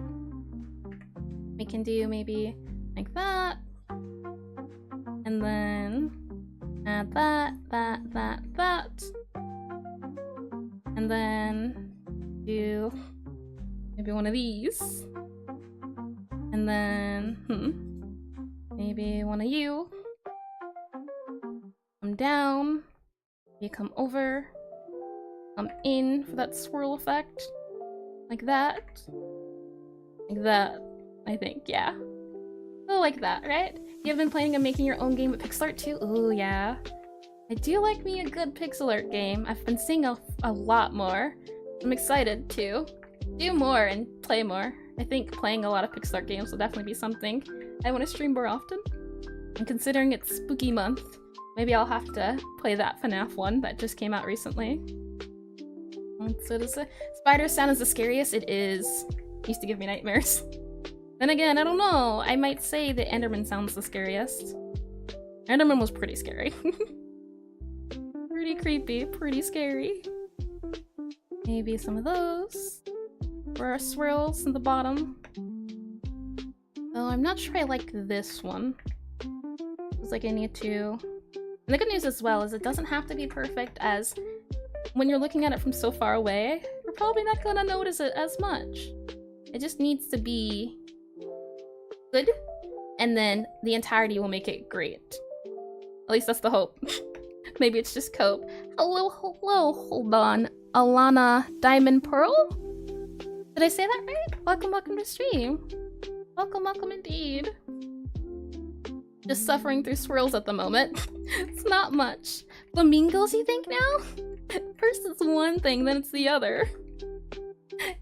We can do maybe like that. And then add that. And then do maybe one of these. And then, maybe one of you. Come down. You come over. Come in for that swirl effect. Like that. Like that, I think, yeah. Oh, like that, right? You've been planning on making your own game with Pixelart too? Ooh, yeah. I do like me a good Pixelart game. I've been seeing a lot more. I'm excited to do more and play more. I think playing a lot of Pixelart games will definitely be something I want to stream more often. And considering it's spooky month, maybe I'll have to play that FNAF one that just came out recently. So does it? Spider sound is the scariest? It is. Used to give me nightmares. Then again, I don't know. I might say that Enderman sounds the scariest. Enderman was pretty scary. Pretty creepy, pretty scary. Maybe some of those. For our swirls in the bottom. Oh, I'm not sure I like this one. It's like I need to... And the good news as well is it doesn't have to be perfect, as when you're looking at it from so far away, you're probably not gonna notice it as much. It just needs to be good, and then the entirety will make it great. At least that's the hope. Maybe it's just cope. Hello, hello, hold on. Alana Diamond Pearl? Did I say that right? Welcome, welcome to stream. Welcome, welcome indeed. Just suffering through swirls at the moment. It's not much. Flamingos, you think now? First it's one thing, then it's the other.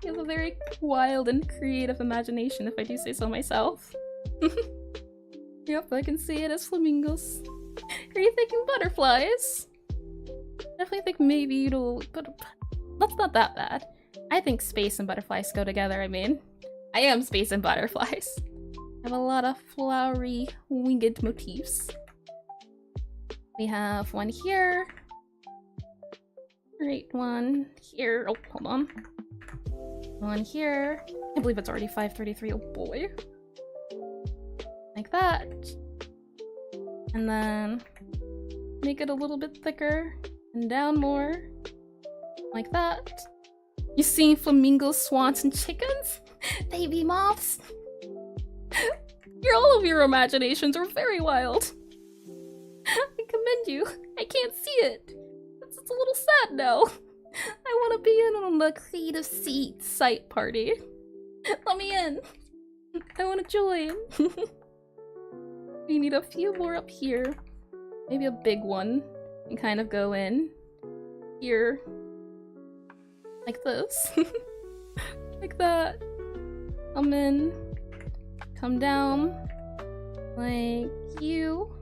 You have a very wild and creative imagination, if I do say so myself. Yep, I can see it as flamingos. Are you thinking butterflies? Definitely think maybe it'll... But that's not that bad. I think space and butterflies go together, I mean. I am space and butterflies. I have a lot of flowery, winged motifs. We have one here. Right, one here. Oh, hold on. One here. I believe it's already 5:33. Oh boy. Like that. And then make it a little bit thicker and down more. Like that. You seen flamingos, swans, and chickens? Baby moths? All of your imaginations are very wild. I commend you. I can't see it. It's a little sad now. I want to be in on the creative site party. Let me in. I want to join. We need a few more up here. Maybe a big one. And kind of go in here. Like this. Like that. Come in. Come down. Like you.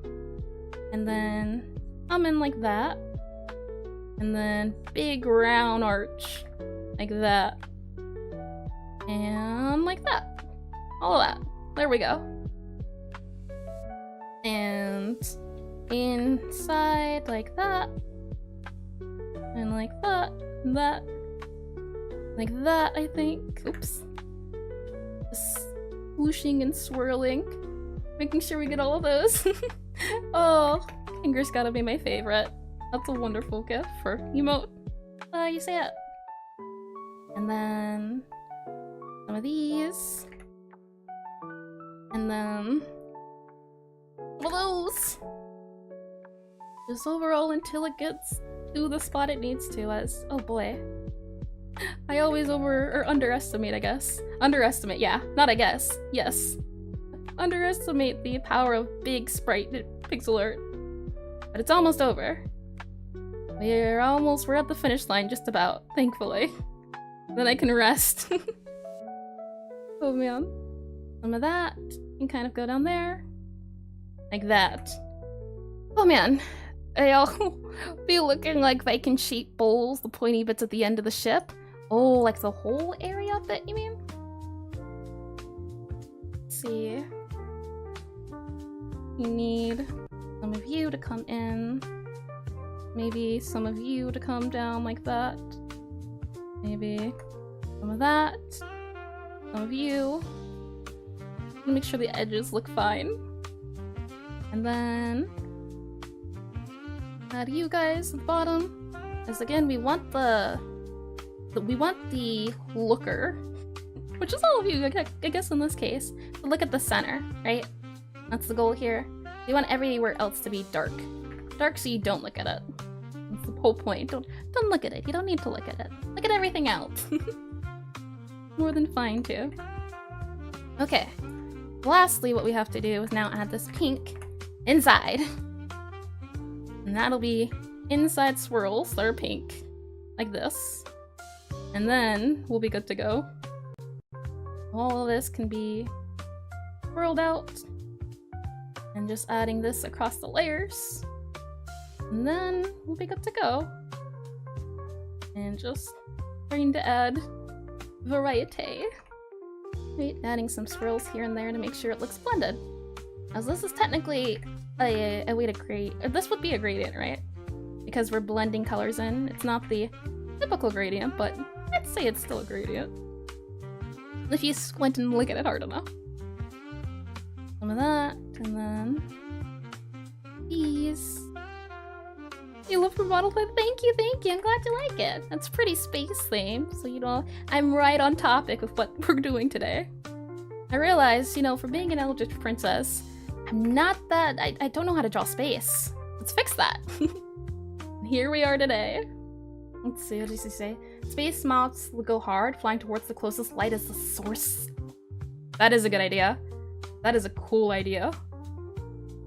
And then come in like that. And then big round arch. Like that. And like that. All of that. There we go. And inside like that. And like that. And that. Like that, I think. Oops. Just whooshing and swirling. Making sure we get all of those. Oh, finger's gotta be my favorite. That's a wonderful gift for emote. You say it. And then some of these. And then some of those. Just overall until it gets to the spot it needs to, as oh boy. I always underestimate, I guess. Underestimate, yeah. Not I guess. Yes. Underestimate the power of big sprite pixel art. But it's almost over. We're at the finish line just about, thankfully. Then I can rest. Oh man. Some of that can kind of go down there. Like that. Oh man. They'll be looking like vacant sheep bowls, the pointy bits at the end of the ship. Oh, like the whole area of it, you mean? Let's see. You need some of you to come in. Maybe some of you to come down like that. Maybe some of that. Some of you. Make sure the edges look fine. And then add you guys at the bottom. Because again, we want the looker, which is all of you, I guess in this case. But look at the center, right? That's the goal here. We want everywhere else to be dark. Dark so you don't look at it. That's the whole point. Don't look at it. You don't need to look at it. Look at everything else. more than fine to. Okay. Lastly, what we have to do is now add this pink inside. And that'll be inside swirls that are pink. Like this. And then we'll be good to go. All of this can be swirled out. And just adding this across the layers. And then we'll be good to go. And just trying to add variety. Right, adding some swirls here and there to make sure it looks blended. As this is technically a way to create, or this would be a gradient, right? Because we're blending colors in. It's not the typical gradient, but I'd say it's still a gradient. If you squint and look at it hard enough. Some of that, and then these. You love the model, but thank you, I'm glad you like it. That's pretty space themed, so you know, I'm right on topic with what we're doing today. I realized, you know, for being an Eldritch Princess, I'm not that, I don't know how to draw space. Let's fix that. Here we are today. Let's see, what does he say? Space moths will go hard, flying towards the closest light as the source. That is a good idea. That is a cool idea.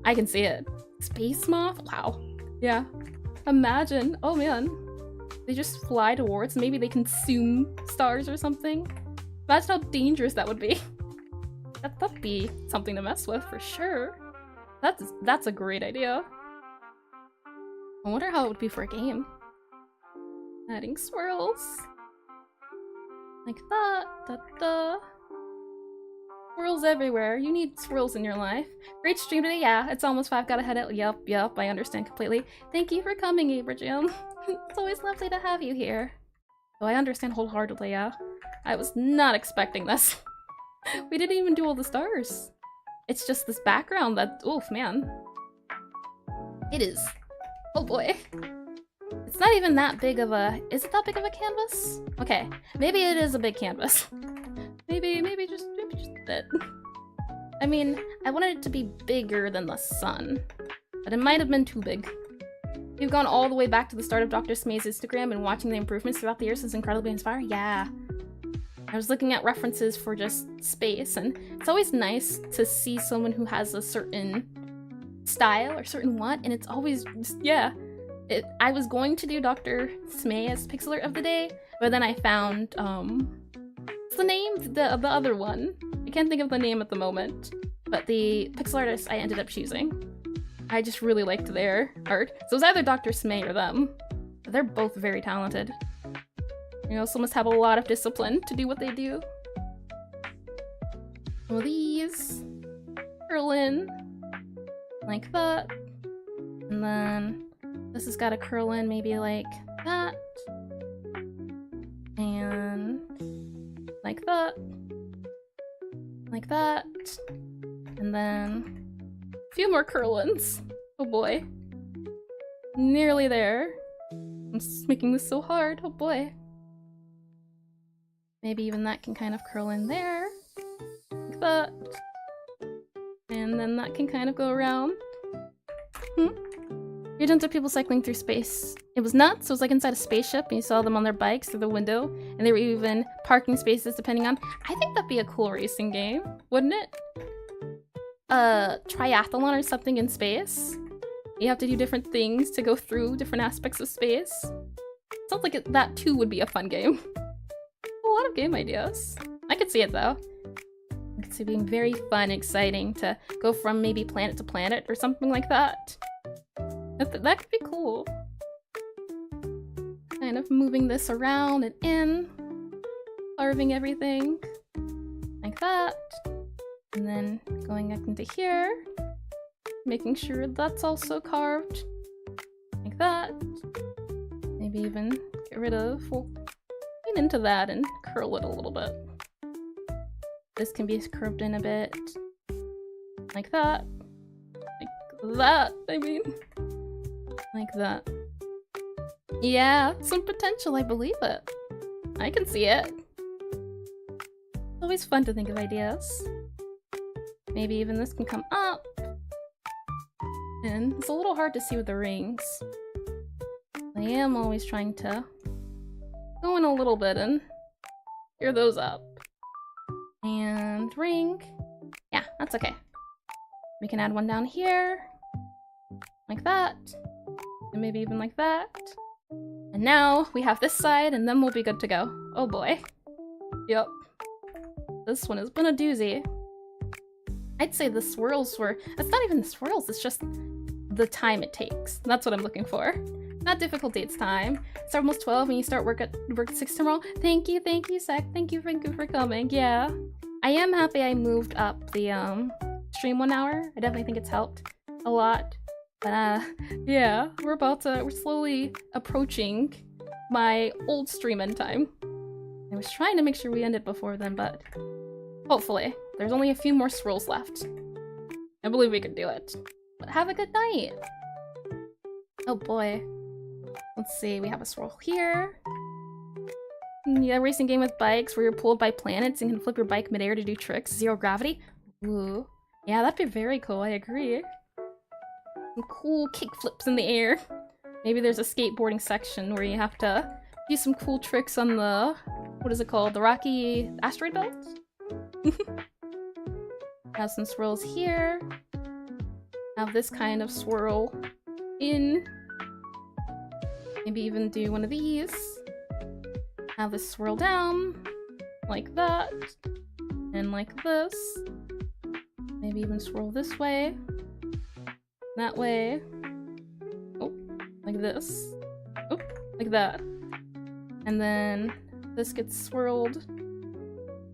I can see it. Space moth? Wow. Yeah. Imagine, oh man, they just fly towards, maybe they consume stars or something. Imagine how dangerous that would be. That'd be something to mess with for sure. That's a great idea. I wonder how it would be for a game. Adding swirls. Like that, da-da. Swirls everywhere. You need swirls in your life. Great stream today. Yeah, it's almost 5. Gotta head out. Yup. I understand completely. Thank you for coming, Abraham. It's always lovely to have you here. So I understand wholeheartedly, yeah. I was not expecting this. We didn't even do all the stars. It's just this background that, oof, man. It is. Oh boy. It's not even that big of a, is it that big of a canvas? Okay, maybe it is a big canvas. Maybe just a bit. I mean, I wanted it to be bigger than the sun, but it might have been too big. You've gone all the way back to the start of Dr. Smay's Instagram and watching the improvements throughout the years is incredibly inspiring. Yeah. I was looking at references for just space, and it's always nice to see someone who has a certain style or certain want, and it's always just, yeah. I was going to do Dr. Smay as Pixelart of the day, but then I found, what's the name? The other one. I can't think of the name at the moment, but the pixel artist I ended up choosing. I just really liked their art. So it was either Dr. Smay or them. But they're both very talented. You also must have a lot of discipline to do what they do. Well, these curl in like that. And then this has got to curl in maybe like that. And like that. Like that. And then a few more curl-ins. Oh boy. Nearly there. I'm just making this so hard. Oh boy. Maybe even that can kind of curl in there. Like that. And then that can kind of go around. You didn't have people cycling through space. It was nuts. It was like inside a spaceship and you saw them on their bikes through the window. And they were even parking spaces depending on... I think that'd be a cool racing game, wouldn't it? Triathlon or something in space. You have to do different things to go through different aspects of space. Sounds like that too would be a fun game. A lot of game ideas. I could see it though. I could see it being very fun and exciting to go from maybe planet to planet or something like that. That could be cool. Kind of moving this around and in. Carving everything. Like that. And then going up into here. Making sure that's also carved. Like that. Maybe even get rid of... We'll get into that and curl it a little bit. This can be curved in a bit. Like that. Like that, I mean. Like that. Yeah, some potential, I believe it. I can see it. It's always fun to think of ideas. Maybe even this can come up. And it's a little hard to see with the rings. I am always trying to go in a little bit and gear those up. And ring. Yeah, that's okay. We can add one down here. Like that. And maybe even like that. And now we have this side and then we'll be good to go. Oh boy. Yep. This one has been a doozy. I'd say the swirls were... It's not even the swirls, it's just the time it takes. That's what I'm looking for. Not difficulty, it's time. It's almost 12 and you start work at 6 tomorrow. Thank you, Sec. Thank you for coming. Yeah. I am happy I moved up the stream 1 hour. I definitely think it's helped a lot. But yeah, we're slowly approaching my old stream end time. I was trying to make sure we ended before then, but hopefully. There's only a few more swirls left. I believe we could do it. But have a good night. Oh boy. Let's see, we have a swirl here. Yeah, racing game with bikes where you're pulled by planets and can flip your bike midair to do tricks. Zero gravity. Ooh. Yeah, that'd be very cool, I agree. Some cool kick flips in the air. Maybe there's a skateboarding section where you have to do some cool tricks on the... What is it called? The Rocky Asteroid Belt? Have some swirls here. Have this kind of swirl in. Maybe even do one of these. Have this swirl down. Like that. And like this. Maybe even swirl this way. That way. Oh, like this. Oh, like that. And then this gets swirled.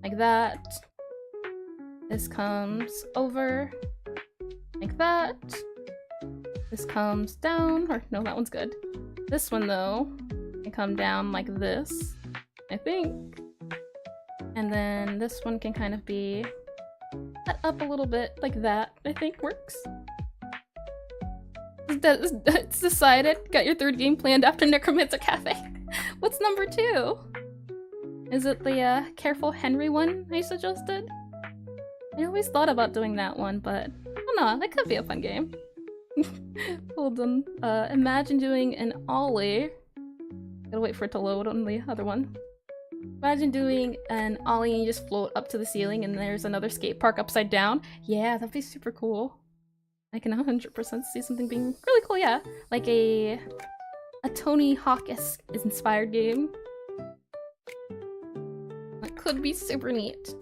Like that. This comes over. Like that. This comes down. Or no, that one's good. This one though can come down like this, I think. And then this one can kind of be set up a little bit like that, I think works. It's decided. Got your third game planned after Necromancer Cafe. What's number 2? Is it the Careful Henry one I suggested? I always thought about doing that one, but I don't know, that could be a fun game. Hold on. Imagine doing an ollie. Gotta wait for it to load on the other one. Imagine doing an ollie and you just float up to the ceiling and there's another skate park upside down. Yeah, that'd be super cool. I can 100% see something being really cool, yeah. Like a Tony Hawk-esque inspired game. That could be super neat.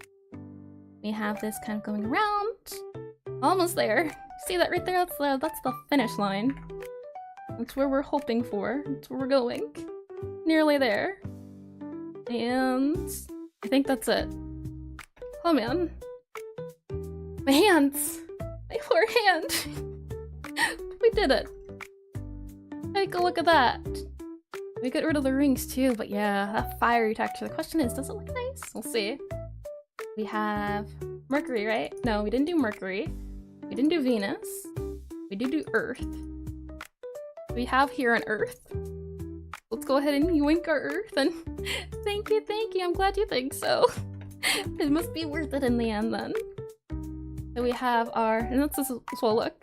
We have this kind of going around. Almost there. See that right there? That's the finish line. That's where we're hoping for. That's where we're going. Nearly there. And I think that's it. Oh man. My hands! My poor hand! We did it! Take a look at that! We get rid of the rings too, but yeah, that fiery texture. The question is, does it look nice? We'll see. We have Mercury, right? No, we didn't do Mercury. We didn't do Venus. We did do Earth. We have here an Earth. Let's go ahead and yoink our Earth and thank you, I'm glad you think so. It must be worth it in the end then. So we have our, and let's as well look.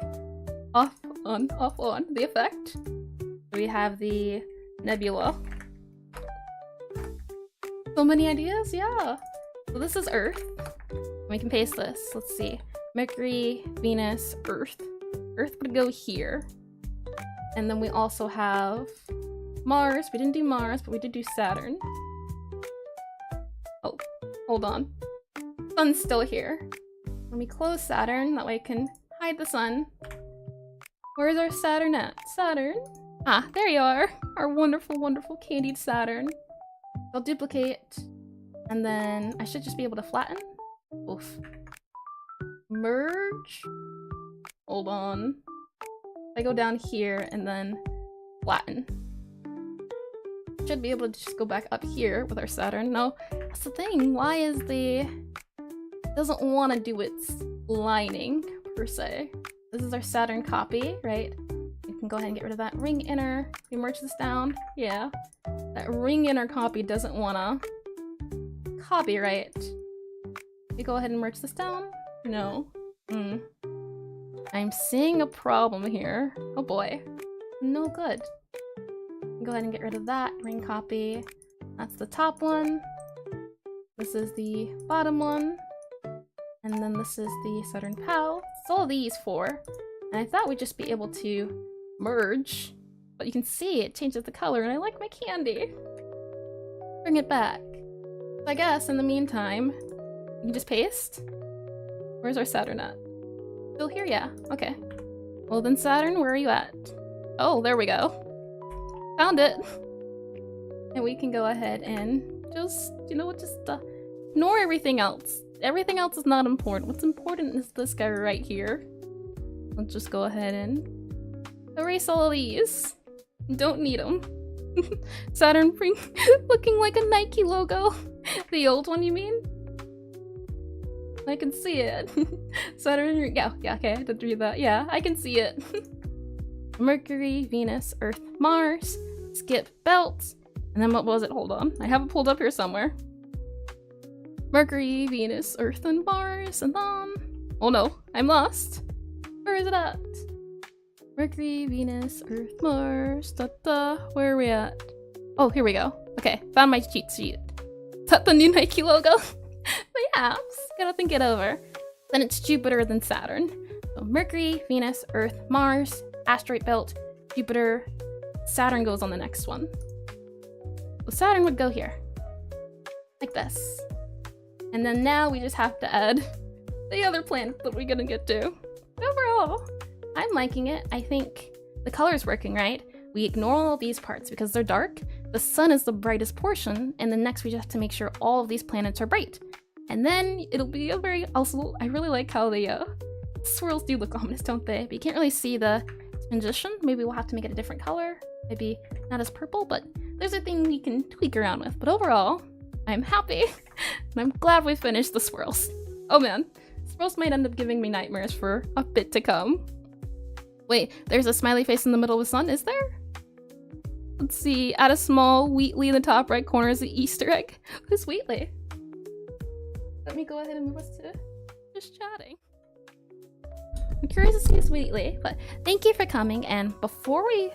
Off, on, the effect. We have the nebula. So many ideas, yeah. So this is Earth. We can paste this. Let's see. Mercury, Venus, Earth. Earth would go here. And then we also have Mars. We didn't do Mars, but we did do Saturn. Oh, hold on. Sun's still here. Let me close Saturn, that way I can hide the sun. Where's our Saturn at? Saturn? Ah, there you are! Our wonderful, wonderful candied Saturn. I'll duplicate, and then I should just be able to flatten. Oof. Merge? Hold on. I go down here and then flatten. Should be able to just go back up here with our Saturn. No, that's the thing. Why is doesn't want to do its lining per se. This is our Saturn copy, right? You can go ahead and get rid of that ring inner. We merge this down. Yeah. That ring inner copy doesn't want to copy, right? We go ahead and merge this down. No. I'm seeing a problem here. Oh boy. No good. Go ahead and get rid of that ring copy. That's the top one. This is the bottom one. And then this is the Saturn PAL. It's all these four. And I thought we'd just be able to merge, but you can see it changes the color, and I like my candy. Bring it back. So I guess in the meantime, you can just paste. Where's our Saturn at? Still here? Yeah. Okay. Well then, Saturn, where are you at? Oh, there we go. Found it. And we can go ahead and just, you know what, just ignore everything else. Everything else is not important. What's important is this guy right here. Let's just go ahead and erase all of these. Don't need them. Saturn looking like a Nike logo. The old one, you mean? I can see it. Saturn, yeah, okay, I did read that. Yeah, I can see it. Mercury, Venus, Earth, Mars, skip belt, and then what was it? Hold on, I have it pulled up here somewhere. Mercury, Venus, Earth, and Mars, and then... Oh no, I'm lost. Where is it at? Mercury, Venus, Earth, Mars, where are we at? Oh, here we go. Okay, found my cheat sheet. Is that the new Nike logo? But yeah, just gotta think it over. Then it's Jupiter, then Saturn. So Mercury, Venus, Earth, Mars, asteroid belt, Jupiter, Saturn goes on the next one. So Saturn would go here. Like this. And then now we just have to add the other planet that we're gonna get to. Overall, I'm liking it. I think the color is working, right? We ignore all these parts because they're dark. The sun is the brightest portion, and then next we just have to make sure all of these planets are bright. And then it'll be a very, also, I really like how the swirls do look ominous, don't they? But you can't really see the transition. Maybe we'll have to make it a different color. Maybe not as purple, but there's a thing we can tweak around with. But overall, I'm happy, and I'm glad we finished the swirls. Oh man, swirls might end up giving me nightmares for a bit to come. Wait, there's a smiley face in the middle of the sun, is there? Let's see, add a small Wheatley in the top right corner is the Easter egg. Who's Wheatley? Let me go ahead and move us to just chatting. I'm curious to see who's Wheatley, but thank you for coming, and before we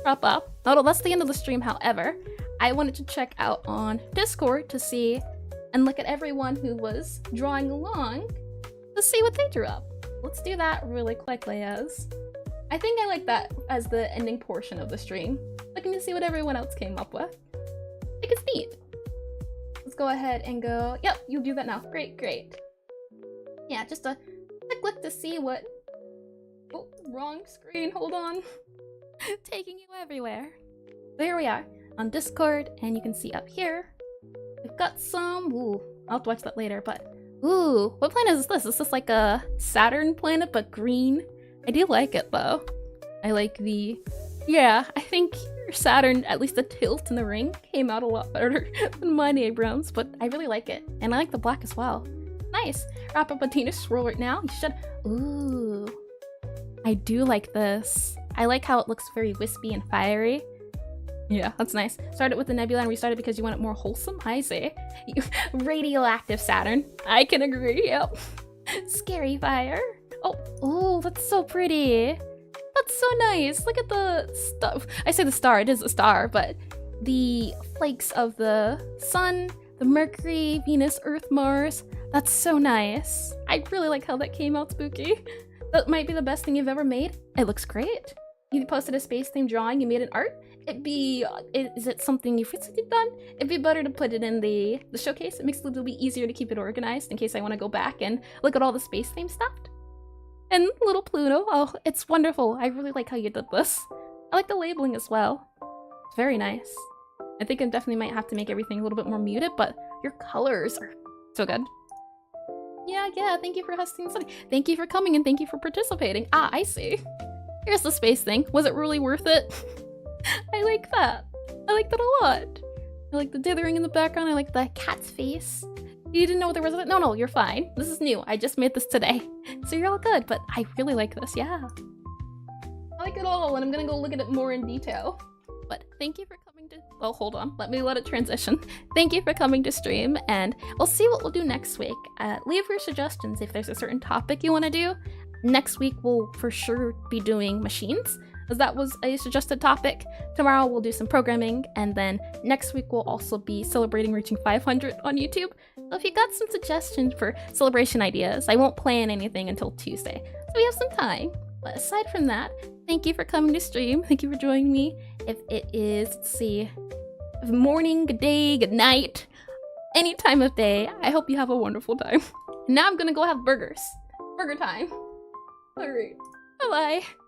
wrap up, oh, that's the end of the stream, however, I wanted to check out on Discord to see and look at everyone who was drawing along to see what they drew up. Let's do that really quickly, as I think I like that as the ending portion of the stream. Looking to see what everyone else came up with. I think it's neat. Let's go ahead and go, yep, you do that now. Great, great. Yeah, just a quick look to see what, oh, wrong screen, hold on. Taking you everywhere. There we are on Discord, and you can see up here, we've got some, ooh, I'll have to watch that later, but, ooh, what planet is this? Is this like a Saturn planet, but green? I do like it though. I like the, yeah, I think Saturn, at least the tilt in the ring, came out a lot better than mine Abrams, but I really like it. And I like the black as well. Nice. Wrap up a Tina swirl right now. You should, ooh. I do like this. I like how it looks very wispy and fiery. Yeah, that's nice. Start it with the nebula and restart it because you want it more wholesome? I see. Radioactive Saturn. I can agree, yep. Scary fire. Oh, that's so pretty. That's so nice. Look at the stuff. I say the star, it is a star, but the flakes of the sun, the Mercury, Venus, Earth, Mars. That's so nice. I really like how that came out spooky. That might be the best thing you've ever made. It looks great. You posted a space-themed drawing, you made an art. It'd be, is it something you've recently done? It'd be better to put it in the showcase. It makes it a little bit easier to keep it organized in case I want to go back and look at all the space-themed stuff. And little Pluto, oh, it's wonderful. I really like how you did this. I like the labeling as well. It's very nice. I think I definitely might have to make everything a little bit more muted, but your colors are so good. Yeah, thank you for hosting Sunday. Thank you for coming and thank you for participating. Ah, I see. Here's the space thing. Was it really worth it? I like that. I like that a lot. I like the dithering in the background. I like the cat's face. You didn't know there was a— No, you're fine. This is new. I just made this today. So you're all good, but I really like this, yeah. I like it all, and I'm gonna go look at it more in detail. But thank you for coming to— oh, hold on. Let it transition. Thank you for coming to stream, and we'll see what we'll do next week. Leave your suggestions if there's a certain topic you want to do. Next week, we'll for sure be doing machines. as that was a suggested topic. Tomorrow we'll do some programming, and then next week we'll also be celebrating reaching 500 on YouTube. So if you got some suggestions for celebration ideas, I won't plan anything until Tuesday, so we have some time. But aside from that, thank you for coming to stream. Thank you for joining me. If it is, let's see, morning, good day, good night, any time of day, I hope you have a wonderful time. Now I'm gonna go have burgers. Burger time. Alright. Bye-bye.